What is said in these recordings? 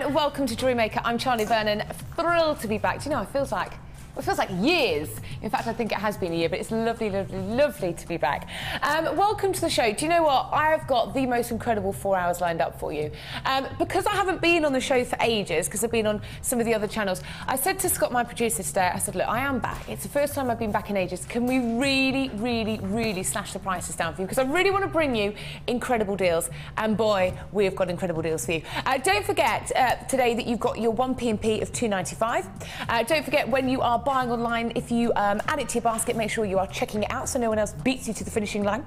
and welcome to Jewellery Maker. I'm Charlie Vernon, thrilled to be back. Do you know, it feels like years. In fact, I think it has been a year, but it's lovely, lovely, lovely to be back. Welcome to the show. Do you know what? I have got the most incredible 4 hours lined up for you. Because I haven't been on the show for ages, because I've been on some of the other channels, I said to Scott, my producer today, I said, look, I am back. It's the first time I've been back in ages. Can we really, really, really slash the prices down for you? Because I really want to bring you incredible deals. And boy, we have got incredible deals for you. Don't forget today that you've got your 1P&P of £2.95. Don't forget, when you are buying online, if you add it to your basket, make sure you are checking it out so no one else beats you to the finishing line.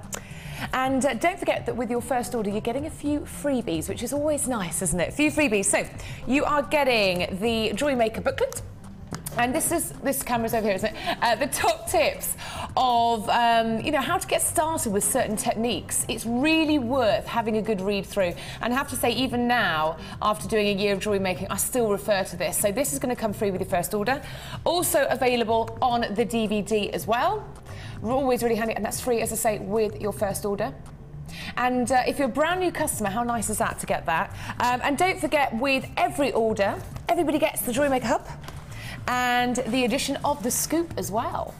And don't forget that with your first order, you're getting a few freebies, which is always nice, isn't it? A few freebies. So you are getting the Jewellery Maker booklet. And this camera's over here, isn't it? The top tips of you know, how to get started with certain techniques. It's really worth having a good read through. And I have to say, even now, after doing a year of jewellery making, I still refer to this. So this is going to come free with your first order. Also available on the DVD as well. Always really handy, and that's free, as I say, with your first order. And if you're a brand new customer, how nice is that to get that? And don't forget, with every order, everybody gets the Jewellery Maker Hub and the addition of the scoop as well.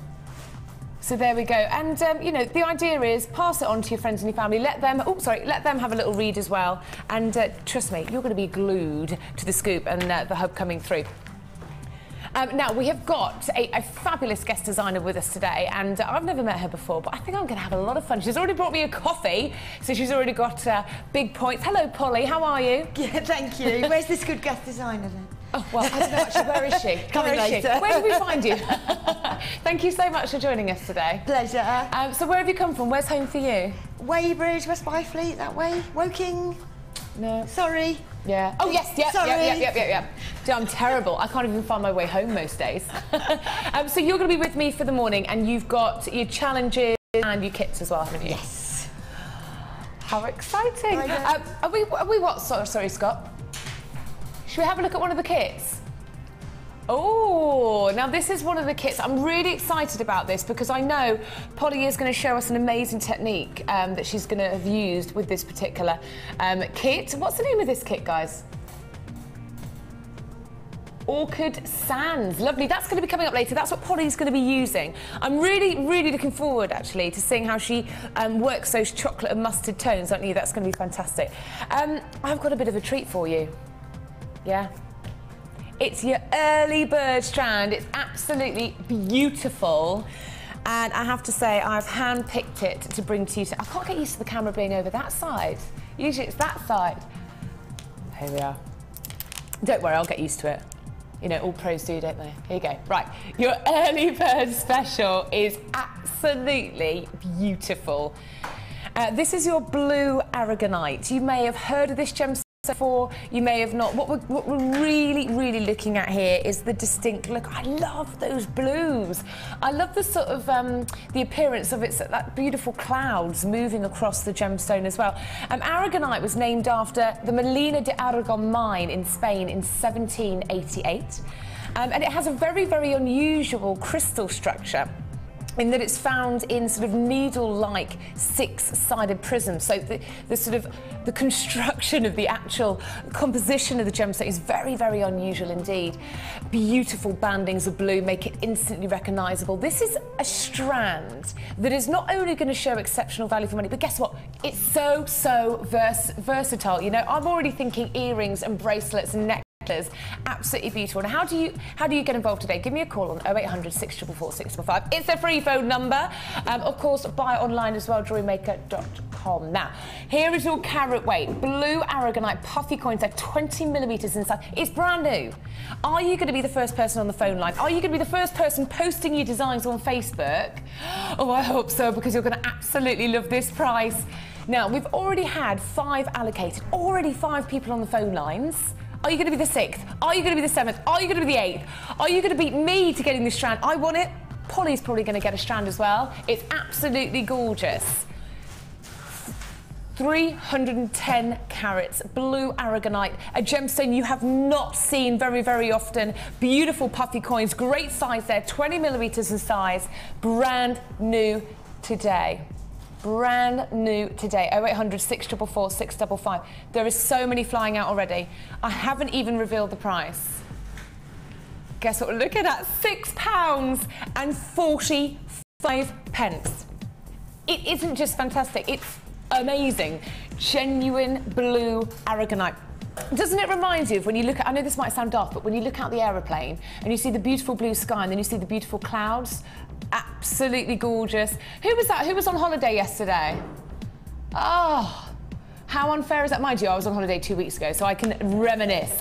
So there we go. And you know, the idea is pass it on to your friends and your family. Let them have a little read as well. And trust me, you're going to be glued to the scoop and the hub coming through. Now, we have got a fabulous guest designer with us today, and I've never met her before, but I think I'm going to have a lot of fun. She's already brought me a coffee, so she's already got big points. Hello, Polly, how are you? Yeah, thank you. Where's this good guest designer then? Oh, well, I don't know actually, where is she? Coming later. Where did we find you? Thank you so much for joining us today. Pleasure. So where have you come from? Where's home for you? Weybridge, West Byfleet, that way. Woking. No. Sorry. Yeah. Oh, yes, yep, Sorry. Yep. I'm terrible. I can't even find my way home most days. So you're going to be with me for the morning, and you've got your challenges and your kits as well, haven't you? Yes. How exciting. Are we what? Sorry, Scott. Should we have a look at one of the kits? Oh, now this is one of the kits. I'm really excited about this because I know Polly is going to show us an amazing technique that she's going to have used with this particular kit. What's the name of this kit, guys? Orchid Sands. Lovely. That's going to be coming up later. That's what Polly's going to be using. I'm really, really looking forward, actually, to seeing how she works those chocolate and mustard tones, aren't you? That's going to be fantastic. I've got a bit of a treat for you. Yeah? It's your early bird strand. It's absolutely beautiful. And I have to say, I've hand-picked it to bring to you. I can't get used to the camera being over that side. Usually it's that side. Here we are. Don't worry, I'll get used to it. You know, all pros do, don't they? Here you go. Right, your early bird special is absolutely beautiful. This is your blue aragonite. You may have heard of this gemstone before, you may have not. What we're really, really looking at here is the distinct look. I love those blues. I love the sort of the appearance of it, that beautiful clouds moving across the gemstone as well. Aragonite was named after the Molina de Aragon mine in Spain in 1788, and it has a very, very unusual crystal structure, in that it's found in sort of needle-like six-sided prisms. So the construction of the actual composition of the gemstone is very, very unusual indeed. Beautiful bandings of blue make it instantly recognisable. This is a strand that is not only going to show exceptional value for money, but guess what? It's so versatile. You know, I'm already thinking earrings and bracelets and necklaces. Absolutely beautiful. Now, how do you get involved today? Give me a call on 0800 644 655. It's a free phone number. Of course, buy online as well, jewellerymaker.com. Now, here is your carat weight blue aragonite puffy coins. They're 20mm inside. It's brand new. Are you going to be the first person on the phone line? Are you going to be the first person posting your designs on Facebook? Oh, I hope so, because you're going to absolutely love this price. Now, we've already had 5 allocated. Already 5 people on the phone lines. Are you going to be the 6th? Are you going to be the 7th? Are you going to be the 8th? Are you going to beat me to getting this strand? I want it. Polly's probably going to get a strand as well. It's absolutely gorgeous. 310 carats, blue aragonite, a gemstone you have not seen very, very often. Beautiful puffy coins, great size there, 20mm in size, brand new today. brand new today. 0800 644 655. There is so many flying out already. I haven't even revealed the price. Guess what we're looking at? £6.45. It isn't just fantastic, it's amazing. Genuine blue aragonite. Doesn't it remind you of when you look at, I know this might sound daft, but when you look out the aeroplane and you see the beautiful blue sky and then you see the beautiful clouds? Absolutely gorgeous. Who was that? Who was on holiday yesterday? Oh, how unfair is that? Mind you, I was on holiday 2 weeks ago, so I can reminisce.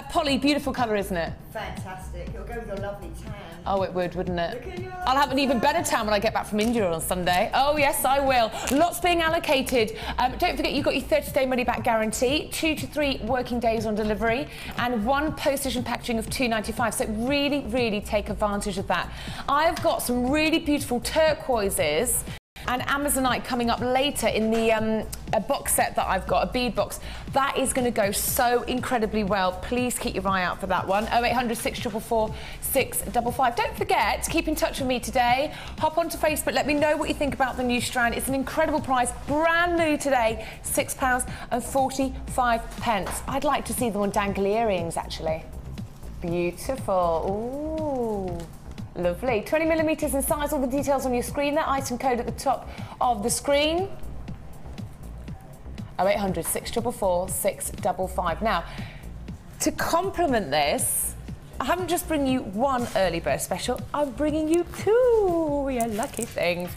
Polly, beautiful colour, isn't it? Fantastic. It'll go with your lovely tan. Oh, it would, wouldn't it? Look at your I'll have an even better tan when I get back from India on Sunday. Oh, yes, I will. Lots being allocated. Don't forget, you've got your 30-day money-back guarantee, 2 to 3 working days on delivery, and 1 postage and packaging of £2.95. So really, really take advantage of that. I've got some really beautiful turquoises and Amazonite coming up later in the a box set that I've got, a bead box. That is going to go so incredibly well. Please keep your eye out for that one. 0800 644 655. Don't forget to keep in touch with me today. Hop onto Facebook, let me know what you think about the new strand. It's an incredible price, brand new today, £6.45. I'd like to see them on dangly earrings, actually. Beautiful. Ooh. Lovely. 20mm in size, all the details on your screen there. Item code at the top of the screen. 0800 644 655. Now, to complement this, I haven't just bring you 1 early bird special, I'm bringing you 2. You lucky things.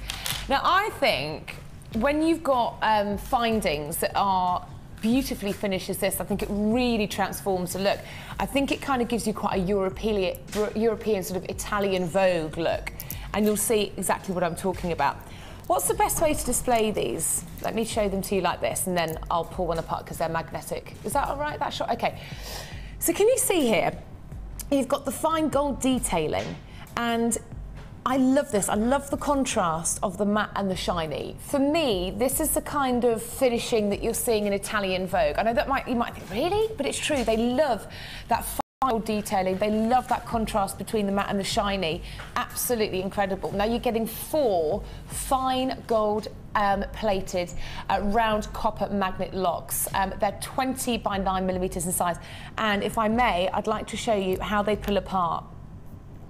Now, I think when you've got findings that are beautifully finished as this, I think it really transforms the look. I think it kind of gives you quite a European sort of Italian Vogue look, and you'll see exactly what I'm talking about. What's the best way to display these? Let me show them to you like this, and then I'll pull one apart because they're magnetic. Is that all right, that shot? Okay. So can you see here, you've got the fine gold detailing, and I love this. I love the contrast of the matte and the shiny. For me, this is the kind of finishing that you're seeing in Italian Vogue. I know that you might think, really? But it's true. They love that fine gold detailing. They love that contrast between the matte and the shiny. Absolutely incredible. Now you're getting 4 fine gold plated round copper magnet locks. They're 20 by 9mm in size. And if I may, I'd like to show you how they pull apart.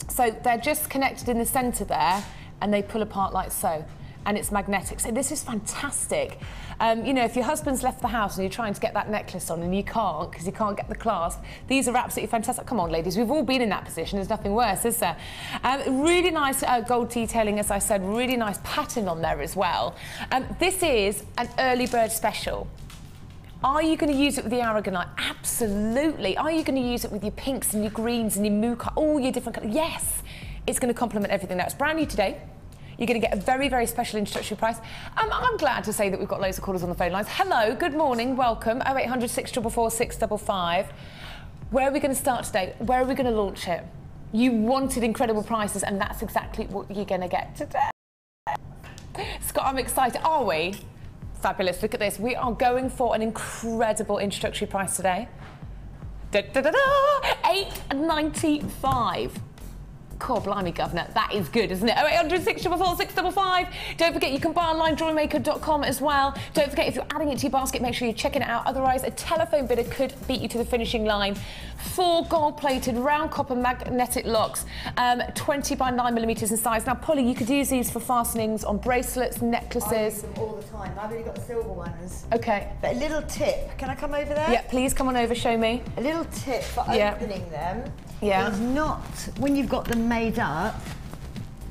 So they're just connected in the centre there, and they pull apart like so, and it's magnetic. So this is fantastic. You know, if your husband's left the house and you're trying to get that necklace on and you can't because you can't get the clasp, these are absolutely fantastic. Come on, ladies, we've all been in that position. There's nothing worse, is there? Really nice gold detailing, as I said, really nice pattern on there as well. This is an early bird special. Are you going to use it with the aragonite? Absolutely. Are you going to use it with your pinks and your greens and your mocha, all your different colours? Yes, it's going to complement everything. Now, it's brand new today. You're going to get a very, very special introductory price. I'm glad to say that we've got loads of callers on the phone lines. Hello, good morning, welcome. 0800 644 655. Where are we going to start today? Where are we going to launch it? You wanted incredible prices, and that's exactly what you're going to get today. Scott, I'm excited. Are we? Fabulous, look at this. We are going for an incredible introductory price today. £8.95. God, blimey, governor, that is good, isn't it? 0800 644 655. Don't forget, you can buy online, jewellerymaker.com as well. Don't forget, if you're adding it to your basket, make sure you're checking it out. Otherwise, a telephone bidder could beat you to the finishing line. 4 gold-plated round copper magnetic locks, 20 by 9mm in size. Now, Polly, you could use these for fastenings on bracelets, necklaces. I use them all the time. I've only got the silver ones. Okay. But a little tip. Can I come over there? Yeah, please come on over, show me. A little tip for opening them is not, when you've got them made up,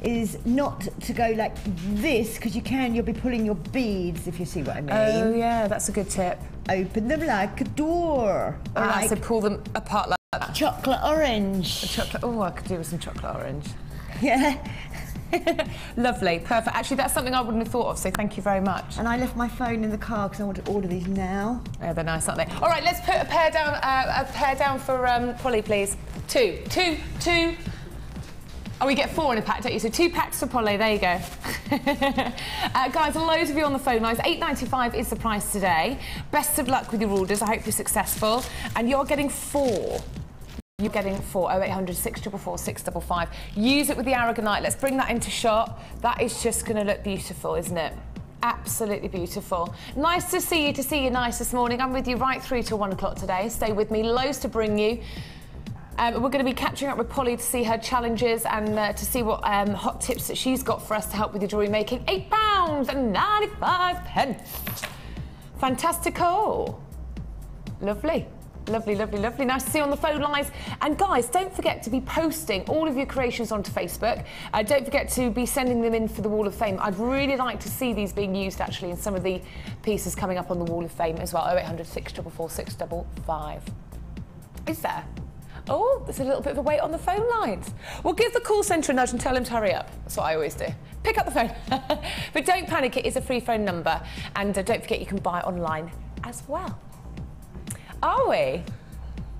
is not to go like this, because you'll be pulling your beads, if you see what I mean. Oh, yeah, that's a good tip. Open them like a door. Or like so pull them apart like that. Chocolate orange. A chocolate, oh, I could do with some chocolate orange. Yeah. Lovely, perfect. Actually, that's something I wouldn't have thought of, so thank you very much. And I left my phone in the car because I want to order these now. Yeah, they're nice, aren't they? All right, let's put a pair down for Polly, please. 2. Oh, we get 4 in a pack, don't you? So 2 packs for Polly, there you go. Guys, loads of you on the phone lines. £8.95 is the price today. Best of luck with your orders. I hope you're successful. And you're getting 4. you're getting for 0800 644 655. Use it with the aragonite. Let's bring that into shot. That is just going to look beautiful, isn't it? Absolutely beautiful. Nice to see you nice this morning. I'm with you right through till 1 o'clock today. Stay with me, loads to bring you. We're going to be catching up with Polly to see her challenges and to see what hot tips that she's got for us to help with your jewellery making. £8.95. Fantastical. Lovely. Lovely, lovely, lovely. Nice to see you on the phone lines. And guys, don't forget to be posting all of your creations onto Facebook. Don't forget to be sending them in for the Wall of Fame. I'd really like to see these being used actually in some of the pieces coming up on the Wall of Fame as well. 0800 644 655. Is there? Oh, there's a little bit of a wait on the phone lines. Well, give the call centre a nudge and tell them to hurry up. That's what I always do. Pick up the phone. But don't panic, it is a free phone number. And don't forget you can buy online as well. Are we?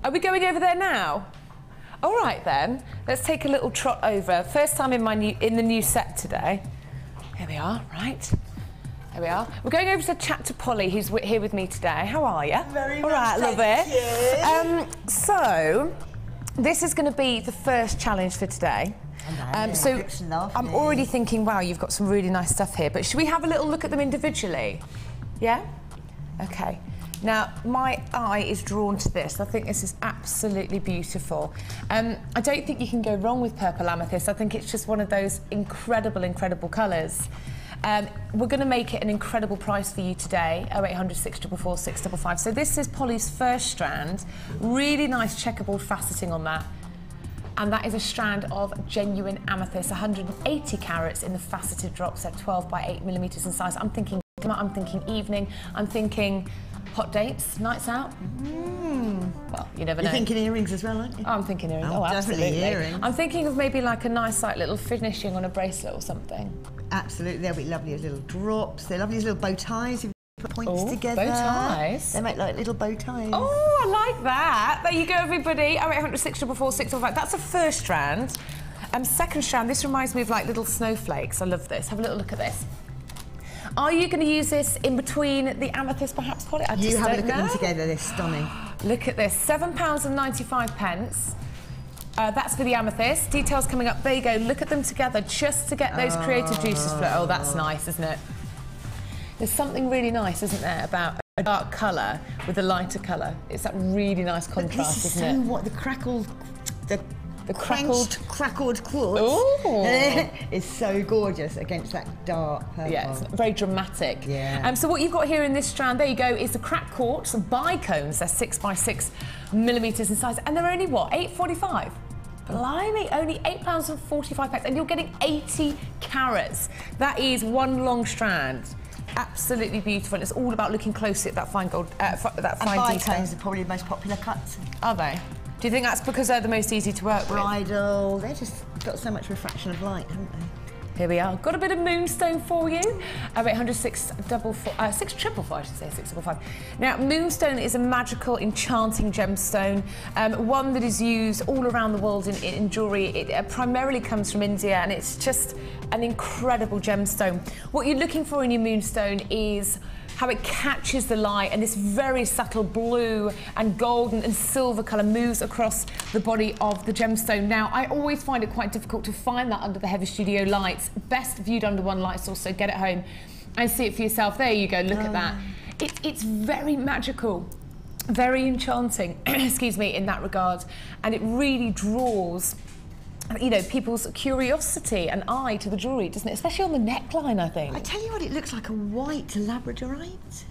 Are we going over there now? All right then, let's take a little trot over. First time in the new set today. Here we are, right. There we are. We're going over to chat to Polly, who's here with me today. How are you? Very All right, much, love it. So, this is going to be the first challenge for today. So I'm already thinking, wow, you've got some really nice stuff here. But should we have a little look at them individually? Yeah? Okay. Now, my eye is drawn to this. I think this is absolutely beautiful. I don't think you can go wrong with purple amethyst. I think it's just one of those incredible, incredible colours. We're going to make it an incredible price for you today, 0800 644 655. So this is Polly's first strand. Really nice checkerboard faceting on that. And that is a strand of genuine amethyst, 180 carats in the faceted drops. They're 12 by 8 millimetres in size. I'm thinking evening, I'm thinking hot dates, nights out. Well, you never know. You're thinking earrings as well, aren't you? I'm thinking earrings. Oh, absolutely. definitely earrings. I'm thinking of maybe like a nice like little finishing on a bracelet or something. Absolutely, they'll be lovely as little drops. They're lovely as little bow ties. You put points together. Bow ties. They make like little bow ties. Oh, I like that. There you go, everybody. 0800 644 655. That's a first strand. Second strand. This reminds me of like little snowflakes. I love this. Have a little look at this. Are you going to use this in between the amethyst, perhaps, Polly? You have a look at them together. They're stunning. Look at this. £7.95. That's for the amethyst. Details coming up. There you go. Look at them together just to get those creative juices flowing. Oh, that's nice, isn't it? There's something really nice, isn't there, about a dark colour with a lighter colour. It's that really nice contrast, isn't it? What the crackled, the crackled quartz is so gorgeous against that dark purple. Yeah, it's very dramatic. Yeah. So what you've got here in this strand, there you go, is the cracked quartz bicones. They're 6 by 6 millimetres in size, and they're only what, £8.45? Blimey, only £8.45, and you're getting 80 carats. That is one long strand. Absolutely beautiful. And it's all about looking closely at that fine gold, that fine detail. Bicones are probably the most popular cuts. Are they? Do you think that's because they're the most easy to work with? Bridal, they've just got so much refraction of light, haven't they? Here we are. Got a bit of moonstone for you. 0800 655, I should say, 655. Now, moonstone is a magical, enchanting gemstone, one that is used all around the world in jewellery. It primarily comes from India, and it's just an incredible gemstone. What you're looking for in your moonstone is how it catches the light, and this very subtle blue and golden and silver colour moves across the body of the gemstone. Now, I always find it quite difficult to find that under the heavy studio lights. Best viewed under one light source, so get it home and see it for yourself. There you go, look at that. It's very magical, very enchanting, excuse me, in that regard, and it really draws, you know, people's curiosity and eye to the jewellery, doesn't it? Especially on the neckline, I think. I tell you what, it looks like a white labradorite.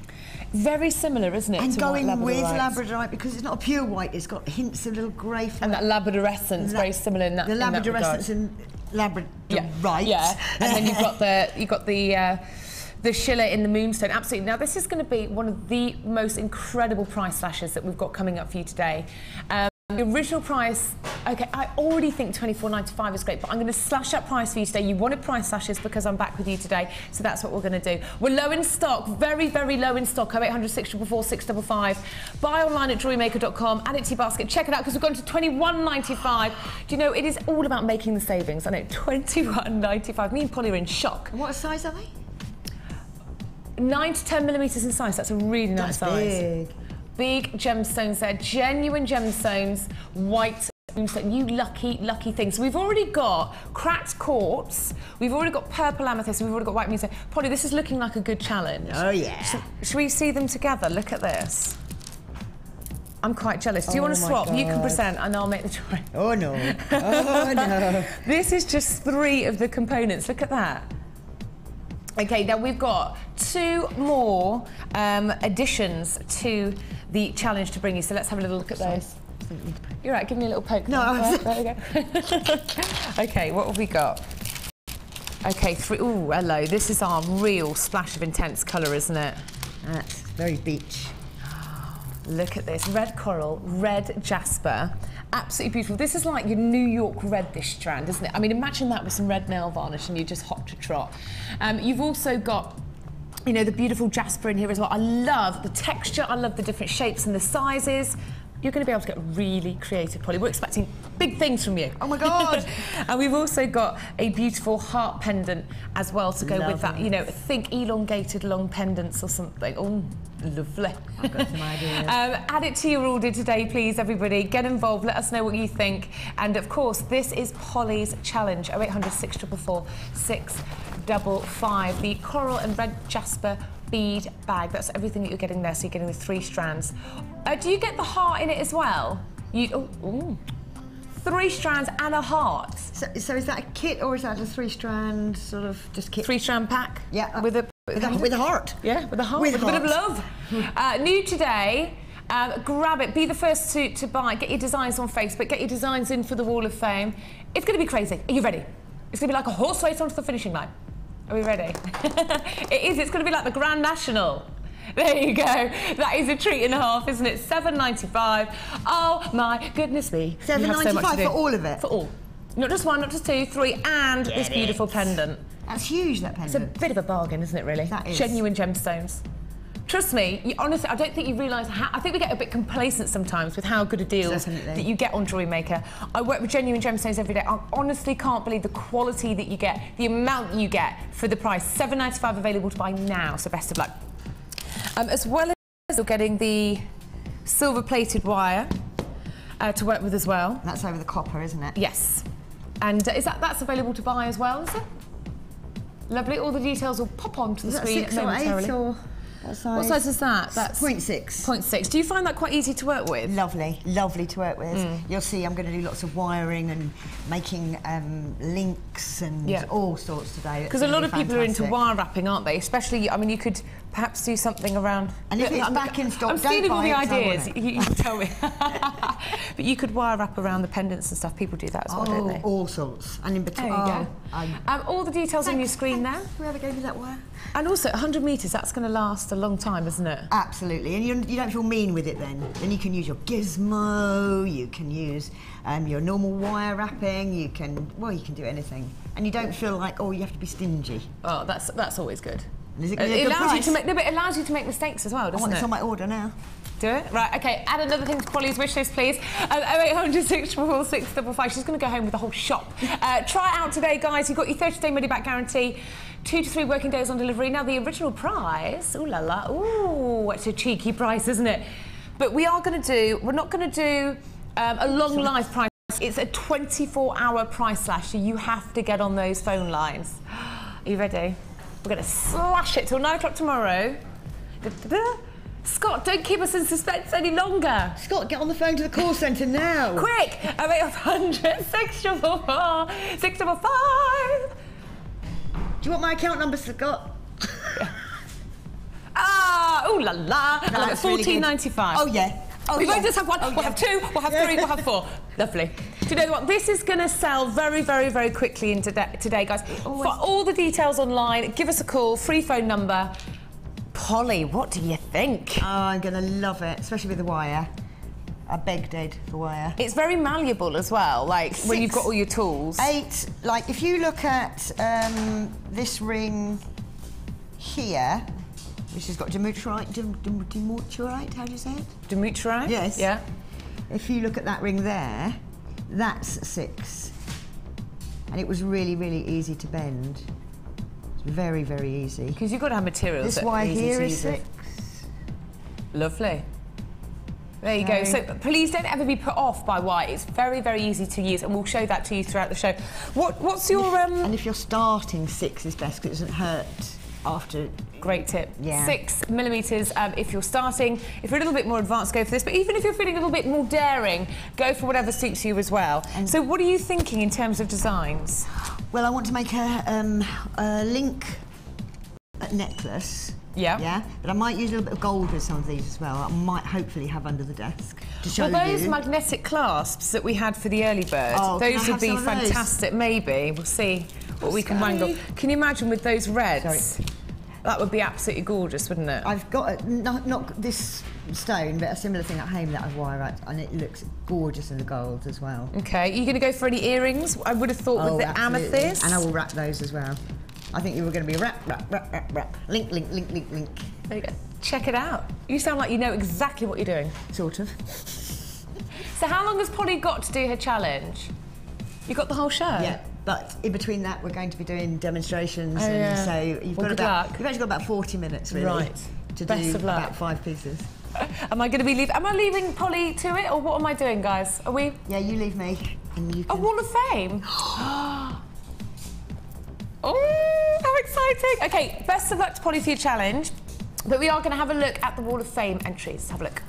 Very similar, isn't it? And to going white with labradorite. labradorite, because it's not a pure white, it's got hints of little grey. And that labradorescence, very similar in that. The labradorescence and labradorite. Yeah. And then you've got the shiller in the moonstone. Absolutely. Now, this is going to be one of the most incredible price slashes that we've got coming up for you today. The original price, okay, I already think £24.95 is great, but I'm going to slash that price for you today. You wanted price slashes because I'm back with you today, so that's what we're going to do. We're low in stock, very, very low in stock. 0800 644 655. Buy online at jewellerymaker.com, add it to your basket, check it out, because we're going to £21.95. Do you know, it is all about making the savings. I know, £21.95. Me and Polly are in shock. And what size are they? 9 to 10 millimetres in size. That's a really nice size. Big. Big gemstones there, genuine gemstones, white You lucky thing. So we've already got cracked quartz, we've already got purple amethyst, and we've already got white moonstone. Polly, this is looking like a good challenge. Oh yeah. Should we see them together? Look at this. I'm quite jealous. Do you want to swap? God. You can present and I'll make the choice. Oh no. Oh no. This is just 3 of the components. Look at that. Okay, now we've got 2 more additions to the challenge to bring you. So let's have a little look at those. You're right, give me a little poke. No. There we go. Okay, what have we got? Okay, 3. Ooh, hello. This is our real splash of intense colour, isn't it? That's very beach. Look at this. Red coral, red jasper. Absolutely beautiful. This is like your New York red, this strand, isn't it? I mean, imagine that with some red nail varnish and you're just hot to trot. You've also got, you know, the beautiful jasper in here as well. I love the texture. I love the different shapes and the sizes. You're going to be able to get really creative, Polly. We're expecting big things from you. Oh my God! And we've also got a beautiful heart pendant as well to go with that. You know, think elongated long pendants or something. Oh, lovely. I've got some ideas. Add it to your order today, please, everybody. Get involved. Let us know what you think. And of course, this is Polly's challenge. 0800 644 655. The coral and red jasper bead bag. That's everything that you're getting there. So you're getting the 3 strands. Do you get the heart in it as well? 3 strands and a heart. So is that a kit or is that a 3-strand sort of just kit? 3-strand pack. Yeah. With a heart. Yeah, with a heart. With a bit of love. New today. Grab it. Be the first to buy. Get your designs on Facebook. Get your designs in for the Wall of Fame. It's going to be crazy. Are you ready? It's going to be like a horse race onto the finishing line. Are we ready? It is. It's going to be like the Grand National. There you go. That is a treat and a half, isn't it? $7.95. Oh my goodness me. $7.95 for all of it? For all. Not just 1, not just 2, 3, and this beautiful pendant. That's huge, that pendant. It's a bit of a bargain, isn't it, really? That is. Genuine gemstones. Trust me, honestly, I don't think you realise how... I think we get a bit complacent sometimes with how good a deal that you get on Jewellery Maker. I work with genuine gemstones every day. I honestly can't believe the quality that you get, the amount that you get for the price. $7.95 available to buy now, so best of luck. As well as you're getting the silver-plated wire to work with as well. That's over the copper, isn't it? Yes. And that's available to buy as well, is it? Lovely. All the details will pop onto the screen momentarily. 6 or 8 or... What size is that? That's 0.6. 0.6. Do you find that quite easy to work with? Lovely, lovely to work with. You'll see I'm going to do lots of wiring and making links and all sorts today. Because a lot of people are into wire wrapping, aren't they? Especially, I mean, you could perhaps do something around... And if it's back in stock, I'm stealing all the ideas. You tell me. But you could wire wrap around the pendants and stuff. People do that as well, don't they? All sorts. And in between. There you go. All the details on your screen there. Whoever gave me that wire. And also, 100 metres, that's going to last a long time, isn't it? Absolutely. And you don't feel mean with it then. Then you can use your gizmo, you can use your normal wire wrapping, you can do anything. And you don't feel like, oh, you have to be stingy. Oh, that's always good. And is it going to be a good price? It allows you to make mistakes as well, doesn't it? I want this on my order now. Do it? Right, OK, add another thing to Polly's wish list, please. 0800 644 655. She's going to go home with the whole shop. Try it out today, guys. You've got your 30-day money-back guarantee, 2 to 3 working days on delivery. Now, the original price, ooh la la, ooh, it's a cheeky price, isn't it? But we're not going to do a long life price. It's a 24-hour price slash, so you have to get on those phone lines. Are you ready? We're going to slash it till 9 o'clock tomorrow. Scott, don't keep us in suspense any longer. Scott, get on the phone to the call centre now. Quick! 0800 644 655. Do you want my account number, Scott? Ooh la la. No, $14.95. Oh yeah. We won't just have one, we'll have 2, we'll have 3, we'll have 4. Lovely. Do you know what? This is going to sell very, very, very quickly today, guys. For all the details online, give us a call, free phone number. Polly, what do you think? Oh, I'm going to love it, especially with the wire. I begged Ed for wire. It's very malleable as well, like when you've got all your tools. 8, like if you look at this ring here, which has got Demutrite, how do you say it? Demutrite? Yes. Yeah. If you look at that ring there, that's 6. And it was really, really easy to bend. It's very, very easy. Because you've got to have materials this that wire are easy here to is use. 6. Lovely. There you go. So please don't ever be put off by white. It's very, very easy to use, and we'll show that to you throughout the show. What's your... And if you're starting, 6 is best because it doesn't hurt after... Great tip. Yeah. 6 millimetres if you're starting. If you're a little bit more advanced, go for this. But even if you're feeling a little bit more daring, go for whatever suits you as well. And so what are you thinking in terms of designs? Well, I want to make a link necklace. Yeah. Yeah, but I might use a little bit of gold with some of these as well. I might hopefully have under the desk to show you. Well, those magnetic clasps that we had for the early bird, those would be fantastic. Maybe we'll see what we can wangle. Can you imagine with those reds? Sorry. That would be absolutely gorgeous, wouldn't it? I've got not this stone, but a similar thing at home that I've wire wrapped, and it looks gorgeous in the gold as well. Okay, are you going to go for any earrings? I would have thought with the amethyst. And I will wrap those as well. I think you were going to be wrap, link. There you go. Check it out. You sound like you know exactly what you're doing. Sort of. So how long has Polly got to do her challenge? You got the whole show? Yeah, but in between that we're going to be doing demonstrations, so you've you've actually got about 40 minutes really. Right. To Best do of luck. about 5 pieces. Am I leaving Polly to it, or what am I doing, guys? Are we? Yeah, you leave me. And you can... A Wall of Fame? Oh, how exciting. Okay, best of luck to Polly for your challenge. But we are going to have a look at the Wall of Fame entries. Have a look.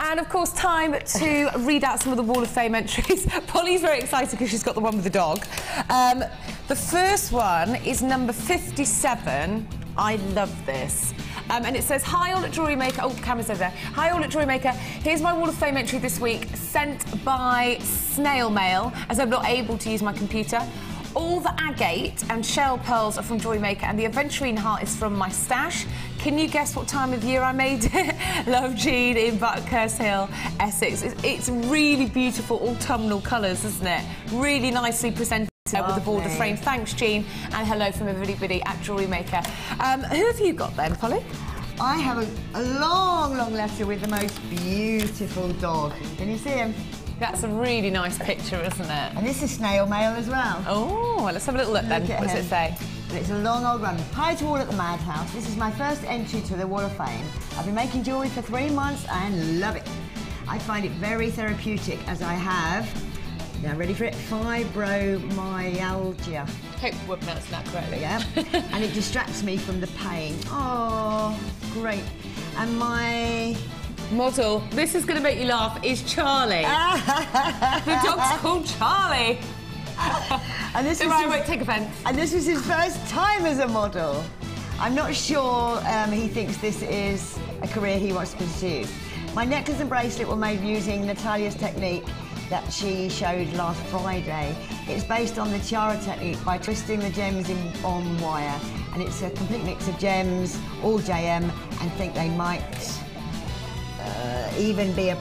And of course, time to read out some of the Wall of Fame entries. Polly's very excited because she's got the one with the dog. The first one is number 57. I love this. And it says, hi all at Jewellery Maker. Oh, the camera's over there. Hi all at Jewellery Maker. Here's my Wall of Fame entry this week, sent by snail mail, as I'm not able to use my computer. All the agate and shell pearls are from Jewellery Maker, and the aventurine heart is from my stash. Can you guess what time of year I made it? Love, Jean, in Buckhurst Hill, Essex. It's really beautiful autumnal colours, isn't it? Really nicely presented with the border frame. Thanks, Jean, and hello from everybody at Jewellery Maker. Who have you got then, Polly? I have a long letter with the most beautiful dog. Can you see him? That's a really nice picture, isn't it? And this is snail mail as well. Oh, well, let's have a little look then. What does it say? And it's a long old run. Hi to all at the Madhouse. This is my first entry to the Wall of Fame. I've been making jewellery for 3 months and love it. I find it very therapeutic as I have, now ready for it, fibromyalgia. Hope we're pronouncing that correctly. Yeah. And it distracts me from the pain. Oh, great. And my... model, this is going to make you laugh, is Charlie. The dog's called Charlie. And this I won't take offence. And this was his first time as a model. I'm not sure he thinks this is a career he wants to pursue. My necklace and bracelet were made using Natalia's technique that she showed last Friday. It's based on the tiara technique by twisting the gems on wire. And it's a complete mix of gems, all JM, and think they might even be a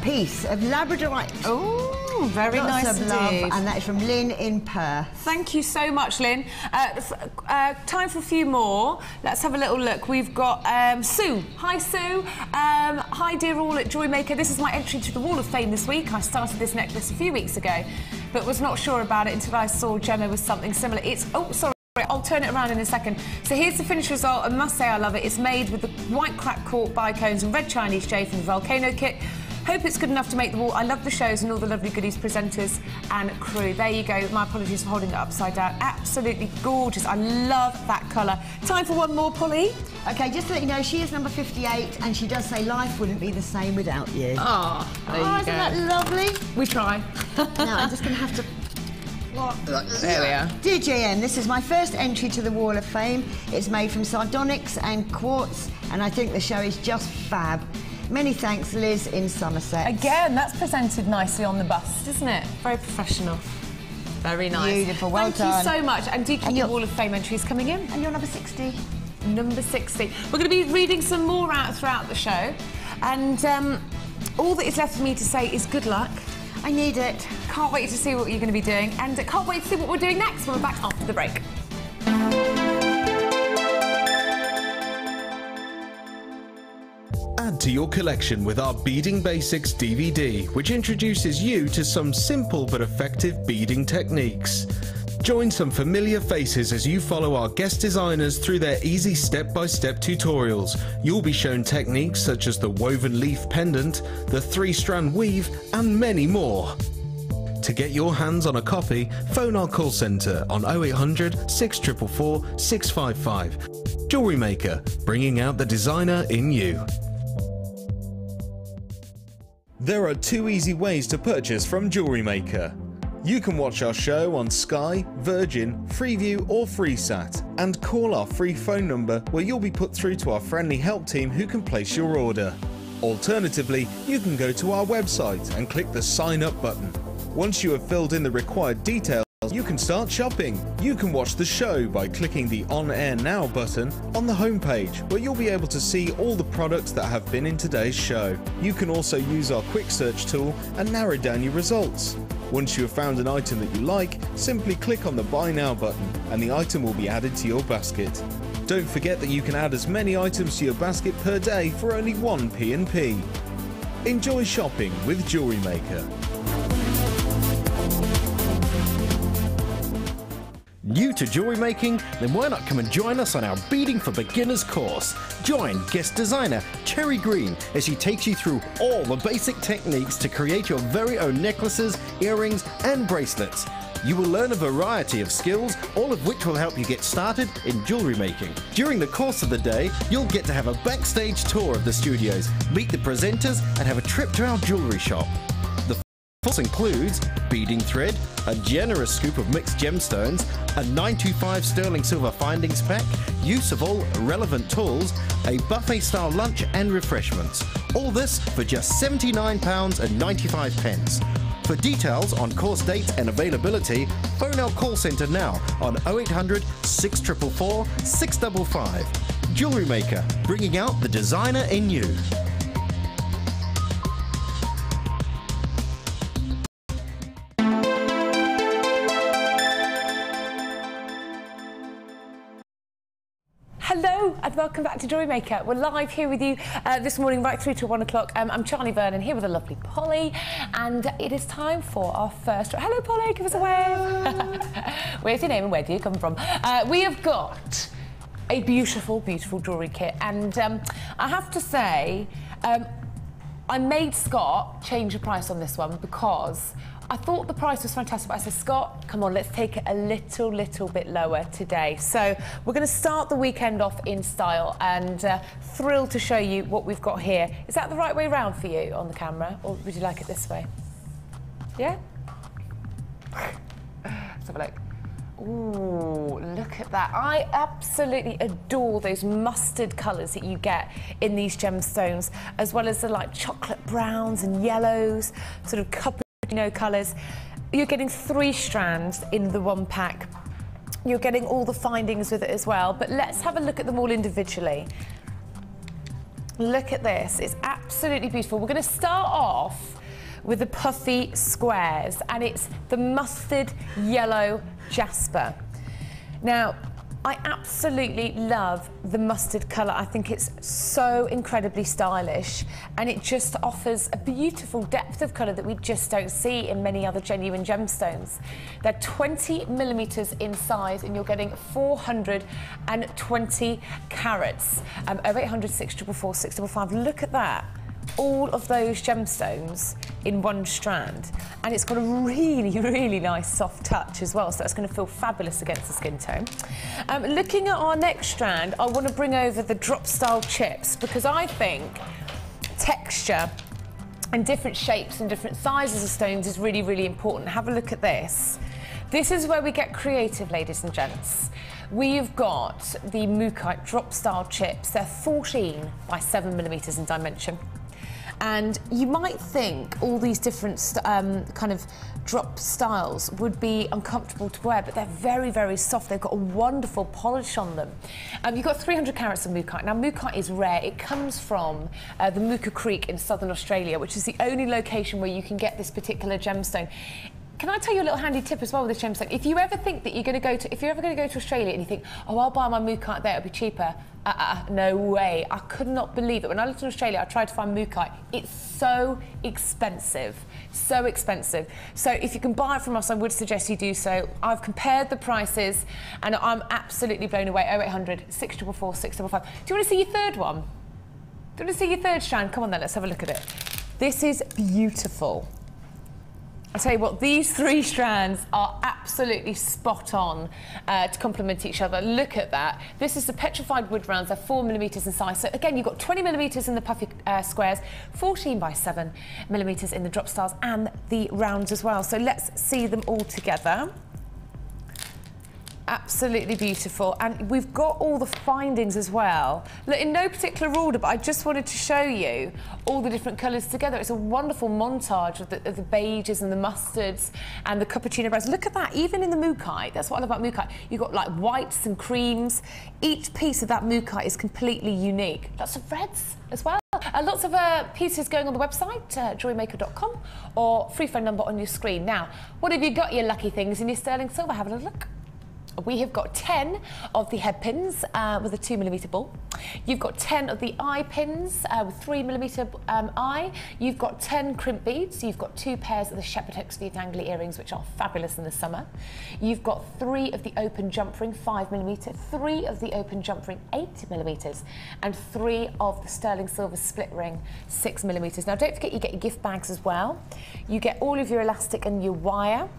piece of Labradorite. Oh, very nice indeed. And that is from Lynn in Perth. Thank you so much, Lynn. Time for a few more. Let's have a little look. We've got Sue. Hi, Sue. Hi, dear all at Jewellery Maker. This is my entry to the Wall of Fame this week. I started this necklace a few weeks ago, but was not sure about it until I saw Gemma with something similar. It's... oh, sorry. I'll turn it around in a second. So here's the finished result. I must say I love it. It's made with the white cracked cork bicones and red Chinese jade from the Volcano kit. Hope it's good enough to make the wall. I love the shows and all the lovely goodies, presenters and crew. There you go. My apologies for holding it upside down. Absolutely gorgeous. I love that colour. Time for one more, Polly. OK, just to let you know, she is number 58 and she does say life wouldn't be the same without you. Oh, there you go. Isn't that lovely? We try. Now, I'm just going to have to... There we are. Dear JN, this is my first entry to the Wall of Fame. It's made from sardonyx and quartz, and I think the show is just fab. Many thanks, Liz in Somerset. Again, that's presented nicely on the bust, isn't it? Very professional. Very nice. Beautiful, well done. Thank you so much. And do keep your Wall of Fame entries coming in. And you're number 60. Number 60. We're going to be reading some more out throughout the show. And all that is left for me to say is good luck. I need it. Can't wait to see what you're going to be doing, and can't wait to see what we're doing next when we're back after the break. Add to your collection with our Beading Basics DVD, which introduces you to some simple but effective beading techniques. Join some familiar faces as you follow our guest designers through their easy step-by-step tutorials. You'll be shown techniques such as the woven leaf pendant, the 3-strand weave, and many more. To get your hands on a copy, phone our call centre on 0800 644 655. Jewellery Maker, bringing out the designer in you. There are 2 easy ways to purchase from Jewellery Maker. You can watch our show on Sky, Virgin, Freeview or FreeSat and call our free phone number where you'll be put through to our friendly help team who can place your order. Alternatively, you can go to our website and click the Sign Up button. Once you have filled in the required details, you can start shopping. You can watch the show by clicking the On Air Now button on the homepage, where you'll be able to see all the products that have been in today's show. You can also use our quick search tool and narrow down your results. Once you have found an item that you like, simply click on the Buy Now button and the item will be added to your basket. Don't forget that you can add as many items to your basket per day for only 1 P&P. Enjoy shopping with Jewellery Maker. New to jewellery making? Then why not come and join us on our Beading for Beginners course. Join guest designer Cherry Green as she takes you through all the basic techniques to create your very own necklaces, earrings and bracelets. You will learn a variety of skills, all of which will help you get started in jewellery making. During the course of the day, you'll get to have a backstage tour of the studios, meet the presenters and have a trip to our jewellery shop. This includes beading thread, a generous scoop of mixed gemstones, a 925 sterling silver findings pack, use of all relevant tools, a buffet-style lunch and refreshments. All this for just £79.95. For details on course dates and availability, phone our call centre now on 0800 644 655. Jewellery Maker, bringing out the designer in you. Hello and welcome back to Jewellery Maker. We're live here with you this morning right through to 1 o'clock. I'm Charlie Vernon here with a lovely Polly, and it is time for our first... Hello Polly, give us a wave. Where's your name and where do you come from? We have got a beautiful, beautiful jewellery kit, and I have to say I made Scott change the price on this one because I thought the price was fantastic, but I said, Scott, come on, let's take it a little bit lower today. So we're going to start the weekend off in style, and thrilled to show you what we've got here. Is that the right way round for you on the camera, or would you like it this way? Yeah? Let's have a look. Ooh, look at that. I absolutely adore those mustard colours that you get in these gemstones, as well as the like chocolate browns and yellows, sort of colours. You're getting 3 strands in the one pack. You're getting all the findings with it as well, but let's have a look at them all individually. Look at this, it's absolutely beautiful. We're going to start off with the puffy squares, and it's the mustard yellow jasper. Now, I absolutely love the mustard colour. I think it's so incredibly stylish, and it just offers a beautiful depth of colour that we just don't see in many other genuine gemstones. They're 20mm in size, and you're getting 420 carats. 0800 644 655. Look at that. All of those gemstones in one strand, and it's got a really nice soft touch as well, so that's going to feel fabulous against the skin tone. Looking at our next strand, I want to bring over the drop style chips, because I think texture and different shapes and different sizes of stones is really important. Have a look at this. This is where we get creative, ladies and gents. We've got the Mookaite drop style chips. They're 14 by 7mm in dimension. And you might think all these different kind of drop styles would be uncomfortable to wear, but they're very soft. They've got a wonderful polish on them. You've got 300 carats of Mookaite. Now, Mookaite is rare. It comes from the Mooka Creek in southern Australia, which is the only location where you can get this particular gemstone. can I tell you a little handy tip as well with this gemstone? If you ever think that you're going to go to, if you're ever going to go to Australia and you think, oh, I'll buy my mookaite there, it'll be cheaper. No way. I could not believe it. When I lived in Australia, I tried to find mookaite. It's so expensive. So expensive. So if you can buy it from us, I would suggest you do so. I've compared the prices and I'm absolutely blown away. 0800 644 655. Do you want to see your third one? Do you want to see your third strand? Come on then, let's have a look at it. This is beautiful. I'll tell you what, these 3 strands are absolutely spot on to complement each other. Look at that. This is the petrified wood rounds. They're 4mm in size. So again, you've got 20mm in the puffy squares, 14 by 7mm in the drop stars and the rounds as well. So let's see them all together. Absolutely beautiful, and we've got all the findings as well. Look, in no particular order, but I just wanted to show you all the different colours together. It's a wonderful montage of the beiges and the mustards and the cappuccino browns. Look at that, even in the mookaite. That's what I love about mookaite. You've got like whites and creams. Each piece of that mookaite is completely unique. Lots of reds as well. Lots of pieces going on the website, jewellerymaker.com, or free phone number on your screen. Now, what have you got, your lucky things, in your sterling silver? Have a look. We have got 10 of the head pins with a 2mm ball. You've got 10 of the eye pins with 3mm eye. You've got 10 crimp beads. You've got 2 pairs of the shepherd hooks for your dangly earrings, which are fabulous in the summer. You've got 3 of the open jump ring, 5mm, 3 of the open jump ring, 8mm, and 3 of the sterling silver split ring, 6mm. Now, don't forget you get your gift bags as well. You get all of your elastic and your wire.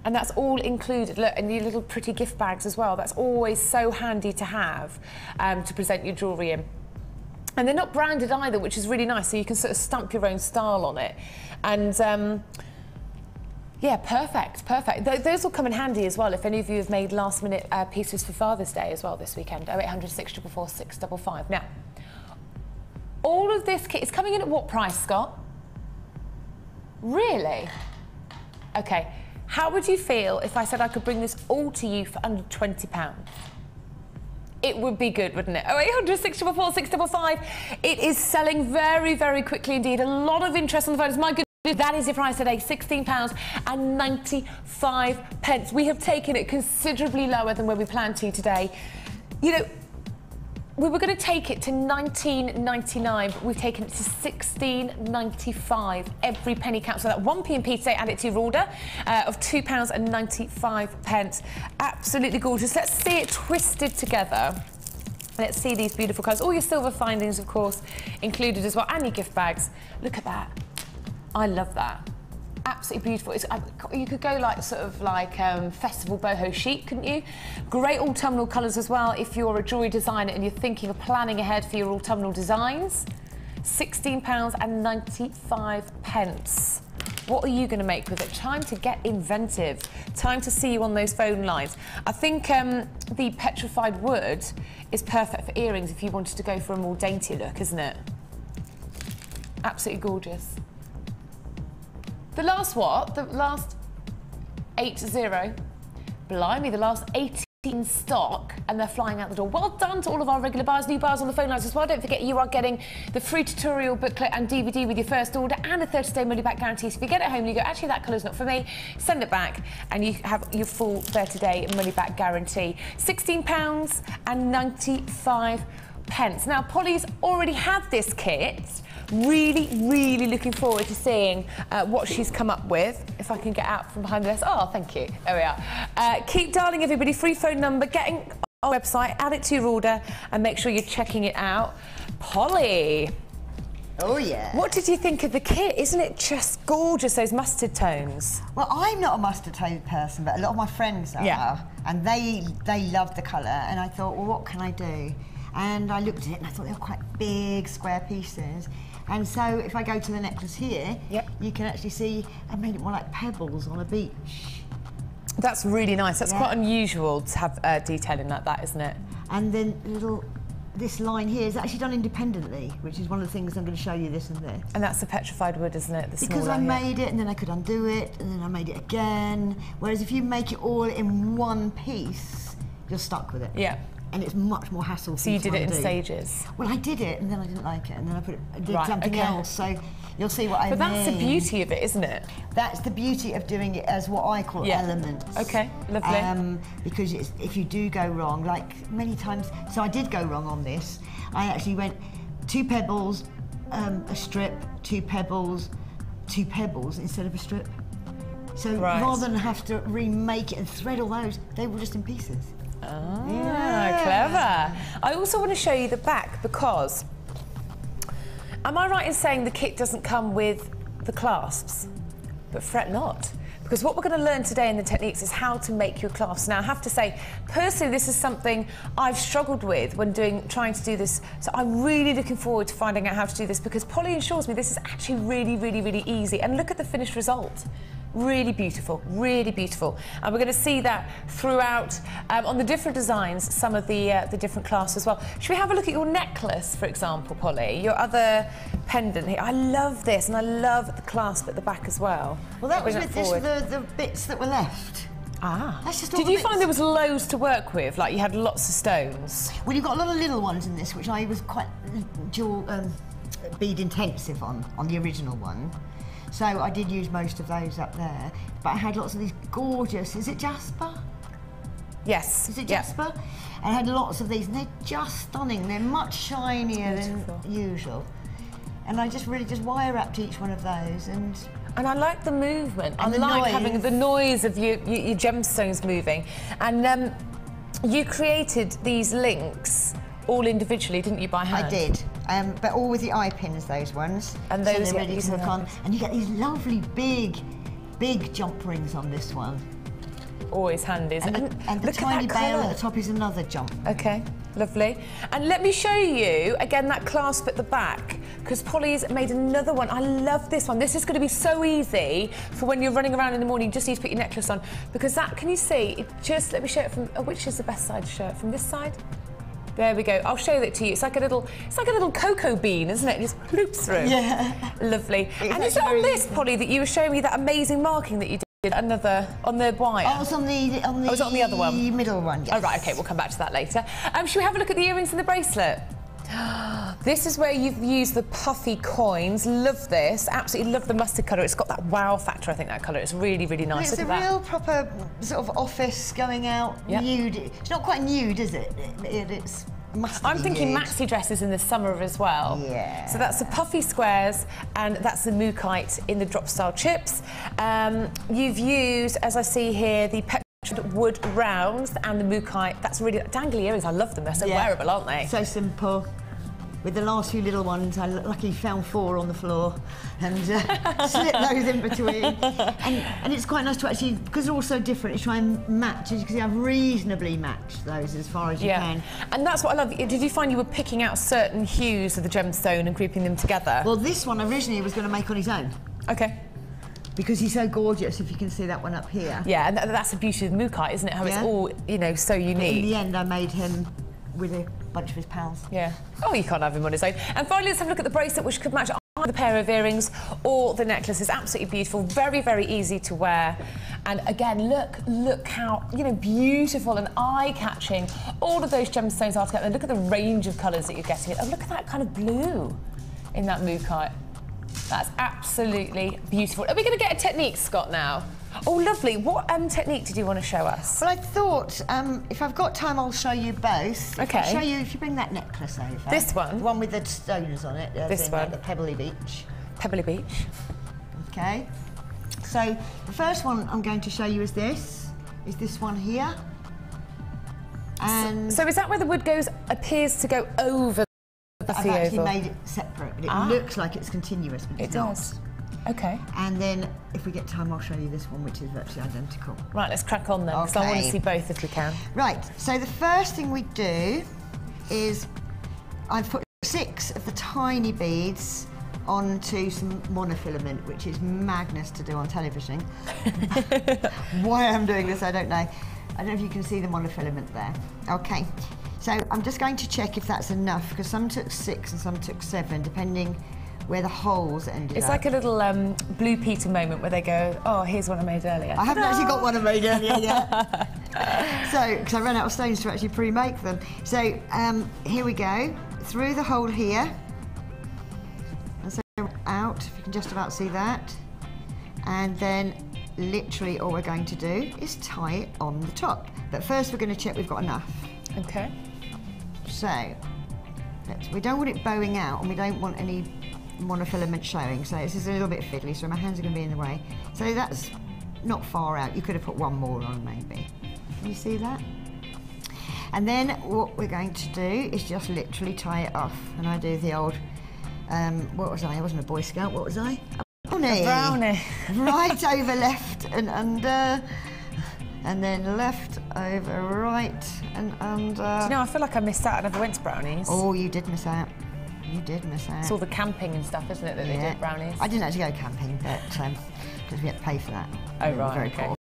And that's all included. Look, and your little pretty gift bags as well. That's always so handy to have to present your jewellery in. And they're not branded either, which is really nice, so you can sort of stamp your own style on it. And yeah, perfect, perfect. Those will come in handy as well if any of you have made last-minute pieces for Father's Day as well this weekend. 0800 644 655. Now, all of this kit is coming in at what price, Scott? Really? Okay. How would you feel if I said I could bring this all to you for under £20? It would be good, wouldn't it? 0800 644 655. It is selling very, very quickly indeed. A lot of interest on the phones. My goodness, that is your price today, £16.95. We have taken it considerably lower than where we planned to today. You know, we were going to take it to $19.99, but we've taken it to $16.95. Every penny counts. So that 1p today, add it to your order of £2.95. Absolutely gorgeous. Let's see it twisted together. Let's see these beautiful colours. All your silver findings, of course, included as well, and your gift bags. Look at that. I love that. Absolutely beautiful. You could go like sort of like festival boho chic, couldn't you? Great autumnal colours as well if you're a jewellery designer and you're thinking of planning ahead for your autumnal designs. £16.95. What are you going to make with it? Time to get inventive. Time to see you on those phone lines. I think the petrified wood is perfect for earrings if you wanted to go for a more dainty look, isn't it? Absolutely gorgeous. The last what? The last 80. Blimey, the last 18 stock, and they're flying out the door. Well done to all of our regular buyers, new buyers on the phone lines as well. Don't forget you are getting the free tutorial booklet and DVD with your first order and a 30-day money-back guarantee. So if you get it home and you go, actually that colour's not for me, send it back and you have your full 30-day money-back guarantee. £16.95. Now, Polly's already had this kit. Really, really looking forward to seeing what she's come up with. If I can get out from behind this. Oh, thank you. There we are. Keep dialing, everybody. Free phone number. Getting on our website, add it to your order, and make sure you're checking it out. Polly. Oh, yeah. What did you think of the kit? Isn't it just gorgeous, those mustard tones? Well, I'm not a mustard tone person, but a lot of my friends are. Yeah. And they love the colour. And I thought, well, what can I do? And I looked at it and I thought they were quite big square pieces. And so if I go to the necklace here, yep, you can actually see I made it more like pebbles on a beach. That's really nice. That's quite unusual to have detailing like that, isn't it? And then this line here is actually done independently, which is one of the things I'm going to show you, this and this. And that's the petrified wood, isn't it? Because I made it and then I could undo it and then I made it again. Whereas if you make it all in one piece, you're stuck with it. Yeah. And it's much more hassle. So you did it in stages? Well, I did it and then I didn't like it and then I did something else. So You'll see what I mean. But that's the beauty of it, isn't it? That's the beauty of doing it as what I call elements. Okay, lovely. Because if you do go wrong, like many times, so I did go wrong on this. I actually went 2 pebbles, a strip, 2 pebbles, 2 pebbles instead of a strip. So rather than have to remake it and thread all those, they were just in pieces. Ah, yeah. Clever. I also want to show you the back because, am I right in saying the kit doesn't come with the clasps? But fret not. Because what we're going to learn today in the techniques is how to make your clasps. Now, I have to say, personally, this is something I've struggled with when trying to do this. So I'm really looking forward to finding out how to do this because Polly assures me this is actually really, really, really easy. And look at the finished result. Really beautiful, really beautiful. And we're going to see that throughout, on the different designs, some of the different clasps as well. Should we have a look at your necklace, for example, Polly? Your other pendant here. I love this, and I love the clasp at the back as well. Well, that was with the bits that were left. Ah. That's just all Did you find there was loads to work with? Like you had lots of stones? Well, you've got a lot of little ones in this, which I was quite bead intensive on the original one. So I did use most of those up there, but I had lots of these gorgeous, is it jasper? Yes. Is it jasper? Yeah. And I had lots of these, and they're just stunning. They're much shinier than usual. And I just really wire wrapped each one of those, and I like the movement. I like like having the noise of your gemstones moving. And you created these links all individually, didn't you, by hand? I did, but all with the eye pins, those ones. And those so they're ready to hook on. And you get these lovely big jump rings on this one. Always handy, isn't it? And the tiny bail at the top is another jump. Okay, lovely. And let me show you, again, that clasp at the back, because Polly's made another one. I love this one. This is going to be so easy for when you're running around in the morning, you just need to put your necklace on. Because that, can you see, let me show it from, which is the best side to show it? From this side? There we go. I'll show it to you. It's like a little cocoa bean, isn't it? It just loops through. Yeah. Lovely. And is it on this, Polly, that you were showing me that amazing marking that you did? Another on the wire. Oh, it's on the was it on the other one? Middle one. Yes. Oh right, okay, we'll come back to that later. Should we have a look at the earrings and the bracelet? This is where you've used the puffy coins. Love this. Absolutely love the mustard colour. It's got that wow factor, I think, that colour. It's really, really nice. It's a real proper sort of office going out nude. It's not quite nude, is it? It's I'm thinking maxi dresses in the summer as well. Yeah. So that's the puffy squares, and that's the mookaite in the drop style chips. You've used, as I see here, the petrol wood rounds and the mookaite. That's really dangly earrings. I love them. They're so wearable, aren't they? So simple. With the last few little ones, I luckily found 4 on the floor and slipped those in between. And it's quite nice to actually, because they're all so different, you try and match. As you can see, I've reasonably matched those as far as you can. And that's what I love. Did you find you were picking out certain hues of the gemstone and grouping them together? Well, this one originally was going to make on his own. Okay. Because he's so gorgeous, if you can see that one up here. Yeah, and that's the beauty of the mookaite, isn't it? How it's all, you know, so unique. But in the end, I made him with a bunch of his pals. Yeah. Oh, you can't have him on his own. And finally, let's have a look at the bracelet, which could match either pair of earrings or the necklace. Is absolutely beautiful. Very, very easy to wear. And again, look how, you know, beautiful and eye-catching all of those gemstones are together. And look at the range of colours that you're getting. Oh, look at that kind of blue in that mookaite. That's absolutely beautiful. Are we going to get a technique, Scott, now? Oh, lovely. What technique did you want to show us? Well, I thought, if I've got time, I'll show you both. Okay. I'll show you, if you bring that necklace over. This one? The one with the stones on it. This one? The Pebbly Beach. Pebbly Beach. Okay. So, the first one I'm going to show you is this one here. And so is that where the wood appears to go over the I've actually made it separate, but it looks like it's continuous, but it's not. It does. Okay. And then, if we get time, I'll show you this one, which is virtually identical. Right, let's crack on then, because I want to see both if we can. Right, so the first thing we do is I've put 6 of the tiny beads onto some monofilament, which is madness to do on television. Why I'm doing this, I don't know. I don't know if you can see the monofilament there. Okay, so I'm just going to check if that's enough, because some took 6 and some took 7, depending where the holes ended up. It's like a little Blue Peter moment where they go, oh, here's one I made earlier. I haven't actually got one I made earlier yet. So, because I ran out of stones to actually pre-make them. So, here we go. Through the hole here. And so out. about, if you can just about see that. And then literally all we're going to do is tie it on the top. But first we're going to check we've got enough. Okay. So, we don't want it bowing out and we don't want any monofilament showing, so this is a little bit fiddly, so my hands are going to be in the way. So that's not far out. You could have put one more on maybe. Can you see that? And then what we're going to do is just literally tie it off. And I do the old, what was I? I wasn't a Boy Scout, what was I? A brownie. A brownie. Right over left and under, and then left over right and under. Do you know, I feel like I missed out. I never went to brownies. Oh, you did miss out. You did miss out. It's all the camping and stuff, isn't it, that they did brownies? I didn't actually go camping, but because we had to pay for that. Oh, We were right, very okay. poor.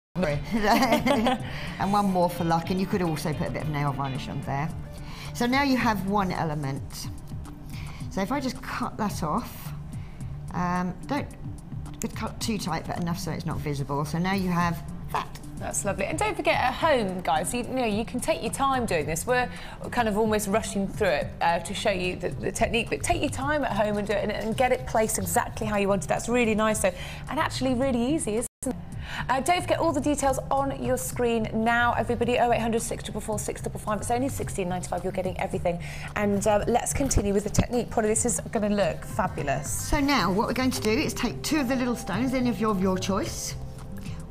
And one more for luck, and you could also put a bit of nail varnish on there. So now you have one element. So if I just cut that off, don't cut too tight, but enough so it's not visible. So now you have that. That's lovely. And don't forget, at home, guys, you know, you can take your time doing this. We're kind of almost rushing through it to show you the technique, but take your time at home and do it and get it placed exactly how you want it. That's really nice, though, and actually really easy, isn't it? Don't forget all the details on your screen now, everybody. 0800 644 655. It's only £16.95. You're getting everything. And let's continue with the technique. Probably this is going to look fabulous. So now what we're going to do is take two of the little stones, any of your choice.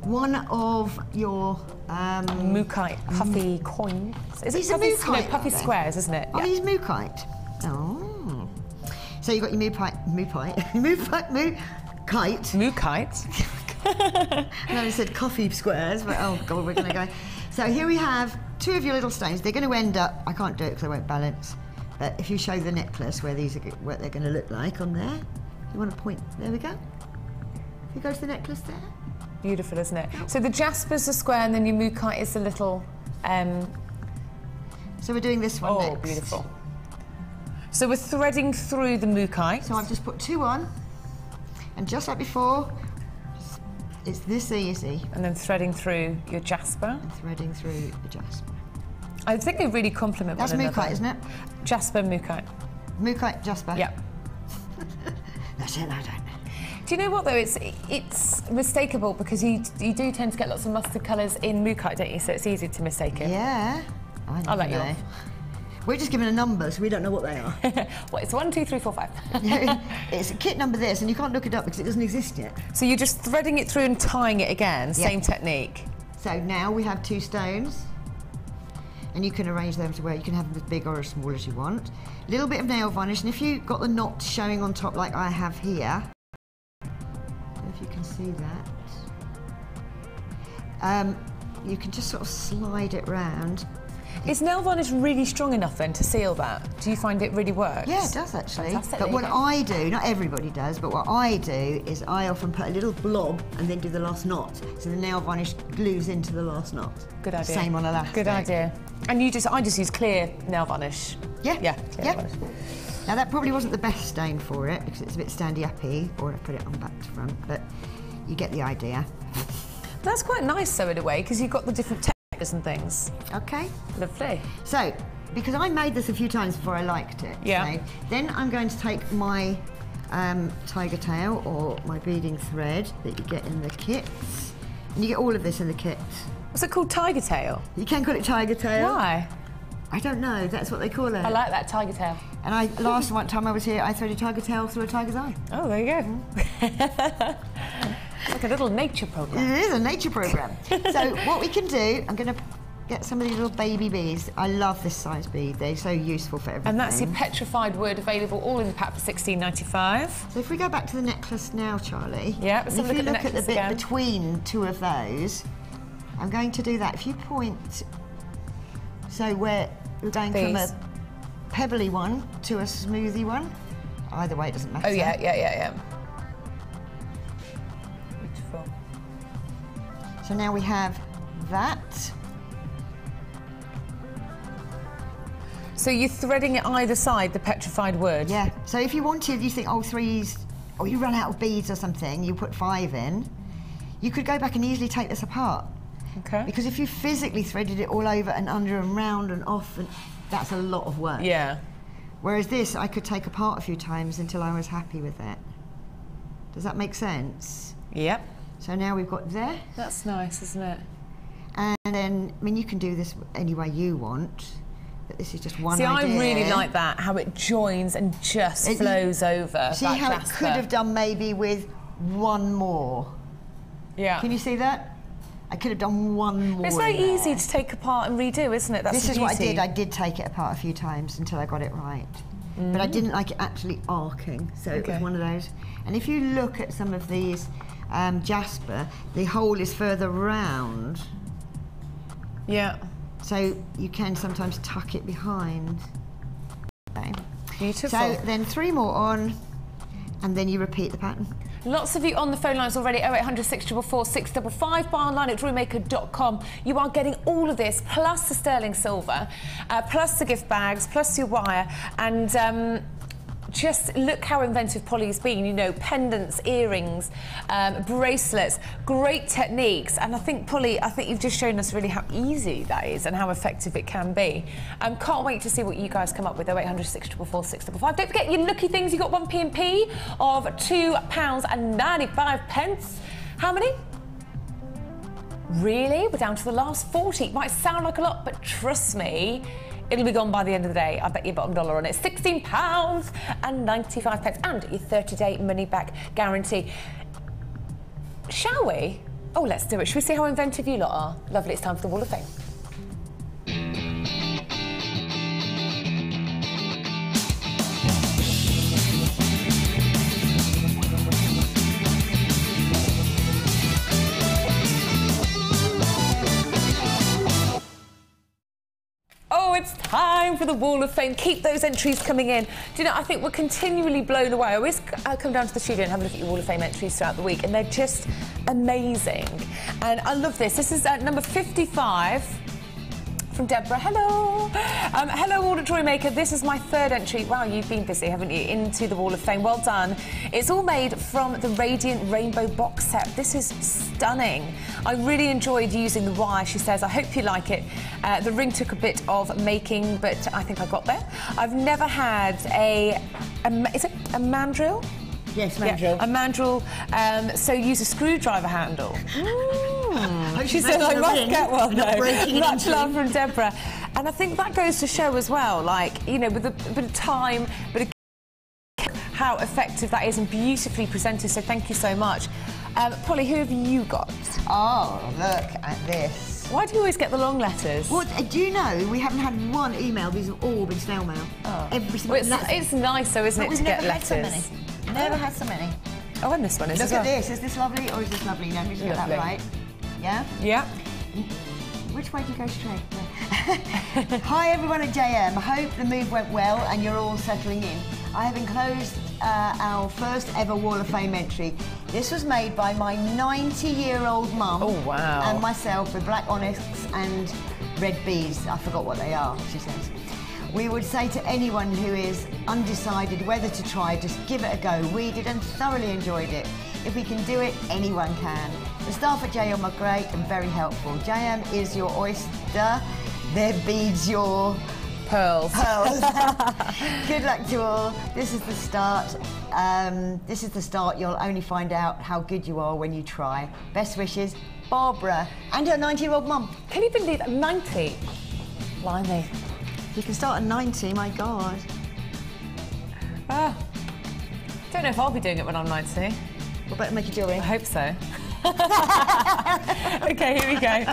One of your Mookaite puffy coins. Is These it are puffy, Mookaite, no, puffy are they? squares, isn't it? Are Yeah. these Mookaite? Oh. So you've got your Mookaite. I know I said coffee squares, but oh God, we're going to go. So here we have two of your little stones. They're going to end up, I can't do it because I won't balance, but if you show the necklace where these are, what they're going to look like on there, you want to point, there we go. If you go to the necklace there. Beautiful, isn't it? So the jasper's a square and then your Mookaite is a little... So we're doing this one next. Oh, beautiful. So we're threading through the Mookaite. So I've just put two on, and just like before, it's this easy. And then threading through your jasper. Threading through the jasper. I think they really complement That's one another. Mookaite, isn't it? Jasper, Mookaite. Mookaite, jasper. Yep. That's it, I don't know. Do you know what though? It's mistakable because you do tend to get lots of mustard colours in Mookaite, don't you? So it's easy to mistake it. Yeah. I'll let you off. We're just given a number, so we don't know what they are. Well, it's 1, 2, 3, 4, 5. It's a kit number this, and you can't look it up because it doesn't exist yet. So you're just threading it through and tying it again, Yeah. same technique. So now we have two stones, and you can arrange them to where you can have them as big or as small as you want. A little bit of nail varnish, and if you've got the knot showing on top like I have here, if you can see that, you can just sort of slide it round. Is nail varnish really strong enough then to seal that? Do you find it really works? Yeah, it does actually. Fantastic, But there what you go. I do, not everybody does, but what I do is I often put a little blob and then do the last knot. So the nail varnish glues into the last knot. Good idea. Same on elastic. Good idea. And I just use clear nail varnish. Yeah. Yeah, clear nail varnish. Now that probably wasn't the best stain for it because it's a bit standy-uppy, or I put it on back to front, but you get the idea. That's quite nice though in a way because you've got the different textures and things. Okay. Lovely. So, because I made this a few times before I liked it. Yeah. So then I'm going to take my tiger tail or my beading thread that you get in the kits. And you get all of this in the kit. What's it called? Tiger tail? You can call it tiger tail. Why? I don't know, that's what they call it. I like that, tiger tail. And last one time I was here, I threaded a tiger tail through a tiger's eye. Oh, there you go. It's like a little nature programme. It is a nature programme. So what we can do, I'm going to get some of these little baby beads. I love this size bead, they're so useful for everything. And that's your petrified wood, available all in the pack for £16.95. So if we go back to the necklace now, Charlie. Yeah, let's have a if you look look at the at the necklace bit again. between two of those, I'm going to do that. If you point, so where we're going from These. a pebbly one to a smoothie one. Either way, it doesn't matter. Oh, yeah. Beautiful. So now we have that. So you're threading it either side, the petrified wood? Yeah. So if you wanted, you think, oh, threes, or you run out of beads or something, you put 5 in, you could go back and easily take this apart. Okay. Because if you physically threaded it all over and under and round and off, and that's a lot of work. Yeah. Whereas this, I could take apart a few times until I was happy with it. Does that make sense? Yep. So now we've got there. That's nice, isn't it? And then, I mean, you can do this any way you want, but this is just one See, idea. I really like that, how it joins and just flows over. See how it could have done maybe with one more. Yeah. Can you see that? I could have done one more. It's very easy to take apart and redo, isn't it? That's this is what I did. I did take it apart a few times until I got it right. But I didn't like it actually arcing, so it was one of those. And if you look at some of these jasper, the hole is further round. Yeah. So you can sometimes tuck it behind. Okay. Beautiful. So then 3 more on, and then you repeat the pattern. Lots of you on the phone lines already, 0800 644 655, buy online at jewellerymaker.com. You are getting all of this, plus the sterling silver, plus the gift bags, plus your wire, and just look how inventive Polly's been, you know, pendants, earrings, bracelets, great techniques. And I think, Polly, you've just shown us really how easy that is and how effective it can be. Can't wait to see what you guys come up with, 0800 644 655. Don't forget your lucky things. You got one P&P of £2.95. How many? Really? We're down to the last 40. It might sound like a lot, but trust me, it'll be gone by the end of the day. I bet your bottom dollar on it. £16.95 and your 30-day money-back guarantee. Shall we? Oh, let's do it. Shall we see how inventive you lot are? Lovely, it's time for the Wall of Fame. Oh, it's time for the Wall of Fame. Keep those entries coming in. Do you know, I think we're continually blown away. I always come down to the studio and have a look at your Wall of Fame entries throughout the week, and they're just amazing. And I love this. This is number 55 from Deborah. Hello. Hello, all at Jewellery Maker. This is my 3rd entry. Wow, you've been busy, haven't you? Into the Wall of Fame. Well done. It's all made from the Radiant Rainbow box set. This is stunning. I really enjoyed using the wire, she says. I hope you like it. The ring took a bit of making, but I think I got there. I've never had is it a mandrel? Yes, mandrel. Yeah, a mandrel, so use a screwdriver handle. She said I must get one though. Much love from Deborah. And I think that goes to show as well, like, you know, with a bit of time, how effective that is and beautifully presented, so thank you so much. Polly, who have you got? Oh, look at this. Why do you always get the long letters? Well, do you know, we haven't had one email, these have all been snail mail. Oh. Every single well, it's nice though, isn't it, to get letters? Never had so many. Never had so many. Oh, and this one is Look as well. at this, is this lovely or is this lovely? No, let me just get that right. Yeah? Yeah. Which way do you go straight? No. Hi everyone at JM, I hope the move went well and you're all settling in. I have enclosed our first ever Wall of Fame entry. This was made by my 90-year-old mum and myself with black onyx and red beads. I forgot what they are, she says. We would say to anyone who is undecided whether to try, just give it a go. We did and thoroughly enjoyed it. If we can do it, anyone can. The staff at JM are great and very helpful. JM is your oyster, their beads your pearls. Good luck to all. This is the start. This is the start. You'll only find out how good you are when you try. Best wishes, Barbara, and her 90-year-old mum. Can you believe that? 90? Blimey. You can start at 90, my God. Don't know if I'll be doing it when I'm 90. What about make a jewellery? I hope so. Okay, here we go.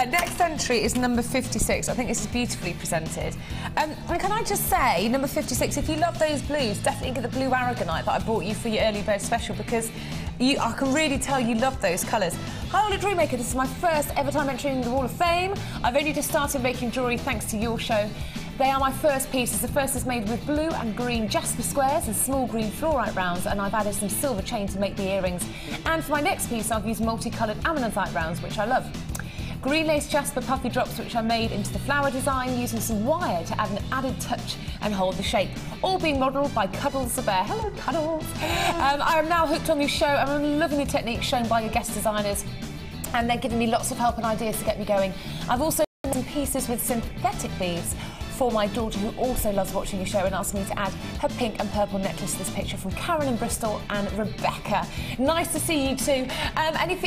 Next entry is number 56. I think this is beautifully presented. And can I just say, number 56, if you love those blues, definitely get the blue aragonite that I bought you for your early bird special, because I can really tell you love those colours. Hi, all at Jewellery Maker. This is my first ever time entering the Wall of Fame. I've only just started making jewellery thanks to your show. They are my first pieces. The first is made with blue and green jasper squares and small green fluorite rounds, and I've added some silver chain to make the earrings. And for my next piece, I've used multicoloured ammonite rounds, which I love. Green lace jasper puffy drops, which I made into the flower design using some wire to add an added touch and hold the shape. All being modelled by Cuddles the Bear. Hello, Cuddles. I am now hooked on your show, and I'm loving the techniques shown by your guest designers, and they're giving me lots of help and ideas to get me going. I've also done some pieces with synthetic beads for my daughter, who also loves watching your show, and asked me to add her pink and purple necklace to this picture from Karen in Bristol and Rebecca. Nice to see you too. And if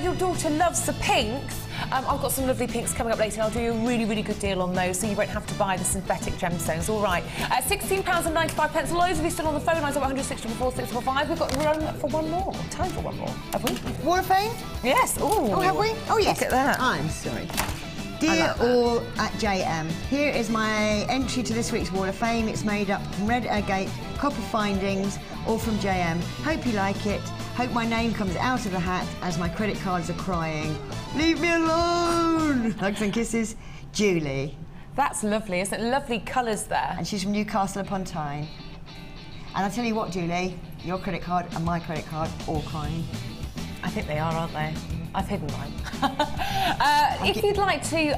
your daughter loves the pinks, I've got some lovely pinks coming up later, and I'll do you a really, really good deal on those, so you won't have to buy the synthetic gemstones. All right. £16.95. Loads of you still on the phone lines, 164 645. We've got room for one more. Time for one more, have we? Wall of Fame? Yes. Ooh. Oh, have we? Oh, yes. Look at that. I'm sorry. Dear all at JM, here is my entry to this week's Wall of Fame. It's made up from red agate, copper findings, all from JM. Hope you like it. Hope my name comes out of the hat as my credit cards are crying. Leave me alone! Hugs and kisses, Julie. That's lovely, isn't it? Lovely colours there. And she's from Newcastle upon Tyne. And I'll tell you what, Julie, your credit card and my credit card all crying. I think they are, aren't they? I've hidden mine. If you'd like to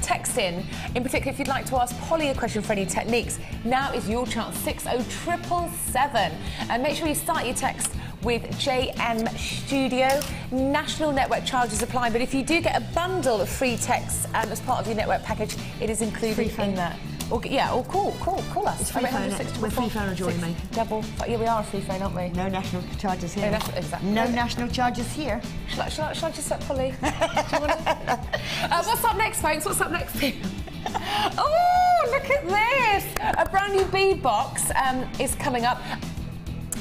text in particular, if you'd like to ask Polly a question for any techniques, now is your chance, 60777. And make sure you start your text with JM Studio. National network charges apply, but if you do get a bundle of free texts as part of your network package, it is included in that. Call us. It's free phone. We're free phone on Jewellery Maker. Yeah, we are a free phone, aren't we? No national charges here. Exactly. No national charges here. Shall I just set Polly? Do you want to? What's up next, folks? What's up next? Oh, look at this! A brand new bead box is coming up.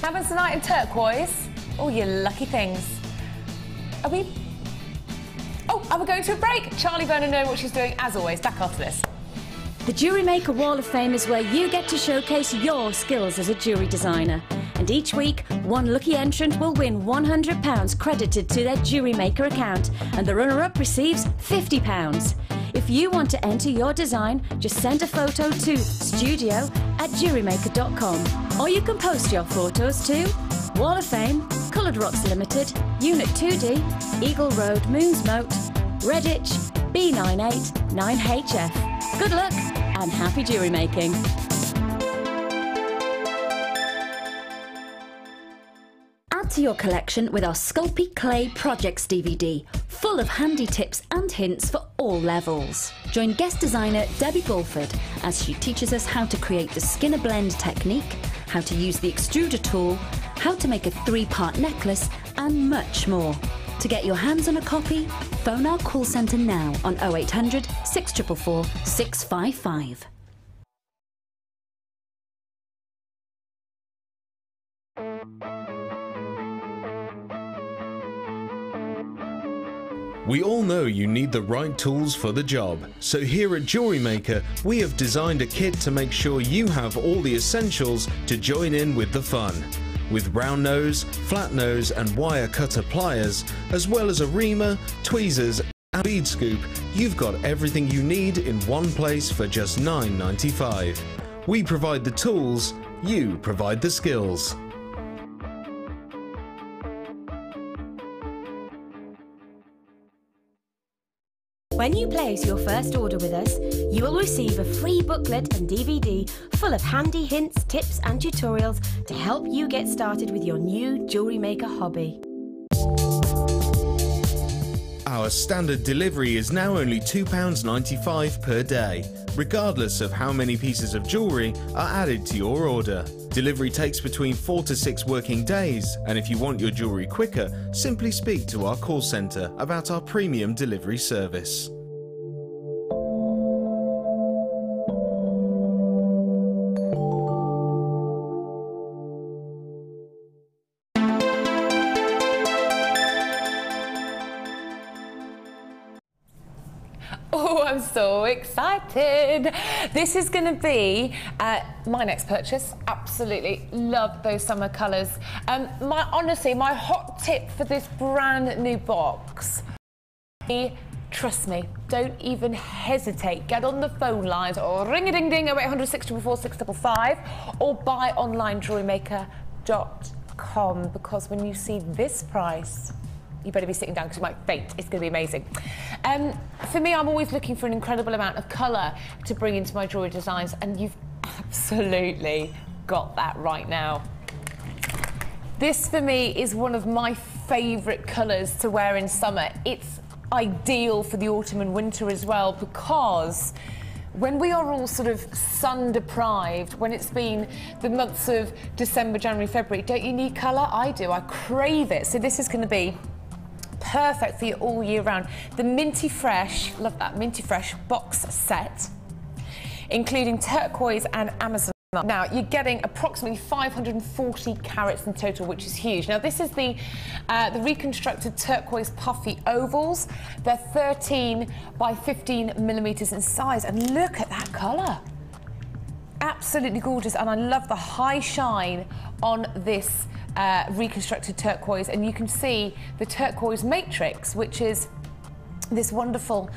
Amazonite and turquoise. Oh, you lucky things. Are we going to a break? Charlie Vernon knowing what she's doing, as always. Back after this. The Jewellery Maker Wall of Fame is where you get to showcase your skills as a jewellery designer. And each week, one lucky entrant will win £100 credited to their Jewellery Maker account, and the runner-up receives £50. If you want to enter your design, just send a photo to studio@jewellerymaker.com, or you can post your photos to Wall of Fame, Coloured Rocks Limited, Unit 2D, Eagle Road, Moonsmote, Redditch, B98 9HF. Good luck and happy jewellery making. Add to your collection with our Sculpey Clay Projects DVD, full of handy tips and hints for all levels. Join guest designer Debbie Bulford as she teaches us how to create the Skinner blend technique, how to use the extruder tool, how to make a 3-part necklace, and much more. To get your hands on a copy, phone our call centre now on 0800 644 655. We all know you need the right tools for the job, so here at Jewellery Maker we have designed a kit to make sure you have all the essentials to join in with the fun. With round nose, flat nose and wire cutter pliers, as well as a reamer, tweezers and bead scoop, you've got everything you need in one place for just $9.95. We provide the tools, you provide the skills. When you place your first order with us, you will receive a free booklet and DVD full of handy hints, tips and tutorials to help you get started with your new jewellery maker hobby. Our standard delivery is now only £2.95 per day, regardless of how many pieces of jewellery are added to your order. Delivery takes between 4 to 6 working days, and if you want your jewellery quicker, simply speak to our call centre about our premium delivery service. Oh, I'm so excited. This is going to be my next purchase. Absolutely love those summer colours. Honestly, my hot tip for this brand new box, trust me, don't even hesitate. Get on the phone lines or ring-a-ding-ding 0800 644 655 or buy online jewellerymaker.com, because when you see this price, you better be sitting down because you might faint. It's going to be amazing. For me, I'm always looking for an incredible amount of colour to bring into my jewellery designs, and you've absolutely got that right now. This, for me, is one of my favourite colours to wear in summer. It's ideal for the autumn and winter as well, because when we are all sort of sun deprived, when it's been the months of December, January, February, don't you need colour? I do, I crave it. So this is going to be perfect for you all year round. The Minty Fresh, love that, Minty Fresh box set, including turquoise and Amazon. Now, you're getting approximately 540 carats in total, which is huge. Now, this is the reconstructed turquoise puffy ovals. They're 13 by 15 millimetres in size, and look at that colour. Absolutely gorgeous, and I love the high shine on this reconstructed turquoise, and you can see the turquoise matrix, which is this wonderful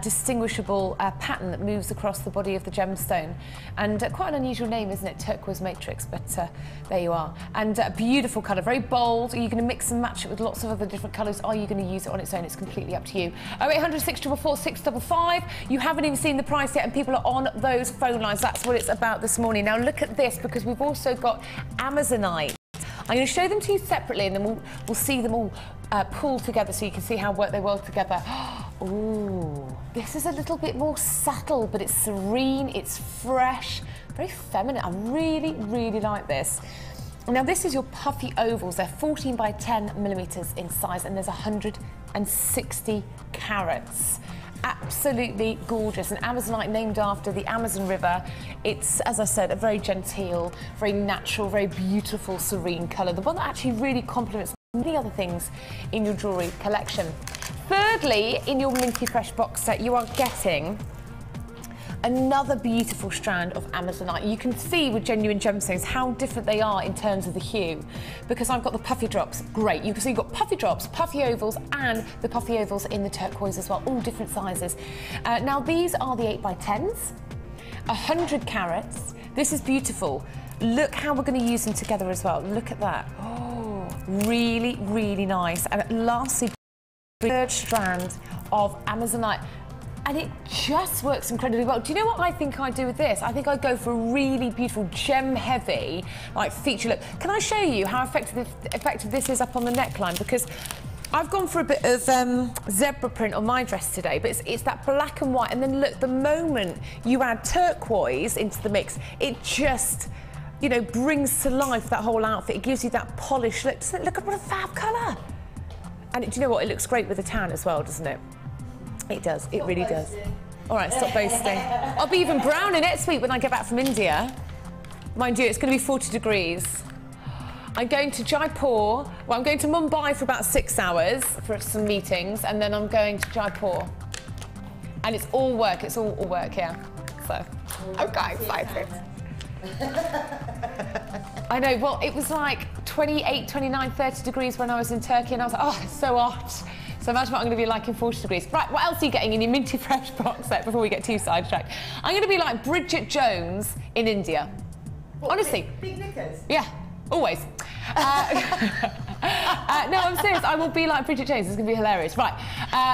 distinguishable pattern that moves across the body of the gemstone, and quite an unusual name, isn't it, turquoise matrix, but there you are. And beautiful colour, very bold. Are you going to mix and match it with lots of other different colours? Are you going to use it on its own? It's completely up to you. 0800 644 655. You haven't even seen the price yet, and people are on those phone lines. That's what it's about this morning. Now look at this, because we've also got Amazonite. I'm going to show them to you separately, and then we'll see them all pulled together so you can see how they work together. Ooh, this is a little bit more subtle, but it's serene, it's fresh, very feminine. I really, really like this. Now, this is your puffy ovals. They're 14 by 10 millimetres in size, and there's 160 carats. Absolutely gorgeous. An Amazonite named after the Amazon River. It's, as I said, a very genteel, very natural, very beautiful, serene colour. The one that actually really complements many other things in your jewellery collection. Thirdly, in your Minty Fresh box set, you are getting another beautiful strand of Amazonite. You can see with genuine gemstones how different they are in terms of the hue, because I've got the puffy drops. Great, you can see you've got puffy drops, puffy ovals, and the puffy ovals in the turquoise as well, all different sizes. Now these are the 8 by 10s, 100 carats. This is beautiful. Look how we're going to use them together as well. Look at that. Oh, really, really nice. And lastly, the third strand of Amazonite. And it just works incredibly well. Do you know what I think I'd do with this? I think I'd go for a really beautiful gem-heavy, like, feature look. Can I show you how effective this is up on the neckline? Because I've gone for a bit of zebra print on my dress today, but it's that black and white. And then look, the moment you add turquoise into the mix, it just, you know, brings to life that whole outfit. It gives you that polished look. Doesn't it look at what a fab colour? And do you know what? It looks great with a tan as well, doesn't it? It does, it really does. All right, stop boasting. I'll be even browner next week when I get back from India. Mind you, it's going to be 40 degrees. I'm going to Jaipur. Well, I'm going to Mumbai for about 6 hours for some meetings, and then I'm going to Jaipur. And it's all work, it's all work here. So, I'm quite excited. I know, well, it was like 28, 29, 30 degrees when I was in Turkey, and I was like, oh, it's so hot. So imagine what I'm going to be like in 40 degrees. Right, what else are you getting in your Minty Fresh box set before we get too sidetracked? I'm going to be like Bridget Jones in India. What, honestly. Big knickers? Yeah, always. No, I'm serious. I will be like Bridget Jones. It's going to be hilarious. Right,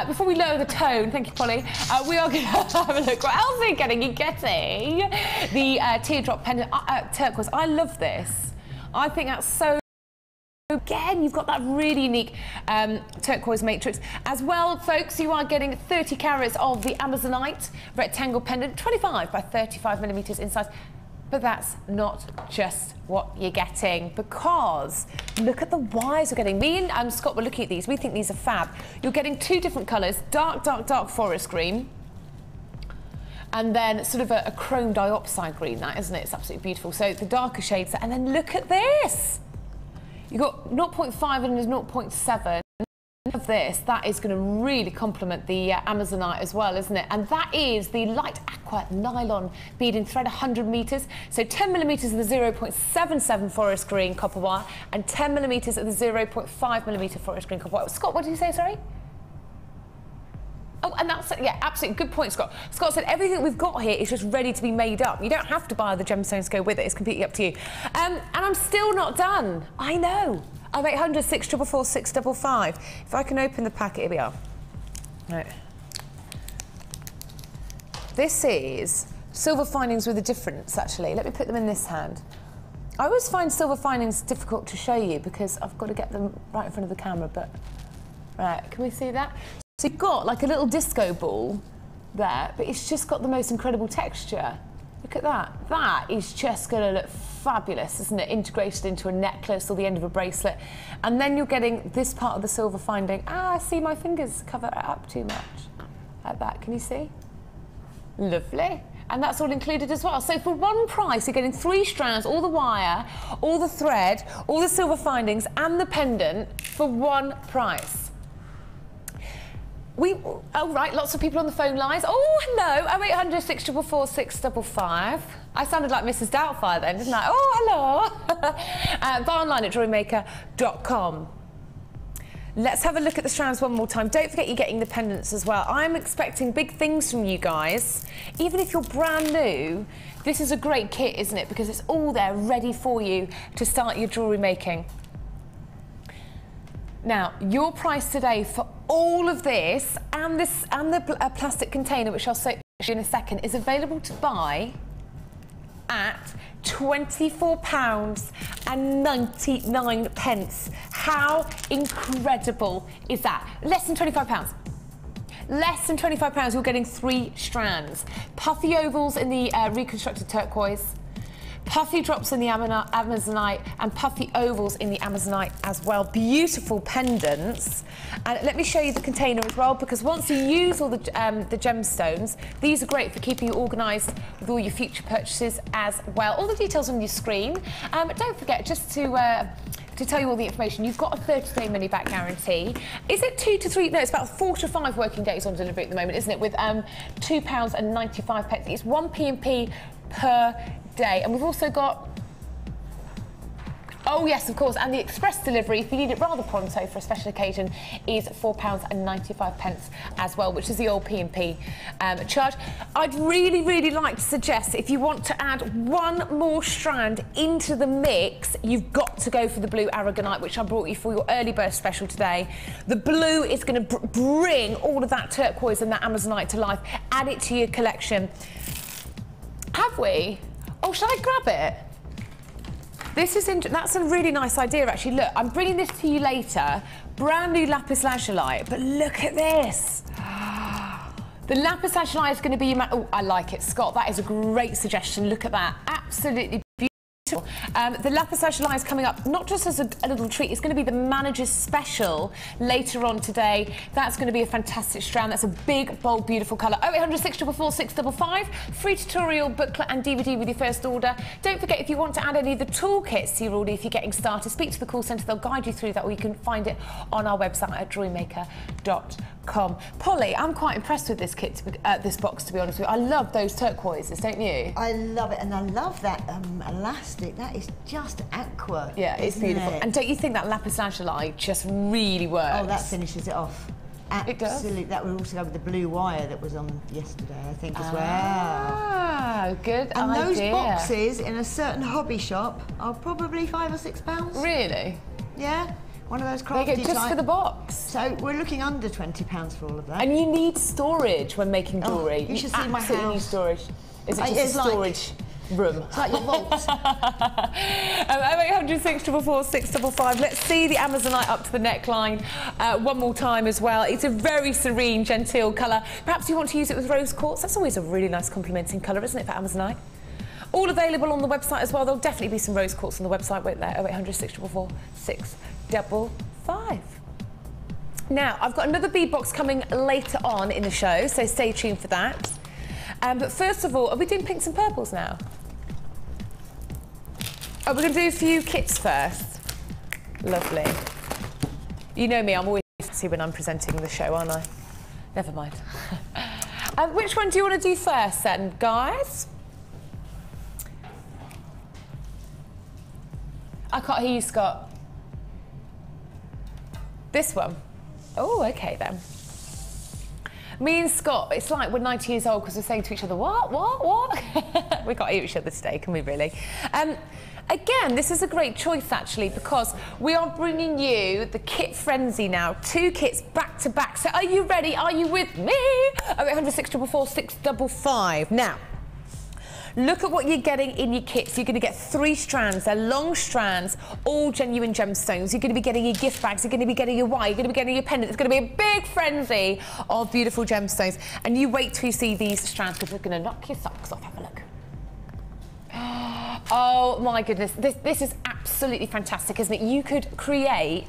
before we lower the tone, thank you, Polly, we are going to have a look. What else are you getting? You're getting the teardrop pendant turquoise. I love this. I think that's so... Again, you've got that really unique turquoise matrix. As well, folks, you are getting 30 carats of the Amazonite rectangle pendant, 25 by 35 millimetres in size. But that's not just what you're getting, because look at the wires we're getting. Me and Scott were looking at these. We think these are fab. You're getting two different colours, dark, dark, dark forest green, and then sort of a chrome diopside green, that, isn't it? It's absolutely beautiful. So the darker shades, and then look at this. You've got 0.5 and there's 0.7 of this. That is going to really complement the Amazonite as well, isn't it? And that is the light aqua nylon beading thread, 100 metres. So 10 millimetres of the 0.77 forest green copper wire and 10 millimetres of the 0.5 millimetre forest green copper wire. Scott, what did you say, sorry? Oh, and that's, yeah, absolutely, good point, Scott. Scott said everything we've got here is just ready to be made up. You don't have to buy the gemstones to go with it. It's completely up to you. And I'm still not done. I know. I'm 800 644 655. If I can open the packet, here we are. Right. This is silver finings with a difference, actually. Let me put them in this hand. I always find silver finings difficult to show you because I've got to get them right in front of the camera, but... Right, can we see that? So you've got like a little disco ball there, but it's just got the most incredible texture. Look at that. That is just going to look fabulous, isn't it? Integrated into a necklace or the end of a bracelet. And then you're getting this part of the silver finding. Ah, I see my fingers cover it up too much. Like that, can you see? Lovely. And that's all included as well. So for one price, you're getting 3 strands, all the wire, all the thread, all the silver findings, and the pendant for one price. Oh, right, lots of people on the phone lines. Oh, hello, 0800 644 655. I sounded like Mrs. Doubtfire then, didn't I? Oh, hello. Buy online at jewellerymaker.com. Let's have a look at the strands one more time. Don't forget you're getting the pendants as well. I'm expecting big things from you guys. Even if you're brand new, this is a great kit, isn't it? Because it's all there ready for you to start your jewellery making. Now, your price today for all of this and the plastic container, which I'll show you in a second, is available to buy at £24.99. How incredible is that? Less than £25. Less than £25, you're getting 3 strands. Puffy ovals in the reconstructed turquoise, puffy drops in the Amazonite, and puffy ovals in the Amazonite as well. Beautiful pendants. And let me show you the container as well, because once you use all the gemstones, these are great for keeping you organised with all your future purchases as well. All the details on your screen. But don't forget, just to tell you all the information, you've got a 30-day money-back guarantee. Is it 2 to 3? No, it's about 4 to 5 working days on delivery at the moment, isn't it? With £2.95. It's 1 P&P per day. And we've also got, oh yes, of course, and the express delivery, if you need it rather pronto for a special occasion, is £4.95 as well, which is the old P&P charge. I'd really, really like to suggest, if you want to add one more strand into the mix, you've got to go for the blue aragonite, which I brought you for your early bird special today. The blue is going to bring all of that turquoise and that Amazonite to life. Add it to your collection. Have we? Oh, shall I grab it? That's a really nice idea, actually. Look, I'm bringing this to you later. Brand new lapis lazuli, but look at this. The lapis lazuli is going to be your... Oh, I like it, Scott. That is a great suggestion. Look at that. Absolutely beautiful. The lapis lazuli is coming up not just as a little treat, it's going to be the manager's special later on today. That's going to be a fantastic strand. That's a big, bold, beautiful colour. 0800 644 655. Free tutorial, booklet and DVD with your first order. Don't forget, if you want to add any of the toolkits to your order, if you're getting started, speak to the call centre. They'll guide you through that, or you can find it on our website at jewellerymaker.com. Polly, I'm quite impressed with this kit, this box, to be honest with you. I love those turquoises, don't you? I love it, and I love that elastic. That is just aqua. Yeah, it's beautiful. And don't you think that lapis lazuli just really works? Oh, that finishes it off. Absolutely. That would also go with the blue wire that was on yesterday, I think, as well. Ah, good and idea. Those boxes in a certain hobby shop are probably £5 or £6. Really? Yeah. One of those crafty just for the box. So we're looking under £20 for all of that. And you need storage when making jewellery. You should see my house. Need storage. Is it just a storage room? It's like your vault. 0800 644 655. Let's see the Amazonite up to the neckline one more time as well. It's a very serene, genteel colour. Perhaps you want to use it with rose quartz. That's always a really nice complementing colour, isn't it, for Amazonite? All available on the website as well. There'll definitely be some rose quartz on the website, won't there? 0800 644 655. Now, I've got another bead box coming later on in the show, so stay tuned for that. But first of all, are we doing pinks and purples now? Oh, we're going to do a few kits first. Lovely. You know me, I'm always fancy when I'm presenting the show, aren't I? Never mind. Which one do you want to do first then, guys? I can't hear you, Scott. This one? Oh, okay then. Me and Scott, it's like we're 90 years old because we're saying to each other, what? We can't hear each other today, can we really? Again, this is a great choice actually, because we are bringing you the kit frenzy now. 2 kits back to back. So are you ready? Are you with me? 0800 644 655. Now, Look at what you're getting in your kits. You're going to get 3 strands. They're long strands, all genuine gemstones. You're going to be getting your gift bags. You're going to be getting your wire. You're going to be getting your pendant. It's going to be a big frenzy of beautiful gemstones. And you wait till you see these strands because they're going to knock your socks off. Have a look. Oh my goodness, this is absolutely fantastic, isn't it? You could create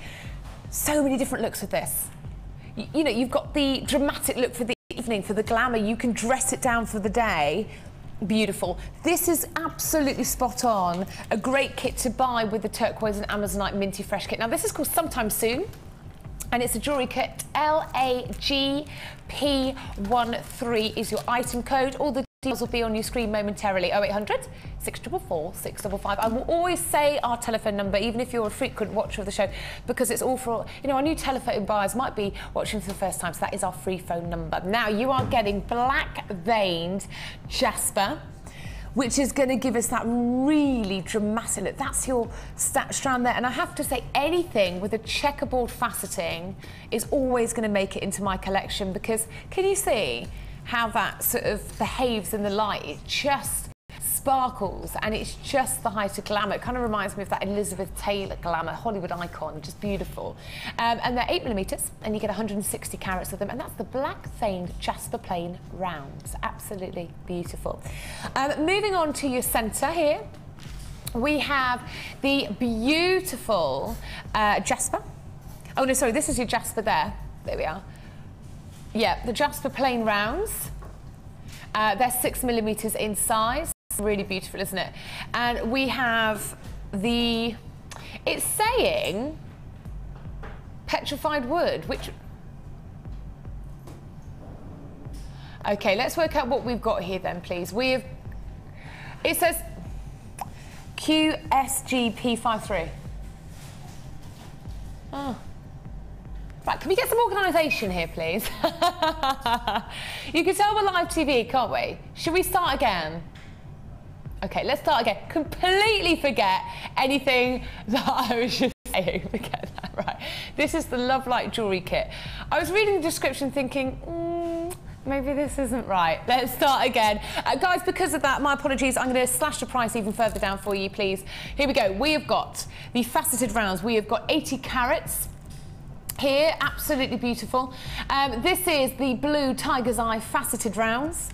so many different looks with this. You know, you've got the dramatic look for the evening, for the glamour. You can dress it down for the day. Beautiful. This is absolutely spot on. A great kit to buy with the turquoise and Amazonite minty fresh kit. Now this is called Sometime Soon, and it's a jewellery kit. LAGP13 is your item code. All the details will be on your screen momentarily. 0800 644 655. I will always say our telephone number, even if you're a frequent watcher of the show, because it's all for, you know, our new telephone buyers might be watching for the first time, so that is our free phone number. Now, you are getting black veined jasper, which is going to give us that really dramatic look. That's your strand there. And I have to say, anything with a checkerboard faceting is always going to make it into my collection, because can you see how that sort of behaves in the light? It just sparkles, and it's just the height of glamour. It kind of reminds me of that Elizabeth Taylor glamour, Hollywood icon, just beautiful. And they're 8mm, and you get 160 carats of them, and that's the black veined jasper plain rounds. Absolutely beautiful. Moving on to your centre here, we have the beautiful jasper. Oh no, sorry, this is your jasper there. There we are. Yeah, the jasper plain rounds. They're 6mm in size. Really beautiful, isn't it? And we have the, it's saying petrified wood, which, okay, let's work out what we've got here then, please. We've, it says QSGP53. Oh. Right, can we get some organisation here, please? You can tell we're live TV, can't we? Should we start again? Okay, let's start again. Completely forget anything that I was just saying. Forget that, right. This is the Love Light Jewellery Kit. I was reading the description thinking, maybe this isn't right. Let's start again. Guys, because of that, my apologies. I'm going to slash the price even further down for you, please. Here we go. We have got the faceted rounds. We have got 80 carats. Here, absolutely beautiful. This is the blue tiger's eye faceted rounds.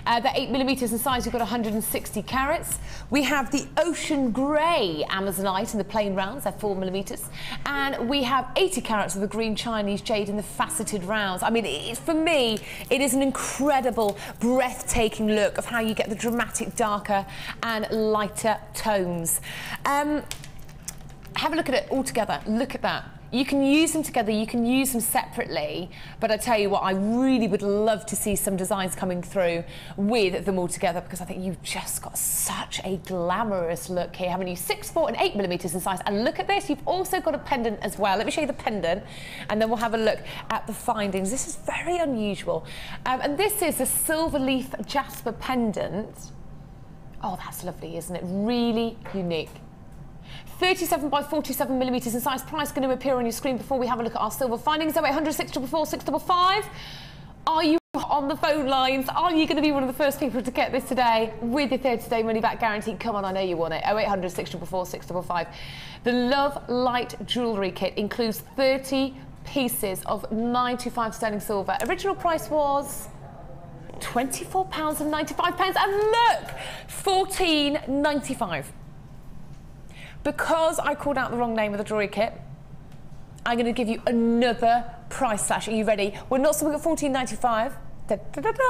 They're 8mm in size, you've got 160 carats. We have the ocean grey Amazonite in the plain rounds, they're 4mm. And we have 80 carats of the green Chinese jade in the faceted rounds. I mean, for me, it is an incredible, breathtaking look of how you get the dramatic darker and lighter tones. Have a look at it all together, look at that. You can use them together, you can use them separately, but I tell you what, I really would love to see some designs coming through with them all together, because I think you've just got such a glamorous look here, haven't you? 6, 4 and 8mm in size. And look at this, you've also got a pendant as well. Let me show you the pendant, and then we'll have a look at the findings. This is very unusual. And this is a silver leaf jasper pendant. Oh, that's lovely, isn't it? Really unique. 37 by 47mm in size. Price going to appear on your screen before we have a look at our silver findings. 0800 644 655. Are you on the phone lines? Are you going to be one of the first people to get this today with your 30-day money-back guarantee? Come on, I know you want it. 0800 644 655. The Love Light Jewellery Kit includes 30 pieces of 925 sterling silver. Original price was £24.95, and look, £14.95. Because I called out the wrong name of the jewellery kit, I'm going to give you another price slash. Are you ready? We're not stopping at £14.95. Da, da, da, da.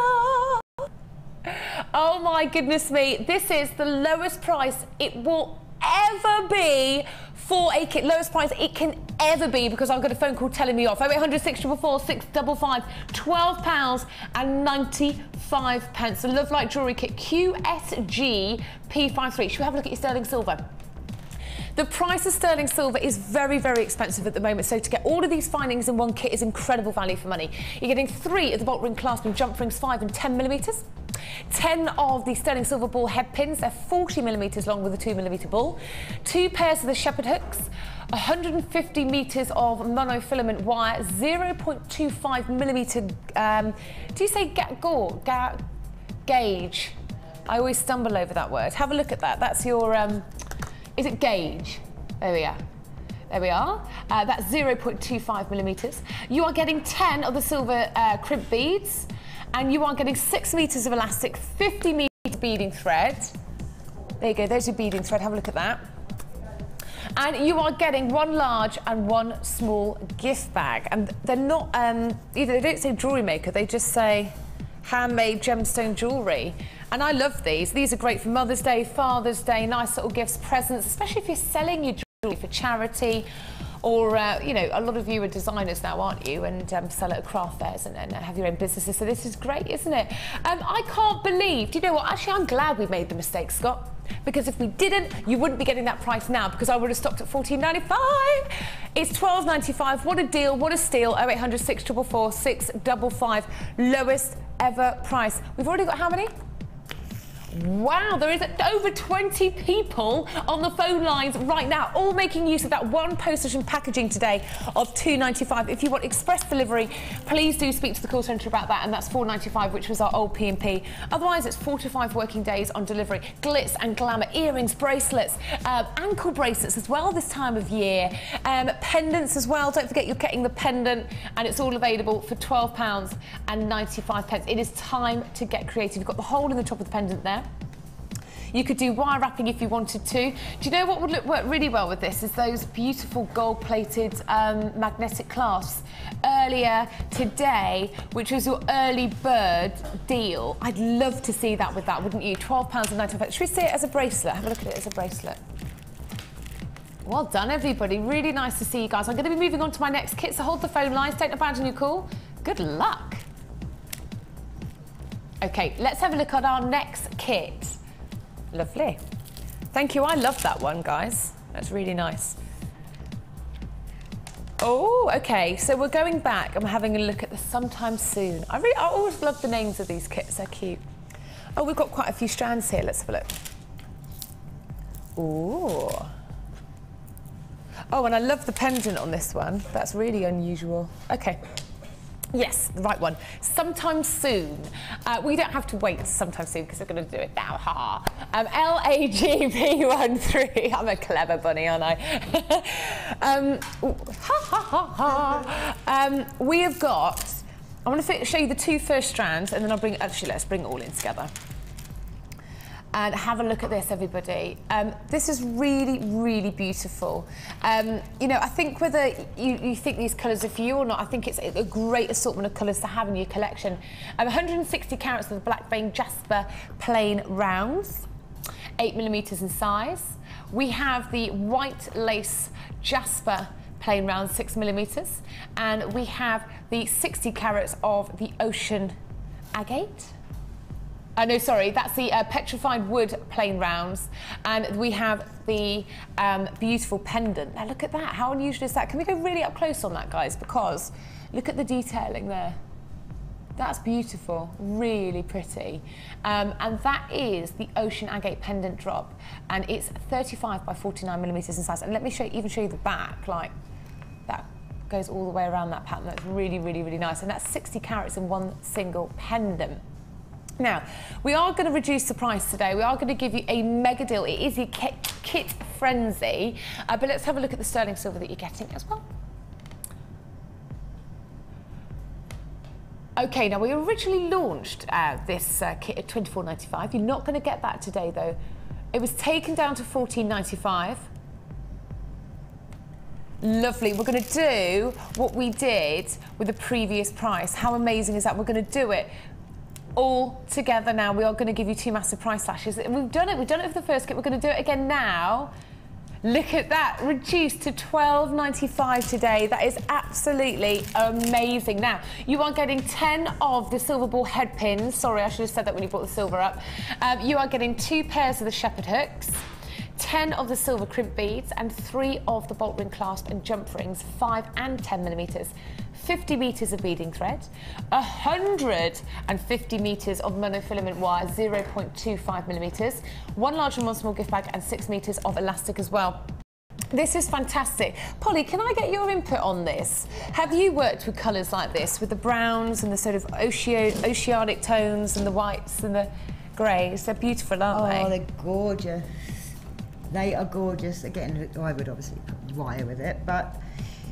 Oh my goodness me. This is the lowest price it will ever be for a kit. Lowest price it can ever be, because I've got a phone call telling me off. 0800 644 655. £12.95. The Love Light Jewellery Kit QSG P53. Should we have a look at your sterling silver? The price of sterling silver is very, very expensive at the moment, so to get all of these findings in one kit is incredible value for money. You're getting 3 of the bolt ring clasping jump rings, 5 and 10mm. 10 of the sterling silver ball head pins, they're 40mm long with a 2mm ball. 2 pairs of the shepherd hooks, 150 metres of monofilament wire, 0.25mm, do you say gauge? I always stumble over that word. Have a look at that. That's your, is it gauge? There we are. There we are. That's 0.25 millimeters. You are getting 10 of the silver crimp beads, and you are getting 6 meters of elastic, 50 meter beading thread. There you go, there's your beading thread. Have a look at that. And you are getting 1 large and 1 small gift bag. And they're not, either they don't say jewellery maker, they just say handmade gemstone jewellery. And I love these. These are great for Mother's Day, Father's Day, nice little gifts, presents, especially if you're selling your jewellery for charity, or, you know, a lot of you are designers now, aren't you, and sell at craft fairs and have your own businesses, so this is great, isn't it? I can't believe, do you know what, actually I'm glad we made the mistake, Scott, because if we didn't, you wouldn't be getting that price now, because I would have stopped at $14.95. It's $12.95, what a deal, what a steal. 0800 644 655, lowest ever price. We've already got how many? Wow, there is over 20 people on the phone lines right now, all making use of that one postage and packaging today of $2.95. If you want express delivery, please do speak to the call centre about that, and that's $4.95, which was our old P&P. Otherwise, it's 4 to 5 working days on delivery. Glitz and glamour, earrings, bracelets, ankle bracelets as well this time of year, pendants as well. Don't forget you're getting the pendant, and it's all available for £12.95. It is time to get creative. You've got the hole in the top of the pendant there. You could do wire wrapping if you wanted to. Do you know what would work really well with this? Is those beautiful gold-plated magnetic clasps. Earlier today, which was your early bird deal, I'd love to see that with that, wouldn't you? £12.95. Should we see it as a bracelet? Have a look at it as a bracelet. Well done, everybody. Really nice to see you guys. I'm going to be moving on to my next kit, so hold the phone lines. Don't abandon your call. Good luck. OK, let's have a look at our next kit. Lovely. Thank you. I love that one, guys. That's really nice. Oh, OK. So we're going back and we're having a look at the Sometime Soon. I always love the names of these kits. They're cute. Oh, we've got quite a few strands here. Let's have a look. Ooh. Oh, and I love the pendant on this one. That's really unusual. OK. Yes, the right one. Sometime Soon. We don't have to wait sometime soon because we're going to do it now. Ha! LAGB13. I'm a clever bunny, aren't I? We have got. I want to show you the 2 first strands, and then I'll bring. Actually, let's bring it all in together. And have a look at this, everybody. This is really, really beautiful. You know, I think whether you think these colours are for you or not, I think it's a great assortment of colours to have in your collection. 160 carats of the black vein jasper plain rounds, 8mm in size. We have the white lace jasper plain round, 6mm. And we have the 60 carats of the ocean agate. No, sorry, that's the petrified wood plain rounds, and we have the beautiful pendant. Now look at that, how unusual is that? Can we go really up close on that, guys? Because look at the detailing there. That's beautiful, really pretty. And that is the ocean agate pendant drop, and it's 35 by 49mm in size. And let me even show you the back, like that goes all the way around that pattern. That's really, really, really nice. And that's 60 carats in one single pendant. Now, we are going to reduce the price today. We are going to give you a mega deal. It is your kit frenzy. But let's have a look at the sterling silver that you're getting as well. OK, now we originally launched this kit at $24.95. You're not going to get that today, though. It was taken down to $14.95. Lovely. We're going to do what we did with the previous price. How amazing is that? We're going to do it all together now. We are going to give you 2 massive price slashes. And we've done it for the first kit. We're going to do it again now. Look at that, reduced to $12.95 today. That is absolutely amazing. Now, you are getting 10 of the silver ball head pins. Sorry, I should have said that when you brought the silver up. You are getting 2 pairs of the shepherd hooks, 10 of the silver crimp beads, and 3 of the bolt ring clasp and jump rings, 5 and 10mm. 50 meters of beading thread, 150 meters of monofilament wire, 0.25mm, 1 large and 1 small gift bag, and 6 meters of elastic as well. This is fantastic. Polly, can I get your input on this? Have you worked with colours like this, with the browns and the sort of oceanic tones and the whites and the... greys. They're beautiful, aren't they? Oh, they're gorgeous. They are gorgeous. Again, I would obviously wire with it, but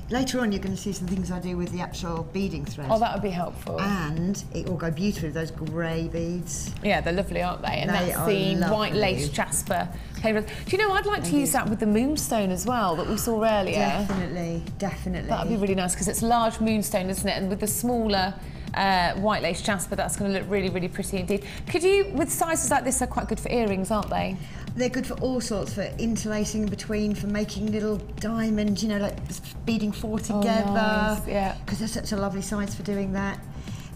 later on you're going to see some things I do with the actual beading thread. Oh, that would be helpful. And it will go beautifully with those grey beads. Yeah, they're lovely, aren't they? And They that's are the lovely. white lace jasper. Do you know, I'd like to use that with the moonstone as well that we saw earlier. Definitely, definitely. That would be really nice because it's large moonstone, isn't it? And with the smaller white lace jasper, that's going to look really, really pretty indeed. Could you, with sizes like this, they're quite good for earrings, aren't they? They're good for all sorts, for interlacing between, for making little diamonds, you know, like beading four together. Oh, nice. Yeah. Because they're such a lovely size for doing that.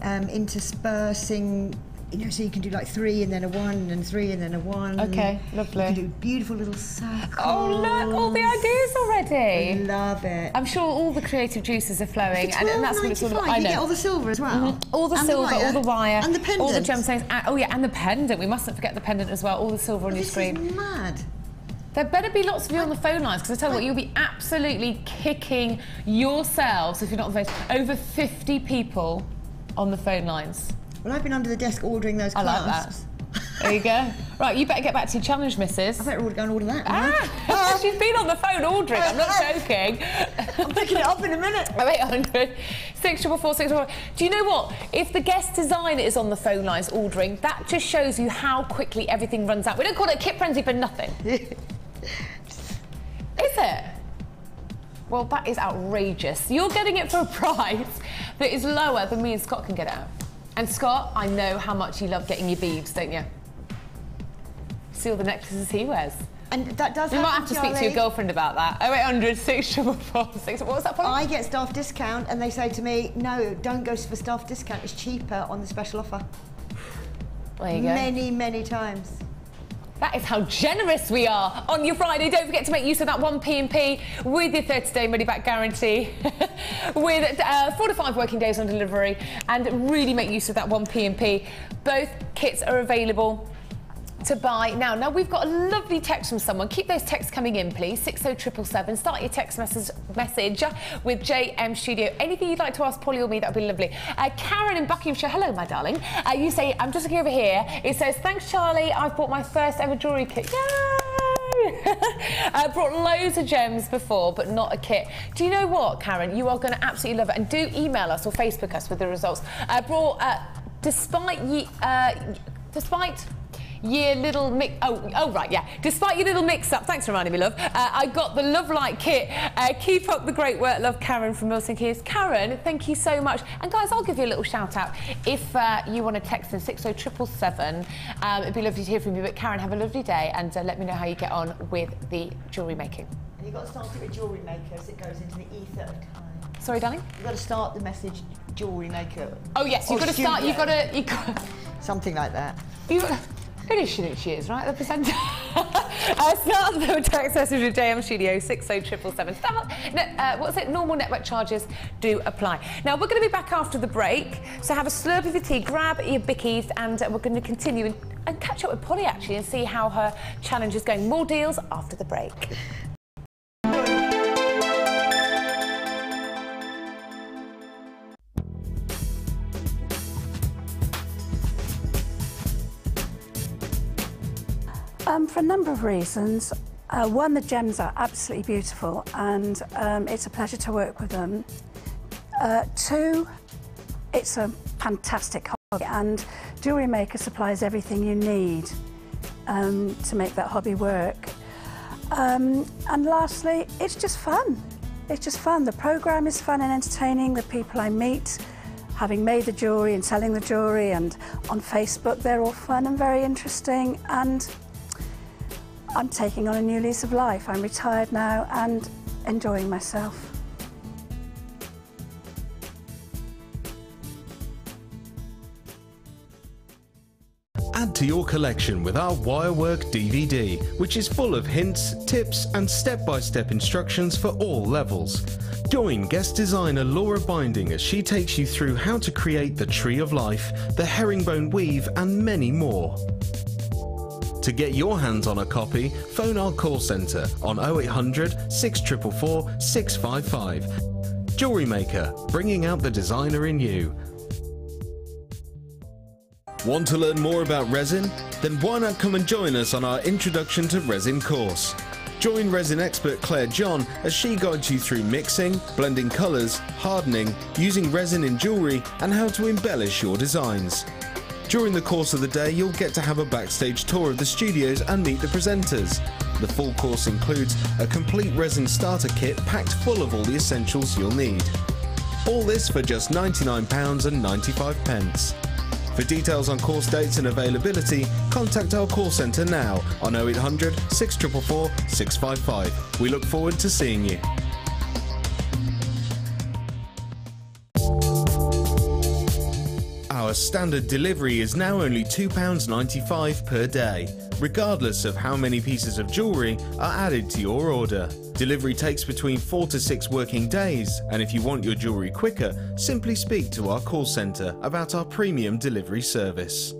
Interspersing, you know, so you can do like 3 and then a 1 and 3 and then a 1. Okay, lovely. You can do beautiful little circles. Oh, look, all the ideas already. Love it. I'm sure all the creative juices are flowing, and that's what it's all about. I You know. get all the silver as well. All the And silver, all the wire, and the pendant. all the gemstones. Oh yeah, and the pendant. We mustn't forget the pendant as well. All the silver on your This screen. is mad. There better be lots of you on the phone lines, because I tell you what, you'll be absolutely kicking yourselves if you're not on the phone. Over 50 people on the phone lines. Well, I've been under the desk ordering those I like clasps. that. There you go. Right, you better get back to your challenge, missus. I better go and order that now. She's been on the phone ordering, I'm not joking. I'm picking it up in a minute. 0800 644 644. Do you know what? If the guest designer is on the phone lines ordering, that just shows you how quickly everything runs out. We don't call it a kit frenzy for nothing. Is it? Well, that is outrageous. You're getting it for a price that is lower than me and Scott can get it at. And Scott, I know how much you love getting your beads, don't you? See all the necklaces he wears. And that does You might happen, have to speak to Charlie. your girlfriend about that. 0800 644 6. What was that point? I get staff discount and they say to me, no, don't go for staff discount, it's cheaper on the special offer. There you go. Many, many times. That is how generous we are on your Friday. Don't forget to make use of that 1P&P with your 30-day money-back guarantee with 4 to 5 working days on delivery, and really make use of that 1P&P. Both kits are available to buy now. Now we've got a lovely text from someone. Keep those texts coming in, please. 60777. Start your text message with JM Studio. Anything you'd like to ask Polly or me, that would be lovely. Karen in Buckinghamshire. Hello, my darling. You say, I'm just looking over here. It says, thanks, Charlie. I've bought my first ever jewellery kit. Yay! I brought loads of gems before, but not a kit. Do you know what, Karen? You are going to absolutely love it. And do email us or Facebook us with the results. I brought, despite your little mix... Oh, right, yeah. Despite your little mix-up, thanks for reminding me, love, I got the Love Light kit. Keep up the great work, love, Karen from Milton Keynes. Karen, thank you so much. And, guys, I'll give you a little shout-out. If you want to text in 60777, it'd be lovely to hear from you. But, Karen, have a lovely day, and let me know how you get on with the jewellery making. And you've got to start it with Jewellery Maker as it goes into the ether of time. Sorry, darling? You've got to start the message Jewellery Maker. Oh, yes, you've got to start... You've got to... Something like that. It is she is, right? The presenter. Start the text message with JM Studio 60777. What's it? Normal network charges do apply. Now we're going to be back after the break, so have a slurp of your tea, grab your bickies, and we're going to continue and catch up with Polly actually and see how her challenge is going. More deals after the break. For a number of reasons. One, the gems are absolutely beautiful, and it's a pleasure to work with them. 2, it's a fantastic hobby, and Jewellery Maker supplies everything you need to make that hobby work. And lastly, it's just fun. It's just fun. The programme is fun and entertaining. The people I meet, having made the jewellery and selling the jewellery, and on Facebook, they're all fun and very interesting. And I'm taking on a new lease of life. I'm retired now and enjoying myself. Add to your collection with our Wirework DVD, which is full of hints, tips and step-by-step instructions for all levels. Join guest designer Laura Binding as she takes you through how to create the Tree of Life, the herringbone weave and many more. To get your hands on a copy, phone our call centre on 0800 644 655. Jewellery Maker, bringing out the designer in you. Want to learn more about resin? Then why not come and join us on our Introduction to Resin course. Join resin expert Claire John as she guides you through mixing, blending colours, hardening, using resin in jewellery and how to embellish your designs. During the course of the day, you'll get to have a backstage tour of the studios and meet the presenters. The full course includes a complete resin starter kit packed full of all the essentials you'll need. All this for just £99.95. For details on course dates and availability, contact our call centre now on 0800 644 655. We look forward to seeing you. Our standard delivery is now only £2.95 per day, regardless of how many pieces of jewellery are added to your order. Delivery takes between 4 to 6 working days, and if you want your jewellery quicker, simply speak to our call centre about our premium delivery service.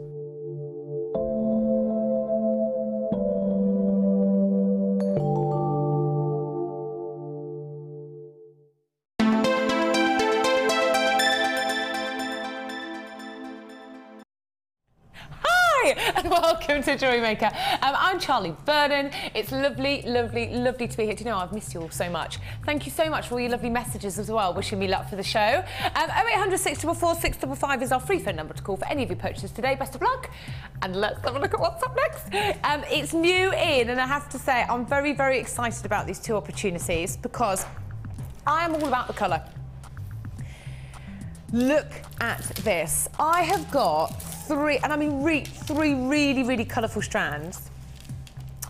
And welcome to Jewellery Maker. I'm Charlie Vernon. It's lovely, lovely, lovely to be here. Do you know, I've missed you all so much. Thank you so much for all your lovely messages as well, wishing me luck for the show. 0800 644 655 is our free phone number to call for any of your purchases today. Best of luck. And let's have a look at what's up next. It's new in, and I have to say, I'm very, very excited about these two opportunities because I am all about the colour. Look at this. I have got three, and I mean three really, really colourful strands.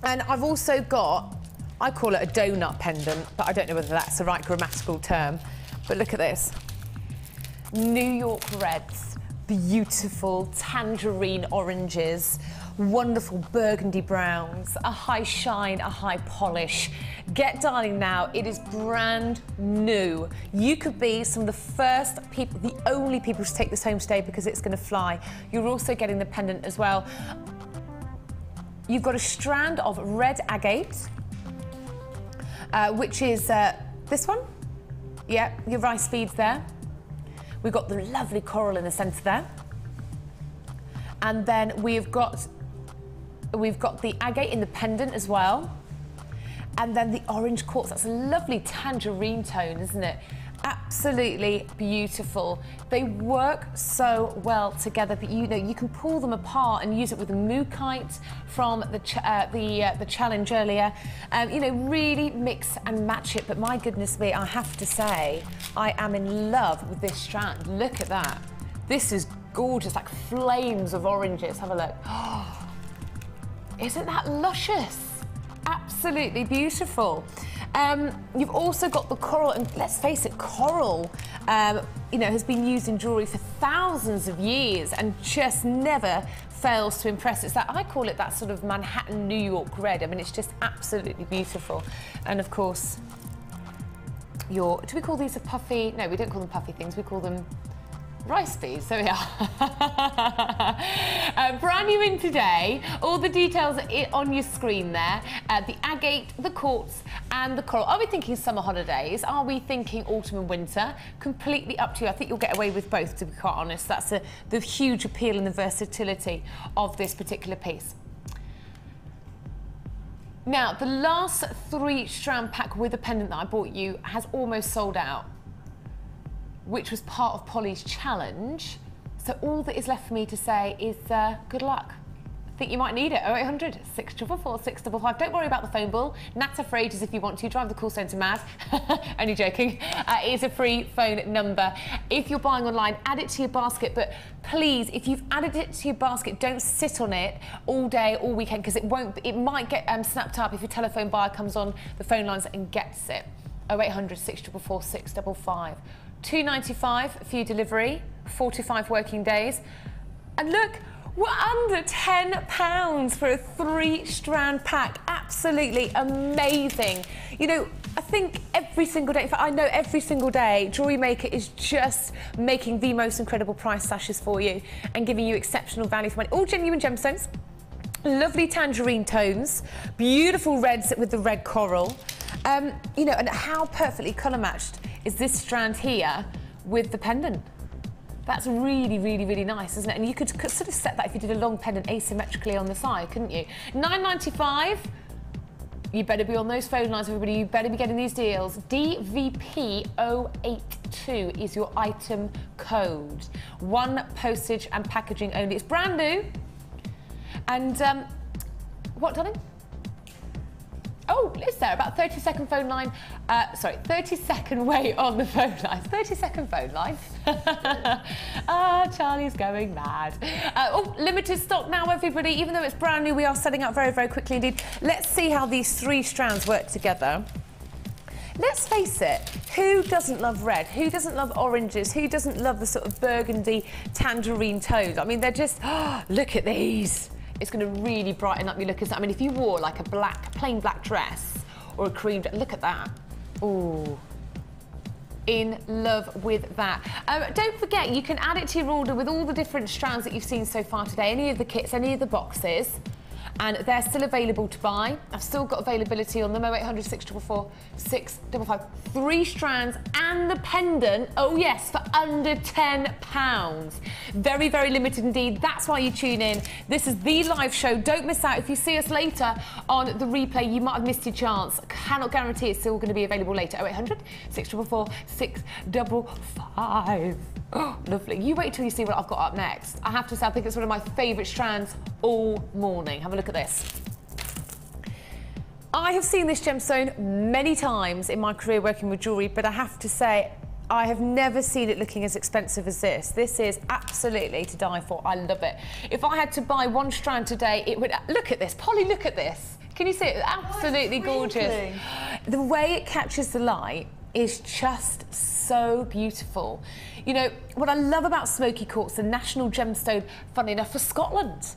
And I've also got, I call it a donut pendant, but I don't know whether that's the right grammatical term. But look at this. New York reds, beautiful tangerine oranges, wonderful burgundy browns, a high shine, a high polish. Get darling now, it is brand new. You could be some of the first people, the only people to take this home today because it's going to fly. You're also getting the pendant as well. You've got a strand of red agate, which is this one. Yeah, your rice beads there. We've got the lovely coral in the centre there. And then we've got the agate in the pendant as well. And then the orange quartz, that's a lovely tangerine tone, isn't it? Absolutely beautiful. They work so well together, but you know, you can pull them apart and use it with the mookaite from the challenge earlier. You know, really mix and match it, but my goodness me, I have to say, I am in love with this strand. Look at that. This is gorgeous, like flames of oranges. Have a look. Oh, isn't that luscious? Absolutely beautiful. You've also got the coral, and let's face it, coral, you know, has been used in jewellery for thousands of years and just never fails to impress. It's that, I call it that sort of Manhattan, New York red. I mean, it's just absolutely beautiful. And of course, do we call these a puffy? No, we don't call them puffy things. We call them rice beads, there we are. Brand new in today. All the details are on your screen there. The agate, the quartz and the coral. Are we thinking summer holidays? Are we thinking autumn and winter? Completely up to you. I think you'll get away with both, to be quite honest. That's the huge appeal and the versatility of this particular piece. Now, the last 3 strand pack with a pendant that I bought you has almost sold out, which was part of Polly's challenge. So all that is left for me to say is good luck. I think you might need it. 0800 644 655. Don't worry about the phone bill. Natter for ages if you want to. Drive the call centre mad. Only joking. It is a free phone number. If you're buying online, add it to your basket. But please, if you've added it to your basket, don't sit on it all day, all weekend, because it might get snapped up if your telephone buyer comes on the phone lines and gets it. 0800 644 655. £2.95 for your delivery, 45 working days. And look, we're under £10 for a 3-strand pack. Absolutely amazing. You know, I think every single day, in fact, I know every single day, Jewellery Maker is just making the most incredible price slashes for you and giving you exceptional value for money. All genuine gemstones, lovely tangerine tones, beautiful reds with the red coral. You know, and how perfectly colour matched is this strand here with the pendant? That's really, really, really nice, isn't it? And you could sort of set that if you did a long pendant asymmetrically on the side, couldn't you? £9.95. You better be on those phone lines, everybody. You better be getting these deals. DVP082 is your item code. One postage and packaging only. It's brand new. And what, darling? Oh, is there about 30-second phone line? 30-second wait on the phone line. 30-second phone line. Charlie's going mad. Oh, limited stock now, everybody. Even though it's brand new, we are selling out very, very quickly indeed. Let's see how these 3 strands work together. Let's face it, who doesn't love red? Who doesn't love oranges? Who doesn't love the sort of burgundy tangerine tones? I mean, they're just, look at these. It's going to really brighten up your look. I mean, if you wore like a plain black dress or a cream dress, look at that. Ooh. In love with that. Don't forget, you can add it to your order with all the different strands that you've seen so far today, any of the kits, any of the boxes, and they're still available to buy. I've still got availability on them, 0800 644 655. 3 strands and the pendant, oh yes, for under £10. Very, very limited indeed. That's why you tune in. This is the live show. Don't miss out. If you see us later on the replay, you might have missed your chance. Cannot guarantee it's still going to be available later. 0800 644 655. Oh, lovely. You wait till you see what I've got up next. I have to say, I think it's one of my favourite strands all morning. Have a look at this. I have seen this gemstone many times in my career working with jewellery, but I have to say, I have never seen it looking as expensive as this. This is absolutely to die for. I love it. If I had to buy 1 strand today, it would... Look at this. Polly, look at this. Can you see it? Absolutely gorgeous. The way it catches the light is just so beautiful. You know, what I love about smoky quartz, the national gemstone, funny enough, for Scotland.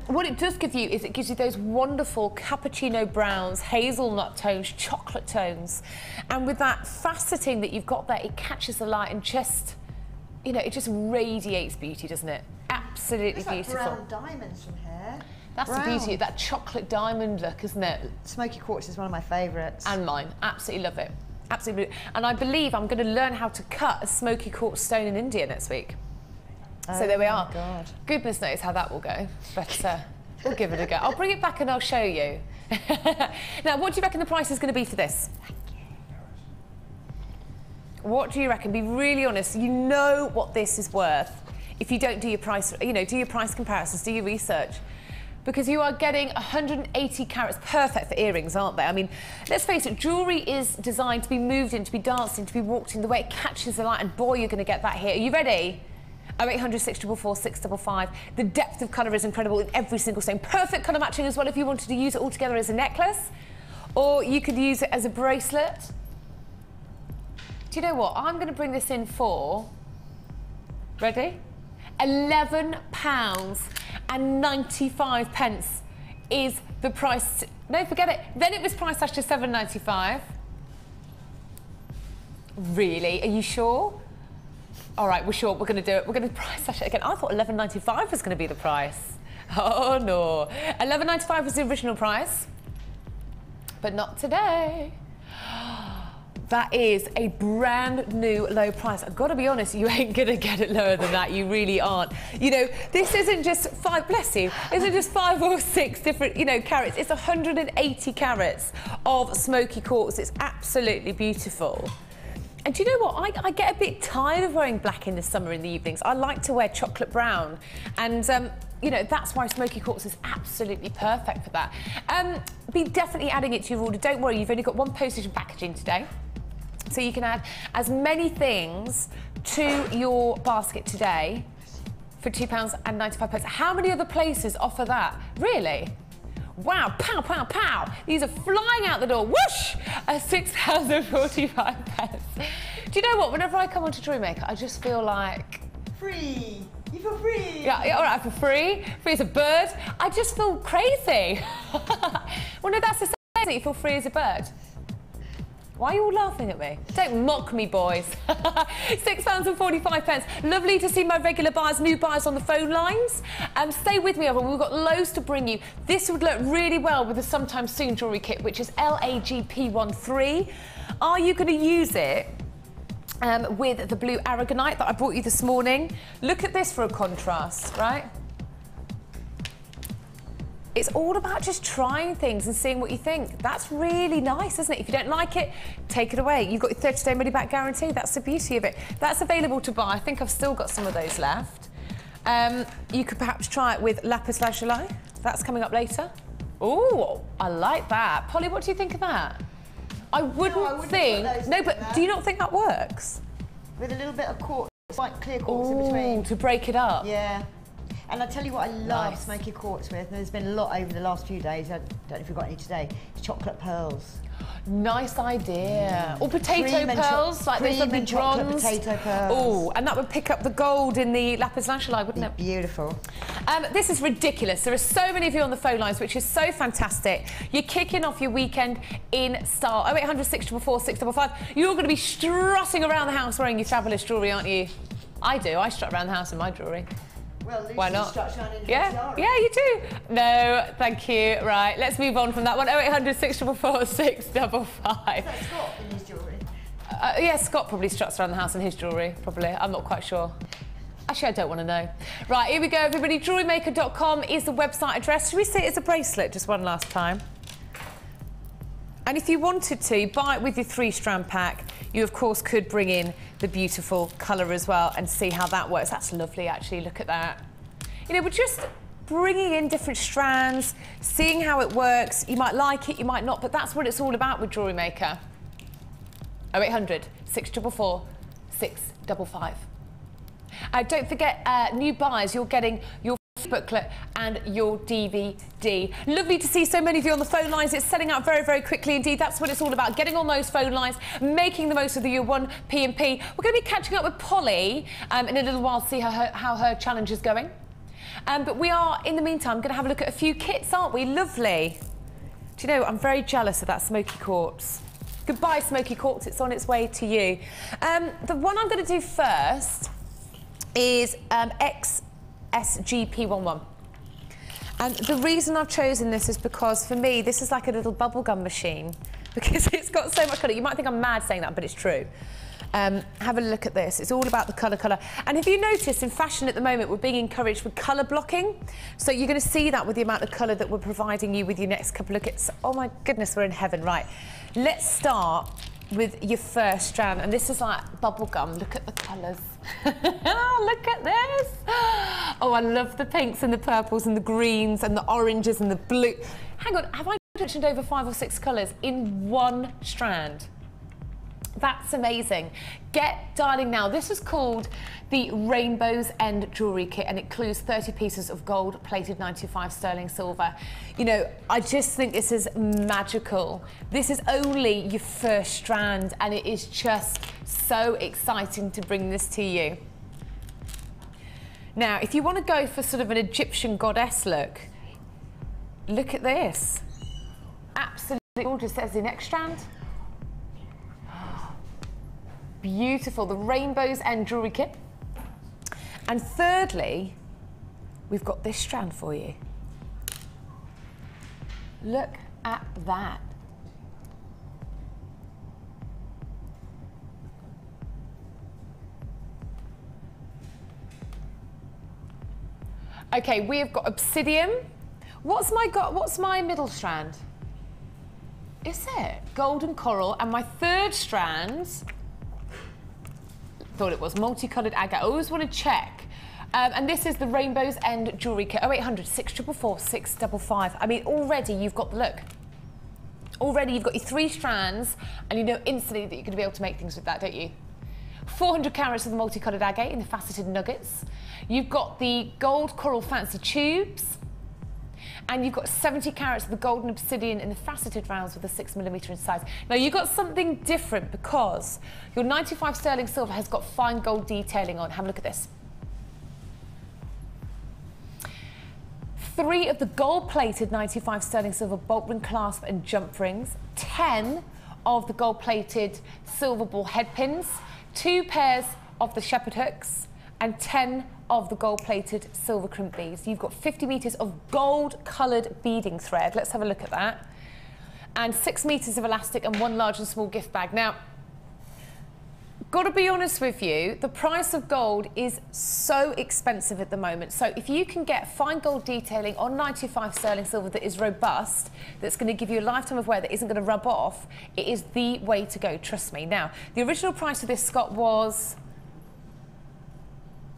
What it does give you is it gives you those wonderful cappuccino browns, hazelnut tones, chocolate tones. And with that faceting that you've got there, it catches the light and just, you know, it just radiates beauty, doesn't it? Absolutely beautiful. Brown diamonds from here. That's the beauty, that chocolate diamond look, isn't it? Smoky quartz is one of my favourites. And mine. Absolutely love it. Absolutely. And I believe I'm going to learn how to cut a smoky quartz stone in India next week. So there we are. God. Goodness knows how that will go, but we'll give it a go. I'll bring it back and I'll show you. Now, what do you reckon the price is going to be for this? What do you reckon? Be really honest. You know what this is worth. If you don't do your price, you know, do your price comparisons, do your research. Because you are getting 180 carats, perfect for earrings, aren't they? I mean, let's face it, jewellery is designed to be moved in, to be danced in, to be walked in, the way it catches the light, and boy, you're going to get that here. Are you ready? 0800 644 655. The depth of colour is incredible in every single stone. Perfect colour matching as well if you wanted to use it all together as a necklace, or you could use it as a bracelet. Do you know what? I'm going to bring this in for, ready? £11.95 is the price. No, forget it. Then it was priced to £7.95. Really? Are you sure? All right, we're sure. We're going to do it. We're going to price it again. I thought £11.95 was going to be the price. Oh, no. £11.95 was the original price, but not today. That is a brand new low price. I've got to be honest, you ain't going to get it lower than that. You really aren't. You know, this isn't just 5, bless you, isn't just 5 or 6 different, you know, carats. It's 180 carats of smoky quartz. It's absolutely beautiful. And do you know what? I get a bit tired of wearing black in the summer in the evenings. I like to wear chocolate brown. And, you know, that's why smoky quartz is absolutely perfect for that. Be definitely adding it to your order. Don't worry, you've only got 1 postage and packaging today. So you can add as many things to your basket today for £2.95. How many other places offer that? Really? Wow, pow, pow, pow. These are flying out the door. Whoosh! £6.45. Do you know what? Whenever I come onto Jewellery Maker, I just feel like... Free. You feel free. Yeah, all right, for free. Free as a bird. I just feel crazy. Well, no, that's the same that you feel free as a bird. Why are you all laughing at me? Don't mock me, boys. £6.45. Lovely to see my regular buyers, new buyers on the phone lines. Stay with me, everyone. We've got loads to bring you. This would look really well with the Sometime Soon jewellery kit, which is LAGP13. Are you going to use it with the blue aragonite that I brought you this morning. Look at this for a contrast, right? It's all about just trying things and seeing what you think. That's really nice, isn't it? If you don't like it, take it away. You've got your 30-day money-back guarantee. That's the beauty of it. That's available to buy. I think I've still got some of those left. You could perhaps try it with lapis lazuli. That's coming up later. Oh, I like that. Polly, what do you think of that? I wouldn't think... No, but do you not think that works? With a little bit of quartz, like clear quartz in between. To break it up. Yeah. And I tell you what I love smoky quartz with, and there's been a lot over the last few days, I don't know if we've got any today, it's chocolate pearls. Nice idea. Or potato pearls, like those lovely bronze. Potato pearls. Oh, and that would pick up the gold in the lapis lazuli, wouldn't it? Beautiful. This is ridiculous. There are so many of you on the phone lines, which is so fantastic. You're kicking off your weekend in style. 0800 644 655. You're going to be strutting around the house wearing your fabulous jewellery, aren't you? I do. I strut around the house in my jewellery. Well, Lucy, why not? Yeah, you do. No, thank you. Right, let's move on from that one. 0800 644 655. Is that Scott in his jewellery? Yeah, Scott probably struts around the house in his jewellery, probably. I'm not quite sure. Actually, I don't want to know. Right, here we go, everybody. Jewellerymaker.com is the website address. Should we say it's a bracelet just one last time? And if you wanted to, buy it with your 3-strand pack. You, of course, could bring in the beautiful colour as well and see how that works. That's lovely, actually. Look at that. You know, we're just bringing in different strands, seeing how it works. You might like it, you might not, but that's what it's all about with Jewellery Maker. 0800 644 655. Don't forget, new buyers, you're getting your booklet and your DVD. Lovely to see so many of you on the phone lines. It's selling out very, very quickly indeed. That's what it's all about, getting on those phone lines, making the most of the year 1 P&P. We're going to be catching up with Polly in a little while to see how her challenge is going. But we are, in the meantime, going to have a look at a few kits, aren't we? Lovely. Do you know, I'm very jealous of that smoky quartz. Goodbye, smoky quartz. It's on its way to you. The one I'm going to do first is XSGP11. And the reason I've chosen this is because, for me, this is like a little bubblegum machine because it's got so much colour. You might think I'm mad saying that, but it's true. Have a look at this. It's all about the colour. And if you notice, in fashion at the moment, we're being encouraged with colour blocking. So you're going to see that with the amount of colour that we're providing you with your next couple of kits. Oh, my goodness, we're in heaven. Right, let's start with your first strand. And this is like bubblegum. Look at the colours. Look at this. Oh, I love the pinks and the purples and the greens and the oranges and the blue. Hang on, have I mentioned over 5 or 6 colours in one strand? That's amazing. Get dialing now. This is called the Rainbow's End Jewellery Kit, and it includes 30 pieces of gold-plated 95 sterling silver. You know, I just think this is magical. This is only your first strand, and it is just so exciting to bring this to you. Now, if you want to go for sort of an Egyptian goddess look, look at this. Absolutely gorgeous. There's the next strand. Beautiful, the Rainbow's End Jewellery Kit. And thirdly, we've got this strand for you. Look at that. Okay, we have got obsidian. What's my middle strand? Is it golden coral? And my third strand, thought it was multicolored agate. I always want to check. And this is the Rainbow's End Jewellery Kit. 0800 644 655. I mean, already you've got the look. Already you've got your 3 strands, and you know instantly that you're going to be able to make things with that, don't you? 400 carats of the multicolored agate in the faceted nuggets. You've got the gold coral fancy tubes. And you've got 70 carats of the golden obsidian in the faceted rounds with a 6mm in size. Now, you've got something different because your 95 sterling silver has got fine gold detailing on. Have a look at this. 3 of the gold-plated 95 sterling silver bolt ring clasp and jump rings. 10 of the gold-plated silver ball head pins. 2 pairs of the shepherd hooks. And 10 of the gold-plated silver crimp beads. You've got 50 metres of gold-coloured beading thread. Let's have a look at that. And 6 metres of elastic and 1 large and small gift bag. Now, got to be honest with you, the price of gold is so expensive at the moment. So if you can get fine gold detailing on 95 sterling silver that is robust, that's going to give you a lifetime of wear that isn't going to rub off, it is the way to go, trust me. Now, the original price of this, Scott, was...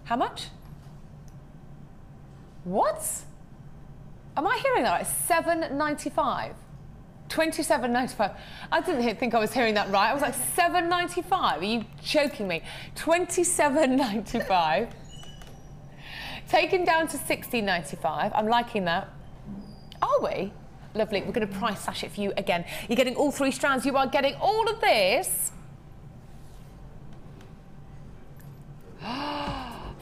how much? What? Am I hearing that right? $7.95. $27.95. I didn't think I was hearing that right. I was like, $7.95? Are you joking me? $27.95. Taken down to $16.95. I'm liking that. Are we? Lovely. We're going to price slash it for you again. You're getting all 3 strands. You are getting all of this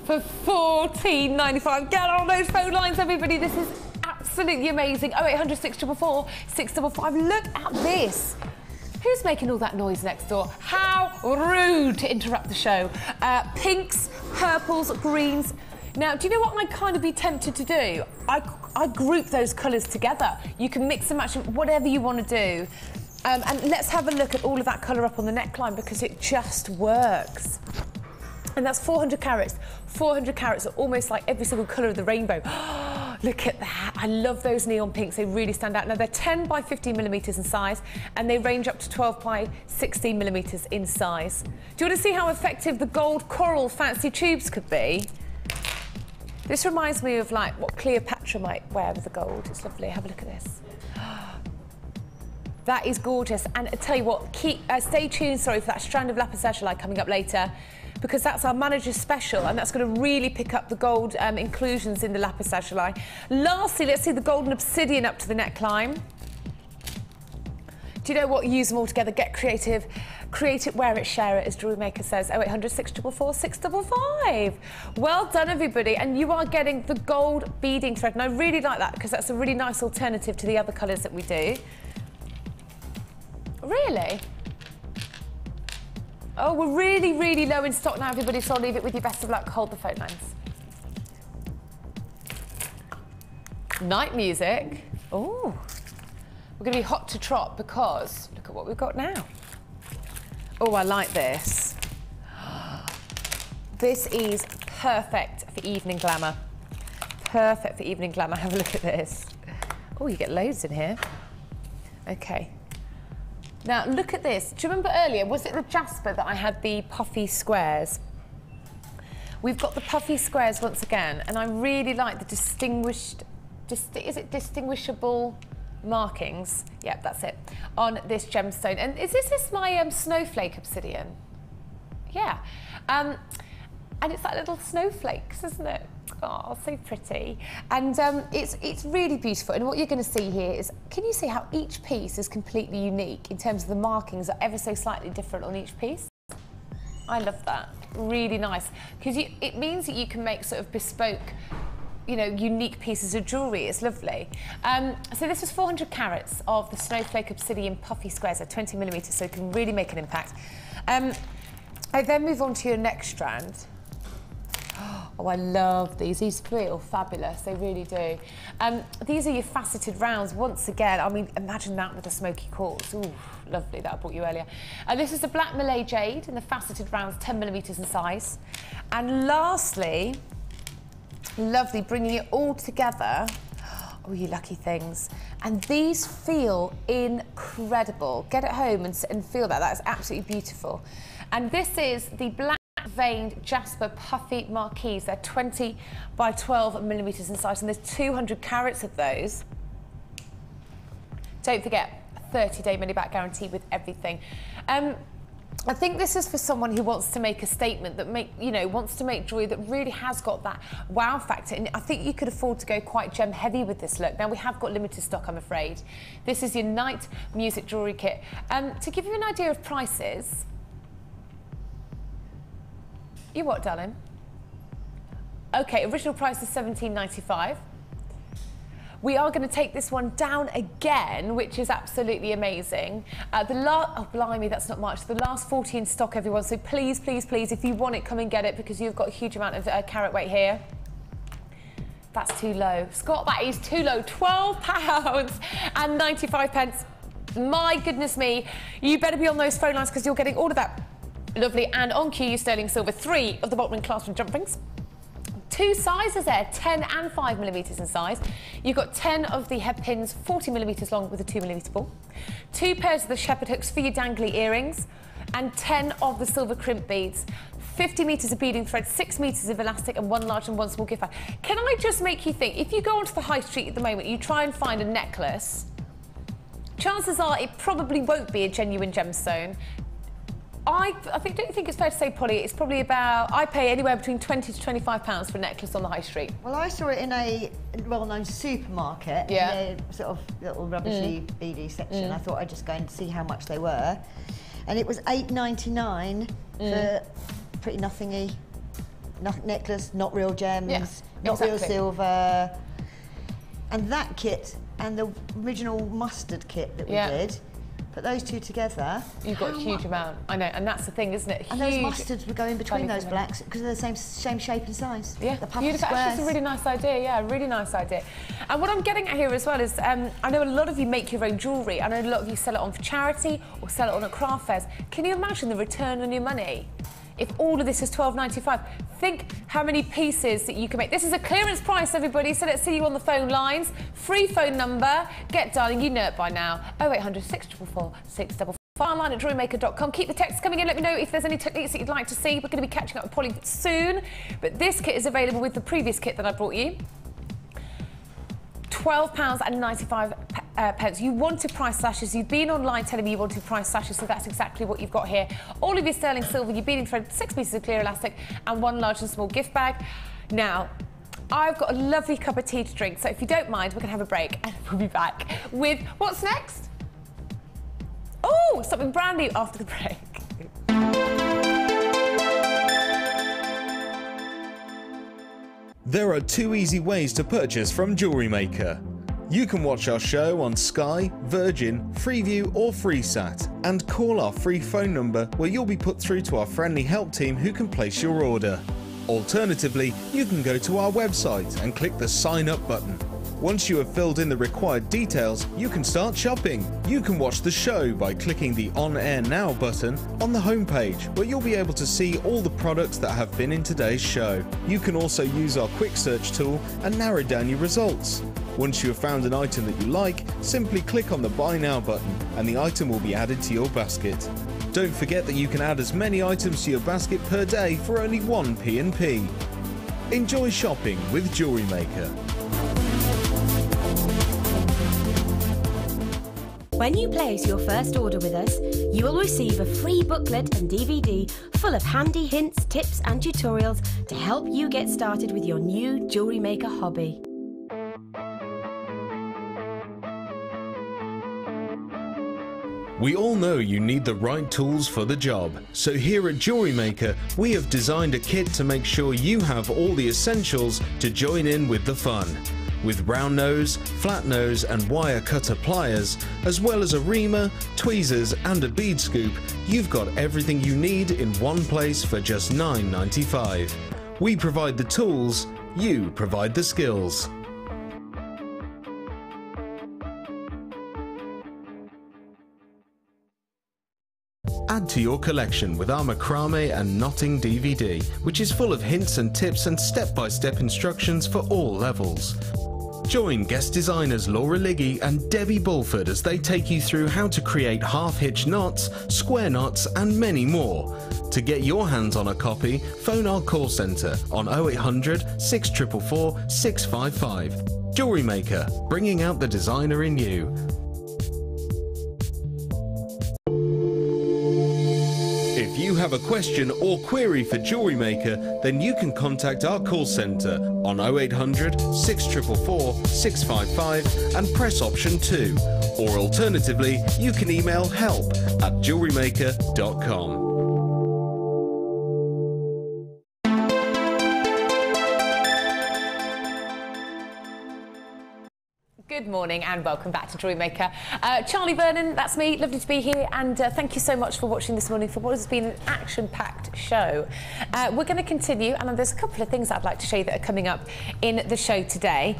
for $14.95. Get on those phone lines, everybody. This is absolutely amazing. 0800 644 655. Look at this. Who's making all that noise next door? How rude to interrupt the show. Pinks, purples, greens. Now, do you know what I'd kind of be tempted to do? I group those colours together. You can mix and match whatever you want to do. And let's have a look at all of that colour up on the neckline because it just works. And that's 400 carats. 400 carats are almost like every single colour of the rainbow. Look at that. I love those neon pinks. They really stand out. Now, they're 10 by 15 millimetres in size, and they range up to 12 by 16 millimetres in size. Do you want to see how effective the gold coral fancy tubes could be? This reminds me of like what Cleopatra might wear with the gold. It's lovely. Have a look at this. That is gorgeous. And I tell you what, stay tuned, sorry, for that strand of lapis lazuli coming up later, because that's our manager's special, and that's going to really pick up the gold inclusions in the lapis lazuli. Lastly, let's see the golden obsidian up to the neckline. Do you know what? Use them all together. Get creative. Create it, wear it, share it, as Jewellery Maker says. 0800 644 655. Well done, everybody. And you are getting the gold beading thread. And I really like that because that's a really nice alternative to the other colours that we do. Really? Oh, we're really, really low in stock now, everybody, so I'll leave it with you. Best of luck. Hold the phone lines. Night music. Oh, we're going to be hot to trot because look at what we've got now. Oh, I like this. This is perfect for evening glamour. Perfect for evening glamour. Have a look at this. Oh, you get loads in here. Okay. Now, look at this. Do you remember earlier, was it the jasper that I had the puffy squares? We've got the puffy squares once again, and I really like the distinguishable markings. Yep, that's it, on this gemstone. And is this my snowflake obsidian? Yeah. And it's like little snowflakes, isn't it? Oh, so pretty. And it's really beautiful. And what you're going to see here is, can you see how each piece is completely unique in terms of the markings are ever so slightly different on each piece? I love that. Really nice. Because it means that you can make sort of bespoke, you know, unique pieces of jewellery. It's lovely. So this is 400 carats of the snowflake obsidian puffy squares at 20 millimetres, so it can really make an impact. I then move on to your next strand. Oh, I love these. These feel fabulous. They really do. These are your faceted rounds. Once again, I mean, imagine that with a smoky quartz. Ooh, lovely. That I brought you earlier. This is the black Malay jade in the faceted rounds, 10 millimetres in size. And lastly, lovely, bringing it all together. Oh, you lucky things. And these feel incredible. Get it home and feel that. That is absolutely beautiful. And this is the black veined jasper puffy marquise. They're 20 by 12 millimetres in size, and there's 200 carats of those. Don't forget, 30-day money-back guarantee with everything. I think this is for someone who wants to make a statement, that wants to make jewellery that really has got that wow factor. And I think you could afford to go quite gem heavy with this look. Now, we have got limited stock, I'm afraid. This is your night music jewellery kit. To give you an idea of prices, you what, darling? Okay, original price is $17.95. We are going to take this one down again, which is absolutely amazing. Oh, blimey, that's not much. The last 40 in stock, everyone. So please, please, please, if you want it, come and get it, because you've got a huge amount of carat weight here. That's too low. Scott, that is too low. £12 and 95 pence. My goodness me. You better be on those phone lines because you're getting all of that Lovely. And on cue, sterling silver, 3 of the Boltman classroom jump rings. 2 sizes there, 10 and 5 millimetres in size. You've got 10 of the head pins, 40 millimetres long with a 2 millimetre ball. 2 pairs of the shepherd hooks for your dangly earrings, and 10 of the silver crimp beads. 50 metres of beading thread, 6 metres of elastic, and 1 large and 1 small gift bag. Can I just make you think, if you go onto the high street at the moment, you try and find a necklace, chances are it probably won't be a genuine gemstone. Don't you think it's fair to say, Polly, it's probably about, I pay anywhere between £20 to £25 for a necklace on the high street. Well, I saw it in a well-known supermarket, in a sort of little rubbishy beady section. I thought I'd just go and see how much they were. And it was $8.99 for pretty nothingy necklace, not real gems, not real silver. And that kit and the original mustard kit that we did, put those two together. You've got a huge amount. I know, and that's the thing, isn't it? And those mustards would go in between those blacks because they're the same shape and size. Yeah, the puffy beautiful. Actually, it's a really nice idea. Yeah, a really nice idea. And what I'm getting at here as well is, I know a lot of you make your own jewellery. I know a lot of you sell it on for charity or sell it on at craft fairs. Can you imagine the return on your money? If all of this is £12.95, think how many pieces that you can make. This is a clearance price, everybody, so let's see you on the phone lines. Free phone number. Get darling, you know it by now. 0800 644 644. Online at jewellerymaker.com. Keep the texts coming in. Let me know if there's any techniques that you'd like to see. We're going to be catching up with Polly soon. But this kit is available with the previous kit that I brought you. £12.95. You wanted price slashes. You've been online telling me you wanted price slashes, so that's exactly what you've got here. All of your sterling silver, your beading thread, 6 pieces of clear elastic, and 1 large and small gift bag. Now, I've got a lovely cup of tea to drink, so if you don't mind, we're going to have a break, and we'll be back with what's next? Oh, something brand new after the break. There are 2 easy ways to purchase from Jewellery Maker. You can watch our show on Sky, Virgin, Freeview or FreeSat and call our free phone number where you'll be put through to our friendly help team who can place your order. Alternatively, you can go to our website and click the sign up button. Once you have filled in the required details, you can start shopping. You can watch the show by clicking the On Air Now button on the homepage, where you'll be able to see all the products that have been in today's show. You can also use our quick search tool and narrow down your results. Once you have found an item that you like, simply click on the Buy Now button and the item will be added to your basket. Don't forget that you can add as many items to your basket per day for only 1 P&P. Enjoy shopping with Jewellery Maker. When you place your first order with us, you will receive a free booklet and DVD full of handy hints, tips and tutorials to help you get started with your new jewellery maker hobby. We all know you need the right tools for the job, so here at Jewellery Maker we have designed a kit to make sure you have all the essentials to join in with the fun. With round nose, flat nose and wire cutter pliers, as well as a reamer, tweezers and a bead scoop, you've got everything you need in one place for just $9.95. We provide the tools, you provide the skills. Add to your collection with our macrame and knotting DVD, which is full of hints and tips and step-by-step instructions for all levels. Join guest designers Laura Liggy and Debbie Bulford as they take you through how to create half-hitch knots, square knots and many more. To get your hands on a copy, phone our call centre on 0800 644 655. Jewellery Maker, bringing out the designer in you. If you have a question or query for Jewellery Maker, then you can contact our call centre on 0800 644 655 and press option 2. Or alternatively, you can email help@jewellerymaker.com. Good morning and welcome back to Jewellery Maker. Charlie Vernon, that's me, lovely to be here, and thank you so much for watching this morning for what has been an action-packed show. We're going to continue, and there's a couple of things I'd like to show you that are coming up in the show today.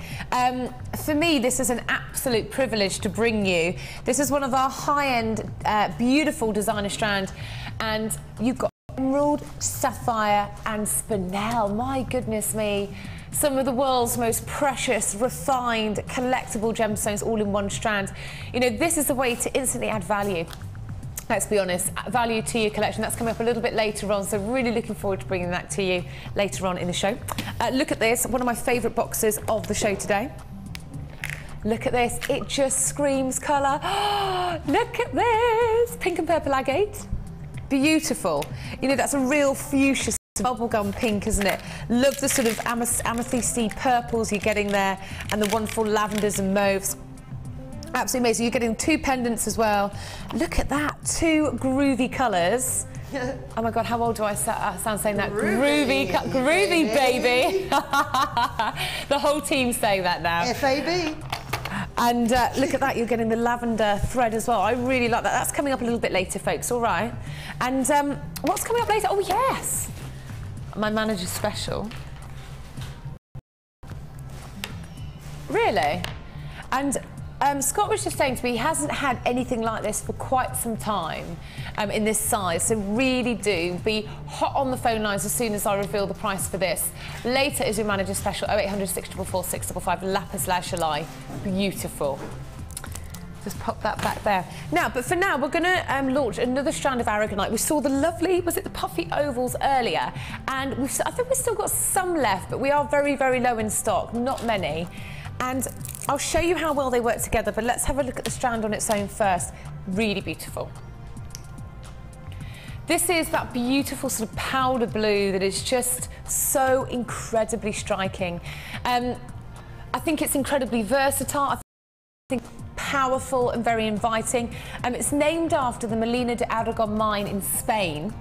For me, this is an absolute privilege to bring you. This is one of our high-end, beautiful designer strand, and you've got emerald, sapphire and spinel. My goodness me. Some of the world's most precious, refined, collectible gemstones all in one strand. You know, this is the way to instantly add value. Let's be honest, value to your collection. That's coming up a little bit later on, so really looking forward to bringing that to you later on in the show. Look at this, one of my favourite boxes of the show today. Look at this, it just screams colour. Look at this, pink and purple agate. Beautiful. You know, that's a real fuchsia bubblegum pink, isn't it? Love the sort of amethysty purples you're getting there and the wonderful lavenders and mauves. Absolutely amazing. You're getting 2 pendants as well. Look at that, 2 groovy colours. Oh my God, how old do I sound saying that? Groovy baby. The whole team's saying that now. FAB. And look at that, you're getting the lavender thread as well. I really like that. That's coming up a little bit later, folks, all right? And what's coming up later? Oh, yes. My manager's special. Really? And Scott was just saying to me he hasn't had anything like this for quite some time in this size, so really do be hot on the phone lines as soon as I reveal the price for this. Later is your manager's special, 0800 644 655, lapis lazuli. Beautiful. Just pop that back there. Now, but for now, we're going to launch another strand of aragonite. We saw the lovely, was it the puffy ovals earlier? And I think we've still got some left, but we are very, very low in stock, not many. And I'll show you how well they work together, but let's have a look at the strand on its own first. Really beautiful. This is that beautiful sort of powder blue that is just so incredibly striking. I think it's incredibly versatile. I think powerful and very inviting. It's named after the Molina de Aragon mine in Spain.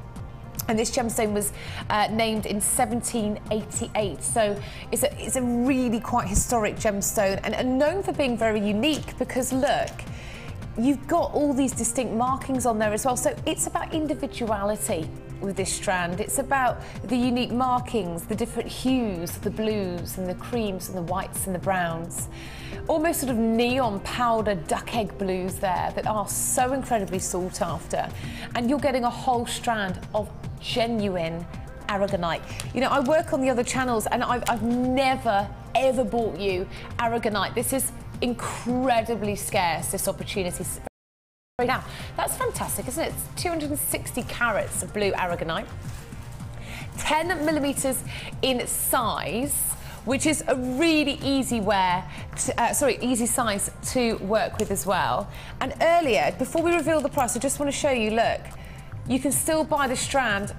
And this gemstone was named in 1788, so it's a really quite historic gemstone and known for being very unique because look, you've got all these distinct markings on there as well, so it's about individuality with this strand. It's about the unique markings, the different hues, the blues and the creams and the whites and the browns. Almost sort of neon powder duck egg blues there that are so incredibly sought after. And you're getting a whole strand of genuine aragonite. You know, I work on the other channels and I've never, ever bought you aragonite. This is incredibly scarce, this opportunity. Now, that's fantastic, isn't it? It's 260 carats of blue aragonite. 10 millimetres in size, which is a really easy easy size to work with as well. And earlier, before we reveal the price, I just want to show you, look, you can still buy the strand.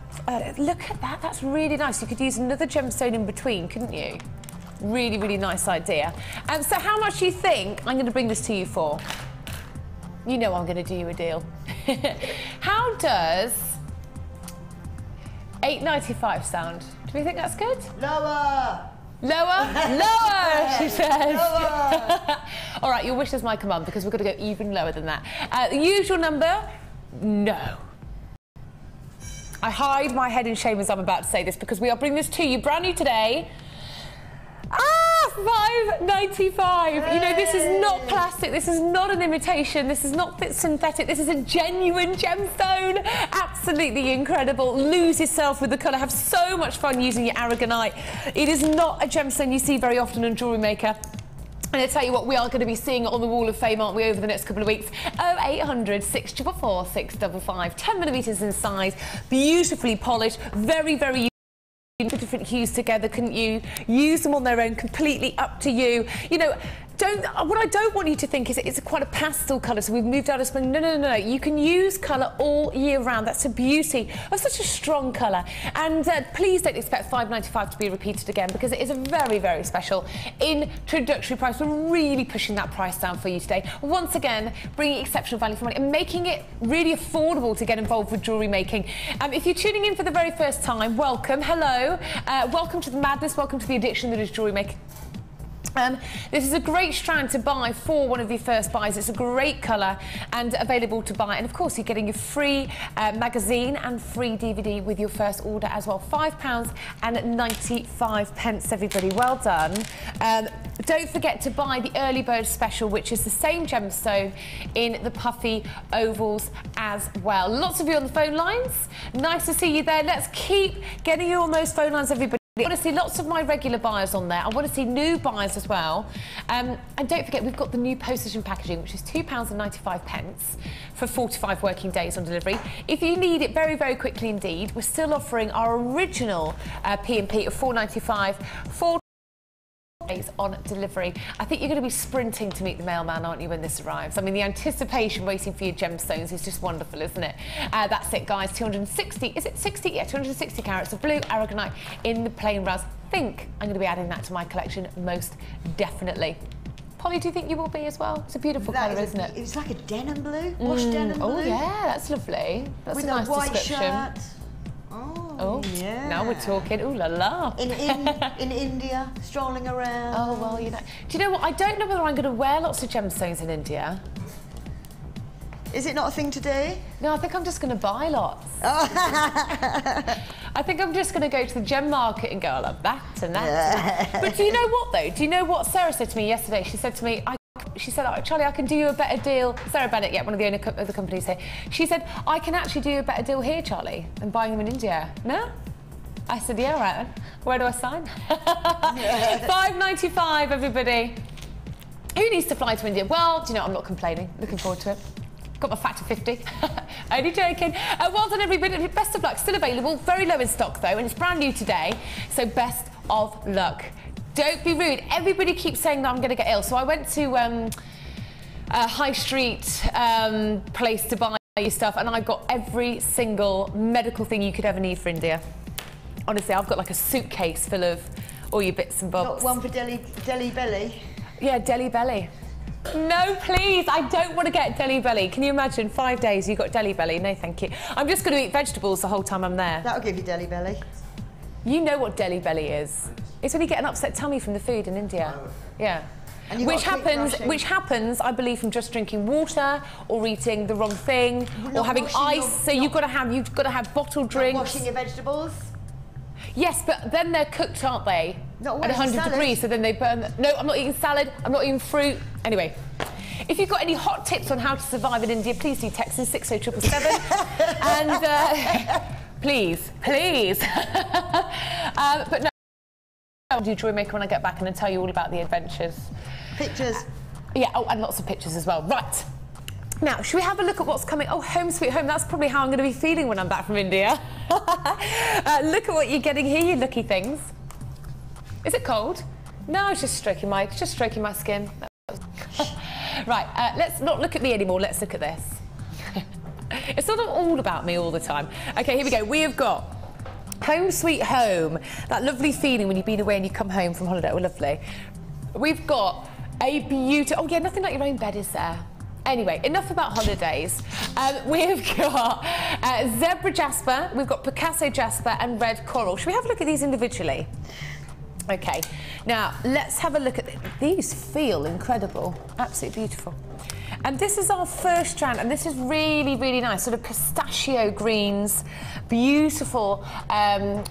Look at that, that's really nice. You could use another gemstone in between, couldn't you? Really, really nice idea. So how much do you think I'm going to bring this to you for? You know I'm going to do you a deal. How does £8.95 sound? Do we think that's good? Lower! Lower? Lower, she says. Lower! All right, your wish is my command because we're going to go even lower than that. The usual number? No. I hide my head in shame as I'm about to say this because we are bringing this to you brand new today. £5.95. You know, this is not plastic, this is not an imitation, this is not synthetic, this is a genuine gemstone. Absolutely incredible. Lose yourself with the colour, have so much fun using your aragonite. It is not a gemstone you see very often on Jewellery Maker. And I tell you what, we are going to be seeing it on the Wall of Fame, aren't we, over the next couple of weeks? 0800 644 655, 10 millimetres in size, beautifully polished, very, very different hues together, couldn't you? Use them on their own, completely up to you. You know, what I don't want you to think is it's quite a pastel colour, so we've moved out of spring. No, no, no, no. You can use colour all year round. That's the beauty of such a strong colour. And please don't expect £5.95 to be repeated again because it is a very, very special introductory price. We're really pushing that price down for you today. Once again, bringing exceptional value for money and making it really affordable to get involved with jewellery making. If you're tuning in for the very first time, welcome. Hello. Welcome to the madness. Welcome to the addiction that is jewellery making. This is a great strand to buy for one of your first buys. It's a great colour and available to buy. And of course, you're getting your free magazine and free DVD with your first order as well. £5.95, everybody. Well done. Don't forget to buy the early bird special, which is the same gemstone in the puffy ovals as well. Lots of you on the phone lines. Nice to see you there. Let's keep getting you on those phone lines, everybody. I want to see lots of my regular buyers on there. I want to see new buyers as well. And don't forget, we've got the new postage and packaging, which is £2.95 for 45 working days on delivery. If you need it very, very quickly indeed, we're still offering our original P&P of £4.95 for days on delivery. I think you're going to be sprinting to meet the mailman, aren't you, when this arrives? I mean, the anticipation waiting for your gemstones is just wonderful, isn't it? That's it, guys. 260, is it 60? Yeah, 260 carats of blue aragonite in the plain rose. I think I'm going to be adding that to my collection, most definitely. Polly, do you think you will be as well? It's a beautiful colour, isn't it? It's like a denim blue, washed denim blue. Oh, yeah, that's lovely. That's with a nice white description. Shirt. Oh, yeah. Now we're talking. Ooh la la. In India, strolling around. Oh, well, you know. Do you know what? I don't know whether I'm going to wear lots of gemstones in India. Is it not a thing to do? No, I think I'm just going to buy lots. I think I'm just going to go to the gem market and go, I love that and that. But do you know what, though? Do you know what Sarah said to me yesterday? She said to me, she said, oh, Charlie, I can do you a better deal. Sarah Bennett, yeah, one of the other companies here. She said, I can actually do you a better deal here, Charlie, than buying them in India. No? I said, yeah, all right then. Where do I sign? £5.95, everybody. Who needs to fly to India? Well, do you know, I'm not complaining. Looking forward to it. Got my factor 50. Only joking. Well done, everybody. Best of luck. Still available. Very low in stock, though, and it's brand new today. So best of luck. Don't be rude. Everybody keeps saying that I'm going to get ill. So I went to a high street place to buy your stuff, and I got every single medical thing you could ever need for India. Honestly, I've got like a suitcase full of all your bits and bobs. Got one for Delhi Belly? Yeah, Delhi Belly. No, please, I don't want to get Delhi Belly. Can you imagine 5 days you got Delhi Belly? No, thank you. I'm just going to eat vegetables the whole time I'm there. That'll give you Delhi Belly. You know what Delhi Belly is. It's when you get an upset tummy from the food in India. Yeah. And which happens, I believe, from just drinking water or eating the wrong thing or having ice. So you've got to have bottled drinks. Washing your vegetables. Yes, but then they're cooked, aren't they? Not at 100 degrees, so then they burn. No, I'm not eating salad. I'm not eating fruit. Anyway, if you've got any hot tips on how to survive in India, please do text us 60777 and please. But no, I'll do Jewellery Maker when I get back and then tell you all about the adventures. Pictures. Yeah, oh, and lots of pictures as well. Right. Now, should we have a look at what's coming? Oh, home sweet home. That's probably how I'm going to be feeling when I'm back from India. Look at what you're getting here, you lucky things. Is it cold? No, it's just stroking my skin. Right, let's not look at me anymore. Let's look at this. It's not all about me all the time. Okay, here we go. We have got home sweet home. That lovely feeling when you've been away and you come home from holiday. Oh, lovely. We've got a beautiful... Oh, yeah, nothing like your own bed, is there? Anyway, enough about holidays. We've got zebra jasper, we've got Picasso jasper and red coral. Should we have a look at these individually? Okay, now let's have a look at them. These feel incredible, absolutely beautiful. And this is our first strand, and this is really, really nice, sort of pistachio greens, beautiful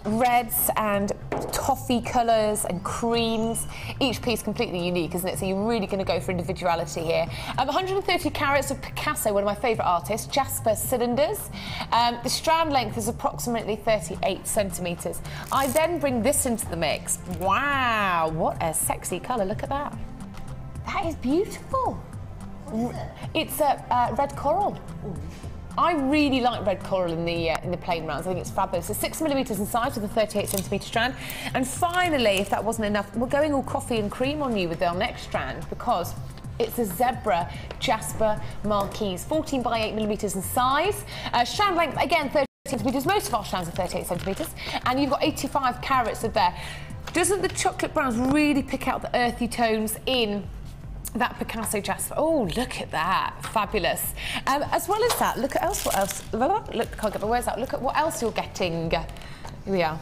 reds and toffee colours and creams. Each piece completely unique, isn't it? So you're really going to go for individuality here. 130 carats of Picasso, one of my favourite artists, jasper cylinders. The strand length is approximately 38 centimetres. I then bring this into the mix. Wow, what a sexy colour, look at that. That is beautiful. It's red coral. I really like red coral in the plain rounds. I think it's fabulous. So 6 millimetres in size with a 38 centimetre strand. And finally, if that wasn't enough, we're going all coffee and cream on you with our next strand because it's a zebra jasper marquise, 14 by 8 millimetres in size. Strand length again 30 centimetres. Most of our strands are 38 centimetres, and you've got 85 carats of there. Doesn't the chocolate browns really pick out the earthy tones in that Picasso jasper? Oh, look at that. Fabulous. As well as that, look at what else. Look, can't get my words out. Look at what else you're getting. Here we are.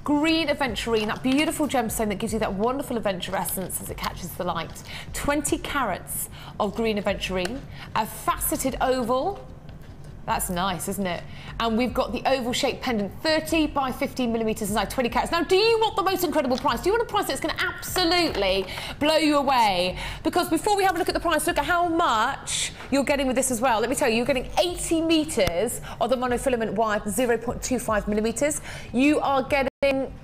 green aventurine, that beautiful gemstone that gives you that wonderful adventure essence as it catches the light. 20 carats of green aventurine, a faceted oval. That's nice, isn't it? And we've got the oval-shaped pendant, 30 by 15 millimetres inside, 20 carats. Now, do you want the most incredible price? Do you want a price that's going to absolutely blow you away? Because before we have a look at the price, look at how much you're getting with this as well. Let me tell you, you're getting 80 metres of the monofilament wire, 0.25 millimetres. You are getting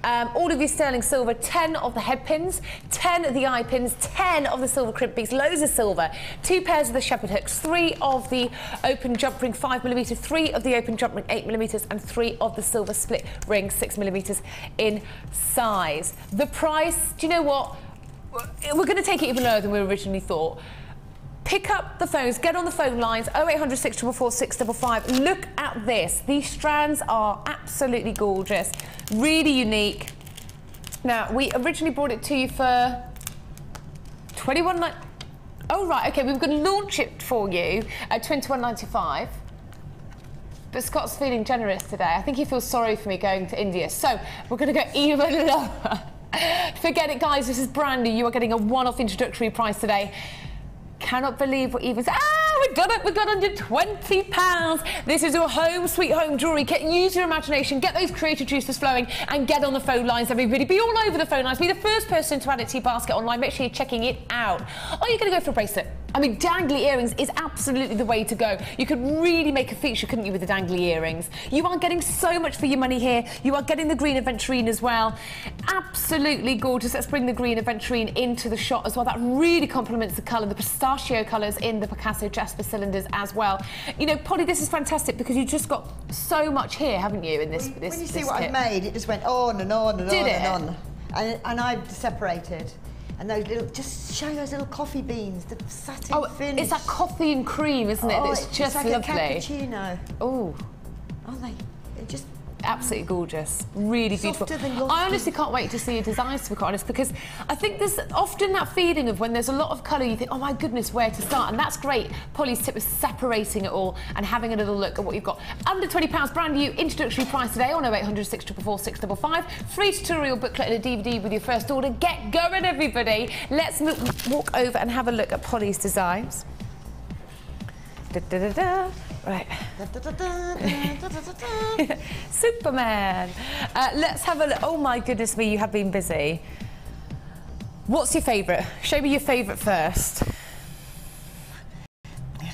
all of your sterling silver, 10 of the head pins, 10 of the eye pins, 10 of the silver crimp beads, loads of silver, 2 pairs of the shepherd hooks, 3 of the open jump ring 5mm, 3 of the open jump ring 8mm, and 3 of the silver split ring 6mm in size. The price, do you know what? We're going to take it even lower than we originally thought. Pick up the phones, get on the phone lines, 0800 644 655. Look at this. These strands are absolutely gorgeous, really unique. Now, we originally brought it to you for $21.95. Oh, right, OK, we were going to launch it for you at $21.95. But Scott's feeling generous today. I think he feels sorry for me going to India. So we're going to go even lower. Forget it, guys. This is brand new. You are getting a one-off introductory price today. Cannot believe what even... we've done it! We've got under £20. This is your home, sweet home jewellery kit. Use your imagination, get those creative juices flowing, and get on the phone lines, everybody. Be all over the phone lines. Be the first person to add it to your basket online. Make sure you're checking it out. Are you going to go for a bracelet? I mean, dangly earrings is absolutely the way to go. You could really make a feature, couldn't you, with the dangly earrings? You are getting so much for your money here. You are getting the green aventurine as well. Absolutely gorgeous. Let's bring the green aventurine into the shot as well. That really complements the colour, the pistachio colours in the Picasso Jasper cylinders as well. You know, Polly, this is fantastic because you've just got so much here, haven't you, in this kit? When you see what I've made, it just went on and on and on and on. And I've separated. And those little, just show those little coffee beans, the satin finish. It's that coffee and cream, isn't it? It's just like lovely. A cappuccino. Oh, aren't they? They're just absolutely gorgeous, really beautiful. I honestly can't wait to see your designs, to be quite honest, because I think there's often that feeling of when there's a lot of colour, you think, oh my goodness, where to start? And that's great. Polly's tip was separating it all and having a little look at what you've got. Under £20, brand new introductory price today on 0800 644 655. Free tutorial booklet and a DVD with your first order. Get going, everybody. Let's walk over and have a look at Polly's designs. Right. Superman. Let's have a look. Oh my goodness me, you have been busy. What's your favourite? Show me your favourite first.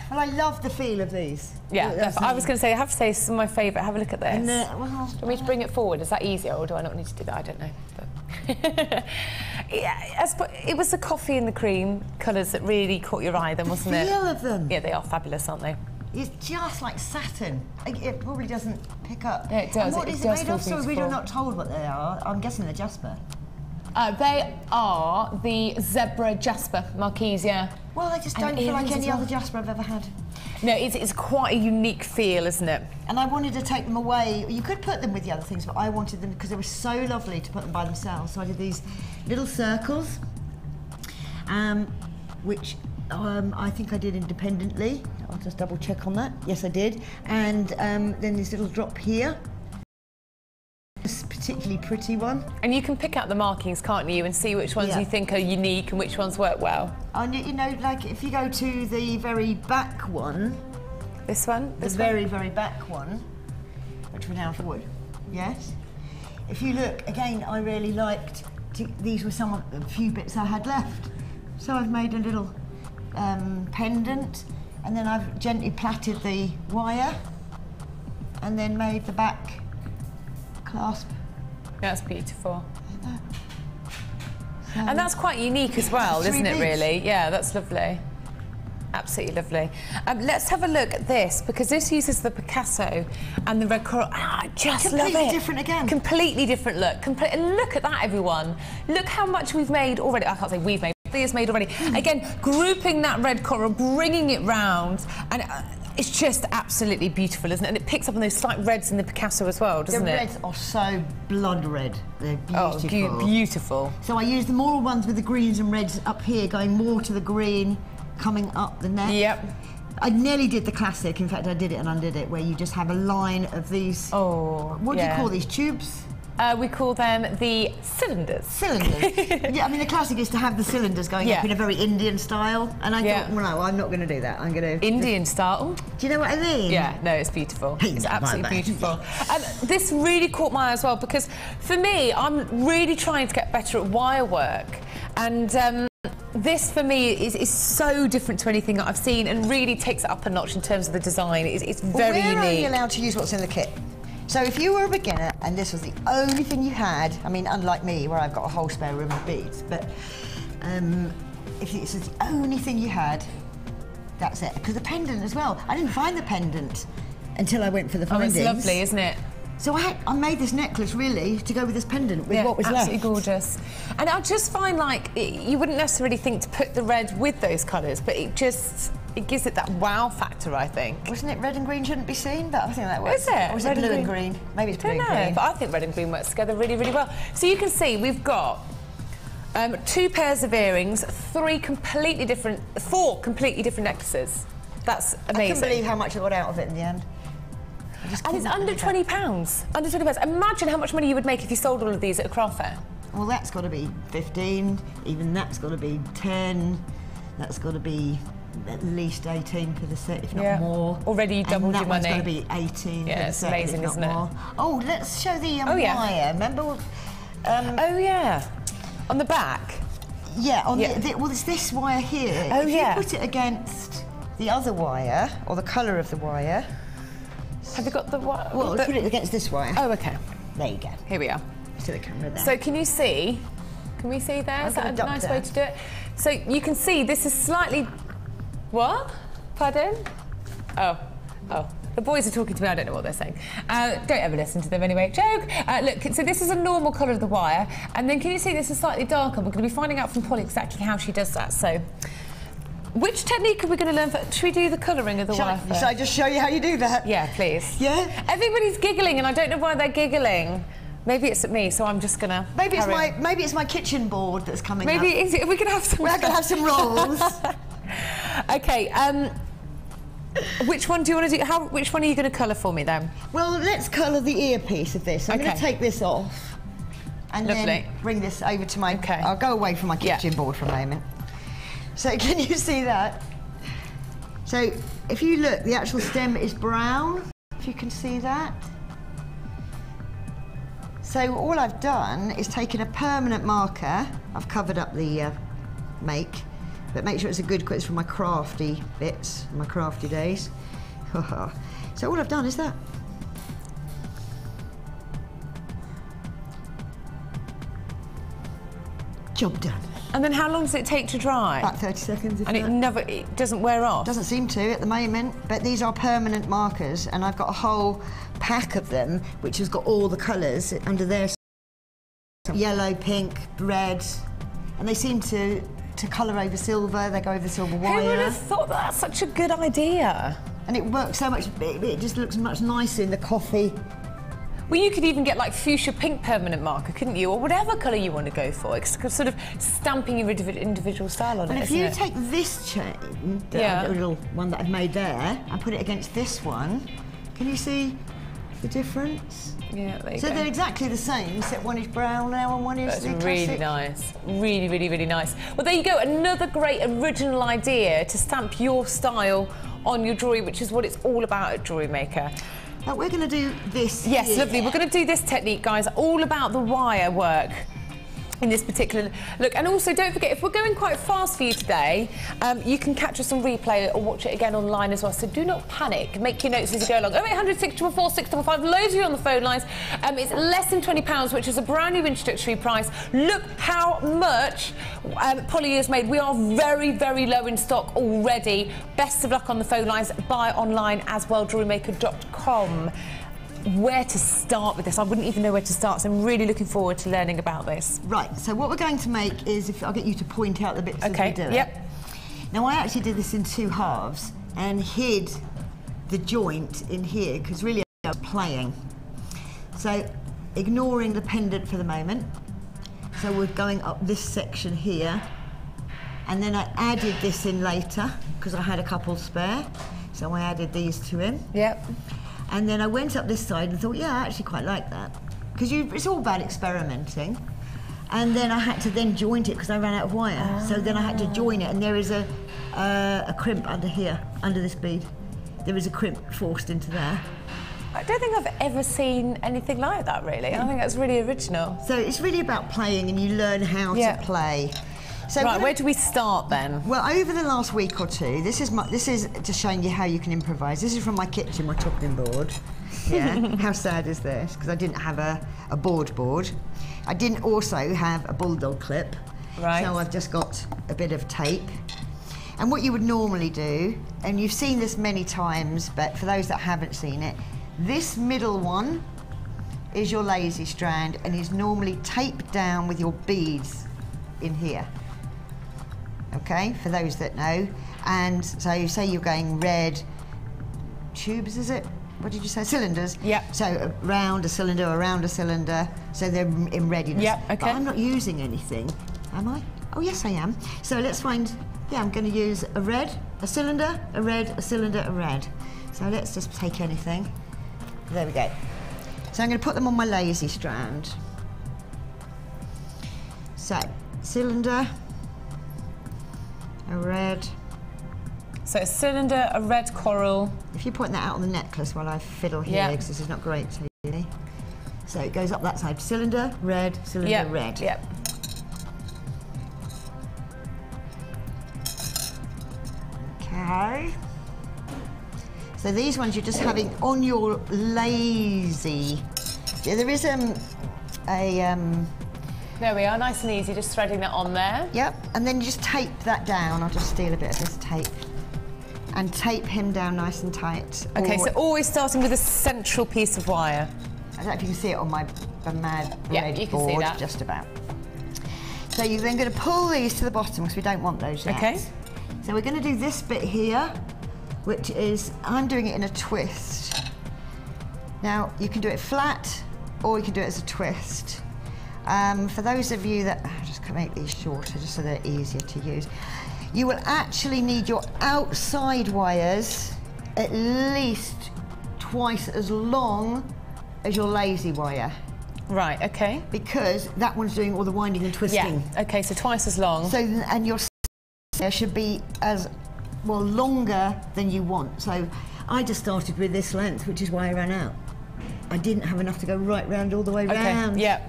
Well, I love the feel of these. Yeah, I was going to say, I have to say, this is my favourite. Have a look at this. And, do you want me to bring it forward? Is that easier, or do I not need to do that? I don't know. But yeah, it was the coffee and the cream colours that really caught your eye then, wasn't it? The feel of them. Yeah, they are fabulous, aren't they? It's just like satin. It probably doesn't pick up. Yeah, it does. And what is it made of? So we're not told what they are. I'm guessing they're Jasper. They are the zebra Jasper marquise, yeah. Well, I just don't feel like any other Jasper I've ever had. No, it's quite a unique feel, isn't it? And I wanted to take them away. You could put them with the other things, but I wanted them because they were so lovely to put them by themselves. So I did these little circles, which I think I did independently. I'll just double check on that. Yes, I did. And then this little drop here. This particularly pretty one. And you can pick out the markings, can't you, and see which ones you think are unique and which ones work well. And you know, like if you go to the very back one. This one? The very, very back one, which we're now forward. Yes. If you look, again, I really liked, these were a few bits I had left. So I've made a little pendant, and then I've gently plaited the wire, and then made the back clasp. That's beautiful. Like that. So and that's quite unique as well, isn't it, really? Yeah, that's lovely. Absolutely lovely. Let's have a look at this, because this uses the Picasso and the red coral. I just love it. Completely different again. Completely different look. And look at that, everyone. Look how much we've made already. I can't say we've made. Thea's made already. Again, grouping that red coral, bringing it round, and it's just absolutely beautiful, isn't it? And it picks up on those slight reds in the Picasso as well, doesn't it? The reds are so blood red. They're beautiful. Oh, beautiful. So I use the more ones with the greens and reds up here, going more to the green, coming up the neck. Yep. I nearly did the classic. In fact, I did it and undid it, where you just have a line of these. Oh, what do you call these, tubes? We call them the cylinders. Cylinders. Yeah, I mean, the classic is to have the cylinders going up in a very Indian style, and I thought, well, no, I'm not going to do that. I'm going to... Indian style? Do you know what I mean? Yeah, no, it's beautiful. It's absolutely beautiful. This really caught my eye as well, because for me, I'm really trying to get better at wire work, and this for me is so different to anything that I've seen, and really takes it up a notch in terms of the design. It's very unique. We're only allowed to use what's in the kit. So if you were a beginner and this was the only thing you had, I mean, unlike me where I've got a whole spare room of beads, but if this is the only thing you had, that's it. Because the pendant as well. I didn't find the pendant until I went for the findings. Oh, it's lovely, isn't it? So I made this necklace really to go with this pendant with what was absolutely left. Gorgeous. And I just find like you wouldn't necessarily think to put the red with those colours, but it gives it that wow factor, I think. Wasn't it red and green shouldn't be seen? But I think that works. Is it? Or was it blue and green? Maybe it's blue and green. But I think red and green works together really, really well. So you can see we've got 2 pairs of earrings, 4 completely different necklaces. That's amazing. I couldn't believe how much I got out of it in the end. And it's under £20. Under £20. Imagine how much money you would make if you sold all of these at a craft fair. Well, that's got to be 15. Even that's got to be 10. That's got to be at least 18 for the set, if not more. Already you doubled your money. That's got to be 18 for the set, amazing, if not more. Oh, let's show the wire. Remember? Oh yeah, on the back. Yeah, on well, it's this wire here. Oh if yeah. You put it against the other wire, or the colour of the wire. Have you got the wire? Well, put it against this wire. Oh, okay. There you go. Here we are. To the camera there. So can you see? Can we see there? Is that a nice way to do it? So you can see this is slightly... What? Pardon? Oh. The boys are talking to me, I don't know what they're saying. Don't ever listen to them anyway. Joke! Look, so this is a normal colour of the wire, and then can you see this is slightly darker? We're going to be finding out from Polly exactly how she does that, so... Which technique are we going to learn first? Should we do the colouring of the wire first? Shall I just show you how you do that? Yeah, please. Yeah? Everybody's giggling, and I don't know why they're giggling. Maybe it's at me, so I'm just gonna. Maybe it's my kitchen board that's coming up. Maybe we can have some. We're gonna have some rolls. Okay. Which one do you want to do? Which one are you going to colour for me then? Well, let's colour the earpiece of this. I'm going to take this off, and then bring this over to my. Okay. I'll go away from my kitchen board for a moment. So can you see that? So if you look, the actual stem is brown. If you can see that. So all I've done is taken a permanent marker. I've covered up the make, but make sure it's a good quiz from my crafty bits, my crafty days. So all I've done is that. Job done. And then how long does it take to dry? About 30 seconds. And it doesn't wear off? Doesn't seem to at the moment, but these are permanent markers, and I've got a whole pack of them, which has got all the colours under there. Yellow, pink, red, and they seem to colour over silver, they go over silver wire. Who would have thought that's such a good idea? And it works so much, it just looks much nicer in the coffee. Well, you could even get like fuchsia pink permanent marker, couldn't you? Or whatever colour you want to go for. It's sort of stamping your individual style on it, And if you take this chain, the little one that I've made there, and put it against this one, can you see the difference? Yeah, there you go. So they're exactly the same, except one is brown now and one is the classic. Really nice. Really, really, really nice. Well, there you go. Another great original idea to stamp your style on your jewellery, which is what it's all about at Jewellery Maker. We're going to do this. Yes, lovely. We're going to do this technique, guys, all about the wire work in this particular look. And also, don't forget, if we're going quite fast for you today, you can catch us on replay or watch it again online as well. So do not panic. Make your notes as you go along. 0800 644 655. Loads of you on the phone lines. It's less than £20, which is a brand new introductory price. Look how much Polly has made. We are very, very low in stock already. Best of luck on the phone lines. Buy online as well, jewellerymaker.com. Where to start with this? I wouldn't even know where to start, so I'm really looking forward to learning about this. Right, so what we're going to make is, I'll get you to point out the bits as we do it. Now, I actually did this in 2 halves and hid the joint in here, because really I was playing. So, ignoring the pendant for the moment. So we're going up this section here, and then I added this in later, because I had a couple spare. So I added these two in. Yep. And then I went up this side and thought, yeah, I actually quite like that. because it's all about experimenting. And then I had to then joint it because I ran out of wire. So then I had to join it, and there is a crimp under here, under this bead. There is a crimp forced into there. I don't think I've ever seen anything like that, really. I think that's really original. So it's really about playing, and you learn how to play. So right, where do we start then? Well, over the last week or two, this is just showing you how you can improvise. This is from my kitchen, my chopping board. Yeah, how sad is this? Because I didn't have a board. I didn't also have a bulldog clip. Right. So I've just got a bit of tape. And what you would normally do, and you've seen this many times, but for those that haven't seen it, this middle one is your lazy strand and is normally taped down with your beads in here. Okay, for those that know. And so you say you're going red tubes, is it? What did you say? Cylinders? Yeah. So around a cylinder, so they're in readiness. Yeah, okay. But I'm not using anything, am I? Oh, yes, I am. So let's find, I'm going to use a red, a cylinder, a red, a cylinder, a red. So let's just take anything. There we go. So I'm going to put them on my lazy strand. So, cylinder, a red. So a cylinder, a red coral. If you're putting that out on the necklace while I fiddle here, because this is not great to you. So it goes up that side. Cylinder, red, cylinder, red. Yep. Okay. So these ones you're just having on your lazy. Yeah, there is There we are, nice and easy, just threading that on there. Yep, and then you just tape that down. I'll just steal a bit of this tape. And tape him down nice and tight. Okay, so always starting with a central piece of wire. I don't know if you can see it on my mad red you can board, see that. just about. So you're then going to pull these to the bottom because we don't want those yet. Okay. So we're going to do this bit here, which is, I'm doing it in a twist. Now, you can do it flat, or you can do it as a twist. For those of you that, I'll just make these shorter just so they're easier to use. You will actually need your outside wires at least twice as long as your lazy wire. Right, okay. Because that one's doing all the winding and twisting. Yeah, okay, so twice as long. So, and your should be as, well, longer than you want. So I just started with this length, which is why I ran out. I didn't have enough to go right round all the way round. Okay, yeah.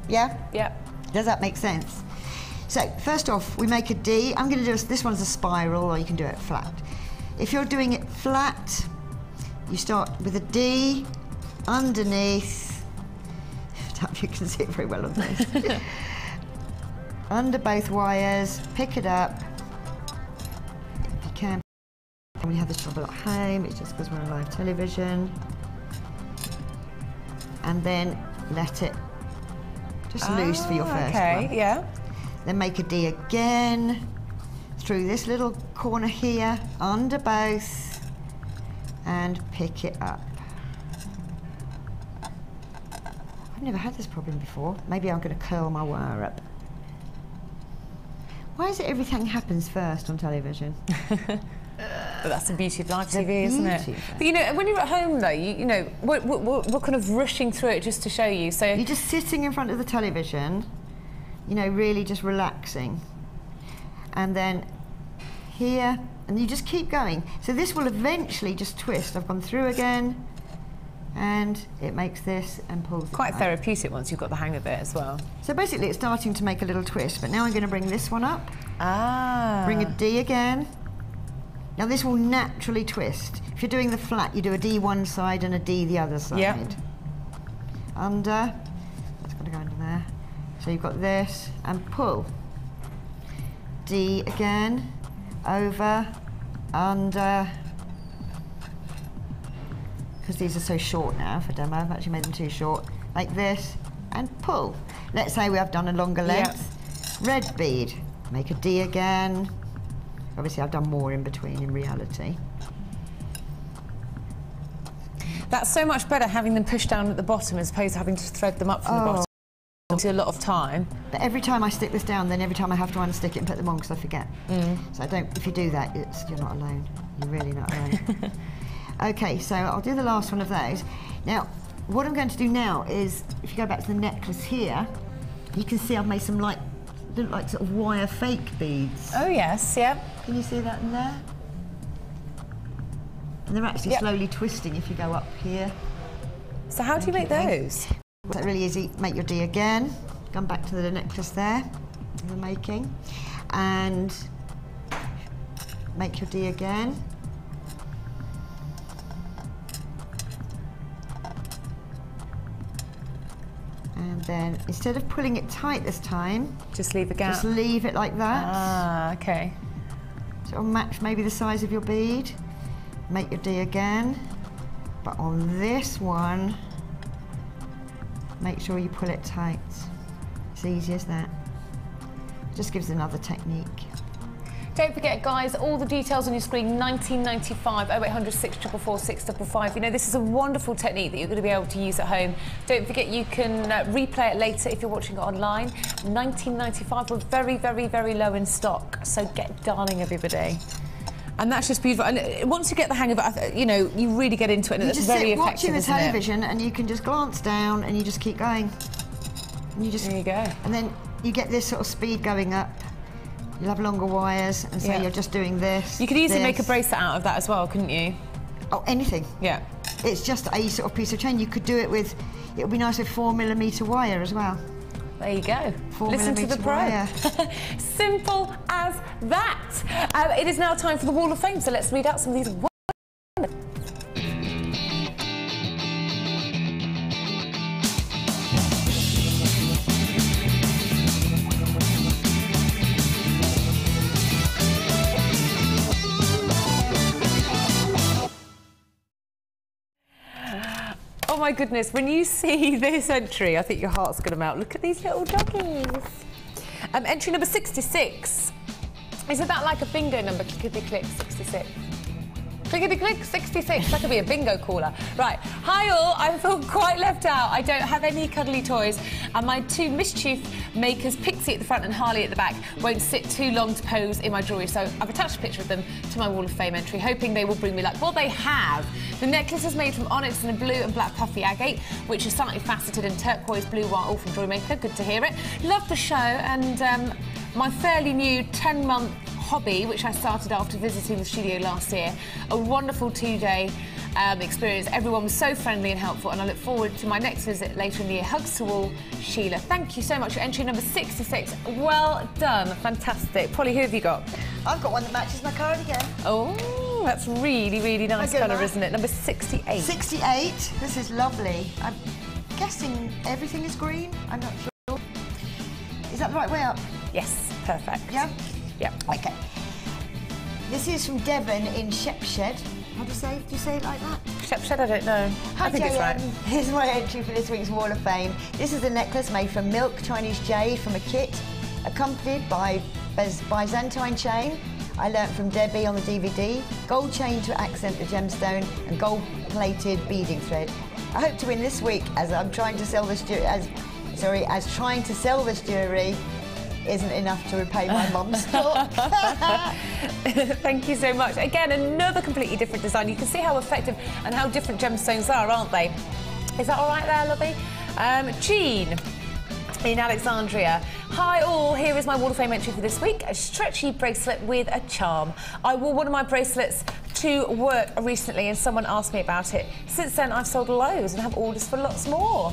Yeah? Yeah. Does that make sense? So, first off, we make a D. I'm going to do this one's a spiral, or you can do it flat. If you're doing it flat, you start with a D underneath. I don't know if you can see it very well on this. Under both wires, pick it up. If you can. We have this trouble at home, it's just because we're on live television. And then let it just loose for your first one. Okay, yeah. Then make a D again, through this little corner here, under both, and pick it up. I've never had this problem before. Maybe I'm going to curl my wire up. Why is it everything happens first on television? But that's the beauty of live TV, isn't it? But you know, when you're at home though, you know, we're kind of rushing through it just to show you. So you're just sitting in front of the television, you know, really just relaxing. And then here, and you just keep going. So this will eventually just twist. I've gone through again, and it makes this and pulls. Quite therapeutic once you've got the hang of it as well. So basically it's starting to make a little twist, but now I'm going to bring this one up. Ah. Bring a D again. Now this will naturally twist. If you're doing the flat, you do a D one side and a D the other side. Yep. Under, that's got to go under there. So you've got this, and pull. D again, over, under. Because these are so short now for demo, I've actually made them too short. Like this, and pull. Let's say we have done a longer length. Yep. Red bead, make a D again. Obviously I've done more in between in reality. That's so much better having them pushed down at the bottom as opposed to having to thread them up from the bottom. It's a lot of time. But every time I stick this down, then every time I have to unstick it and put them on because I forget. So I don't. If you do that, you're not alone. You're really not alone. Okay, so I'll do the last one of those. Now, what I'm going to do now is, if you go back to the necklace here, you can see I've made some look like sort of wire fake beads. Oh yes, yeah. Can you see that in there? And they're actually slowly twisting if you go up here. So how do you make those? That's really easy. Make your D again. Come back to the necklace there, you're making, and make your D again. And then, instead of pulling it tight this time, just leave a gap. Just leave it like that. Ah, okay. So it'll match maybe the size of your bead. Make your D again. But on this one, make sure you pull it tight. It's easy as that. Just gives another technique. Don't forget, guys, all the details on your screen, 1995 0800 644 655. You know, this is a wonderful technique that you're going to be able to use at home. Don't forget, you can replay it later if you're watching it online. 1995, we're very, very, very low in stock, so get darling, everybody. And that's just beautiful. And once you get the hang of it, you know, you really get into it, and it's very effective, watching the television, and you can just glance down, and you just keep going. And you just, there you go. And then you get this sort of speed going up. You'll have longer wires, and so you're just doing this. You could easily make a bracelet out of that as well, couldn't you? Oh, anything. Yeah. It's just a sort of piece of chain. You could do it with, it would be nice with 4mm wire as well. There you go. 4mm Listen to the pro. wire. Simple as that. It is now time for the Wall of Fame, so let's read out some of these. Oh my goodness, when you see this entry, I think your heart's going to melt. Look at these little doggies. Entry number 66. Isn't that like a bingo number? Clickety-click, 66. Clickety-click, 66. That could be a bingo caller. Right. Hi all, I feel quite left out. I don't have any cuddly toys, and my two mischief makers, Pixie at the front and Harley at the back, won't sit too long to pose in my jewellery, so I've attached a picture of them to my Wall of Fame entry, hoping they will bring me luck. Well, they have. The necklace is made from onyx and a blue and black puffy agate, which is slightly faceted in turquoise blue wire, all from Jewellery Maker. Good to hear it. Love the show, and my fairly new 10-month hobby, which I started after visiting the studio last year. A wonderful 2-day experience. Everyone was so friendly and helpful, and I look forward to my next visit later in the year. Hugs to all, Sheila. Thank you so much for entry number 66. Well done. Fantastic. Polly, who have you got? I've got one that matches my cardigan. Oh, that's really, really nice colour, isn't it? Number 68. 68. This is lovely. I'm guessing everything is green. I'm not sure. Is that the right way up? Yes, perfect. Yeah? Yeah. Okay. This is from Devon in Shepshed. How do you say? Do you say it like that? Shepshed, I don't know. I think it's right. Here's my entry for this week's Wall of Fame. This is a necklace made from milk Chinese jade from a kit, accompanied by Byzantine chain. I learnt from Debbie on the DVD. Gold chain to accent the gemstone and gold-plated beading thread. I hope to win this week, as I'm trying to sell this as trying to sell this jewellery isn't enough to repay my mum's stock. Thank you so much. Again, another completely different design. You can see how effective and how different gemstones are, aren't they? Is that all right there, lovely? Jean in Alexandria. Hi all, here is my Wall of Fame entry for this week. A stretchy bracelet with a charm. I wore one of my bracelets to work recently and someone asked me about it. Since then, I've sold loads and have orders for lots more.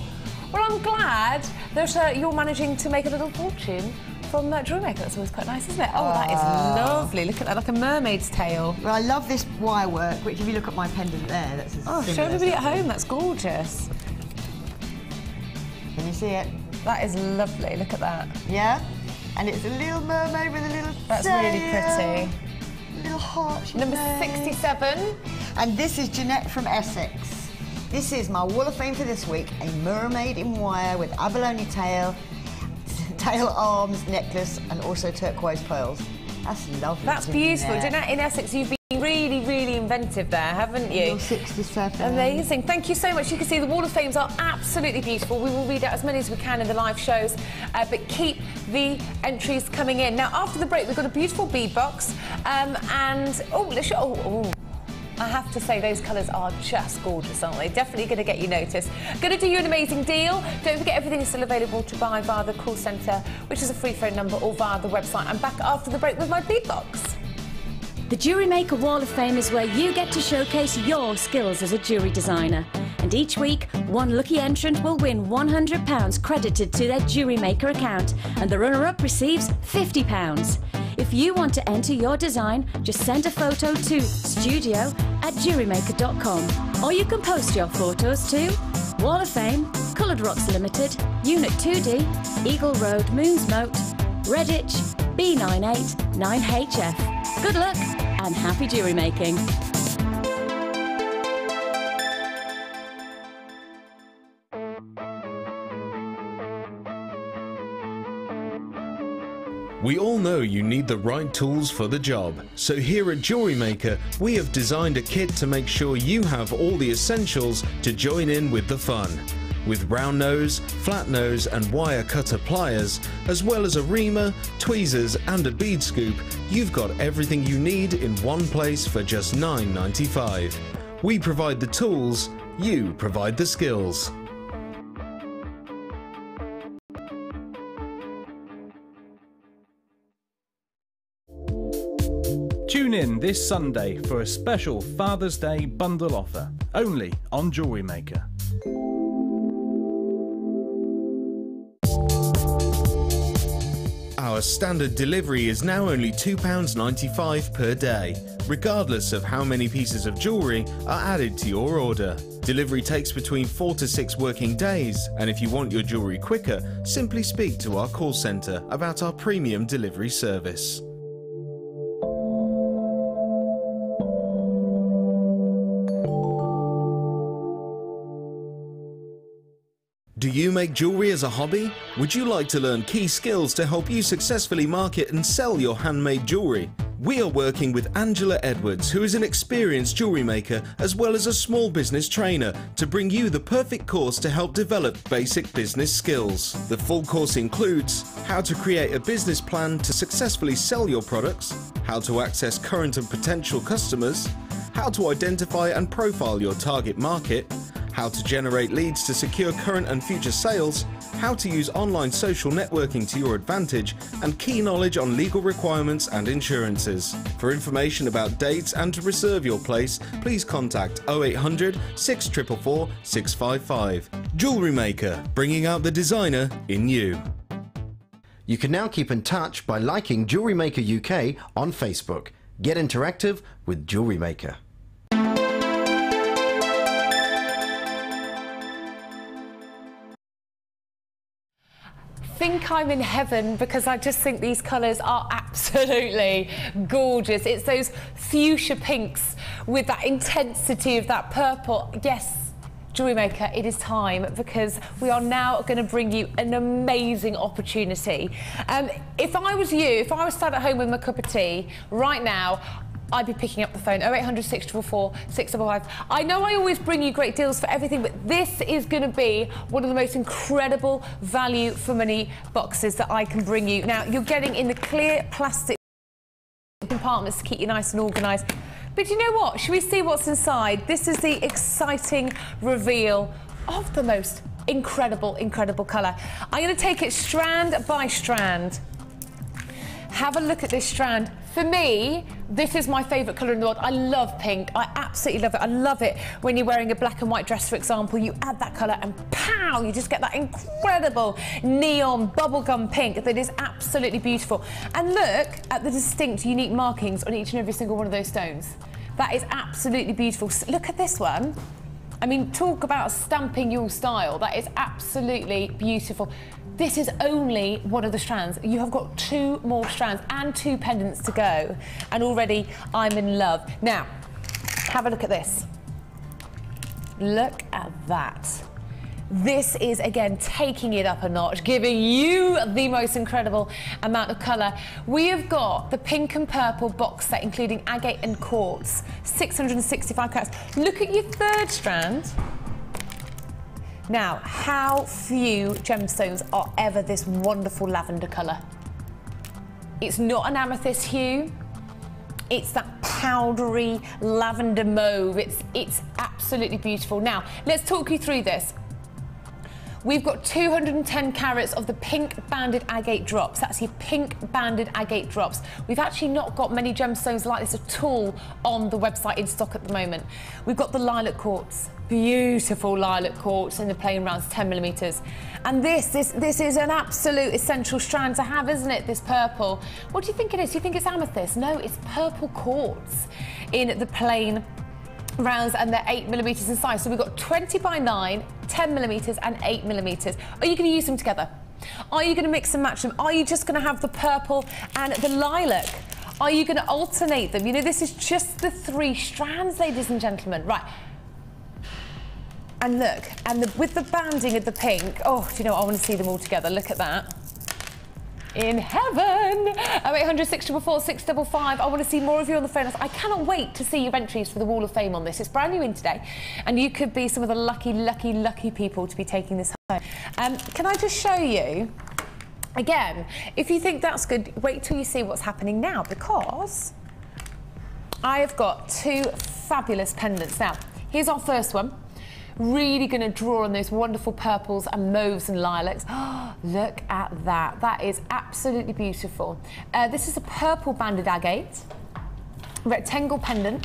Well, I'm glad that you're managing to make a little fortune from that Jewellery Maker. That's always quite nice, isn't it? Oh, that is lovely. Look at that, like a mermaid's tail. Well, I love this wire work, which if you look at my pendant there, that's show everybody at home. That's gorgeous. Can you see it? That is lovely. Look at that. Yeah? And it's a little mermaid with a little That's tail. really pretty. A little heart. Number 67. And this is Jeanette from Essex. This is my Wall of Fame for this week. A mermaid in wire with abalone tail, arms, necklace, and also turquoise pearls. That's lovely. That's beautiful. Jeanette in Essex, you've been really, really inventive there, haven't you? You're 67. Amazing. Thank you so much. You can see the Wall of Fames are absolutely beautiful. We will read out as many as we can in the live shows, but keep the entries coming in. Now, after the break, we've got a beautiful bead box, and I have to say those colours are just gorgeous, aren't they? Definitely going to get you noticed. Going to do you an amazing deal. Don't forget everything is still available to buy via the call centre, which is a free phone number, or via the website. I'm back after the break with my bead box. The Jewellery Maker Wall of Fame is where you get to showcase your skills as a jewellery designer. And each week, one lucky entrant will win £100 credited to their Jewellery Maker account, and the runner-up receives £50. If you want to enter your design, just send a photo to studio@jewellerymaker.com, or you can post your photos to Wall of Fame, Coloured Rocks Limited, Unit 2D, Eagle Road, Moonsmote, Redditch, B98 9HF. Good luck and happy jewellery making. We all know you need the right tools for the job, so here at Jewellery Maker we have designed a kit to make sure you have all the essentials to join in with the fun. With round nose, flat nose and wire cutter pliers, as well as a reamer, tweezers and a bead scoop, you've got everything you need in one place for just $9.95. We provide the tools, you provide the skills. Tune in this Sunday for a special Father's Day bundle offer, only on Jewellery Maker. Our standard delivery is now only £2.95 per day, regardless of how many pieces of jewellery are added to your order. Delivery takes between 4 to 6 working days, and if you want your jewellery quicker, simply speak to our call centre about our premium delivery service. Do you make jewellery as a hobby? Would you like to learn key skills to help you successfully market and sell your handmade jewellery? We are working with Angela Edwards, who is an experienced jewellery maker as well as a small business trainer, to bring you the perfect course to help develop basic business skills. The full course includes how to create a business plan to successfully sell your products, how to access current and potential customers, how to identify and profile your target market, how to generate leads to secure current and future sales, how to use online social networking to your advantage, and key knowledge on legal requirements and insurances. For information about dates and to reserve your place, please contact 0800 644 655. Jewellery Maker, bringing out the designer in you. You can now keep in touch by liking Jewellery Maker UK on Facebook. Get interactive with Jewellery Maker. Think I'm in heaven because I just think these colours are absolutely gorgeous. It's those fuchsia pinks with that intensity of that purple. Yes, Jewellery Maker, it is time because we are now going to bring you an amazing opportunity. If I was you, if I was sat at home with my cup of tea right now, I'd be picking up the phone, 0800 644 655. I know I always bring you great deals for everything, but this is going to be one of the most incredible value for money boxes that I can bring you. Now, you're getting in the clear plastic compartments to keep you nice and organised. But you know what? Should we see what's inside? This is the exciting reveal of the most incredible, incredible colour. I'm going to take it strand by strand. Have a look at this strand. For me, this is my favourite colour in the world. I love pink. I absolutely love it. I love it when you're wearing a black and white dress, for example. You add that colour and pow, you just get that incredible neon bubblegum pink that is absolutely beautiful. And look at the distinct, unique markings on each and every single one of those stones. That is absolutely beautiful. Look at this one. I mean, talk about stamping your style. That is absolutely beautiful. This is only one of the strands. You have got 2 more strands and 2 pendants to go. And already I'm in love. Now, have a look at this. Look at that. This is, again, taking it up a notch, giving you the most incredible amount of colour. We have got the pink and purple box set, including agate and quartz, 665 carats. Look at your 3rd strand. Now, how few gemstones are ever this wonderful lavender colour? It's not an amethyst hue. It's that powdery lavender mauve. It's absolutely beautiful. Now, let's talk you through this. We've got 210 carats of the pink banded agate drops. That's your pink banded agate drops. We've actually not got many gemstones like this at all on the website in stock at the moment. We've got the lilac quartz, beautiful lilac quartz in the plain rounds, 10 millimeters. And this is an absolute essential strand to have, isn't it, this purple? What do you think it is? Do you think it's amethyst? No, it's purple quartz in the plain rounds, and they're 8 millimeters in size. So we've got 20 by 9, 10 millimeters and 8 millimeters. Are you going to use them together? Are you going to mix and match them? Are you just going to have the purple and the lilac? Are you going to alternate them? You know, this is just the 3 strands, ladies and gentlemen. Right. And look, and with the banding of the pink, oh, do you know what? I want to see them all together. Look at that. In heaven. 0800 644 655. I want to see more of you on the phone. I cannot wait to see your entries for the Wall of Fame on this. It's brand new in today, and you could be some of the lucky, lucky, lucky people to be taking this home. Can I just show you, again, if you think that's good, wait till you see what's happening now, because I have got 2 fabulous pendants. Now, here's our first one. Really going to draw on those wonderful purples and mauves and lilacs. Oh, look at that. That is absolutely beautiful. This is a purple banded agate, rectangle pendant,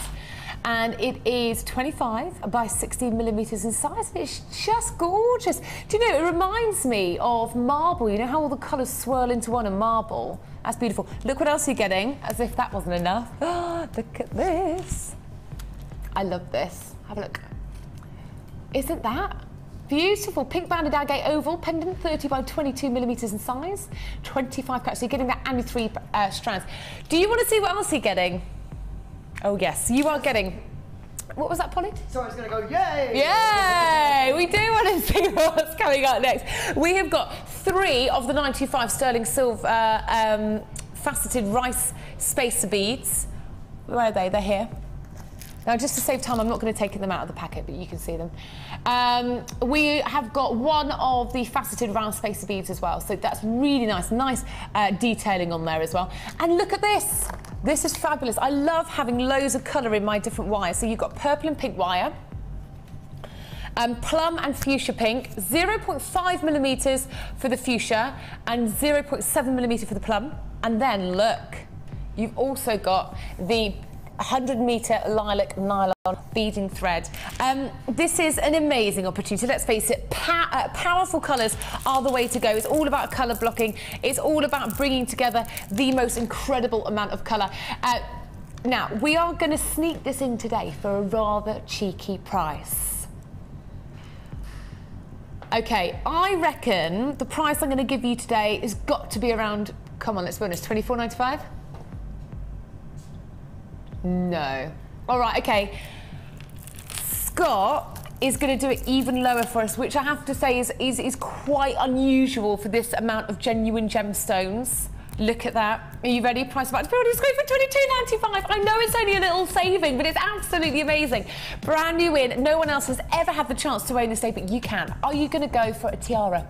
and it is 25 by 16 millimeters in size. It's just gorgeous. Do you know, it reminds me of marble. You know how all the colours swirl into one in marble? That's beautiful. Look what else you're getting, as if that wasn't enough. Oh, look at this. I love this. Have a look. Isn't that beautiful? Pink banded agate oval pendant, 30 by 22 millimeters in size, 25 carats. So you're getting that and 3 strands. Do you want to see what else you're getting? Oh yes, you are getting. What was that, Polly? So I was going to go, yay! Yay! We do want to see what's coming up next. We have got 3 of the 925 sterling silver faceted rice spacer beads. Where are they? They're here. Now, just to save time, I'm not going to take them out of the packet, but you can see them. We have got 1 of the faceted round spacer beads as well, so that's really nice. Nice detailing on there as well. And look at this. This is fabulous. I love having loads of colour in my different wires. So you've got purple and pink wire, plum and fuchsia pink, 0.5 millimeters for the fuchsia and 0.7 millimeter for the plum. And then look, you've also got the 100-meter lilac nylon beading thread. This is an amazing opportunity. Let's face it, powerful colours are the way to go. It's all about colour blocking. It's all about bringing together the most incredible amount of colour. Now, we are going to sneak this in today for a rather cheeky price. Okay, I reckon the price I'm going to give you today has got to be around, come on, let's be honest, £24.95? No. All right, okay. Scott is going to do it even lower for us, which I have to say is quite unusual for this amount of genuine gemstones. Look at that. Are you ready? Price about to build. It's going for £22.95. I know it's only a little saving, but it's absolutely amazing. Brand new in. No one else has ever had the chance to own this day, but you can. Are you going to go for a tiara?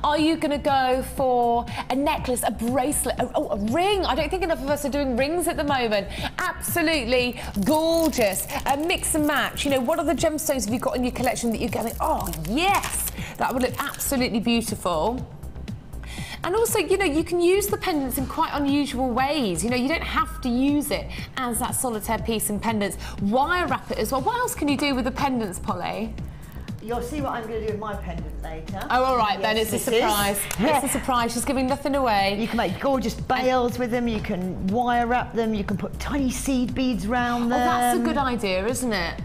Are you going to go for a necklace, a bracelet, a ring? I don't think enough of us are doing rings at the moment. Absolutely gorgeous. Mix and match. You know, what other gemstones have you got in your collection that you're going, oh, yes, that would look absolutely beautiful. And also, you know, you can use the pendants in quite unusual ways. You know, you don't have to use it as that solitaire piece in pendants. Wire wrap it as well. What else can you do with the pendants, Polly? You'll see what I'm going to do with my pendant later. Oh, all right, then. It's a surprise. It's a surprise. She's giving nothing away. You can make gorgeous bales with them. You can wire wrap them. You can put tiny seed beads around them. Oh, that's a good idea, isn't it?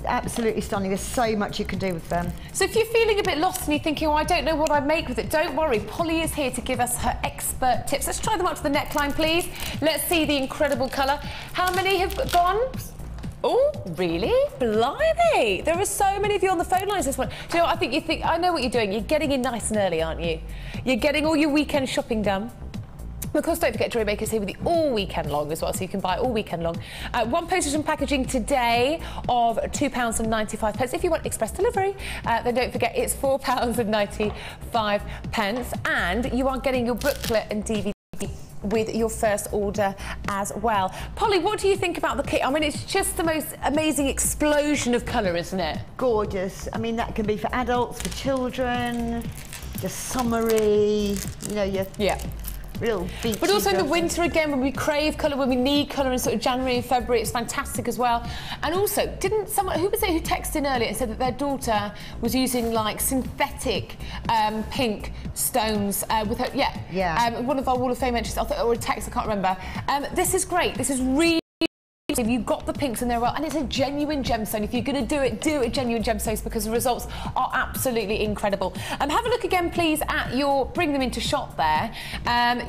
Absolutely stunning. There's so much you can do with them. So if you're feeling a bit lost and you're thinking, oh, I don't know what I'd make with it, don't worry. Polly is here to give us her expert tips. Let's try them up to the neckline, please. Let's see the incredible colour. How many have gone? Oh, really? Blimey. There are so many of you on the phone lines this one. Do you know what? I know what you're doing. You're getting in nice and early, aren't you? You're getting all your weekend shopping done. Of course, don't forget Jewellery Maker's here with you all weekend long as well, so you can buy all weekend long. 1 postage and packaging today of £2.95. If you want express delivery, then don't forget it's £4.95. And you are getting your booklet and DVD with your first order as well. Polly, what do you think about the kit? I mean, it's just the most amazing explosion of colour, isn't it? Gorgeous. I mean, that can be for adults, for children, just summery, you know, your real beachy. But also in the winter again, when we crave colour, when we need colour in sort of January and February, it's fantastic as well. And also, didn't someone, who was it who texted in earlier and said that their daughter was using like synthetic pink stones with her, one of our Wall of Fame entries, I thought, or a text, I can't remember. This is great, this is really, if you've got the pinks in there well, and it's a genuine gemstone. If you're going to do it genuine gemstones, because the results are absolutely incredible. Have a look again, please, at your bring them into shot there.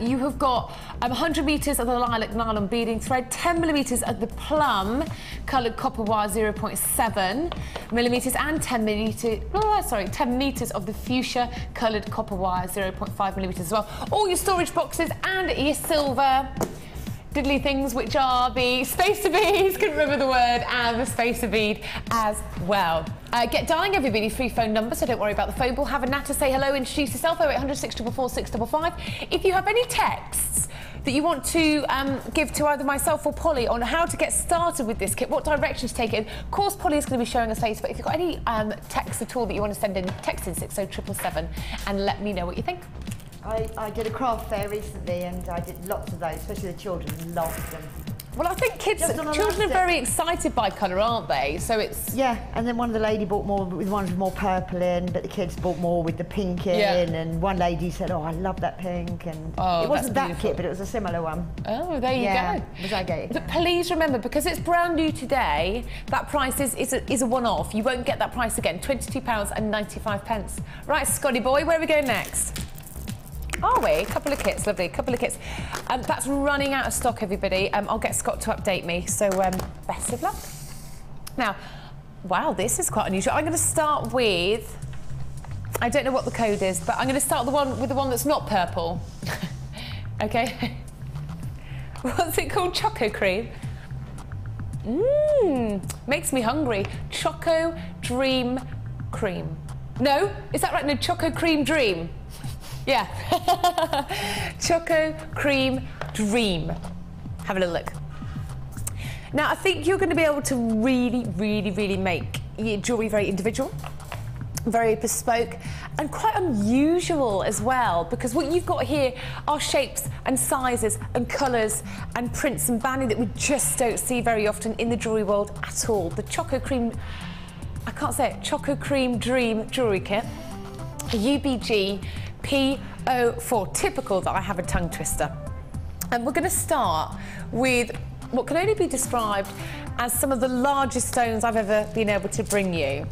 You have got 100 metres of the lilac nylon beading thread, 10 millimetres of the plum coloured copper wire 0.7 millimetres, and 10 metres of the fuchsia coloured copper wire 0.5 millimetres as well. All your storage boxes and your silver diddly things, which are the spacer beads, couldn't remember the word, and the spacer bead as well. Get dialing everybody, free phone number, so don't worry about the phone. We'll have a natter, say hello, introduce yourself, 0800 644 655. If you have any texts that you want to give to either myself or Polly on how to get started with this kit, what direction to take it in, of course Polly is going to be showing us later, but if you've got any texts at all that you want to send in, text in 60777 and let me know what you think. I did a craft fair recently and I did lots of those, especially the children loved them. Well, I think children are very excited by colour, aren't they? So it's... Yeah, and then one of the lady bought more with ones with more purple in, but the kids bought more with the pink in, and one lady said, oh, I love that pink, and it wasn't that kit, but it was a similar one. Oh, there you go. Was I gay? But please remember, because it's brand new today, that price is a one-off. You won't get that price again, £22.95. Right, Scotty boy, where are we going next? Are we? A couple of kits, lovely, a couple of kits. That's running out of stock, everybody. I'll get Scott to update me, so best of luck. Now, wow, this is quite unusual. I'm going to start with, I don't know what the code is, but I'm going to start with the one that's not purple. Okay? What's it called? Choco Cream? Makes me hungry. Choco Dream Cream. No? Is that right? No, Choco Cream Dream. Yeah. Choco Cream Dream. Have a little look. Now, I think you're going to be able to really make your jewellery very individual, very bespoke, and quite unusual as well, because what you've got here are shapes and sizes and colours and prints and banding that we just don't see very often in the jewellery world at all. The Choco Cream, I can't say it, Choco Cream Dream Jewellery Kit, UBG P04, typical that I have a tongue twister. And we're going to start with what can only be described as some of the largest stones I've ever been able to bring you.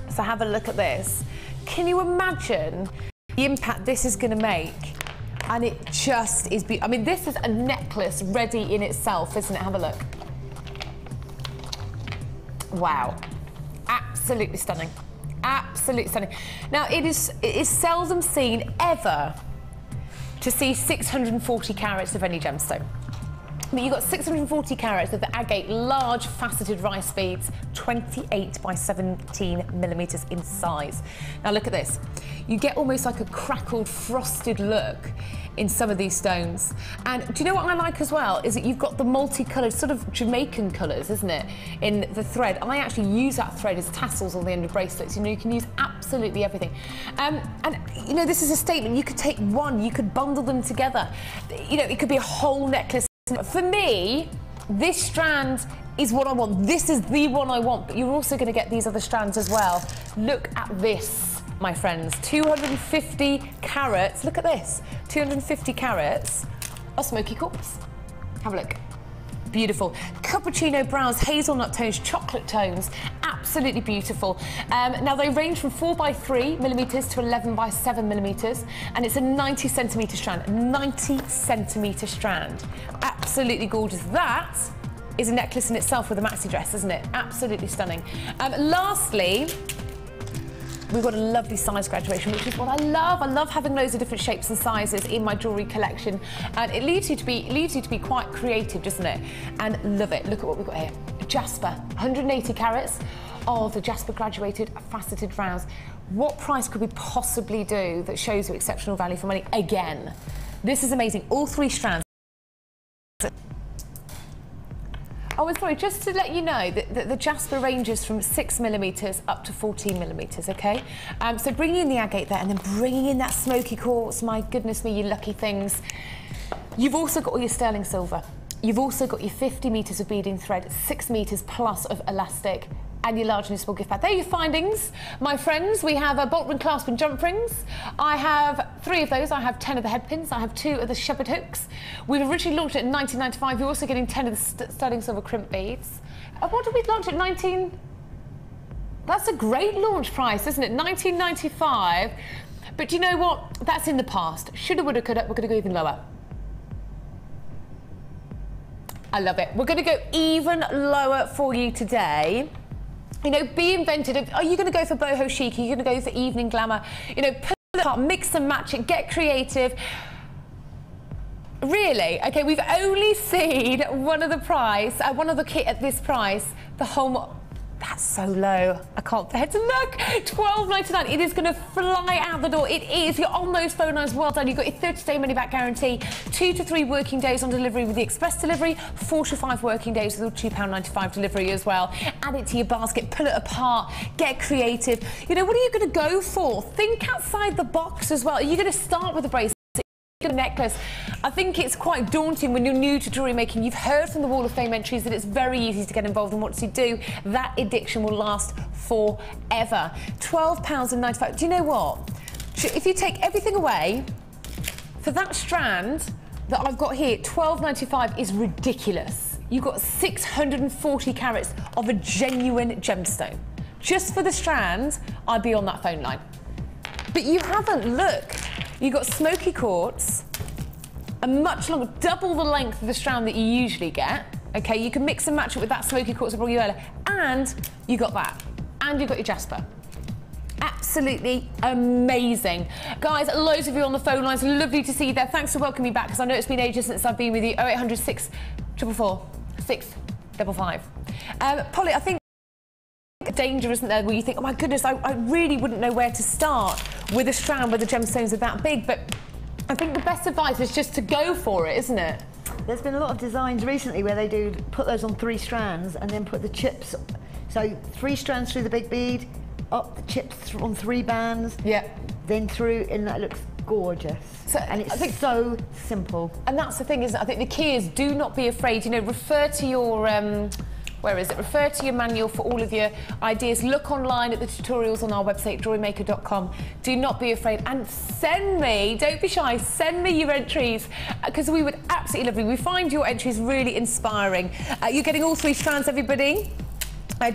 So have a look at this. Can you imagine the impact this is going to make? And it just is beautiful. I mean, this is a necklace ready in itself, isn't it? Have a look. Wow. Absolutely stunning. Absolutely stunning. Now, it is seldom seen ever to see 640 carats of any gemstone. But you've got 640 carats of the agate large faceted rice beads, 28 by 17 millimetres in size. Now look at this. You get almost like a crackled, frosted look in some of these stones. And do you know what I like as well? Is that you've got the multicoloured, sort of Jamaican colours, isn't it, in the thread. I actually use that thread as tassels on the end of bracelets. You know, you can use absolutely everything. And, you know, this is a statement. You could take one, you could bundle them together. You know, it could be a whole necklace. For me, this strand is what I want. This is the one I want, but you're also going to get these other strands as well. Look at this, my friends. 250 carats. Look at this. 250 carats of smoky quartz. Have a look. Beautiful. Cappuccino browns, hazelnut tones, chocolate tones. Absolutely beautiful. Now, they range from 4 by 3 millimetres to 11 by 7 millimetres, and it's a 90 centimetre strand. 90 centimetre strand. Absolutely gorgeous. That is a necklace in itself with a maxi dress, isn't it? Absolutely stunning. Lastly, we've got a lovely size graduation, which is what I love. I love having loads of different shapes and sizes in my jewellery collection, and it leaves you to be quite creative, doesn't it? And love it. Look at what we've got here. Jasper, 180 carats of the Jasper graduated faceted rounds. What price could we possibly do that shows you exceptional value for money? Again, This is amazing. All 3 strands. Oh, and sorry, just to let you know that the jasper ranges from 6mm up to 14mm, okay? So bringing in the agate there and then bringing in that smoky quartz, my goodness me, you lucky things. You've also got all your sterling silver. You've also got your 50 metres of beading thread, 6 metres plus of elastic, and your large municipal gift bag. There are your findings, my friends. We have a bolt ring, clasp and jump rings. I have 3 of those. I have 10 of the head pins. I have 2 of the shepherd hooks. We've originally launched it in $19.95. You're also getting 10 of the sterling silver crimp beads. What did we launch at 19? That's a great launch price, isn't it? $19.95. But do you know what? That's in the past. Shoulda, woulda, coulda. We're going to go even lower. I love it. We're going to go even lower for you today. You know, be inventive. Are you going to go for boho chic? Are you going to go for evening glamour? You know, pull it apart, mix and match it, get creative. Really? Okay, we've only seen one of the kit at this price. The whole... That's so low. I can't bear to look. $12.99. It is going to fly out the door. It is. You're on those phone lines. Well done. You've got your 30-day money-back guarantee. 2 to 3 working days on delivery with the express delivery. 4 to 5 working days with £2.95 delivery as well. Add it to your basket. Pull it apart. Get creative. You know, what are you going to go for? Think outside the box as well. Are you going to start with a bracelet? A necklace? I think it's quite daunting when you're new to jewellery making. You've heard from the Wall of Fame entries that it's very easy to get involved, and once you do, that addiction will last forever. £12.95. Do you know what? If you take everything away, for that strand that I've got here, £12.95 is ridiculous. You've got 640 carats of a genuine gemstone. Just for the strand, I'd be on that phone line. But you haven't, look. You've got smoky quartz, a much longer, double the length of the strand that you usually get. Okay, you can mix and match it with that smoky quartz I brought you earlier, and you got that, and you've got your jasper. Absolutely amazing. Guys, loads of you on the phone lines. Lovely to see you there. Thanks for welcoming me back, because I know it's been ages since I've been with you. 0800 644 655. Polly, I think danger, isn't there, where you think, oh my goodness, I really wouldn't know where to start with a strand where the gemstones are that big, but I think the best advice is just to go for it, isn't it? There's been a lot of designs recently where they do put those on 3 strands and then put the chips, so 3 strands through the big bead, up the chips on 3 bands, yeah, then through, and that looks gorgeous. So, and it's so simple. And that's the thing, isn't it? I think the key is do not be afraid, you know, refer to your where is it? Refer to your manual for all of your ideas. Look online at the tutorials on our website, jewellerymaker.com. Do not be afraid, and send me, don't be shy, send me your entries, because we would absolutely love you. We find your entries really inspiring. You're getting all 3 strands, everybody.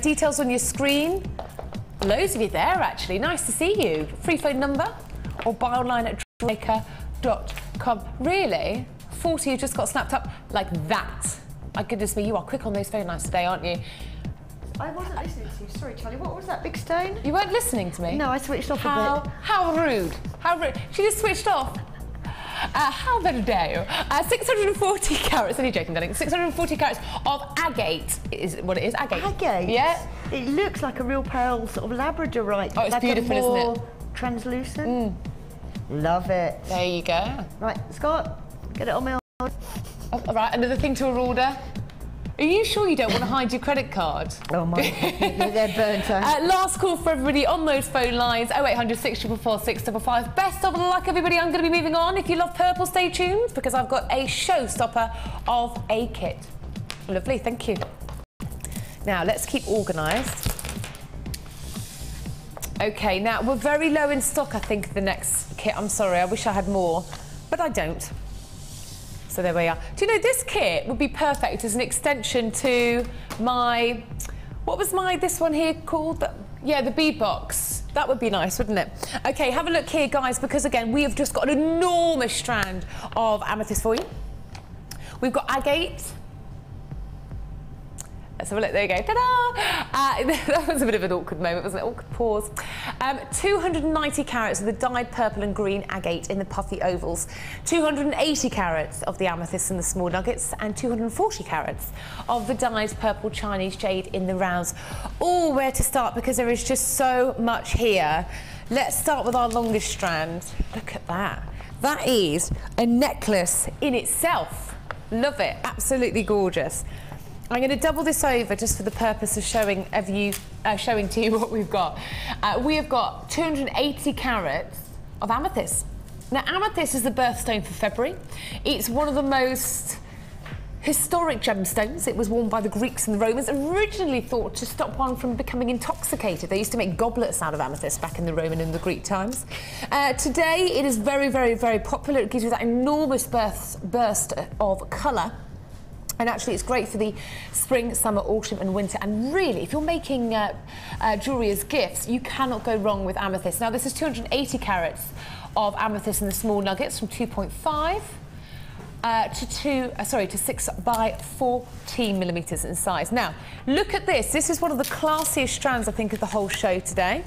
Details on your screen. Loads of you there, actually. Nice to see you. Free phone number or buy online at jewellerymaker.com. Really? 40 just got snapped up like that. My goodness me, you are quick on those phone lines today, aren't you? I wasn't listening to you. Sorry, Charlie. What was that big stone? You weren't listening to me? No, I switched off a bit. How rude. How rude. She just switched off. How better dare you? 640 carats, only joking, darling. 640 carats of agate is what it is, agate. Agate? Yeah. It looks like a real pale sort of labradorite. Oh, it's like beautiful, isn't it? Translucent. Love it. There you go. Right, Scott, get it on my order. Oh, all right, another thing to order. Are you sure you don't want to hide your credit card? Oh my, they're burnt out. Last call for everybody on those phone lines, 0800 644 655. Best of luck, everybody. I'm going to be moving on. If you love purple, stay tuned, because I've got a showstopper of a kit. Lovely, thank you. Now, let's keep organised. Okay, now, we're very low in stock, I think, the next kit. I'm sorry, I wish I had more, but I don't. So there we are. Do you know, this kit would be perfect as an extension to my, what was this one here called? Yeah, the bead box. That would be nice, wouldn't it? Okay, have a look here, guys, because again, we have just got an enormous strand of amethyst for you. We've got agate. Let's have a look, there you go, ta-da! That was a bit of an awkward moment, wasn't it? Awkward pause. 290 carats of the dyed purple and green agate in the puffy ovals, 280 carats of the amethyst and the small nuggets, and 240 carats of the dyed purple Chinese jade in the rounds. Oh, where to start, because there is just so much here. Let's start with our longest strand. Look at that. That is a necklace in itself. Love it, absolutely gorgeous. I'm going to double this over just for the purpose of showing to you what we've got. We have got 280 carats of amethyst. Now, amethyst is the birthstone for February. It's one of the most historic gemstones. It was worn by the Greeks and the Romans, originally thought to stop one from becoming intoxicated. They used to make goblets out of amethyst back in the Roman and the Greek times. Today, it is very, very, very popular. It gives you that enormous burst of colour. And actually, it's great for the spring, summer, autumn and winter. And really, if you're making jewellery as gifts, you cannot go wrong with amethyst. Now, this is 280 carats of amethyst in the small nuggets from 2.5 to 6 by 14 millimetres in size. Now, look at this. This is one of the classiest strands, I think, of the whole show today.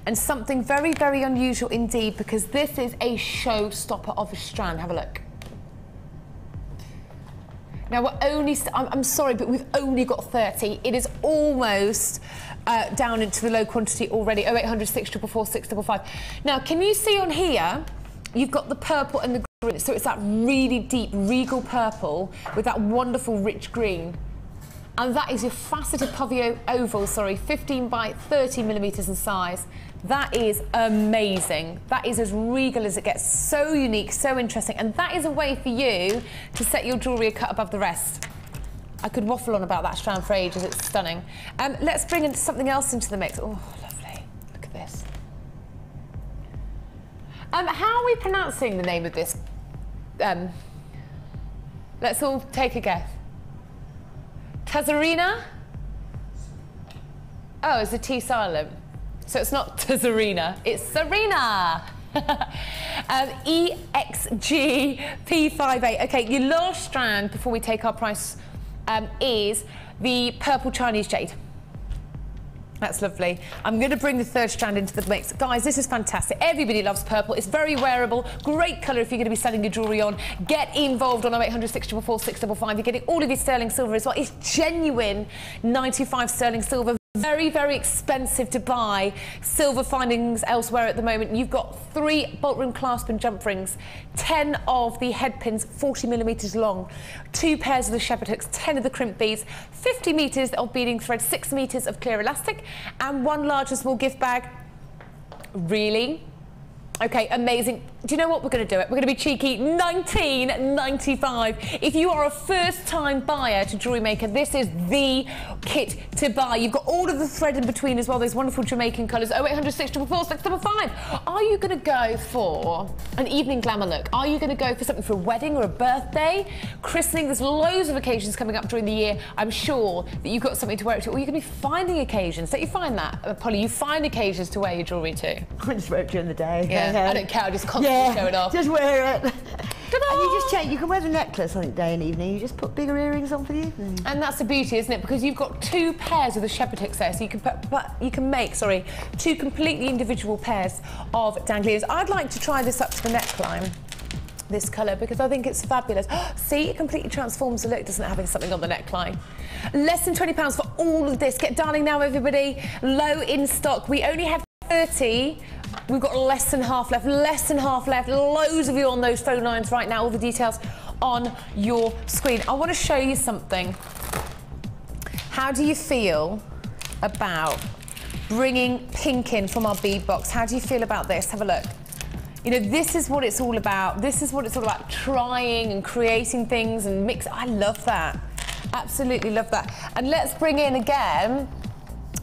And something very, very unusual indeed, because this is a showstopper of a strand. Have a look. Now, we're only, I'm sorry, but we've only got 30. It is almost down into the low quantity already. 0800 644 655. Now, can you see on here, you've got the purple and the green. So it's that really deep, regal purple with that wonderful rich green. And that is your faceted Pavio oval, 15 by 30 millimetres in size. That is amazing. That is as regal as it gets, so unique, so interesting. And that is a way for you to set your jewellery a cut above the rest. I could waffle on about that strand for ages, it's stunning. Let's bring in something else into the mix. Oh, lovely, look at this. How are we pronouncing the name of this? Let's all take a guess. Tazarina? Oh, is the T silent? So it's not Tazarina, it's Serena. EXGP58. Okay, your last strand before we take our price is the purple Chinese jade. That's lovely. I'm going to bring the third strand into the mix. Guys, this is fantastic. Everybody loves purple. It's very wearable. Great colour if you're going to be selling your jewellery on. Get involved on 0800 644 655. You're getting all of your sterling silver as well. It's genuine 95 sterling silver. Very, very expensive to buy silver findings elsewhere at the moment. You've got 3 bolt ring clasp and jump rings, 10 of the head pins 40 millimetres long, 2 pairs of the shepherd hooks, 10 of the crimp beads, 50 metres of beading thread, 6 metres of clear elastic, and 1 large and small gift bag. Really? Okay, amazing. Do you know what we're going to do? We're going to be cheeky. $19.95. If you are a first-time buyer to Jewellery Maker, this is the kit to buy. You've got all of the thread in between as well. Those wonderful Jamaican colours. 0800 644 655. Are you going to go for an evening glamour look? Are you going to go for something for a wedding or a birthday, christening? There's loads of occasions coming up during the year. I'm sure that you've got something to wear it to. Or you're going to be finding occasions. Don't you find that, Polly? You find occasions to wear your jewellery to. I just wear it during the day. Yeah. I don't care, I just constantly show it off. Just wear it. And you just change. You can wear the necklace on day and evening. You just put bigger earrings on for the evening. And that's the beauty, isn't it? Because you've got 2 pairs of the shepherd hooks there, so you can make 2 completely individual pairs of dangliers. I'd like to try this up to the neckline, this colour, because I think it's fabulous. See, it completely transforms the look, doesn't it, having something on the neckline? Less than £20 for all of this. Get darling now, everybody. Low in stock. We only have 30. We've got less than half left, Loads of you on those phone lines right now, all the details on your screen. I want to show you something. How do you feel about bringing pink in from our bead box? How do you feel about this? Have a look. You know, this is what it's all about. This is what it's all about, trying and creating things and mix. I love that. Absolutely love that. And let's bring in again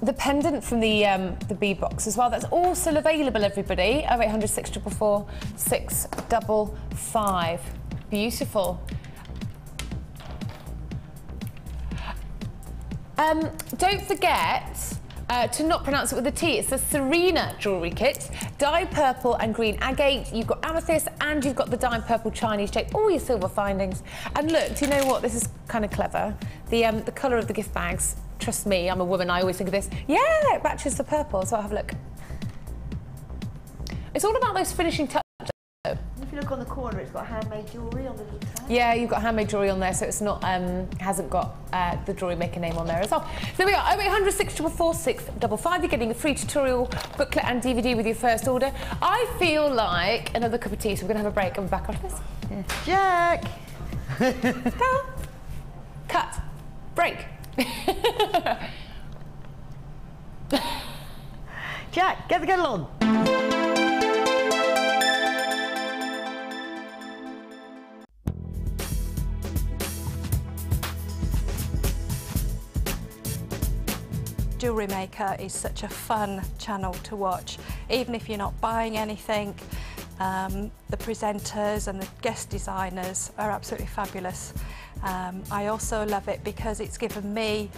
the pendant from the bead box as well. That's all still available, everybody. 0800 644 655. Beautiful. Don't forget to not pronounce it with a T. It's the Serena jewellery kit. Dyed purple and green agate. You've got amethyst and you've got the dyed purple Chinese jade. All your silver findings. And look, do you know what? This is kind of clever. The colour of the gift bags. Trust me, I'm a woman, I always think of this. Yeah, it matches the purple, so I'll have a look. It's all about those finishing touches. If you look on the corner remember it's got handmade jewellery on the little tag. Yeah, you've got handmade jewellery on there, so it's not hasn't got the Jewellery Maker name on there as well. So there we are, 0800 644 655. You're getting a free tutorial booklet and DVD with your first order. I feel like another cup of tea, so we're going to have a break and we're back after this. Jack! Go. Cut. Break. Jack, get the kettle on. Jewellery Maker is such a fun channel to watch, even if you're not buying anything. The presenters and the guest designers are absolutely fabulous. I also love it because it's given me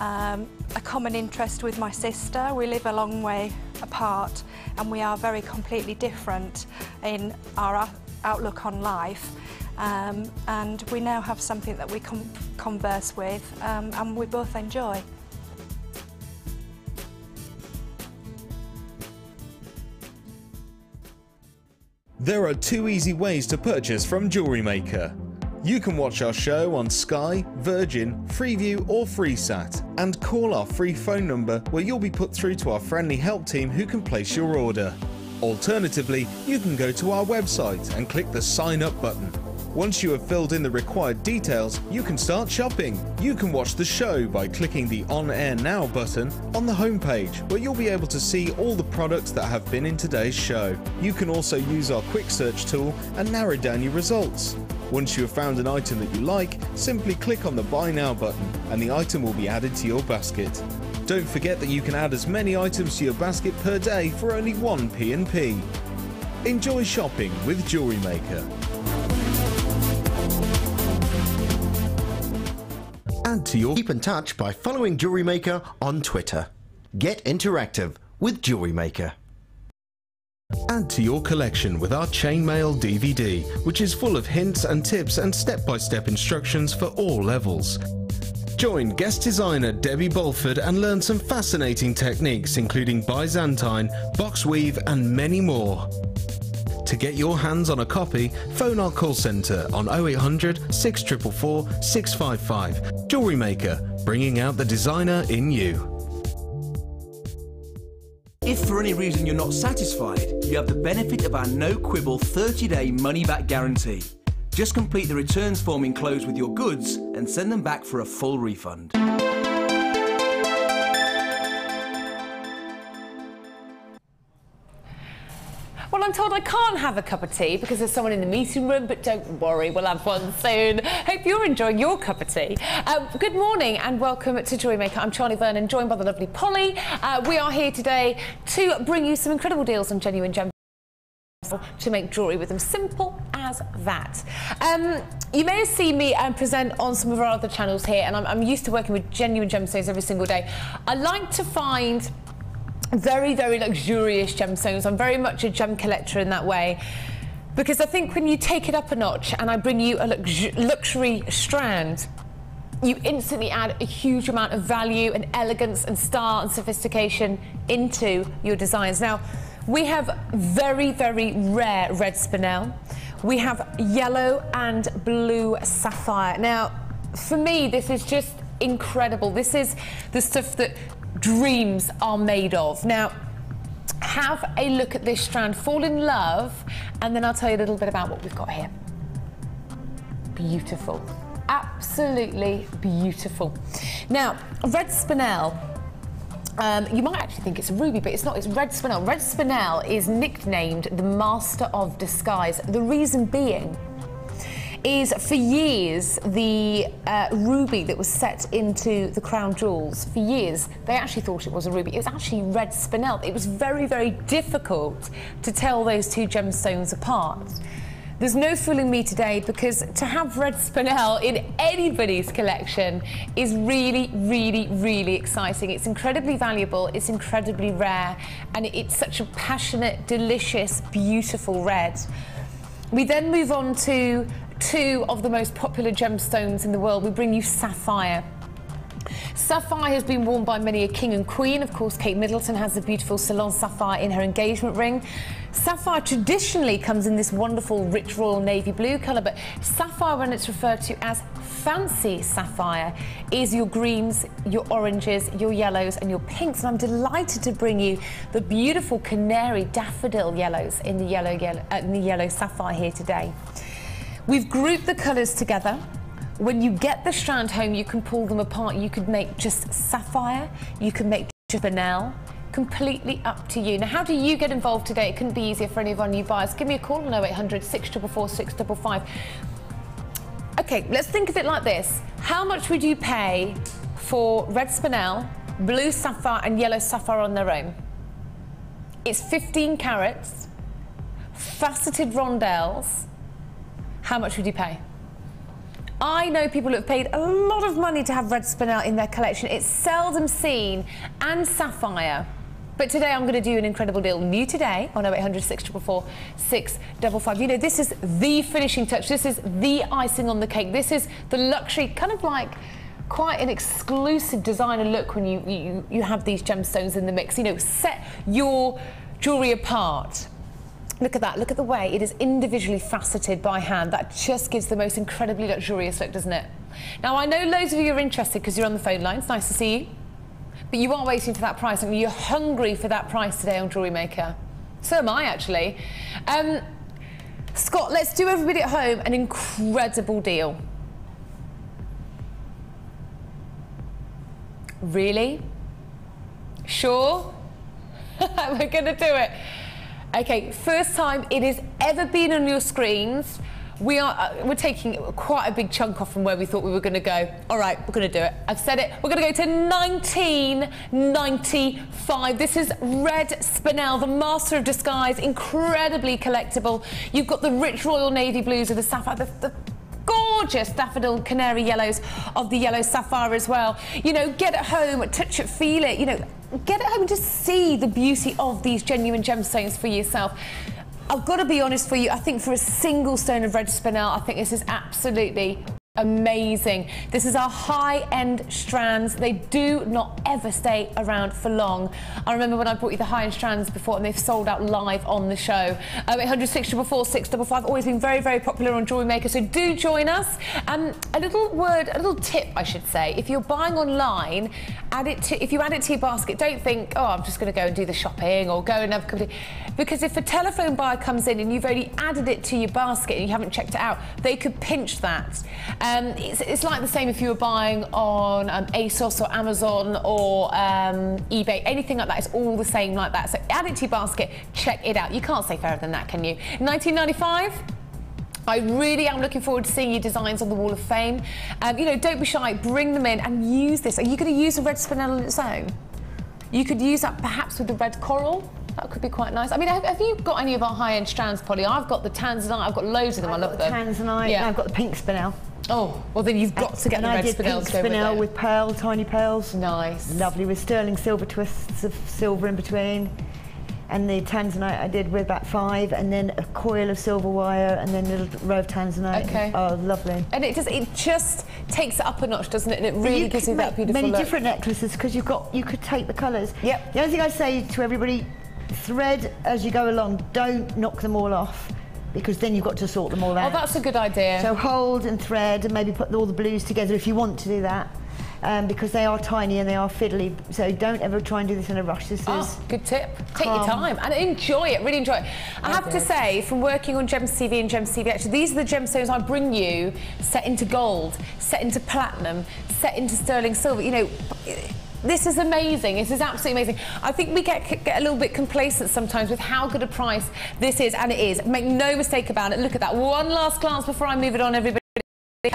a common interest with my sister. We live a long way apart and we are very completely different in our outlook on life. And we now have something that we converse with and we both enjoy. There are 2 easy ways to purchase from Jewellery Maker. You can watch our show on Sky, Virgin, Freeview or FreeSat and call our free phone number where you'll be put through to our friendly help team who can place your order. Alternatively, you can go to our website and click the sign up button. Once you have filled in the required details, you can start shopping. You can watch the show by clicking the On Air Now button on the homepage, where you'll be able to see all the products that have been in today's show. You can also use our quick search tool and narrow down your results. Once you have found an item that you like, simply click on the Buy Now button and the item will be added to your basket. Don't forget that you can add as many items to your basket per day for only 1 P&P. Enjoy shopping with Jewellery Maker. Add to your keep in touch by following Jewellery Maker on Twitter. Get interactive with Jewellery Maker. Add to your collection with our Chainmail DVD, which is full of hints and tips and step-by-step instructions for all levels. Join guest designer Debbie Bulford and learn some fascinating techniques including Byzantine, box weave and many more. To get your hands on a copy, phone our call centre on 0800 644 655. Jewellery Maker, bringing out the designer in you. If for any reason you're not satisfied, you have the benefit of our no-quibble 30-day money-back guarantee. Just complete the returns form enclosed with your goods and send them back for a full refund. Well, I'm told I can't have a cup of tea because there's someone in the meeting room, but don't worry, we'll have one soon. Hope you're enjoying your cup of tea. Good morning and welcome to Jewellery Maker. I'm Charlie Vernon, joined by the lovely Polly. We are here today to bring you some incredible deals on genuine gems to make jewellery with them. Simple as that. You may have seen me present on some of our other channels here, and I'm used to working with genuine gemstones every single day. I like to find very, very luxurious gemstones. I'm very much a gem collector in that way, because I think when you take it up a notch and I bring you a luxury strand, you instantly add a huge amount of value and elegance and style and sophistication into your designs. Now, we have very, very rare red spinel. We have yellow and blue sapphire. Now, for me, this is just incredible. This is the stuff that dreams are made of. Now, have a look at this strand, fall in love, and then I'll tell you a little bit about what we've got here. Beautiful, absolutely beautiful. Now, red spinel, you might actually think it's a ruby, but it's not, it's red spinel. Red spinel is nicknamed the Master of Disguise. The reason being is for years the ruby that was set into the crown jewels, for years they actually thought it was a ruby. It was actually red spinel. It was very, very difficult to tell those two gemstones apart. There's no fooling me today, because to have red spinel in anybody's collection is really, really, really exciting. It's incredibly valuable, it's incredibly rare, and it's such a passionate, delicious, beautiful red. We then move on to two of the most popular gemstones in the world. We bring you sapphire. Sapphire has been worn by many a king and queen. Of course, Kate Middleton has the beautiful Ceylon sapphire in her engagement ring. Sapphire traditionally comes in this wonderful rich royal navy blue colour, but sapphire, when it's referred to as fancy sapphire, is your greens, your oranges, your yellows and your pinks. And I'm delighted to bring you the beautiful canary daffodil yellows in the yellow sapphire here today. We've grouped the colours together. When you get the strand home, you can pull them apart. You could make just sapphire, you can make just banal. Completely up to you. Now, how do you get involved today? It couldn't be easier for any of our new buyers. Give me a call on 0800 644 655. Okay, let's think of it like this. How much would you pay for red spinel, blue sapphire and yellow sapphire on their own? It's 15 carats, faceted rondelles. How much would you pay? I know people who have paid a lot of money to have red spinel in their collection. It's seldom seen, and sapphire. But today I'm going to do an incredible deal. New today on 0800 644 655. You know, this is the finishing touch. This is the icing on the cake. This is the luxury, kind of like quite an exclusive designer look when you have these gemstones in the mix. You know, set your jewellery apart. Look at that. Look at the way it is individually faceted by hand. That just gives the most incredibly luxurious look, doesn't it? Now, I know loads of you are interested because you're on the phone lines. Nice to see you. But you are waiting for that price. I mean, you're hungry for that price today on Jewellery Maker. So am I, actually. Scott, let's do everybody at home an incredible deal. Really? Sure? We're going to do it. Okay, first time it has ever been on your screens. We're taking quite a big chunk off from where we thought we were going to go. All right, we're going to do it. I've said it. We're going to go to 1995. This is red spinel, the master of disguise, incredibly collectible. You've got the rich royal navy blues of the sapphire, the gorgeous daffodil canary yellows of the yellow sapphire as well. You know, get it home, touch it, feel it. You know, get it home and just see the beauty of these genuine gemstones for yourself. I've got to be honest for you, I think for a single stone of red spinel, I think this is absolutely amazing. This is our high-end strands. They do not ever stay around for long. I remember when I brought you the high-end strands before and they've sold out live on the show. 0800 644 655, always been very, very popular on Jewellery Maker, so do join us. A little tip, I should say. If you're buying online, if you add it to your basket, don't think, oh, I'm just going to go and do the shopping or go and have a cup of tea. Because if a telephone buyer comes in and you've already added it to your basket and you haven't checked it out, they could pinch that. It's like the same if you were buying on ASOS or Amazon or eBay, anything like that. It's all the same like that. So add it to your basket, check it out. You can't say fairer than that, can you? 1995. I really am looking forward to seeing your designs on the Wall of Fame. You know, don't be shy, bring them in and use this. Are you going to use a red spinel on its own? You could use that perhaps with the red coral. That could be quite nice. I mean, have you got any of our high-end strands, Polly? I've got the tanzanite. I've got loads of them. I love them. Tanzanite. Yeah. I've got the pink spinel. Oh, well then you've got to get the red spinel to go with it. Spinel with pearl, tiny pearls. Nice. Lovely, with sterling silver twists of silver in between. And the tanzanite I did with about 5, and then a coil of silver wire, and then a little row of tanzanite. Okay. Oh, lovely. And it just takes it up a notch, doesn't it? And it really gives you that beautiful look. Many different necklaces because you could take the colours. Yep. The only thing I say to everybody, thread as you go along. Don't knock them all off, because then you've got to sort them all out. Oh, that's a good idea. So hold and thread and maybe put all the blues together if you want to do that. Because they are tiny and they are fiddly, so don't ever try and do this in a rush. This is good tip. Take your time and enjoy it, really enjoy it. I have to say, from working on Gems TV and Gems TV Extra, these are the gemstones I bring you set into gold, set into platinum, set into sterling silver. You know, this is amazing. This is absolutely amazing. I think we get a little bit complacent sometimes with how good a price this is, and it is. Make no mistake about it. Look at that. One last glance before I move it on, everybody.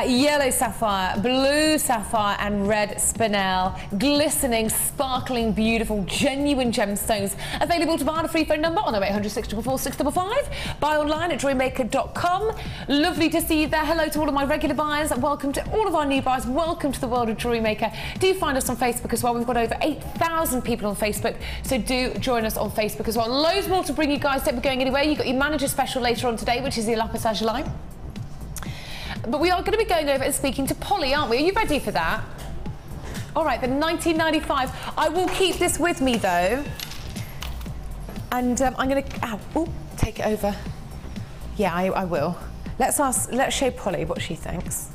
Yellow sapphire, blue sapphire and red spinel, glistening, sparkling, beautiful, genuine gemstones. Available to buy on a free phone number on 0800 644 655. Buy online at jewellerymaker.com. Lovely to see you there. Hello to all of my regular buyers. Welcome to all of our new buyers. Welcome to the world of Jewellery Maker. Do find us on Facebook as well. We've got over 8,000 people on Facebook, so do join us on Facebook as well. Loads more to bring you guys. Don't be going anywhere. You've got your manager special later on today, which is the lapis lazuli. But we are going to be going over and speaking to Polly, aren't we? Are you ready for that? All right, then 1995. I will keep this with me, though. And I'm going to... take it over? Yeah, I will. Let's show Polly what she thinks.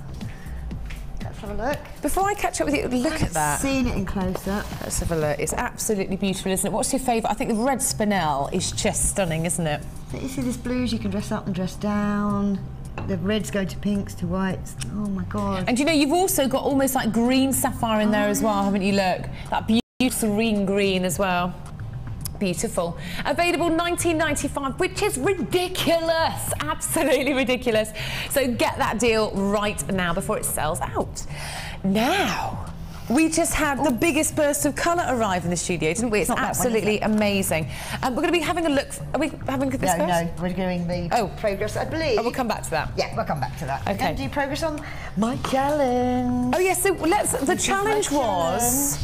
Let's have a look. Before I catch up with you, look at that. Seen it in close up. Let's have a look. It's absolutely beautiful, isn't it? What's your favourite? I think the red spinel is just stunning, isn't it? So you see this blues, you can dress up and dress down. The reds go to pinks, to whites. Oh my God. And you know, you've also got almost like green sapphire in there as well, haven't you? Look, that beautiful serene green as well. Beautiful. Available $19.95, which is ridiculous, absolutely ridiculous. So get that deal right now before it sells out. Now, we just had the biggest burst of colour arrive in the studio, didn't we? It's absolutely amazing. We're going to be having a look. Are we having this first? No, we're doing the progress, I believe. Oh, we'll come back to that. Yeah, we'll come back to that. Okay. We're going to do progress on my challenge. Oh, yes, so the challenge was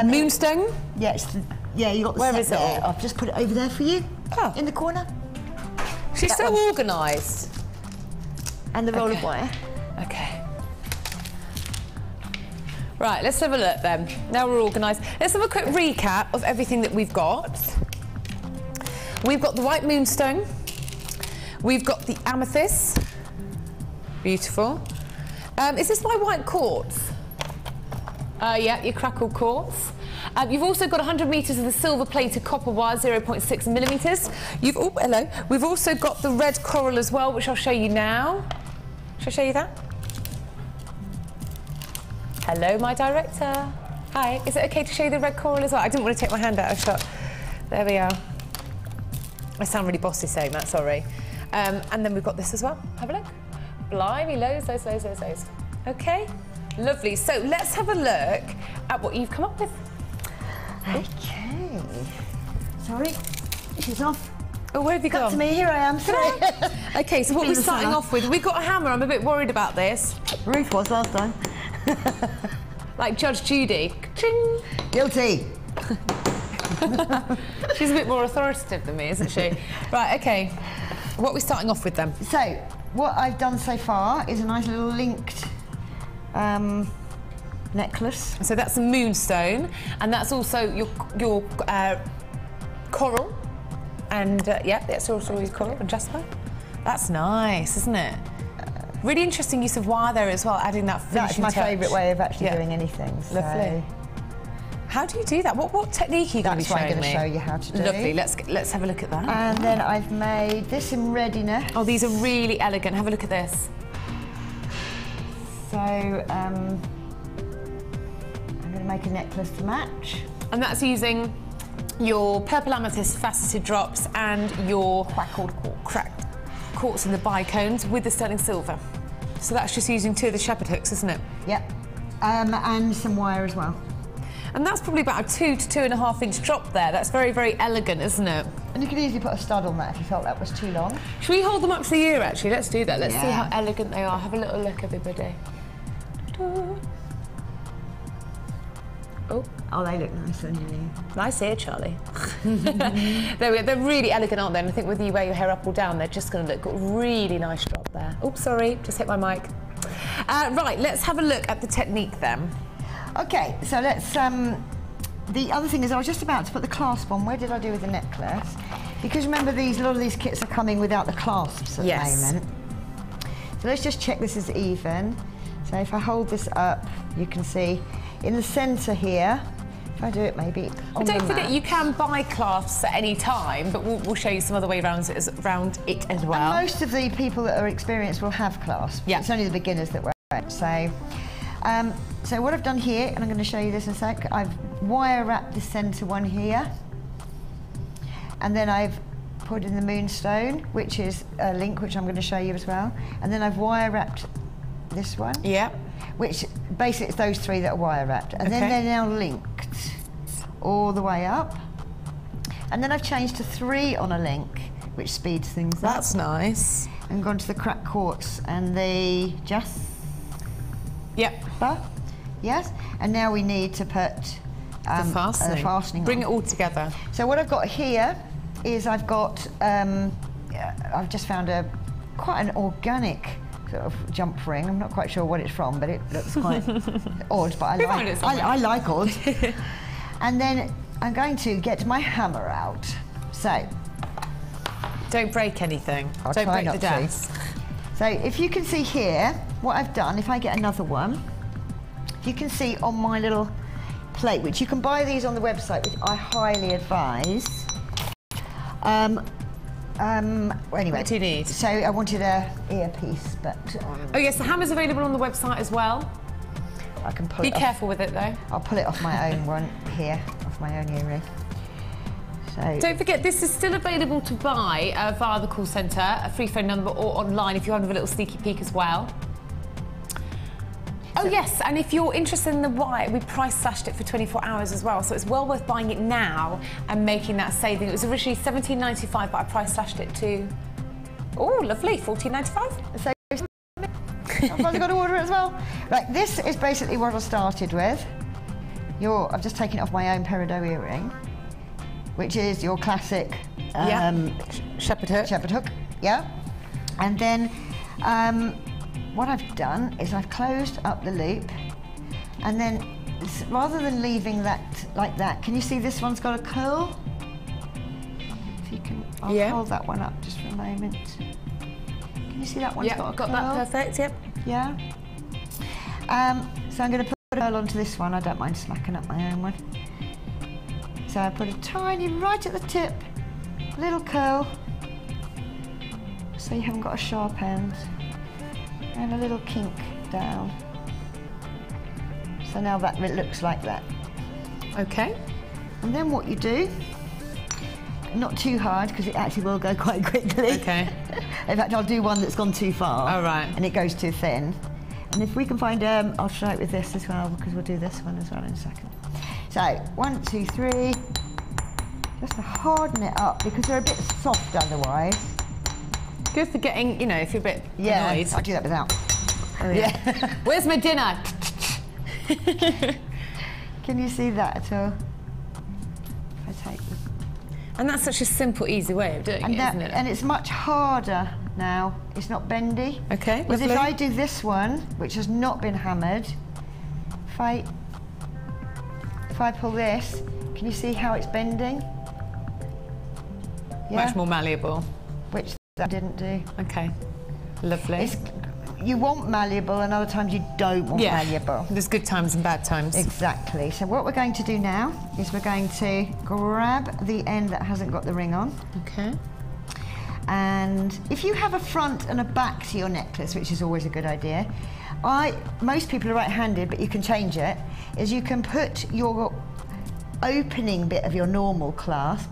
Moonstone? Yes. Yeah, you got the Where set is it there. all? I've just put it over there for you. Oh. In the corner. She's so organised. And the roll of wire. Okay. Right, let's have a look then. Now we're organised. Let's have a quick recap of everything that we've got. We've got the white moonstone. We've got the amethyst. Beautiful. Is this my white quartz? Yeah, your crackled quartz. You've also got 100 metres of the silver-plated copper wire, 0.6 millimetres. We've also got the red coral as well, which I'll show you now. Shall I show you that? Hello, my director. Hi. Is it okay to show you the red coral as well? I didn't want to take my hand out of shot. There we are. I sound really bossy saying that, sorry. And then we've got this as well. Have a look. Blimey, loads. Okay, lovely. So let's have a look at what you've come up with. Okay. Sorry, she's off. Oh, where have you Cut gone? to me, here I am, sorry. Okay, so what we're starting off with, we've got a hammer. I'm a bit worried about this. Ruth was last time. Like Judge Judy. Ching. Guilty. She's a bit more authoritative than me, isn't she? Right, okay. What are we starting off with then? So, what I've done so far is a nice little linked necklace. So that's a moonstone, and that's also your coral, and yeah, that's also your coral and jasper. That's nice, isn't it? Really interesting use of wire there as well, adding that finishing touch. That's my favourite way of actually doing anything. Lovely. How do you do that? What technique are you going to be showing me? That's what I'm going to show you how to do. Lovely. Let's have a look at that. And then I've made this in readiness. Oh, these are really elegant. Have a look at this. So I'm going to make a necklace to match. And that's using your purple amethyst faceted drops and your cracked quartz in the bicones with the sterling silver. So that's just using 2 of the shepherd hooks, isn't it? Yep. And some wire as well. And that's probably about a 2 to 2.5 inch drop there. That's very, very elegant, isn't it? And you could easily put a stud on that if you felt that was too long. Should we hold them up to the ear, actually? Let's do that. Let's see how elegant they are. Have a little look, everybody. Oh, they look nice on you. Nice ear, Charlie. They're really elegant, aren't they? And I think whether you wear your hair up or down, they're just going to look really nice drop there. Oh, sorry, just hit my mic. Right, let's have a look at the technique then. Okay, so let's, the other thing is I was just about to put the clasp on. Where did I do with the necklace? Because remember a lot of these kits are coming without the clasps at the moment. So let's just check this is even. So if I hold this up, you can see in the centre here, if I do it maybe on the Don't forget mat. you can buy clasps at any time, but we'll show you some other way around it as well. And most of the people that are experienced will have clasps. Yeah. It's only the beginners that wear it. So what I've done here, and I'm going to show you this in a sec, I've wire wrapped the centre one here, and then I've put in the moonstone, which is a link, which I'm going to show you as well, and then I've wire wrapped this one. Yeah. Which basically it's those 3 that are wire wrapped, and then they're now linked all the way up, and then I've changed to 3 on a link, which speeds things up. That's nice. And gone to the cracked quartz and the jasper. Yep. Yes, and now we need to put the fastening. Bring it all together. So what I've got here is I've got I've just found quite an organic sort of jump ring. I'm not quite sure what it's from, but it looks quite odd. But I like odd. And then I'm going to get my hammer out. So Don't break anything. I'll Don't try break not the to. desk. So if you can see here, what I've done, if I get another one, you can see on my little plate, which you can buy these on the website, which I highly advise. Anyway. What do you need? So I wanted a earpiece, but... Oh yes, the hammer's available on the website as well. I can pull Be it off. careful with it though. I'll pull it off my own one here, off my own earring. So Don't forget, this is still available to buy via the call centre, a free phone number, or online if you want to have a little sneaky peek as well. Oh yes, and if you're interested in the white, we price slashed it for 24 hours as well, so it's well worth buying it now and making that saving. It was originally $17.95, but I price slashed it to, oh lovely, $14.95. So I've probably got to order it as well. Right, this is basically what I started with. I've just taken it off my own peridot earring, which is your classic shepherd hook. Shepherd hook, yeah. And then what I've done is I've closed up the loop, and then rather than leaving that like that, can you see this one's got a curl? If you can, I'll hold that one up just for a moment. Can you see that one's got a curl? Got that perfect, yep. Yeah. So I'm going to put a curl onto this one. I don't mind smacking up my own one. So I put a tiny, right at the tip, little curl, so you haven't got a sharp end, and a little kink down. So now that it looks like that. Okay. And then what you do, not too hard because it actually will go quite quickly. Okay. In fact, I'll do one that's gone too far. Oh, right. And it goes too thin. And if we can find, I'll try it with this as well, because we'll do this one as well in a second. So 1, 2, 3. Just to harden it up because they're a bit soft otherwise. Good for getting, you know, if you're a bit annoyed. annoyed. I'll do that without. Oh, yeah. Where's my dinner? Can you see that at all? If I take this. And that's such a simple, easy way of doing it, isn't it? And it's much harder now. It's not bendy. Okay, Because if lovely. I do this one, which has not been hammered, if I pull this, can you see how it's bending? Yeah? Much more malleable. Which that didn't do. Okay, lovely. You want malleable, and other times you don't want malleable. There's good times and bad times. Exactly. So what we're going to do now is we're going to grab the end that hasn't got the ring on. Okay. And if you have a front and a back to your necklace, which is always a good idea, most people are right-handed, but you can change it, is you can put your opening bit of your normal clasp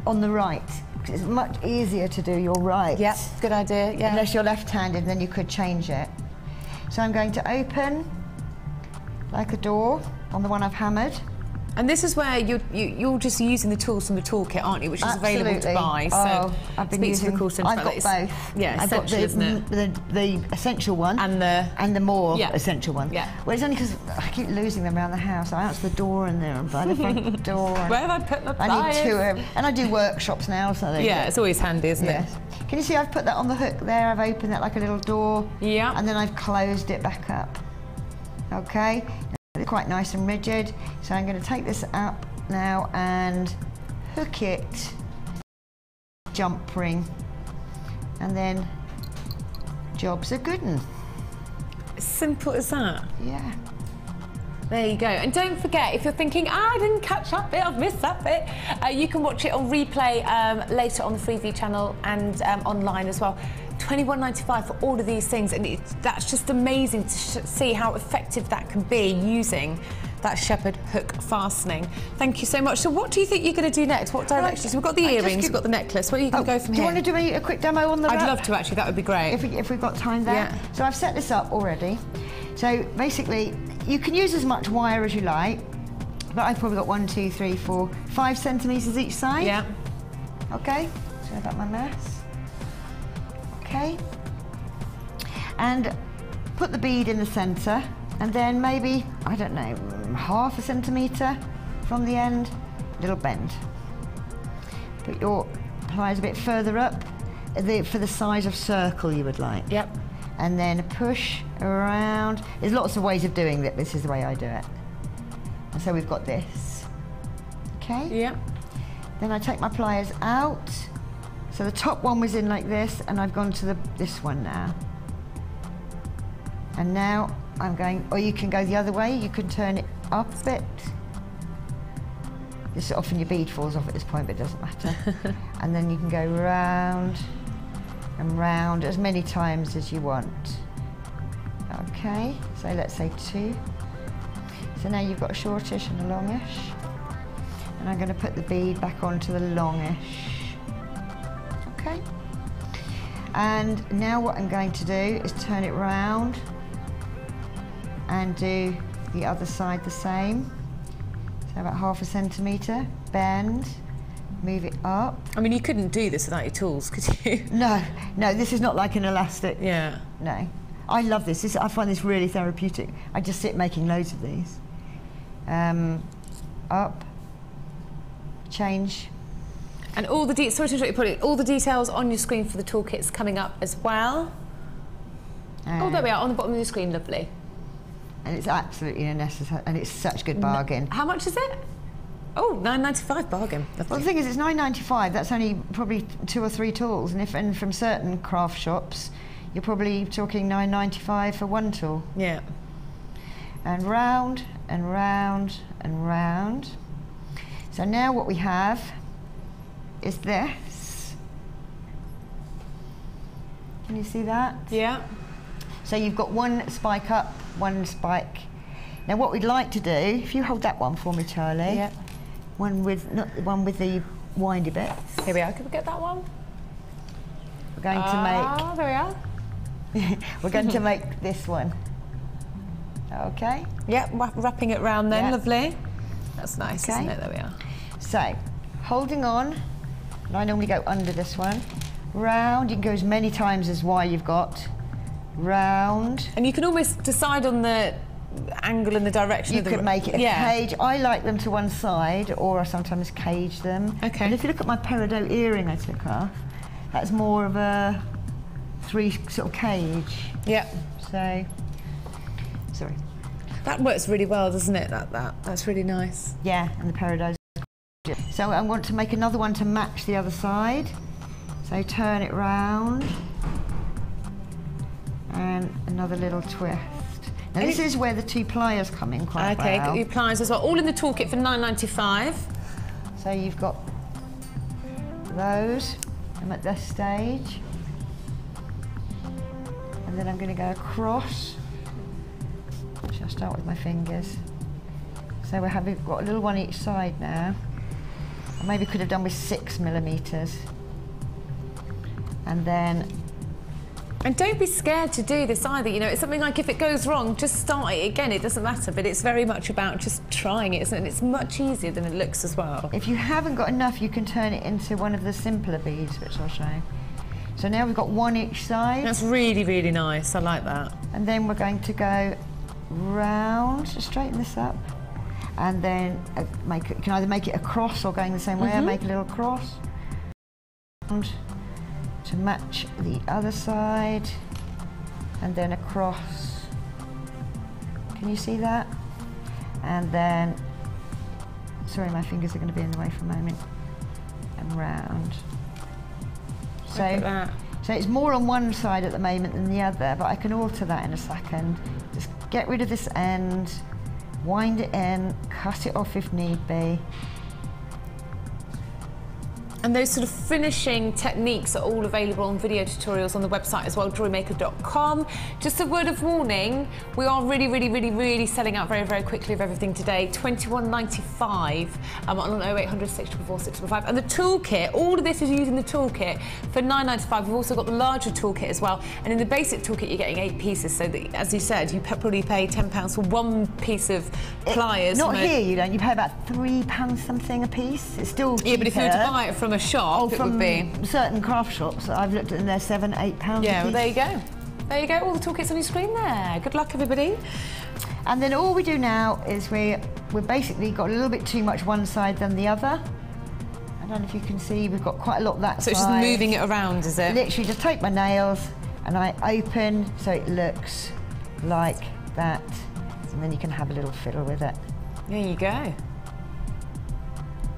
on the right. It's much easier to do your right. Yep, good idea, yeah. Unless you're left-handed, then you could change it. So I'm going to open like a door on the one I've hammered. And this is where you're just using the tools from the toolkit, aren't you? Which is available to buy. So I've been using. The call centre I've about got that. both. Yeah, I've got essential, isn't it? the essential one and the more essential one. Yeah. Well, it's only because I keep losing them around the house. I answer the door in there and by the front door. Where have I put my pliers? I need two, and I do workshops now, so it's always handy, isn't it? Can you see I've put that on the hook there? I've opened that like a little door. Yeah. And then I've closed it back up. Okay. It's quite nice and rigid. So I'm going to take this up now and hook it, jump ring, and then job's a good one. Simple as that. Yeah. There you go. And don't forget, if you're thinking, I didn't catch that bit, I've missed that bit, you can watch it on replay later on the Freeview channel and online as well. $21.95 for all of these things, and that's just amazing to see how effective that can be using that shepherd hook fastening. Thank you so much. So what do you think you're going to do next? What direction? So we've got the earrings, we've got the necklace. Where are you going to go from here? Do you want to do a quick demo on the I'd wrap? love to, actually. That would be great. If we've got time there. Yeah. So I've set this up already. So basically, you can use as much wire as you like, but I've probably got 1, 2, 3, 4, 5 centimetres each side. Yeah. Okay. Sorry about my mess. Okay. And put the bead in the centre, and then maybe, I don't know, ½ centimetre from the end, little bend. Put your pliers a bit further up for the size of circle you would like. Yep. And then push around. There's lots of ways of doing it. This is the way I do it. And so we've got this. Okay? Yep. Then I take my pliers out, So the top one was in like this, and I've gone to this one now. And now I'm going, or you can go the other way, you can turn it up a bit. This often your bead falls off at this point, but it doesn't matter. And then you can go round and round as many times as you want. Okay, so let's say 2. So now you've got a shortish and a longish. And I'm going to put the bead back onto the longish. Okay. And now what I'm going to do is turn it round and do the other side the same. So about 1/2 centimetre, bend, move it up. I mean, you couldn't do this without your tools, could you? No, this is not like an elastic. Yeah. No. I love this. I find this really therapeutic. I just sit making loads of these. Up, change. And all the sorry to interrupt you, all the details on your screen for the toolkits coming up as well. Oh, there we are, on the bottom of the screen, lovely. And it's absolutely unnecessary, and it's such good bargain. How much is it? Oh, £9.95 bargain. Lovely. Well, the thing is, it's £9.95. That's only probably 2 or 3 tools, and from certain craft shops, you're probably talking £9.95 for 1 tool. Yeah. And round and round and round. So now what we have is this. Can you see that? Yeah. So you've got 1 spike up, 1 spike. Now what we'd like to do, if you hold that one for me, Charlie. Yeah. Not the one with the windy bits. Here we are. Can we get that one? We're going to make. There we are. We're going to make this one. Okay. Yeah, wrapping it round then. Yep. Lovely. That's nice, Okay. isn't it? There we are. So, holding on, and I normally go under this one. Round. You can go as many times as wide you've got. Round. And you can almost decide on the angle and the direction You of the... could make it a yeah. cage. I like them to one side, or I sometimes cage them. Okay. And if you look at my peridot earring I took off, that's more of a 3 sort of cage. Yeah. So, sorry. That works really well, doesn't it? That's really nice. Yeah, and the peridot. So I want to make another one to match the other side. So turn it round. And another little twist. Now this is where the 2 pliers come in quite well. Okay, got your pliers as well. All in the toolkit for £9.95. So you've got those. I'm at this stage. And then I'm going to go across. I'll start with my fingers. So we've got a little one each side now. I maybe could have done with 6 millimetres. And then... And don't be scared to do this either. You know, it's something like if it goes wrong, just start it again. It doesn't matter, but it's very much about just trying it, isn't it? And it's much easier than it looks as well. If you haven't got enough, you can turn it into one of the simpler beads, which I'll show you. So now we've got 1 each side. That's really, really nice. I like that. And then we're going to go round, just straighten this up. And then you can either make it a cross or going the same way, or make a little cross. And to match the other side, and then across. Can you see that? And then, sorry, my fingers are going to be in the way for a moment, and round. Look at that. So it's more on one side at the moment than the other, but I can alter that in a second. Just get rid of this end, wind it in, cut it off if need be. And those sort of finishing techniques are all available on video tutorials on the website as well, jewellerymaker.com. Just a word of warning, we are really selling out very quickly of everything today. £21.95 on 0800 644 655. And the toolkit, all of this is using the toolkit for £9.95. We've also got the larger toolkit as well. And in the basic toolkit, you're getting 8 pieces. So that, as you said, you probably pay £10 for 1 piece of pliers. Not here, you don't. You pay about £3 something a piece. It's still cheaper. Yeah, but if you were to buy it from a shop, it would be certain craft shops. I've looked at them; they're £7, £8 a piece. Yeah, well, there you go. There you go. All the toolkits on your screen there. Good luck, everybody. And then all we do now is we've basically got a little bit too much one side than the other. I don't know if you can see. We've got quite a lot that side. So it's just moving it around, is it? Literally, just take my nails and I open so it looks like that, and then you can have a little fiddle with it. There you go.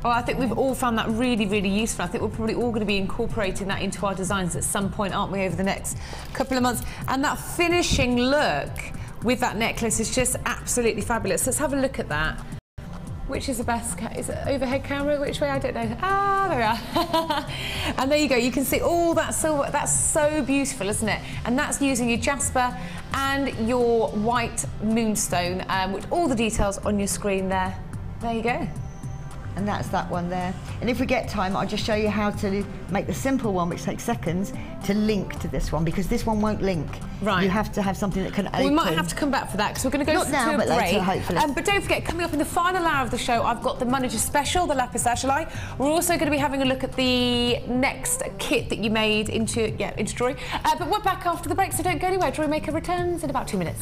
Oh, I think we've all found that really, really useful. I think we're probably all going to be incorporating that into our designs at some point, aren't we, over the next couple of months? And that finishing look with that necklace is just absolutely fabulous. Let's have a look at that. Which is the best? Is it overhead camera? Which way? I don't know. Ah, there we are. And there you go. You can see all that silver. That's so beautiful, isn't it? And that's using your jasper and your white moonstone, with all the details on your screen there. There you go. And that's that one there. And if we get time, I'll just show you how to make the simple one, which takes seconds, to link to this one, because this one won't link. Right. You have to have something that can open. We might have to come back for that, because we're going to go Not now, to a but break. later, hopefully. But don't forget, coming up in the final hour of the show, I've got the manager special, the lapis lazuli. We're also going to be having a look at the next kit that you made into jewellery. But we're back after the break, so don't go anywhere. Jewellery Maker returns in about 2 minutes.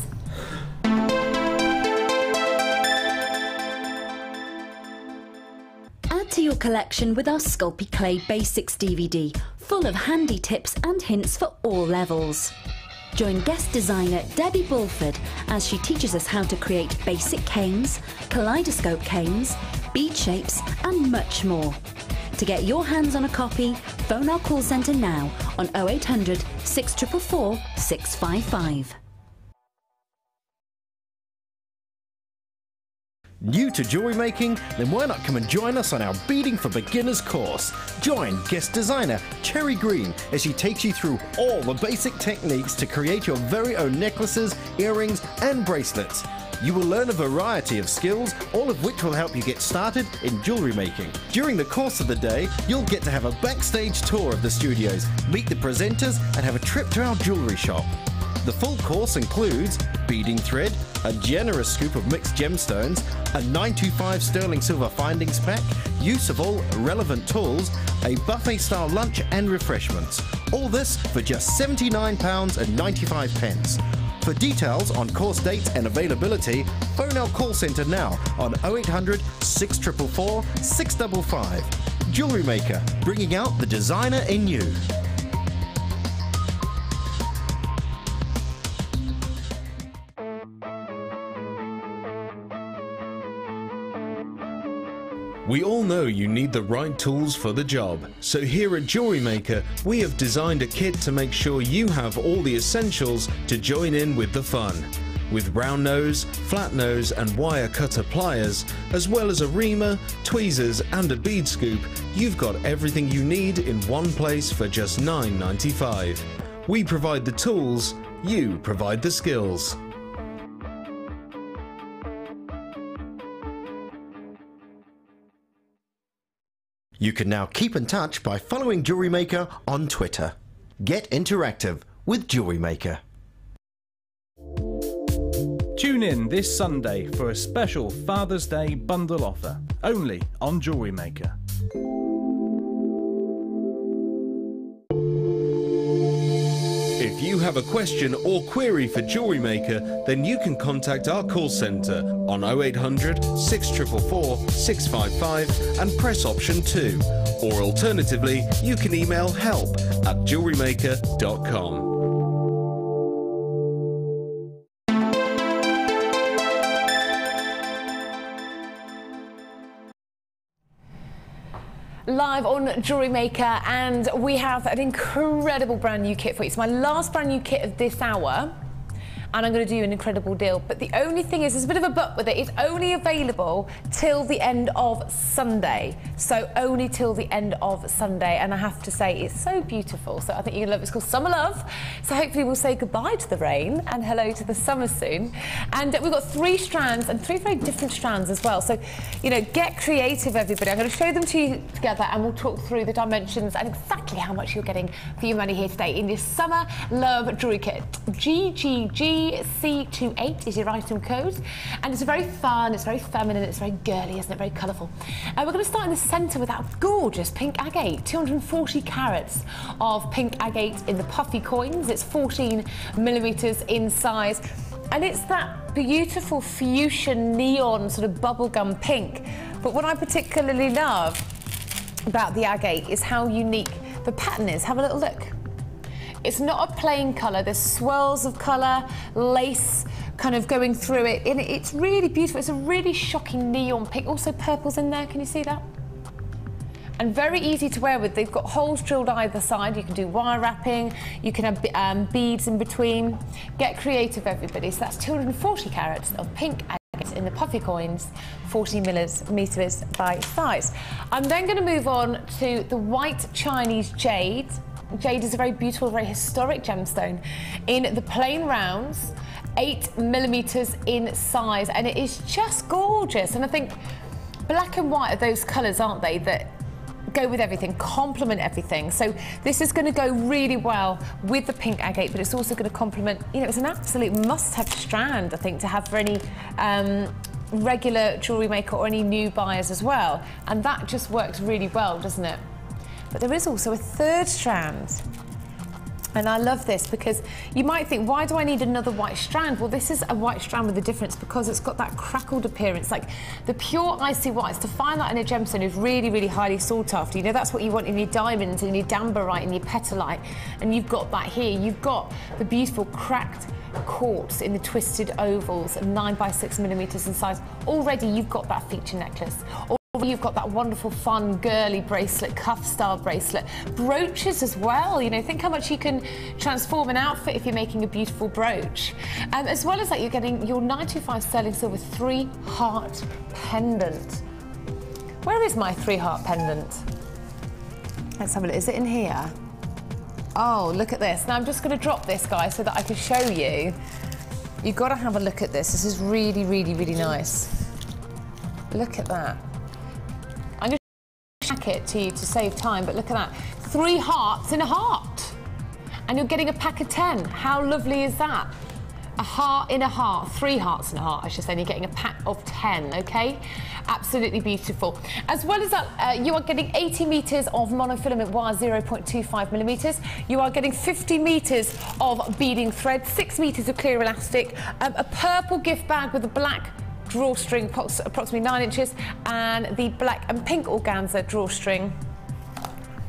Add to your collection with our Sculpey Clay Basics DVD, full of handy tips and hints for all levels. Join guest designer Debbie Bulford as she teaches us how to create basic canes, kaleidoscope canes, bead shapes and much more. To get your hands on a copy, phone our call centre now on 0800 644 655. New to jewellery making? Then why not come and join us on our Beading for Beginners course? Join guest designer Cherry Green as she takes you through all the basic techniques to create your very own necklaces, earrings and bracelets. You will learn a variety of skills, all of which will help you get started in jewellery making. During the course of the day, you'll get to have a backstage tour of the studios, meet the presenters and have a trip to our jewellery shop. The full course includes beading thread, a generous scoop of mixed gemstones, a 925 sterling silver findings pack, use of all relevant tools, a buffet-style lunch and refreshments. All this for just £79.95. For details on course dates and availability, phone our call centre now on 0800 644 655. Jewellery Maker, bringing out the designer in you. We all know you need the right tools for the job, so here at Jewellery Maker we have designed a kit to make sure you have all the essentials to join in with the fun. With round nose, flat nose and wire cutter pliers, as well as a reamer, tweezers and a bead scoop, you've got everything you need in one place for just £9.95. We provide the tools, you provide the skills. You can now keep in touch by following Jewellery Maker on Twitter. Get interactive with Jewellery Maker. Tune in this Sunday for a special Father's Day bundle offer, only on Jewellery Maker. If you have a question or query for Jewellery Maker, then you can contact our call centre on 0800 644 655 and press option 2. Or alternatively, you can email help@jewellerymaker.com. Live on Jewellery Maker, and we have an incredible brand new kit for you. It's my last brand new kit of this hour, and I'm going to do an incredible deal. But the only thing is, there's a bit of a but with it. It's only available till the end of Sunday. So only till the end of Sunday. And I have to say, it's so beautiful. So I think you're going to love it. It's called Summer Love. So hopefully we'll say goodbye to the rain and hello to the summer soon. And we've got 3 strands and 3 very different strands as well. So, you know, get creative, everybody. I'm going to show them to you together and we'll talk through the dimensions and exactly how much you're getting for your money here today in this Summer Love jewellery kit. GGGC28 is your item code, and it's very fun, it's very feminine, it's very girly, isn't it? Very colourful. And we're going to start in the centre with that gorgeous pink agate, 240 carats of pink agate in the puffy coins. It's 14mm in size, and it's that beautiful fuchsia neon sort of bubblegum pink. But what I particularly love about the agate is how unique the pattern is. Have a little look. It's not a plain colour, there's swirls of colour, lace kind of going through it, and it's really beautiful. It's a really shocking neon pink. Also purple's in there, can you see that? and very easy to wear with. They've got holes drilled either side. You can do wire wrapping, you can have beads in between. Get creative, everybody. So that's 240 carats of pink agates in the puffy coins, 40 millimeters by size. I'm then going to move on to the white Chinese jade. Jade is a very beautiful, very historic gemstone in the plain rounds, 8 millimeters in size, and it is just gorgeous. And I think black and white are those colours, aren't they, that go with everything, complement everything. So this is going to go really well with the pink agate, but it's also going to complement, you know, it's an absolute must-have strand, I think, to have for any regular jewellery maker or any new buyers as well. And that just works really well, doesn't it? But there is also a third strand. And I love this because you might think, why do I need another white strand? Well, this is a white strand with a difference because it's got that crackled appearance. Like the pure icy whites, to find that in a gemstone is really, really highly sought after. You know, that's what you want in your diamonds, in your dambarite, in your petalite. And you've got that here. You've got the beautiful cracked quartz in the twisted ovals, 9 by 6 millimeters in size. Already you've got that feature necklace. You've got that wonderful, fun, girly bracelet, cuff-style bracelet. Brooches as well, you know, think how much you can transform an outfit if you're making a beautiful brooch. As well as that, you're getting your 925 sterling silver 3-heart pendant. Where is my 3-heart pendant? Let's have a look. Is it in here? Oh, look at this. Now, I'm just going to drop this, guys, so that I can show you. You've got to have a look at this. This is really, really, really nice. Look at that. I'm going to pack it to you to save time, but look at that. 3 hearts in a heart. And you're getting a pack of 10. How lovely is that? A heart in a heart, 3 hearts in a heart, I should say, and you're getting a pack of 10, okay? Absolutely beautiful. As well as that, you are getting 80 meters of monofilament wire, 0.25 millimeters. You are getting 50 meters of beading thread, 6 meters of clear elastic, a purple gift bag with a black drawstring, approximately 9 inches, and the black and pink organza drawstring.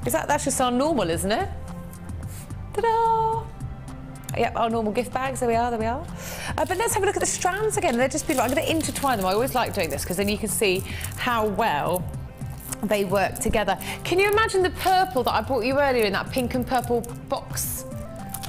That's just our normal, isn't it? Ta-da! Yep, our normal gift bags, there we are, there we are. But let's have a look at the strands again. They're just beautiful. I'm going to intertwine them. I always like doing this because then you can see how well they work together. Can you imagine the purple that I brought you earlier in that pink and purple box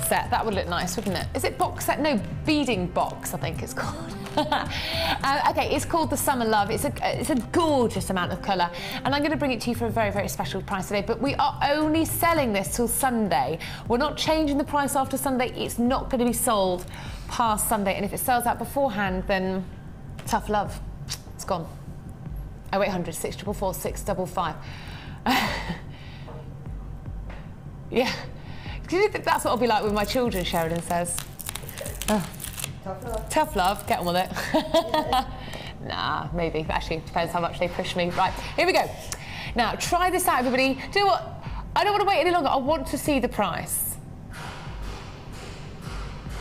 set? That would look nice, wouldn't it? Is it box set? No, beading box, I think it's called. Okay, it's called the Summer Love. It's a gorgeous amount of colour, and I'm going to bring it to you for a very, very special price today, but we are only selling this till Sunday. We're not changing the price after Sunday. It's not going to be sold past Sunday, and if it sells out beforehand, then tough love. It's gone. 0800 644 655. Yeah. That's what I'll be like with my children, Sheridan says. Oh. Tough love. Tough love, get on with it. Yeah. Nah, maybe. Actually, depends how much they push me. Right, here we go. Now, try this out, everybody. Do you know what? I don't want to wait any longer. I want to see the price.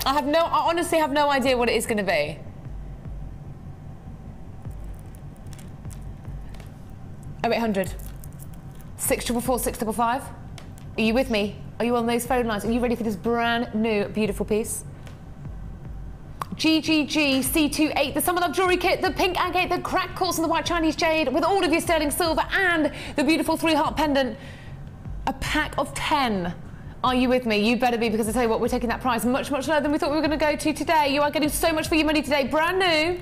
I honestly have no idea what it is going to be. Oh, 0800 644 655. Are you with me? Are you on those phone lines? Are you ready for this brand new, beautiful piece? GGG C28, the Summer Love Jewellery Kit, the pink agate, the cracked quartz and the white Chinese jade with all of your sterling silver and the beautiful 3-heart pendant. A pack of 10. Are you with me? You better be, because I tell you what, we're taking that price much, much lower than we thought we were going to go to today. You are getting so much for your money today. Brand new.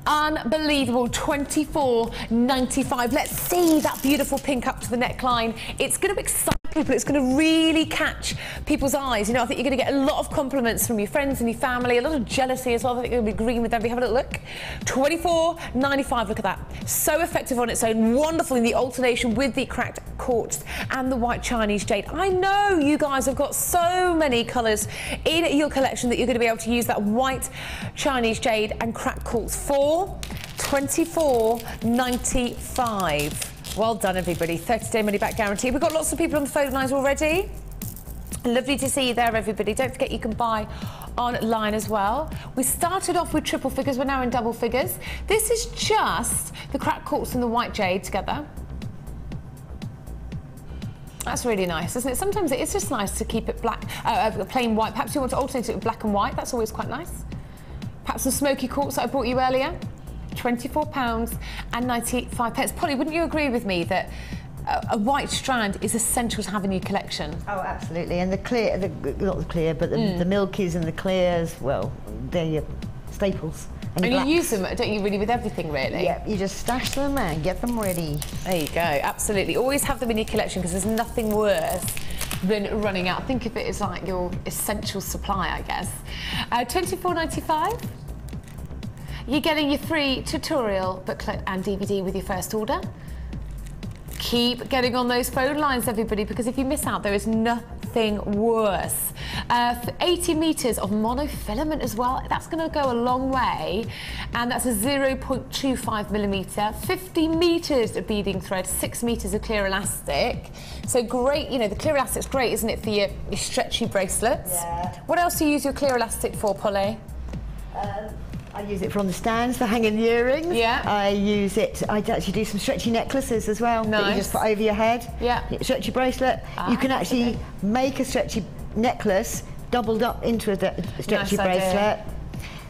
Unbelievable, $24.95. Let's see that beautiful pink up to the neckline. It's going to excite people. It's going to really catch people's eyes. You know, I think you're going to get a lot of compliments from your friends and your family, a lot of jealousy as well. I think you're going to be green with everybody. Have a little look. $24.95. Look at that. So effective on its own. Wonderful in the alternation with the cracked quartz and the white Chinese jade. I know you guys have got so many colours in your collection that you're going to be able to use that white Chinese jade and cracked quartz for $24.95. Well done, everybody. 30-day money-back guarantee. We've got lots of people on the phone lines already. Lovely to see you there, everybody. Don't forget you can buy online as well. We started off with triple figures. We're now in double figures. This is just the cracked quartz and the white jade together. That's really nice, isn't it? Sometimes it's just nice to keep it black, plain white. Perhaps you want to alternate it with black and white. That's always quite nice. Perhaps some smoky quartz that I brought you earlier. £24.95. Polly, wouldn't you agree with me that a white strand is essential to have in your collection? Oh, absolutely. And the clear, not the clear, but the milkies and the clears, well, they're your staples. And you use them, don't you, really, with everything, really? Yeah, you just stash them and get them ready. There you go, absolutely. Always have them in your collection because there's nothing worse than running out. Think of it as like your essential supply, I guess. £24.95. You're getting your free tutorial booklet and DVD with your first order. Keep getting on those phone lines, everybody, because if you miss out, there is nothing worse. 80 metres of monofilament as well. That's going to go a long way, and that's a 0.25mm. 50 metres of beading thread, 6 metres of clear elastic. So great, you know, the clear elastic's great, isn't it, for your stretchy bracelets? Yeah. What else do you use your clear elastic for, Polly? I use it for on the stands for hanging the earrings. Yeah. I use it, I actually do some stretchy necklaces as well. Nice. That you just put over your head. Yeah. Stretchy bracelet. You can actually make a stretchy necklace doubled up into a stretchy bracelet.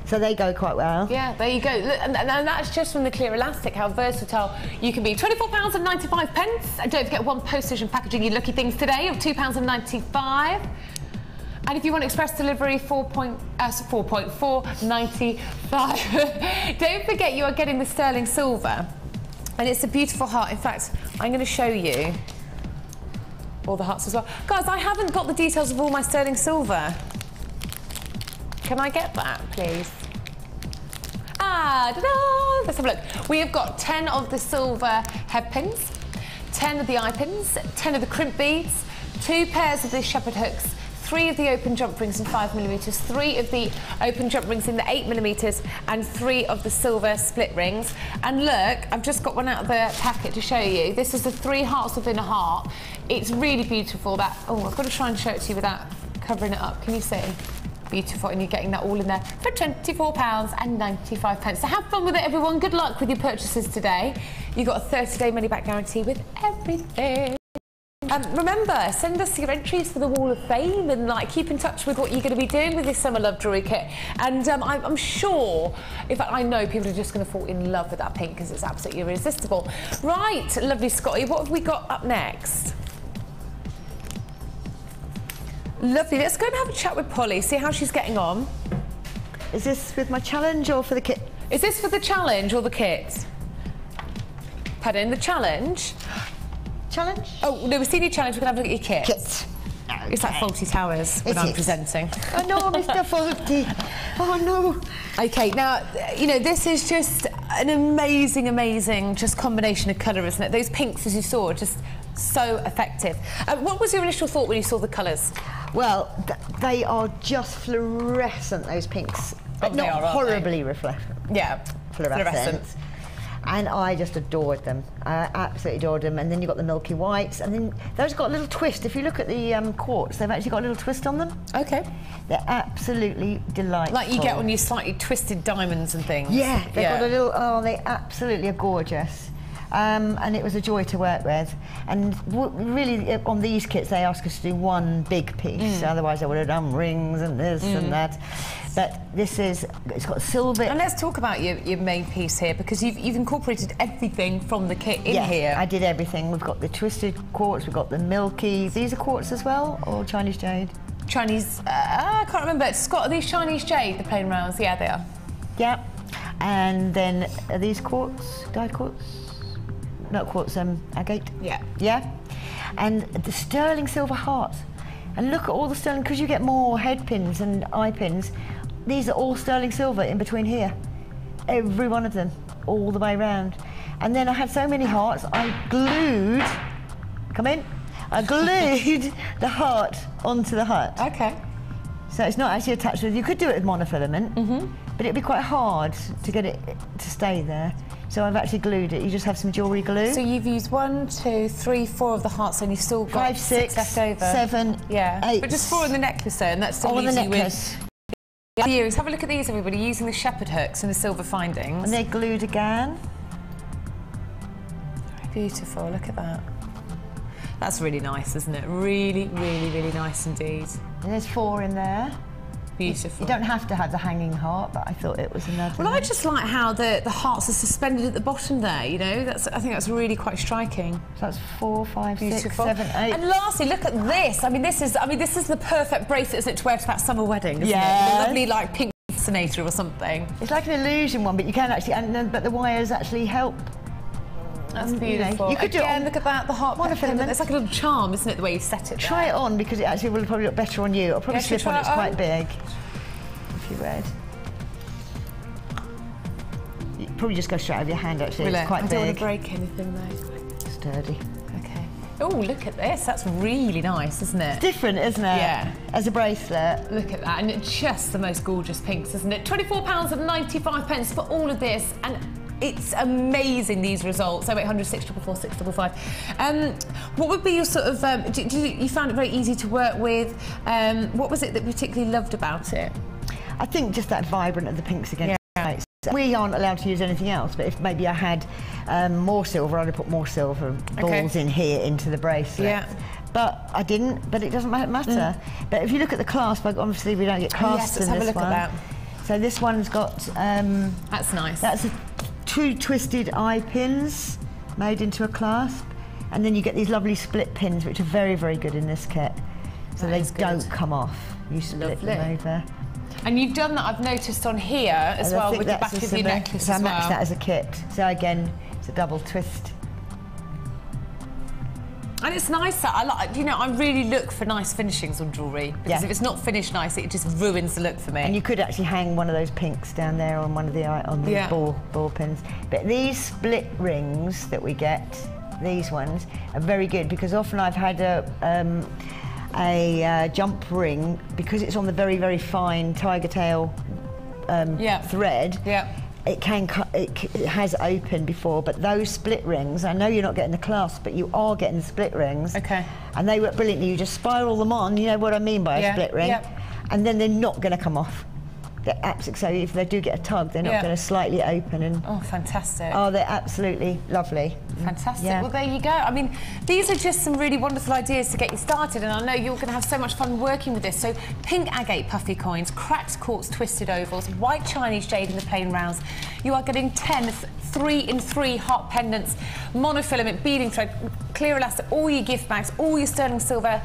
So they go quite well. Yeah, there you go. Look, and that's just from the clear elastic, how versatile you can be. £24.95. And don't forget one postage and packaging your lucky things today of £2.95. And if you want express delivery, $4.95. Don't forget you are getting the sterling silver. And it's a beautiful heart. In fact, I'm going to show you all the hearts as well. Guys, I haven't got the details of all my sterling silver. Can I get that, please? Ah, ta-da! Let's have a look. We have got 10 of the silver head pins, 10 of the eye pins, 10 of the crimp beads, 2 pairs of the shepherd hooks, 3 of the open jump rings in 5mm, 3 of the open jump rings in the 8mm, and 3 of the silver split rings. And look, I've just got one out of the packet to show you. This is the 3 hearts within a heart. It's really beautiful. That, oh, I've got to try and show it to you without covering it up. Can you see? Beautiful, and you're getting that all in there for £24.95. So have fun with it, everyone. Good luck with your purchases today. You've got a 30-day money-back guarantee with everything. Remember, send us your entries for the Wall of Fame and keep in touch with what you're going to be doing with this Summer Love Jewellery kit. And I'm sure, in fact, I know people are just going to fall in love with that pink because it's absolutely irresistible. Right, lovely Scotty, what have we got up next? Lovely, let's go and have a chat with Polly, see how she's getting on. Is this with my challenge or for the kit? Is this for the challenge or the kit? Pardon, the challenge? Challenge? Oh, no, we've seen your challenge, we're going to have a look at your kit. Kit. Okay. It's like Faulty Towers when I'm presenting. Oh no, Mr. Faulty. Oh no. Okay, now, you know, this is just an amazing, amazing just combination of colour, isn't it? Those pinks, as you saw, are just so effective. What was your initial thought when you saw the colours? Well, they are just fluorescent, those pinks. Oh, not horribly Yeah, fluorescent. And I just adored them. I absolutely adored them. And then you've got the milky whites, and then those got a little twist. If you look at the quartz, they've actually got a little twist on them. Okay. They're absolutely delightful. Like you get on your slightly twisted diamonds and things. Yeah, they've got a little, oh, they absolutely are gorgeous. And it was a joy to work with. And really, on these kits, they ask us to do one big piece. Otherwise, I would have done rings and this and that. But this is, it's got silver. And let's talk about your main piece here, because you've incorporated everything from the kit in here. I did everything. We've got the twisted quartz, we've got the milky. These are quartz as well, or Chinese jade? Chinese, I can't remember. Scott, are these Chinese jade, the plain rounds? Yeah, they are. Yeah. And then are these quartz, dyed quartz? Not quartz, agate? Yeah. Yeah? And the sterling silver hearts. And look at all the sterling, because you get more head pins and eye pins. These are all sterling silver in between here. Every one of them, all the way around. And then I had so many hearts, I glued, come in, I glued the heart onto the heart. Okay. So it's not actually attached with, you could do it with monofilament, but it'd be quite hard to get it to stay there. So I've actually glued it. You just have some jewellery glue. So you've used 1, 2, 3, 4 of the hearts, and you've still got 5, 6 left over. 7, 8. But just 4 in the necklace, though, and that's still all in the easy necklace. with earrings. Have a look at these, everybody, using the shepherd hooks and the silver findings. And they're glued again. Beautiful. Look at that. That's really nice, isn't it? Really, really, really nice indeed. And there's 4 in there. Beautiful. You don't have to have the hanging heart, but I thought it was another. Well, I just like how the hearts are suspended at the bottom there, you know. I think that's really quite striking. So that's 4, 5, 6, Beautiful. 7, 8. And lastly, look at this. I mean, this is the perfect bracelet, isn't it, to wear to that summer wedding, isn't Yes. it? A lovely, like, pink fascinator or something. It's like an illusion one, but you can actually, but the wires actually help. That's beautiful. You could do it on, look at that, the heart pendant. It's like a little charm, isn't it, the way you set it there. Try it on, because it actually will probably look better on you. It'll probably slip on, it's quite big. If you read. You probably just go straight over your hand, actually. It's quite big. I don't want to break anything, though. Sturdy. Okay. Oh, look at this. That's really nice, isn't it? It's different, isn't it? Yeah. As a bracelet. Look at that. And it's just the most gorgeous pinks, isn't it? £24.95 for all of this. And it's amazing, these results. 0800 644 655. What would be your sort of... you found it very easy to work with. What was it that you particularly loved about it? I think just that vibrant of the pinks against the whites. We aren't allowed to use anything else, but if maybe I had more silver, I'd have put more silver balls in here into the bracelet. Yeah. But I didn't, but it doesn't matter. But if you look at the clasp, obviously we don't get clasps in this one. Yes, let's have a look at that. So this one's got... that's nice. That's 2 twisted eye pins made into a clasp. And then you get these lovely split pins, which are very, very good in this kit. So they don't come off. You split them over. And you've done that, I've noticed, on here as well, with the back of your necklace as well. So I matched that as a kit. So again, it's a double twist. And it's nice that I really look for nice finishings on jewellery, because if it's not finished nice, it just ruins the look for me. And you could actually hang one of those pinks down there on one of the ball pins. But these split rings that we get, these ones, are very good, because often I've had a jump ring, because it's on the very, very fine tiger tail thread. It has opened before, but those split rings, I know you're not getting the clasp, but you are getting the split rings. Okay. And they work brilliantly. You just spiral them on, you know what I mean by a split ring, and then they're not going to come off. They're absolutely, so if they do get a tug, they're not going to slightly open. And oh, fantastic. Oh, they're absolutely lovely. Fantastic. Well, there you go. I mean, these are just some really wonderful ideas to get you started, and I know you're going to have so much fun working with this. So pink agate puffy coins, cracked quartz twisted ovals, white Chinese jade in the plain rounds. You are getting 10 3-in-3 heart pendants, monofilament beading thread, clear elastic, all your gift bags, all your sterling silver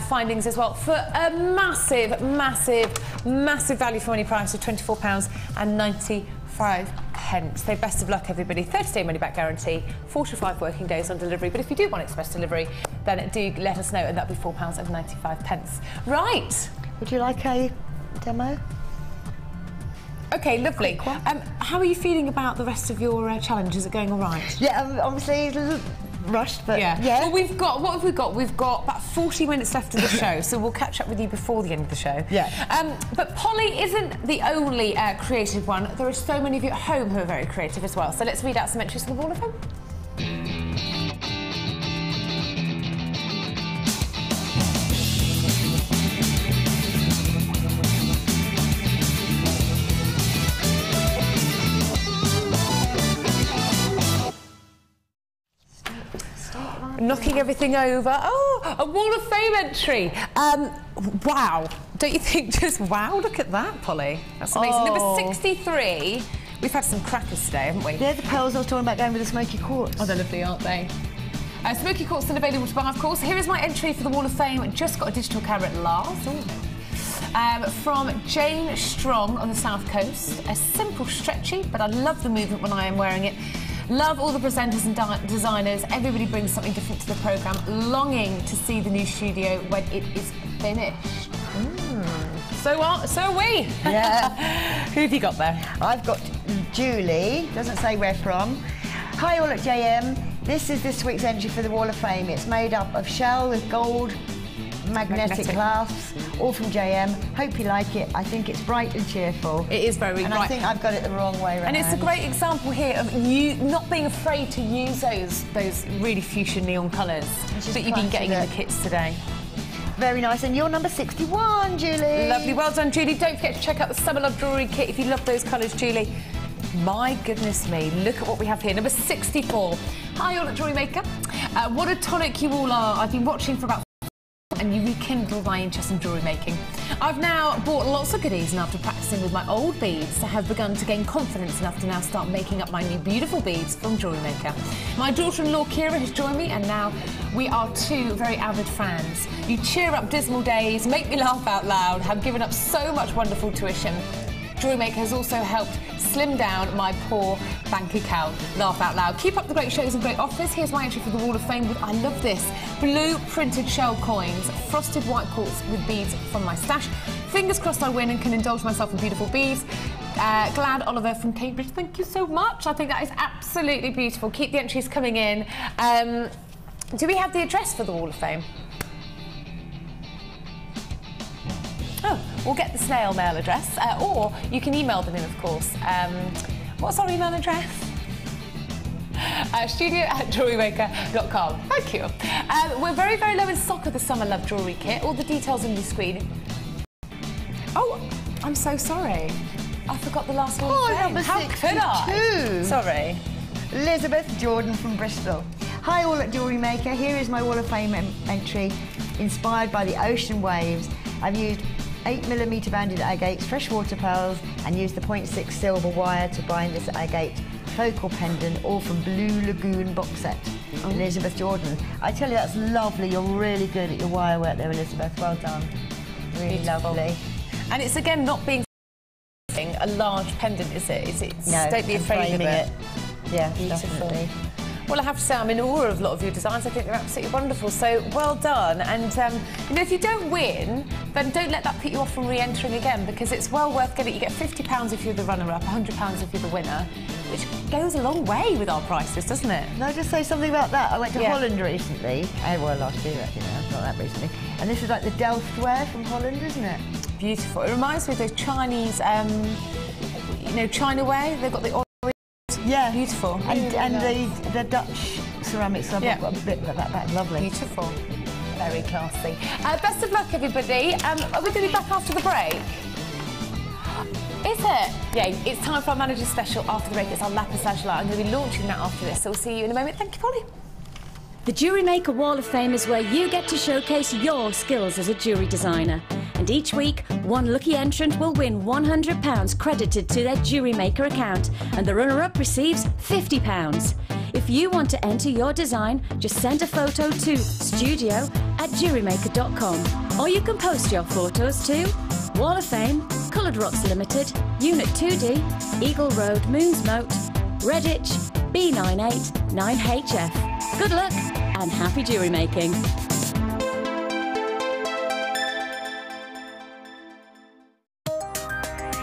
findings as well, for a massive, massive, massive value for money price of £24.95. So best of luck, everybody. 30-day money-back guarantee, 4 to 5 working days on delivery. But if you do want express delivery, then do let us know, and that'll be £4.95. Right. Would you like a demo? Okay, lovely. How are you feeling about the rest of your challenge? Is it going all right? Yeah, obviously a little rushed, but yeah. Well, what have we got? We've got about 40 minutes left of the show, so we'll catch up with you before the end of the show. Yeah. But Polly isn't the only creative one. There are so many of you at home who are very creative as well. So let's read out some entries for the Wall of Fame. Knocking everything over. Oh, a Wall of Fame entry. Wow. Don't you think just wow? Look at that, Polly. That's amazing. Number 63. We've had some crackers today, haven't we? They're the pearls I was talking about going with the smoky quartz. Oh, they're lovely, aren't they? Smoky quartz still available to buy, of course. Here is my entry for the Wall of Fame. Just got a digital camera at last. From Jane Strong on the South Coast. A simple, stretchy, but I love the movement when I am wearing it. Love all the presenters and designers. Everybody brings something different to the programme. Longing to see the new studio when it is finished. So are we. Yeah. Who have you got there? I've got Julie. Doesn't say where from. Hi all at JM. This is this week's entry for the Wall of Fame. It's made up of shell with gold magnetic clasps, all from JM. Hope you like it. I think it's bright and cheerful. It is very bright. And I think I've got it the wrong way around. And it's a great example here of you not being afraid to use those really fuchsia neon colours that you've been getting in the kits today. Very nice. And you're number 61, Julie. Lovely. Well done, Julie. Don't forget to check out the Summer Love Jewellery Kit if you love those colours, Julie. My goodness me, look at what we have here. Number 64. Hi all at Jewellery Maker. What a tonic you all are. I've been watching for about and you rekindled my interest in jewellery making. I've now bought lots of goodies, and after practicing with my old beads, I have begun to gain confidence enough to now start making up my new beautiful beads from Jewellery Maker. My daughter-in-law Kira has joined me, and now we are two very avid fans. You cheer up dismal days, make me laugh out loud, have given up so much wonderful tuition. Jewellery Maker has also helped slim down my poor bank account. Laugh out loud. Keep up the great shows and great offers. Here's my entry for the Wall of Fame with, I love this, blue printed shell coins, frosted white quartz with beads from my stash. Fingers crossed I win and can indulge myself in beautiful beads. Glad Oliver from Cambridge, thank you so much. I think that is absolutely beautiful. Keep the entries coming in. Do we have the address for the Wall of Fame? Oh, we'll get the snail mail address, or you can email them in, of course. What's our email address? studio@jewellerymaker.com. Thank you. We're very, very low in stock of the Summer Love Jewellery Kit. All the details on the screen. Oh, I'm so sorry. I forgot the last one. How could I? Sorry. Elizabeth Jordan from Bristol. Hi all at Jewellery Maker. Here is my Wall of Fame entry, inspired by the ocean waves. I've used 8mm banded agates, freshwater pearls, and used the 0.6 silver wire to bind this agate focal pendant, all from Blue Lagoon box set. Elizabeth Jordan. I tell you, that's lovely. You're really good at your wire work there, Elizabeth. Well done. Really lovely. And it's again not being a large pendant, is it? No, don't be afraid of it. Yeah, beautiful. Definitely. Well, I have to say, I'm in awe of a lot of your designs. I think they're absolutely wonderful. So, well done. And, you know, if you don't win, then don't let that put you off from re-entering again, because it's well worth getting. You get £50 if you're the runner-up, £100 if you're the winner, which goes a long way with our prices, doesn't it? Can I just say something about that? I went to Holland recently. Well, last year, actually, not that recently. And this is like the Delft ware from Holland, isn't it? Beautiful. It reminds me of those Chinese, you know, China ware. They've got the oil. Yeah, beautiful. And the Dutch ceramics have got a bit like that. Lovely. Beautiful. Very classy. Best of luck, everybody. Are we going to be back after the break? Is it? Yeah, it's time for our manager's special after the break. It's our lapis lazuli. I'm going to be launching that after this, so we'll see you in a moment. Thank you, Polly. The Jewellery Maker Wall of Fame is where you get to showcase your skills as a jewellery designer. And each week, one lucky entrant will win £100 credited to their Jewellery Maker account, and the runner-up receives £50. If you want to enter your design, just send a photo to studio@jewellerymaker.com, or you can post your photos to Wall of Fame, Coloured Rocks Limited, Unit 2D, Eagle Road, Moonsmote, Redditch, B98 9HF. Good luck and happy jewellery making.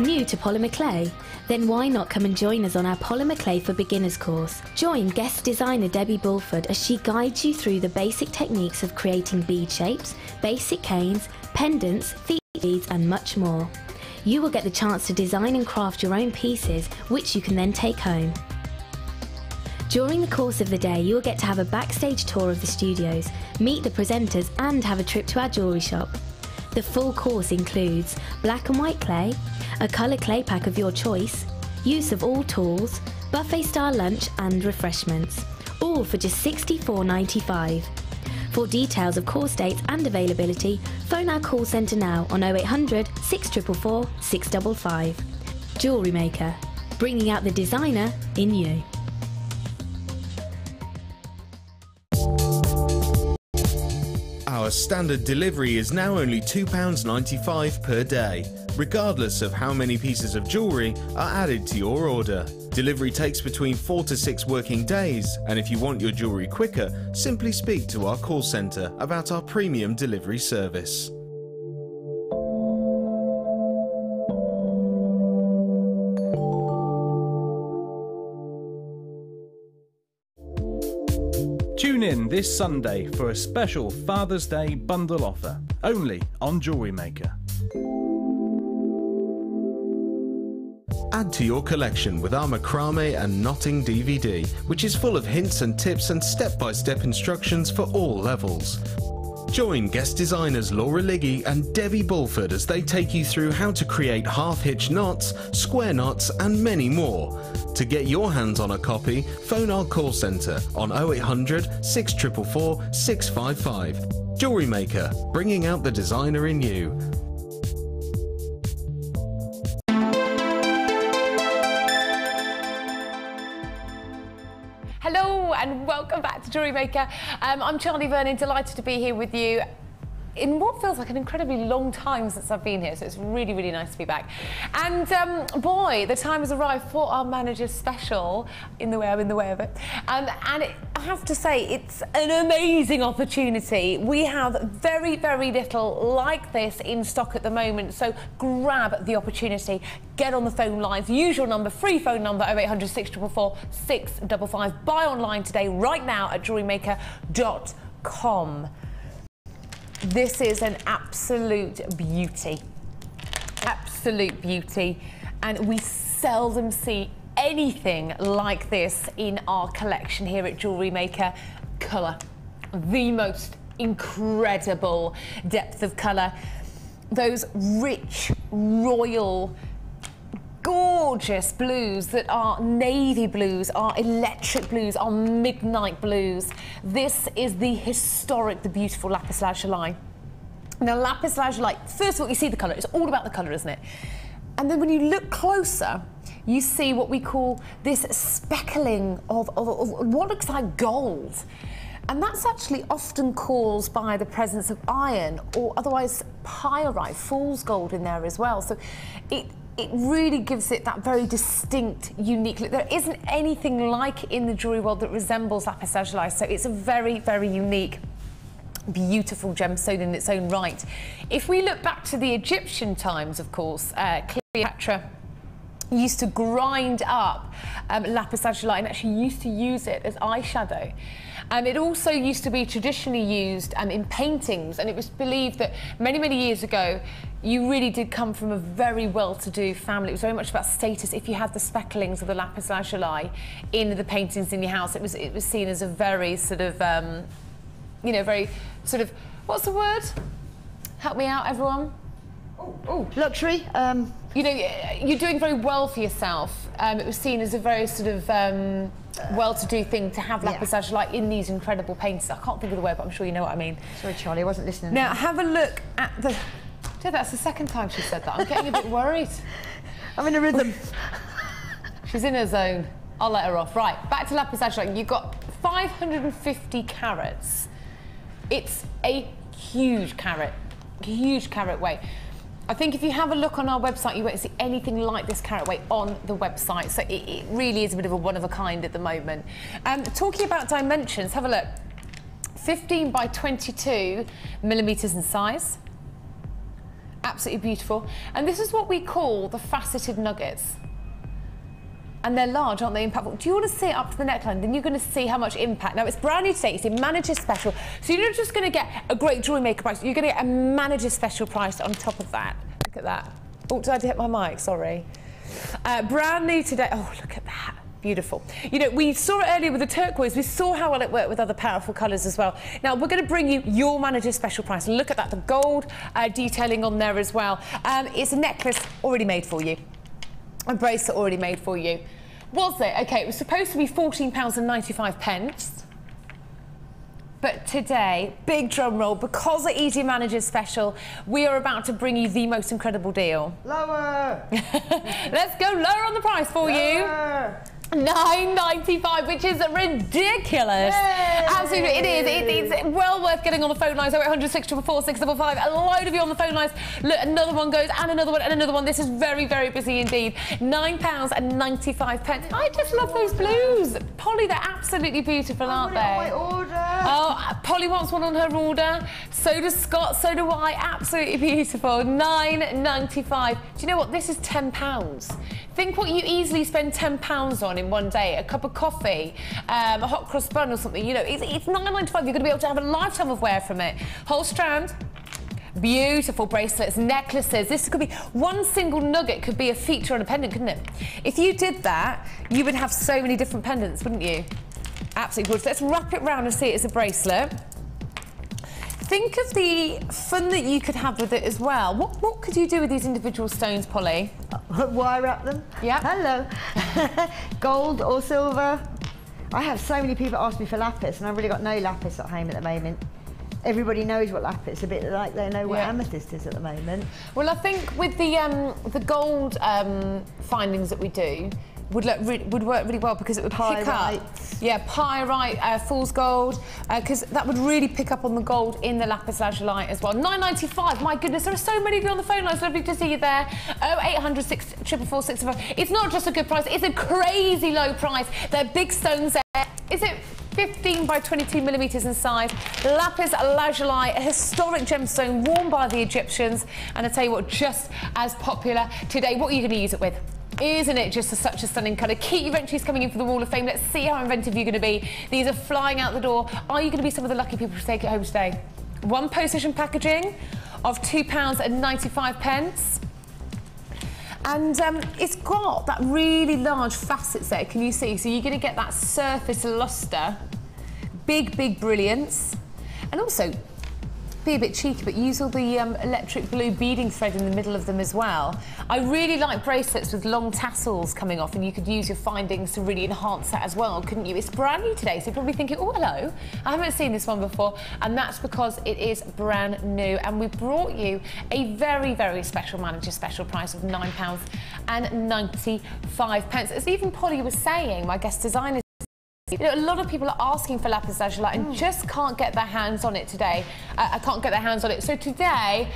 New to polymer clay? Then why not come and join us on our Polymer Clay for Beginners course? Join guest designer Debbie Bulford as she guides you through the basic techniques of creating bead shapes, basic canes, pendants, feet beads and much more. You will get the chance to design and craft your own pieces, which you can then take home. During the course of the day, you will get to have a backstage tour of the studios, meet the presenters and have a trip to our jewellery shop. The full course includes black and white clay, a colour clay pack of your choice, use of all tools, buffet-style lunch and refreshments, all for just $64.95. For details of course dates and availability, phone our call centre now on 0800 644 655. Jewellery Maker, bringing out the designer in you. Our standard delivery is now only £2.95 per day, regardless of how many pieces of jewellery are added to your order. Delivery takes between 4 to 6 working days, and if you want your jewellery quicker, simply speak to our call centre about our premium delivery service. Tune in this Sunday for a special Father's Day bundle offer, only on Jewellery Maker. Add to your collection with our macrame and knotting DVD, which is full of hints and tips and step-by-step instructions for all levels. Join guest designers Laura Liggy and Debbie Bulford as they take you through how to create half-hitch knots, square knots and many more. To get your hands on a copy, phone our call centre on 0800 644 655. Jewellery Maker, bringing out the designer in you. and welcome back to Jewellery Maker. I'm Charlie Vernon, delighted to be here with you in what feels like an incredibly long time since I've been here, so it's really, really nice to be back. And boy, the time has arrived for our manager's special. I'm in the way of it. And I have to say, it's an amazing opportunity. We have very, very little like this in stock at the moment, so grab the opportunity. Get on the phone lines, use your number, free phone number 0800 644 655. Buy online today, right now at jewellerymaker.com. This is an absolute beauty, and we seldom see anything like this in our collection here at Jewellery Maker. Colour, the most incredible depth of colour, those rich, royal, gorgeous blues that are navy blues, are electric blues, are midnight blues. This is the historic, the beautiful lapis lazuli. Now, lapis lazuli, first of all, you see the colour. It's all about the colour, isn't it? And then when you look closer, you see what we call this speckling of what looks like gold. And that's actually often caused by the presence of iron or otherwise pyrite, fool's gold in there as well. So it really gives it that very distinct, unique look. There isn't anything like in the jewellery world that resembles lapis lazuli, so it's a very, very unique, beautiful gemstone in its own right. If we look back to the Egyptian times, of course, Cleopatra used to grind up lapis lazuli and actually used to use it as eyeshadow. It also used to be traditionally used in paintings, and it was believed that many, many years ago, you really did come from a very well-to-do family. It was very much about status. If you had the specklings of the lapis lazuli in the paintings in your house, it was seen as a very sort of, you know, very sort of, what's the word? Help me out, everyone. Oh, luxury. You know, you're doing very well for yourself. It was seen as a very sort of well-to-do thing to have lapis lazuli in these incredible paintings. I can't think of the word, but I'm sure you know what I mean. Sorry, Charlie, I wasn't listening. Now, have a look at the... That's the second time she said that. I'm getting a bit worried. I'm in a rhythm. She's in her zone. I'll let her off. Right, back to lapis lazuli. You've got 550 carats. It's a huge carat weight. I think if you have a look on our website, you won't see anything like this carat weight on the website. So it really is a bit of a one of a kind at the moment. Talking about dimensions, have a look. 15 by 22 millimetres in size. Absolutely beautiful. And this is what we call the faceted nuggets. And they're large, aren't they, impactful? Do you want to see it up to the neckline? Then you're going to see how much impact. Now, it's brand new today. It's a manager special. So you're not just going to get a great Jewellery Maker price. You're going to get a manager special price on top of that. Look at that. Oh, did I hit my mic? Sorry. Brand new today. Oh, look at that. Beautiful. You know, we saw it earlier with the turquoise. We saw how well it worked with other powerful colours as well. Now, we're going to bring you your manager special price. Look at that. The gold detailing on there as well. It's a necklace already made for you. A bracelet already made for you. Was it? Okay, it was supposed to be £14.95. But today, big drum roll, because it is your manager's special, we are about to bring you the most incredible deal. Lower! Let's go lower on the price for you. £9.95, which is ridiculous. Yay! Absolutely, it is. It's well worth getting on the phone lines. 0800 644 655. A load of you on the phone lines. Look, another one goes, and another one, and another one. This is very, very busy indeed. £9.95. I just love those blues. Polly, they're absolutely beautiful, aren't they? I want it on my order. Oh, Polly wants one on her order. So does Scott. So do I. Absolutely beautiful. £9.95. Do you know what? This is £10. Think what you easily spend £10 on in one day. A cup of coffee, a hot cross bun or something. You know, it's £9.95. You're going to be able to have a lifetime of wear from it. Whole strand. Beautiful bracelets, necklaces. This could be one single nugget, could be a feature on a pendant, couldn't it? If you did that, you would have so many different pendants, wouldn't you? Absolutely gorgeous. Let's wrap it round and see it as a bracelet. Think of the fun that you could have with it as well. What could you do with these individual stones, Polly? Wire wrap them. Yeah. Hello. Gold or silver. I have so many people ask me for lapis, and I've really got no lapis at home at the moment. Everybody knows what lapis, a bit like they know what amethyst is at the moment. Well, I think with the gold findings that we do, would work really well because it would pick up. Yeah, pyrite, fool's gold, because that would really pick up on the gold in the lapis lazuli as well. £9.95. My goodness, there are so many of you on the phone lines. Lovely to see you there. 0800 644 645. It's not just a good price; it's a crazy low price. They're big stones there. Is it 15 by 22 millimetres inside? Lapis lazuli, a historic gemstone worn by the Egyptians, and I tell you what, just as popular today. What are you going to use it with? Isn't it just such a stunning colour? Keep your entries coming in for the Wall of Fame. Let's see how inventive you're going to be. These are flying out the door. Are you going to be some of the lucky people to take it home today? One postage packaging of £2.95. And it's got that really large facets there, can you see? So you're going to get that surface lustre, big brilliance, and also be a bit cheeky, but use all the electric blue beading thread in the middle of them as well. I really like bracelets with long tassels coming off, and you could use your findings to really enhance that as well, couldn't you? It's brand new today, so you're probably thinking, oh, hello, I haven't seen this one before, and that's because it is brand new, and we brought you a very special manager special price of £9.95. As even Polly was saying, my guest designer, you know, a lot of people are asking for lapis lazuli and just can't get their hands on it today. I can't get their hands on it. So today,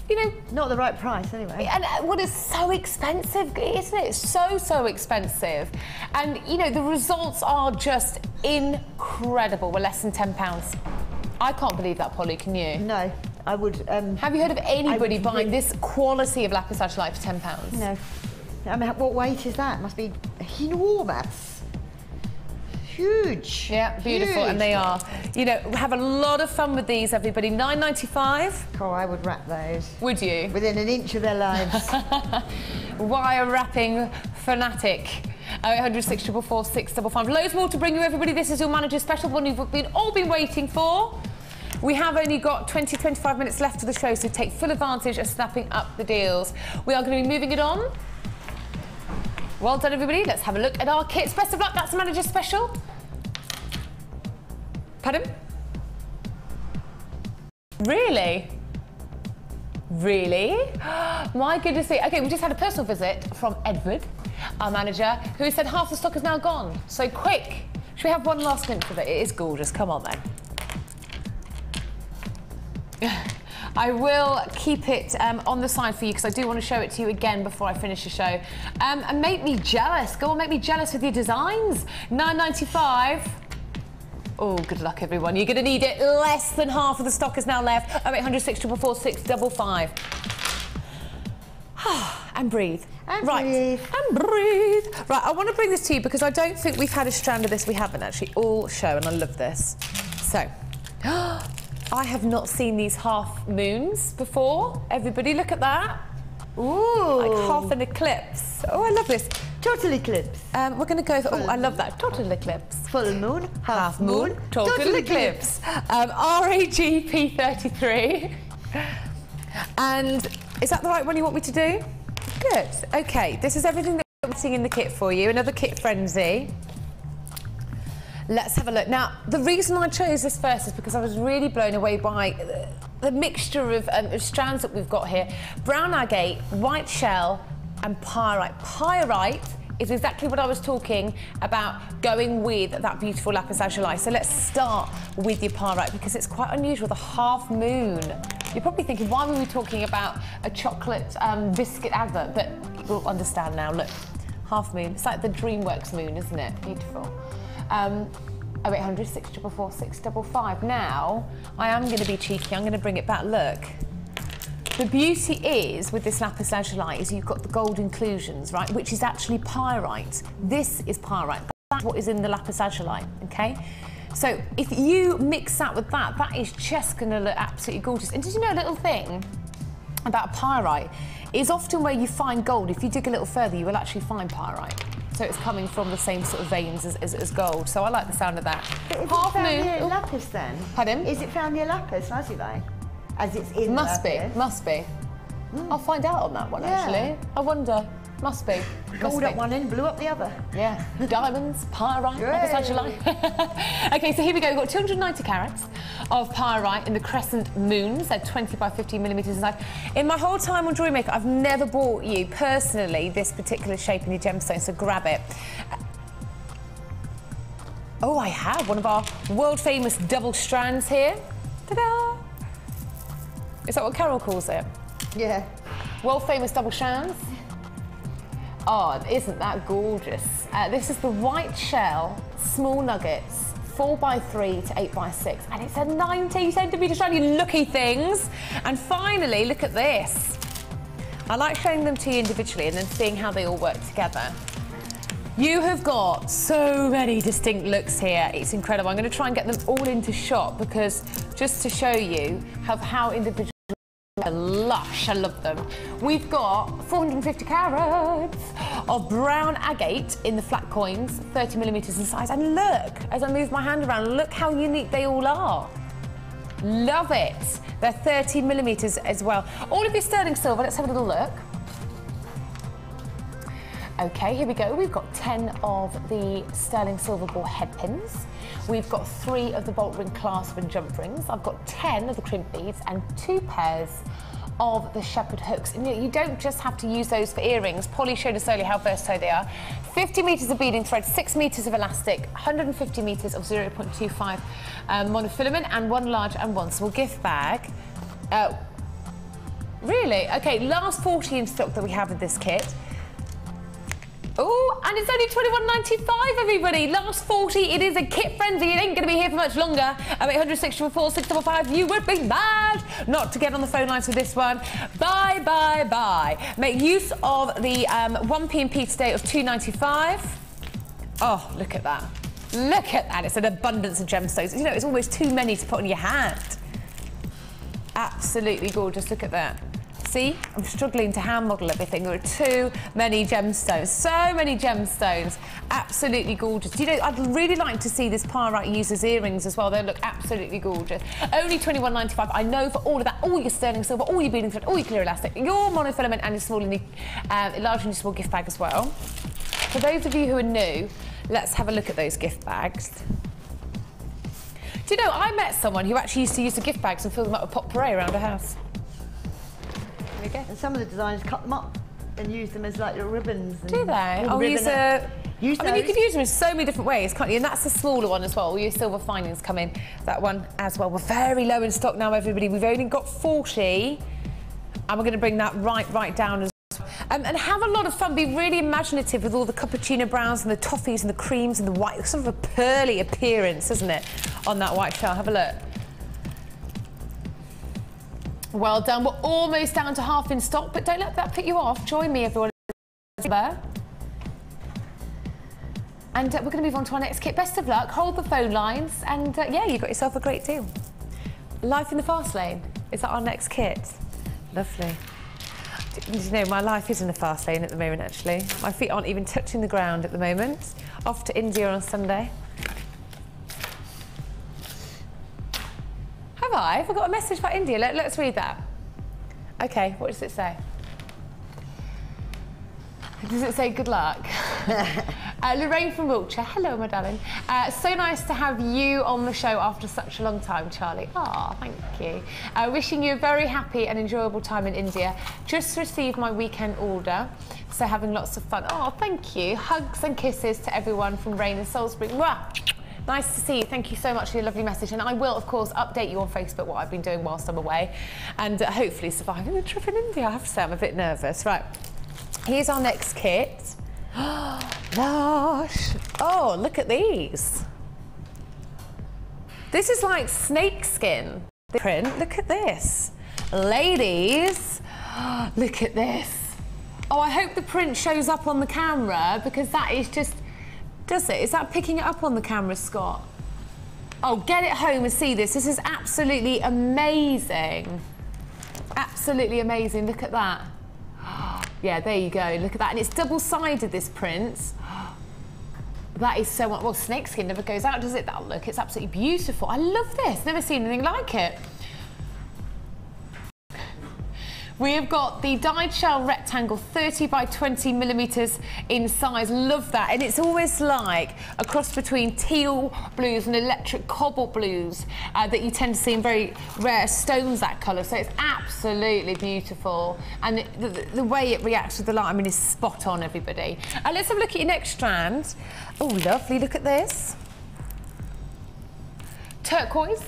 you know... Not the right price, anyway. And what is so expensive, isn't it? It's so expensive. And, you know, the results are just incredible. We're less than £10. I can't believe that, Polly, can you? No, I would... Have you heard of anybody buying this quality of lapis lazuli for £10? No. I mean, what weight is that? It must be enormous. Huge. Yeah, beautiful, and they are. You know, have a lot of fun with these, everybody. £9.95. Oh, I would wrap those. Would you? Within an inch of their lives. Wire wrapping fanatic. 0800 644 655. Loads more to bring you, everybody. This is your manager special, one you've all been waiting for. We have only got 20-25 minutes left of the show, so take full advantage of snapping up the deals. We are going to be moving it on. Well done, everybody. Let's have a look at our kits. Best of luck. That's the manager special. Pardon? Really? Really? My goodness me. Okay, we just had a personal visit from Edward, our manager, who said half the stock is now gone. So quick. Should we have one last glimpse of it? It is gorgeous. Come on, then. I will keep it on the side for you because I do want to show it to you again before I finish the show. And make me jealous. Go on, make me jealous with your designs. £9.95. Oh, good luck, everyone. You're going to need it. Less than half of the stock is now left. 0800 644 655. And breathe. And right. breathe. And breathe. Right, I want to bring this to you because I don't think we've had a strand of this. We haven't actually all show, and I love this. So, I have not seen these half moons before. Everybody, look at that. Ooh. Like half an eclipse. Oh, I love this. Total eclipse. We're going to go for... Oh, I love that. Total eclipse. Full moon, half moon, total eclipse. RAGP33. And is that the right one you want me to do? Good. OK, this is everything that we're putting in the kit for you. Another kit frenzy. Let's have a look. Now, the reason I chose this first is because I was really blown away by the mixture of strands that we've got here. Brown agate, white shell, and pyrite. Pyrite is exactly what I was talking about, going with that beautiful lapis lazuli. So let's start with your pyrite because it's quite unusual, the half moon. You're probably thinking, why were we talking about a chocolate biscuit advert? But you'll understand now. Look, half moon. It's like the DreamWorks moon, isn't it? Beautiful. 0800 644 655. Now, I am going to be cheeky. I'm going to bring it back. Look. The beauty is, with this lapis lazuli, is you've got the gold inclusions, right, which is actually pyrite. This is pyrite. That's what is in the lapis lazuli, OK? So if you mix that with that, that is just going to look absolutely gorgeous. And did you know a little thing about pyrite is often where you find gold, if you dig a little further, you will actually find pyrite. So it's coming from the same sort of veins as gold. So I like the sound of that. But is half it found moon. near lapis then? Pardon? Is it found near lapis lazuli? As it's in Must lapis? be, must be. I'll find out on that one, actually. I wonder. Must be. Gold up one end, blue up the other. Yeah. Diamonds, pyrite, whatever size you like. Okay, so here we go. We've got 290 carats of pyrite in the crescent moons. They're 20 by 15 millimetres inside. In my whole time on Jewellery Maker, I've never bought you, personally, this particular shape in your gemstone, so grab it. Oh, I have one of our world-famous double strands here. Ta-da! Is that what Carol calls it? Yeah. World-famous double strands. Oh, isn't that gorgeous? This is the white shell, small nuggets, 4x3 to 8x6, and it's a 90 centimetre strand, you lucky things. And finally, look at this. I like showing them to you individually and then seeing how they all work together. You have got so many distinct looks here. It's incredible. I'm going to try and get them all into shot because just to show you how individual lush, I love them. We've got 450 carats of brown agate in the flat coins, 30 millimetres in size. And look, as I move my hand around, look how unique they all are. Love it. They're 30 millimetres as well. All of your sterling silver, let's have a little look. Okay, here we go. We've got 10 of the sterling silver ball head pins. We've got 3 of the bolt ring clasp and jump rings. I've got 10 of the crimp beads and 2 pairs of the shepherd hooks. And you don't just have to use those for earrings. Polly showed us earlier how versatile they are. 50 metres of beading thread, 6 metres of elastic, 150 metres of 0.25 monofilament, and 1 large and 1 small gift bag. Really? Okay, last 40 in stock that we have of this kit. Oh, and it's only £21.95, everybody. Last 40, it is a kit frenzy. It ain't going to be here for much longer. 864 655, you would be mad not to get on the phone lines with this one. Bye, bye, bye. Make use of the 1p&p today of £2.95. Oh, look at that. Look at that. It's an abundance of gemstones. You know, it's almost too many to put on your hand. Absolutely gorgeous. Look at that. See, I'm struggling to hand model everything. There are too many gemstones, so many gemstones. Absolutely gorgeous. You know, I'd really like to see this pyrite used as earrings as well. They look absolutely gorgeous. Only £21.95. I know for all of that, all your sterling silver, all your beading thread, all your clear elastic, your monofilament and your small and large and small gift bag as well. For those of you who are new, let's have a look at those gift bags. Do you know, I met someone who actually used to use the gift bags and fill them up with pot-pourri around her house. And some of the designers cut them up and use them as like little ribbons. And do they? Oh, I mean, you could use them in so many different ways, can't you? And that's the smaller one as well. All your silver findings come in that one as well. We're very low in stock now, everybody. We've only got 40, and we're going to bring that right down as well. And have a lot of fun. Be really imaginative with all the cappuccino browns and the toffees and the creams and the white. Sort of a pearly appearance, isn't it, on that white shell? Have a look. Well done. We're almost down to half in stock, but don't let that put you off. Join me, everyone. And we're going to move on to our next kit. Best of luck. Hold the phone lines, and yeah, you've got yourself a great deal. Life in the fast lane. Is that our next kit? Lovely. You know, my life is in the fast lane at the moment, actually. My feet aren't even touching the ground at the moment. Off to India on Sunday. Have I? Have I got a message about India? Let's read that. Okay, what does it say? Does it say good luck? Lorraine from Wiltshire. Hello, my darling. So nice to have you on the show after such a long time, Charlie. Ah, thank you. Wishing you a very happy and enjoyable time in India. Just received my weekend order, so having lots of fun. Oh, thank you. Hugs and kisses to everyone from Rain and Salisbury. Mwah! Nice to see you. Thank you so much for your lovely message. And I will, of course, update you on Facebook what I've been doing whilst I'm away and hopefully surviving the trip in India. I have to say, I'm a bit nervous. Right, here's our next kit. Lush. Oh, look at these. This is like snake skin print. Look at this. Ladies, look at this. Oh, I hope the print shows up on the camera because that is just... Does it? Is that picking it up on the camera, Scott? Oh, get it home and see this. This is absolutely amazing. Absolutely amazing. Look at that. Yeah, there you go. Look at that. And it's double-sided, this print. That is so much... Well, snakeskin never goes out, does it? That look. It's absolutely beautiful. I love this. Never seen anything like it. We have got the dyed shell rectangle, 30 by 20 millimetres in size. Love that. And it's always like a cross between teal blues and electric cobalt blues that you tend to see in very rare stones, that colour. So it's absolutely beautiful. And the way it reacts with the light, I mean, is spot on, everybody. Let's have a look at your next strand. Oh, lovely. Look at this. Turquoise.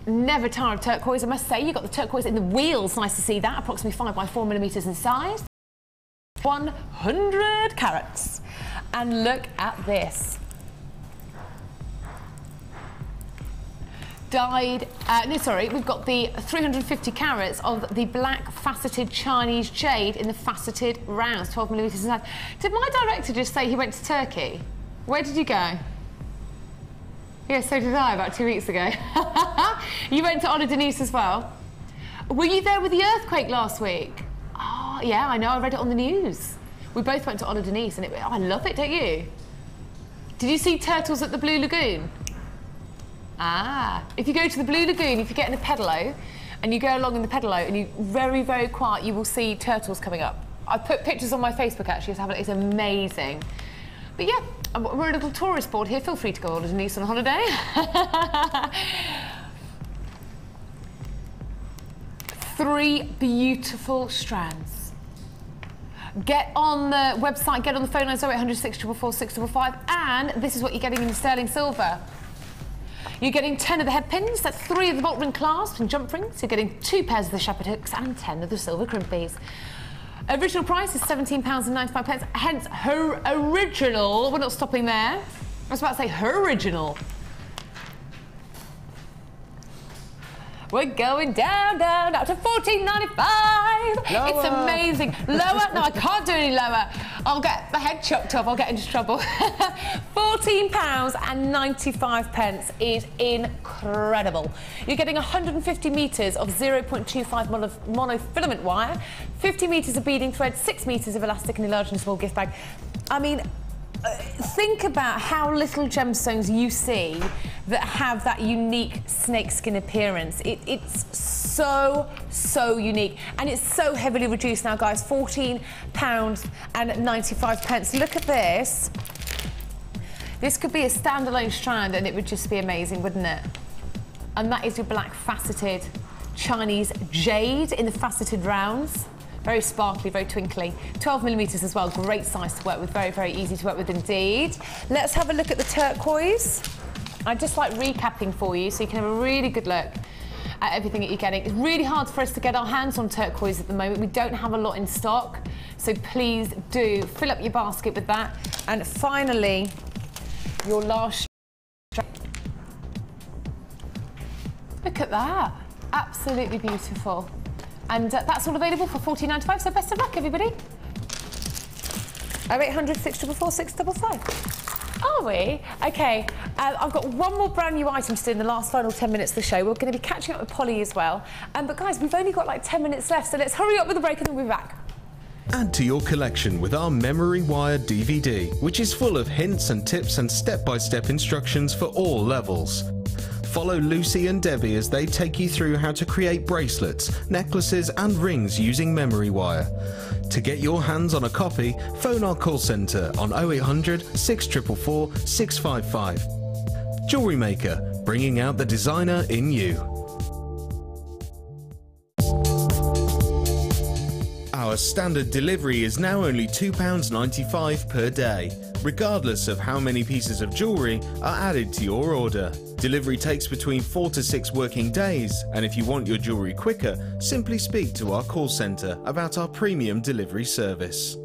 Never tire of turquoise, I must say. You've got the turquoise in the wheels, nice to see that, approximately 5 by 4 millimetres in size. 100 carats. And look at this. Dyed, we've got the 350 carats of the black faceted Chinese jade in the faceted rounds, 12 millimetres in size. Did my director just say he went to Turkey? Where did you go? Yeah, so did I, about 2 weeks ago. You went to Honor Denise as well. Were you there with the earthquake last week? Oh, yeah, I know, I read it on the news. We both went to Honor Denise and I love it, don't you? Did you see turtles at the Blue Lagoon? Ah, if you go to the Blue Lagoon, if you get in a pedalo and you go along in the pedalo and you're very, very quiet, you will see turtles coming up. I put pictures on my Facebook actually, so it's amazing. But yeah, we're a little tourist board here. Feel free to go on Denise on holiday. 3 beautiful strands. Get on the website, get on the phone lines 0800 644 655, and this is what you're getting in sterling silver. You're getting 10 of the head pins, that's 3 of the bolt ring clasps and jump rings. You're getting 2 pairs of the shepherd hooks and 10 of the silver crimpies. Original price is £17.95, hence her original. We're not stopping there. I was about to say her original. We're going down, down, up to £14.95. It's amazing. Lower? No, I can't do any lower. I'll get my head chopped off. I'll get into trouble. £14.95 is incredible. You're getting 150 metres of 0.25 monofilament wire, 50 metres of beading thread, 6 metres of elastic and a large and small gift bag. I mean, think about how little gemstones you see that have that unique snakeskin appearance. It's so unique, and it's so heavily reduced now, guys. £14.95. Look at this. This could be a standalone strand and it would just be amazing, wouldn't it? And that is your black faceted Chinese jade in the faceted rounds. Very sparkly, very twinkly. 12 millimetres as well, great size to work with, very, very easy to work with indeed. Let's have a look at the turquoise. I just like recapping for you so you can have a really good look at everything that you're getting. It's really hard for us to get our hands on turquoise at the moment. We don't have a lot in stock, so please do fill up your basket with that. And finally, your last strand. Look at that, absolutely beautiful. And that's all available for £14.95, so best of luck, everybody. 0800 644 655. Are we? OK, I've got one more brand new item to do in the last final 10 minutes of the show. We're going to be catching up with Polly as well. But guys, we've only got like 10 minutes left, so let's hurry up with the break and then we'll be back. Add to your collection with our memory wire DVD, which is full of hints and tips and step-by-step instructions for all levels. Follow Lucy and Debbie as they take you through how to create bracelets, necklaces and rings using memory wire. To get your hands on a copy, phone our call centre on 0800 644 655. Jewellery Maker, bringing out the designer in you. Our standard delivery is now only £2.95 per day, regardless of how many pieces of jewellery are added to your order. Delivery takes between 4 to 6 working days, and if you want your jewellery quicker, simply speak to our call centre about our premium delivery service.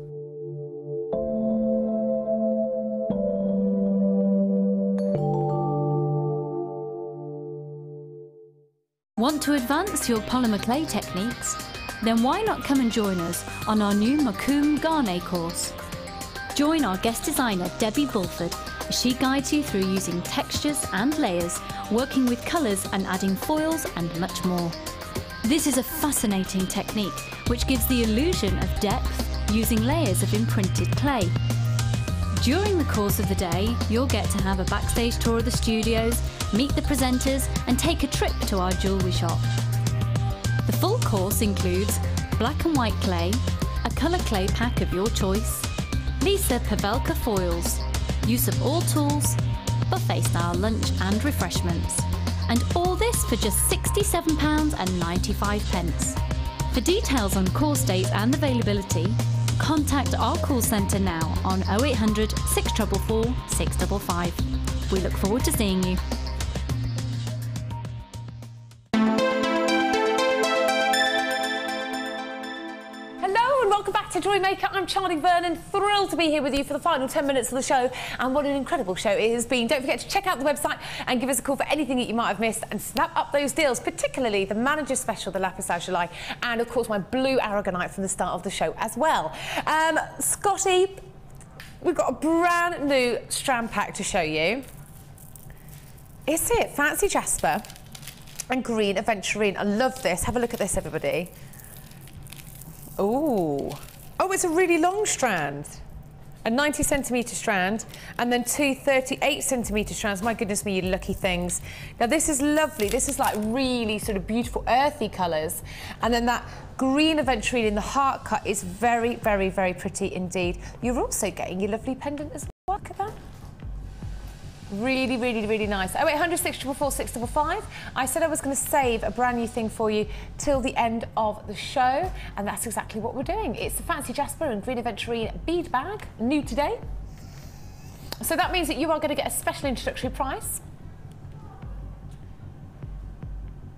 Want to advance your polymer clay techniques? Then why not come and join us on our new Macoum Garnet course? Join our guest designer Debbie Bulford as she guides you through using textures and layers, working with colours and adding foils and much more. This is a fascinating technique which gives the illusion of depth using layers of imprinted clay. During the course of the day, you'll get to have a backstage tour of the studios, meet the presenters and take a trip to our jewellery shop. The full course includes black and white clay, a colour clay pack of your choice, Lisa Pavelka foils, use of all tools, buffet style lunch and refreshments. And all this for just £67.95. For details on course dates and availability, contact our call centre now on 0800 644 655. We look forward to seeing you. Welcome back to Jewellery Maker. I'm Charlie Vernon, thrilled to be here with you for the final 10 minutes of the show, and what an incredible show it has been. Don't forget to check out the website and give us a call for anything that you might have missed, and snap up those deals, particularly the Manager Special, the Lapis Lazuli, and of course my blue aragonite from the start of the show as well. Scotty, we've got a brand new strand pack to show you. Is it Fancy Jasper and Green Aventurine? I love this. Have a look at this, everybody. Ooh. Oh, it's a really long strand. A 90cm strand, and then two 38cm strands. My goodness me, you lucky things. Now, this is lovely. This is like really sort of beautiful, earthy colours. And then that green aventurine in the heart cut is very, very, very pretty indeed. You're also getting your lovely pendant as well. Look at that. Really, really, really nice. 0800 644 655. I said I was going to save a brand new thing for you till the end of the show, and that's exactly what we're doing. It's the Fancy Jasper and Green Aventurine bead bag, new today. So that means that you are going to get a special introductory price.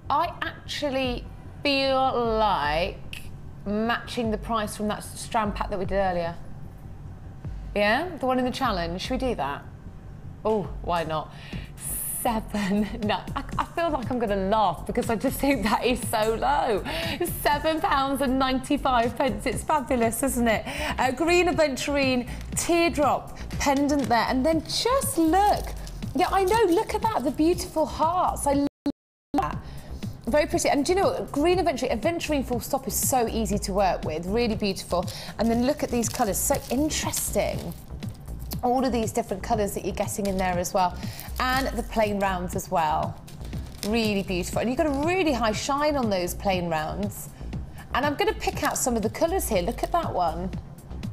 I actually feel like matching the price from that strand pack that we did earlier. Yeah? The one in the challenge. Should we do that? Oh, why not? No, I feel like I'm going to laugh because I just think that is so low. £7.95. It's fabulous, isn't it? Green aventurine teardrop pendant there, and then just look. Yeah, I know. Look at that. The beautiful hearts. I love that. Very pretty. And do you know what? Green aventurine full stop is so easy to work with. Really beautiful. And then look at these colours. So interesting. All of these different colours that you're getting in there as well, and the plain rounds as well. Really beautiful, and you've got a really high shine on those plain rounds. And I'm going to pick out some of the colours here. Look at that one.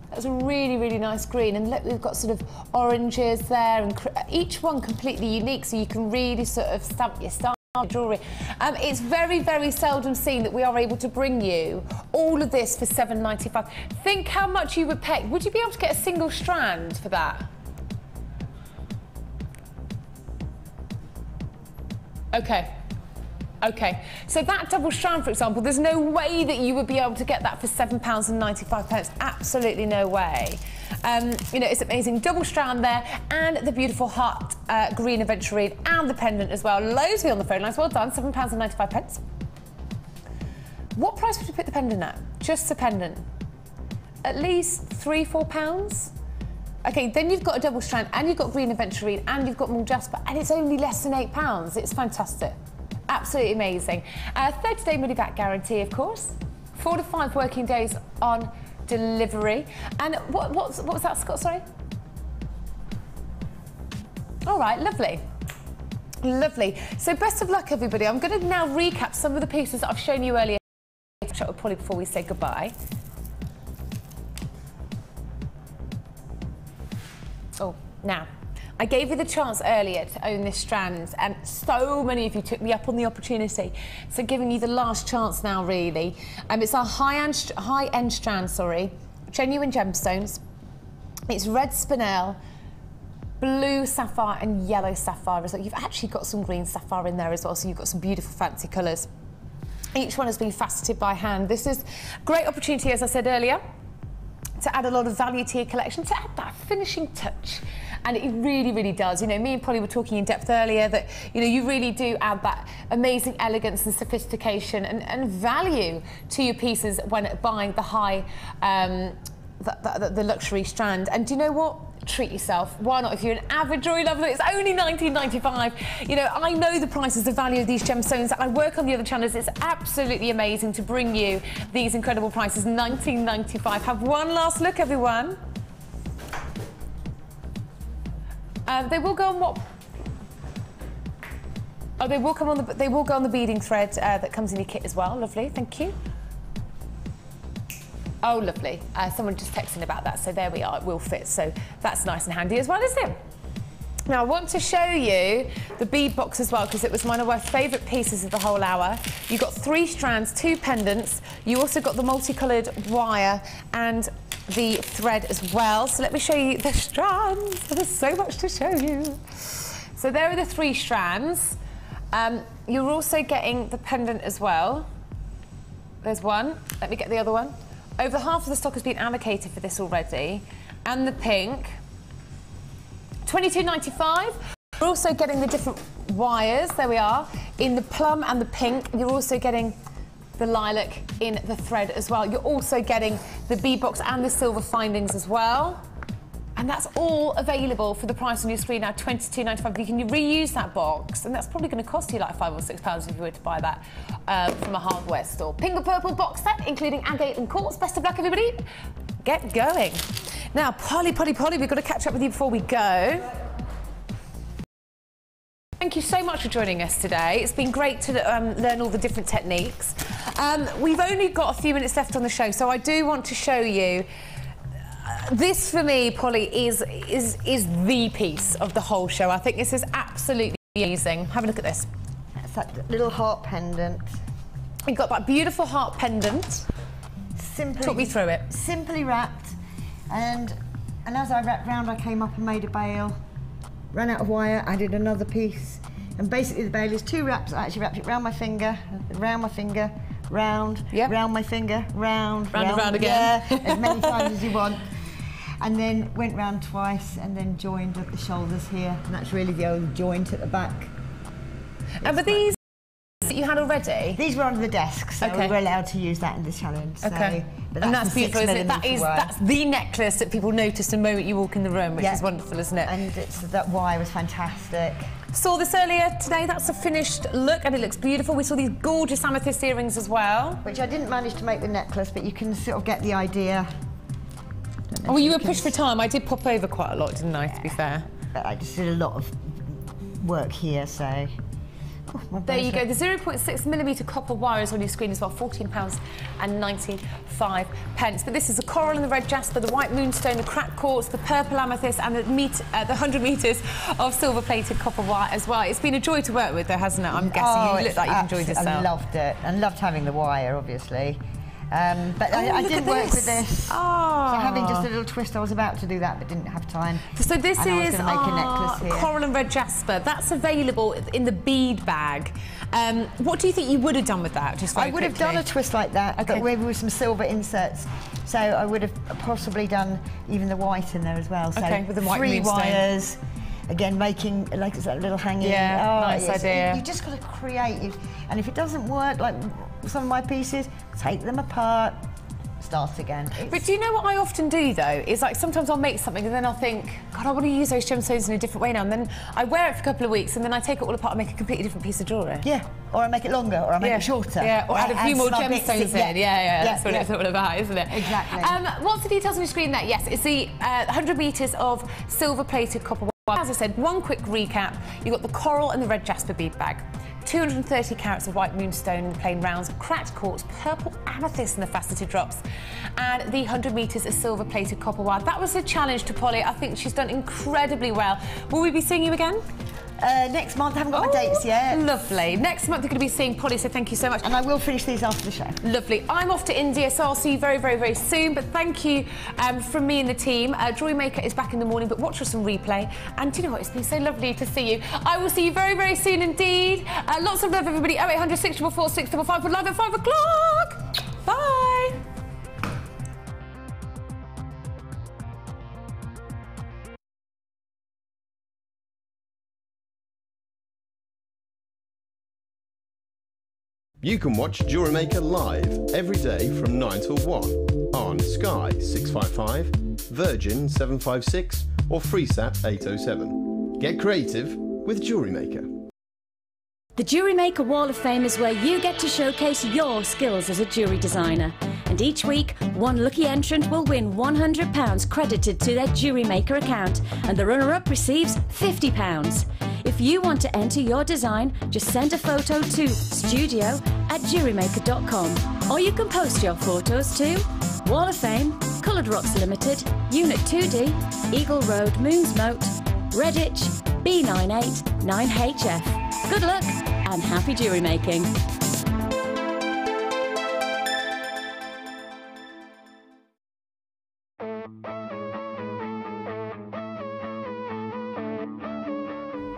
That's a really, really nice green, and look, we've got sort of oranges there, and each one completely unique, so you can really sort of stamp your style. Jewellery. It's very, very seldom seen that we are able to bring you all of this for £7.95. Think how much you would pay. Would you be able to get a single strand for that? Okay. Okay, so that double strand, for example, there's no way that you would be able to get that for £7.95. Absolutely no way. You know, it's amazing. Double strand there, and the beautiful heart green aventurine, and the pendant as well. Loads of you on the phone lines. Well done, £7.95. What price would you put the pendant at? Just the pendant? At least £3, £4? Okay, then you've got a double strand, and you've got green aventurine, and you've got more jasper, and it's only less than £8. It's fantastic. Absolutely amazing. 30-day money back guarantee, of course. 4 to 5 working days on delivery. And what was that, Scott? Sorry. All right, lovely. Lovely. So best of luck, everybody. I'm going to now recap some of the pieces that I've shown you earlier. Shot with Polly before we say goodbye. Oh, now. I gave you the chance earlier to own this strand, and so many of you took me up on the opportunity. So giving you the last chance now, really. It's our high-end strand, sorry. Genuine gemstones. It's red spinel, blue sapphire and yellow sapphire as well. You've actually got some green sapphire in there as well, so you've got some beautiful fancy colours. Each one has been faceted by hand. This is a great opportunity, as I said earlier, to add a lot of value to your collection, to add that finishing touch. And it really, really does. You know, me and Polly were talking in depth earlier that, you know, you really do add that amazing elegance and sophistication and value to your pieces when buying the high, the luxury strand. And do you know what? Treat yourself. Why not? If you're an avid jewellery lover, it's only £19.95. You know, I know the prices, the value of these gemstones. I work on the other channels. It's absolutely amazing to bring you these incredible prices. £19.95. Have one last look, everyone. They will go on what? Oh, they will come on the. They will go on the beading thread that comes in your kit as well. Lovely, thank you. Oh, lovely. Someone just texting about that, so there we are, it will fit. So that's nice and handy as well, isn't it? Now, I want to show you the bead box as well, because it was one of my favourite pieces of the whole hour. You got 3 strands, 2 pendants. You also got the multicoloured wire and the thread as well. So let me show you the strands. There's so much to show you. So there are the 3 strands. You're also getting the pendant as well. There's one. Let me get the other one. Over half of the stock has been allocated for this already. And the pink. $22.95. We're also getting the different wires, there we are, in the plum and the pink. You're also getting the lilac in the thread as well. You're also getting the bead box and the silver findings as well. And that's all available for the price on your screen now, $22.95. You can reuse that box, and that's probably going to cost you like £5 or £6 if you were to buy that from a hardware store. Pink and purple box set, including agate and quartz. Best of luck, everybody. Get going. Now, Polly, we've got to catch up with you before we go. Thank you so much for joining us today. It's been great to learn all the different techniques. We've only got a few minutes left on the show, so I do want to show you. This, for me, Polly, is the piece of the whole show. I think this is absolutely amazing. Have a look at this. That's that little heart pendant. You've got that beautiful heart pendant. Talk me through it. Simply wrapped, and as I wrapped round, I came up and made a bail. Ran out of wire, added another piece, and basically the bail is 2 wraps. I actually wrapped it round my finger, round my finger, round, round my finger, round and round again. Yeah, as many times as you want. And then went round twice, and then joined at the shoulders here, and that's really the old joint at the back. And but these that you had already? These were under the desk, so we were allowed to use that in the challenge. So, okay. But and that's beautiful, isn't it? That's the necklace that people notice the moment you walk in the room, which is wonderful, isn't it? And that wire was fantastic. Saw this earlier today. That's a finished look, and it looks beautiful. We saw these gorgeous amethyst earrings as well. Which I didn't manage to make the necklace, but you can sort of get the idea. Oh, well, you were pushed for time. I did pop over quite a lot, didn't I, to be fair? But I just did a lot of work here, so... Oh, there you go. The 0.6mm copper wire is on your screen as well, £14.95. But this is the coral and the red jasper, the white moonstone, the cracked quartz, the purple amethyst, and the 100 metres of silver-plated copper wire as well. It's been a joy to work with, though, hasn't it? I'm guessing you look like you've enjoyed yourself. I loved it, and loved having the wire, obviously. But I did work with this. Oh. So having just a little twist, I was about to do that, but didn't have time. So this and is I was going to make a necklace here. Coral and red jasper. That's available in the bead bag. What do you think you would have done with that? Just very I would have done a twist like that, but maybe with some silver inserts. So I would have possibly done even the white in there as well. So with the white 3 moonstone. wires. Again, making like it's that little hanging. Yeah, nice idea. You just got to create it, and if it doesn't work, like some of my pieces, take them apart. Start again. But do you know what I often do though? Is like sometimes I'll make something and then I'll think, God, I want to use those gemstones in a different way now. And then I wear it for a couple of weeks and then I take it all apart and make a completely different piece of jewellery. Yeah, or I make it longer, or I make it shorter. Yeah, or add a few more gemstones in. Yeah, that's what it's all about, isn't it? Exactly. What's the details on your screen there? Yes, it's the 100 metres of silver-plated copper wire. As I said, one quick recap. You've got the coral and the red jasper bead bag. 230 carats of white moonstone in the plain rounds, cracked quartz, purple amethyst in the faceted drops, and the 100 metres of silver-plated copper wire. That was a challenge to Polly. I think she's done incredibly well. Will we be seeing you again? Next month. I haven't got my dates yet. Lovely. Next month we're going to be seeing Polly, so thank you so much. And I will finish these after the show. Lovely. I'm off to India, so I'll see you very, very, very soon. But thank you from me and the team. Jewellery Maker is back in the morning, but watch us on replay. And do you know what? It's been so lovely to see you. I will see you very, very soon indeed. Lots of love, everybody. 0800 644 655. We're live at 5 o'clock. Bye. You can watch Jewellery Maker live every day from 9 till 1 on Sky 655, Virgin 756 or FreeSat 807. Get creative with Jewellery Maker. The Jewellery Maker Wall of Fame is where you get to showcase your skills as a jewellery designer. And each week, one lucky entrant will win £100 credited to their Jewellery Maker account, and the runner-up receives £50. If If you want to enter your design, just send a photo to studio@jewellerymaker.com, or you can post your photos to Wall of Fame, Coloured Rocks Limited, Unit 2D, Eagle Road, Moonsmote, Redditch, B98 9HF. Good luck and happy jewellery making.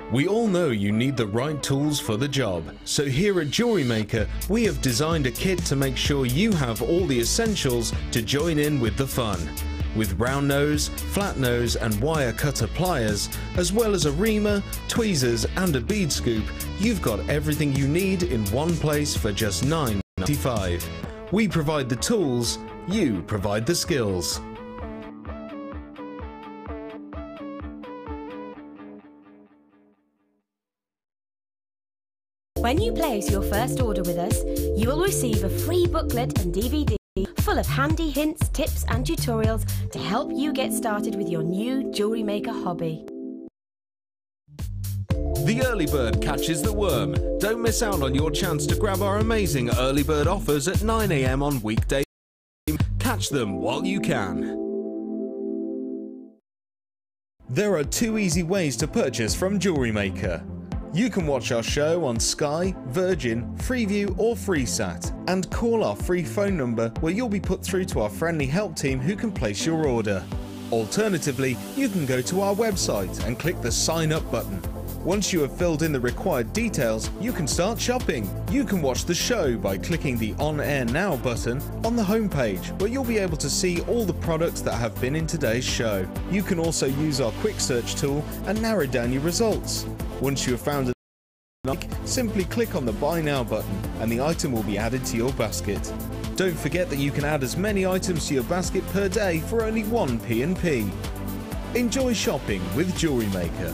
We all know you need the right tools for the job, so here at Jewellery Maker we have designed a kit to make sure you have all the essentials to join in with the fun. With round nose, flat nose and wire cutter pliers, as well as a reamer, tweezers and a bead scoop, you've got everything you need in one place for just $9.95. We provide the tools, you provide the skills. When you place your first order with us, you will receive a free booklet and DVD full of handy hints, tips and tutorials to help you get started with your new jewellery maker hobby. The early bird catches the worm. Don't miss out on your chance to grab our amazing early bird offers at 9 AM on weekdays. Catch them while you can. There are 2 easy ways to purchase from Jewellery Maker. You can watch our show on Sky, Virgin, Freeview or FreeSat and call our free phone number where you'll be put through to our friendly help team who can place your order. Alternatively, you can go to our website and click the sign up button. Once you have filled in the required details, you can start shopping. You can watch the show by clicking the On Air Now button on the homepage, where you'll be able to see all the products that have been in today's show. You can also use our quick search tool and narrow down your results. Once you have found a like, simply click on the Buy Now button and the item will be added to your basket. Don't forget that you can add as many items to your basket per day for only 1 P&P. Enjoy shopping with Jewellery Maker.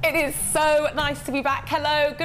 It is so nice to be back. Hello, good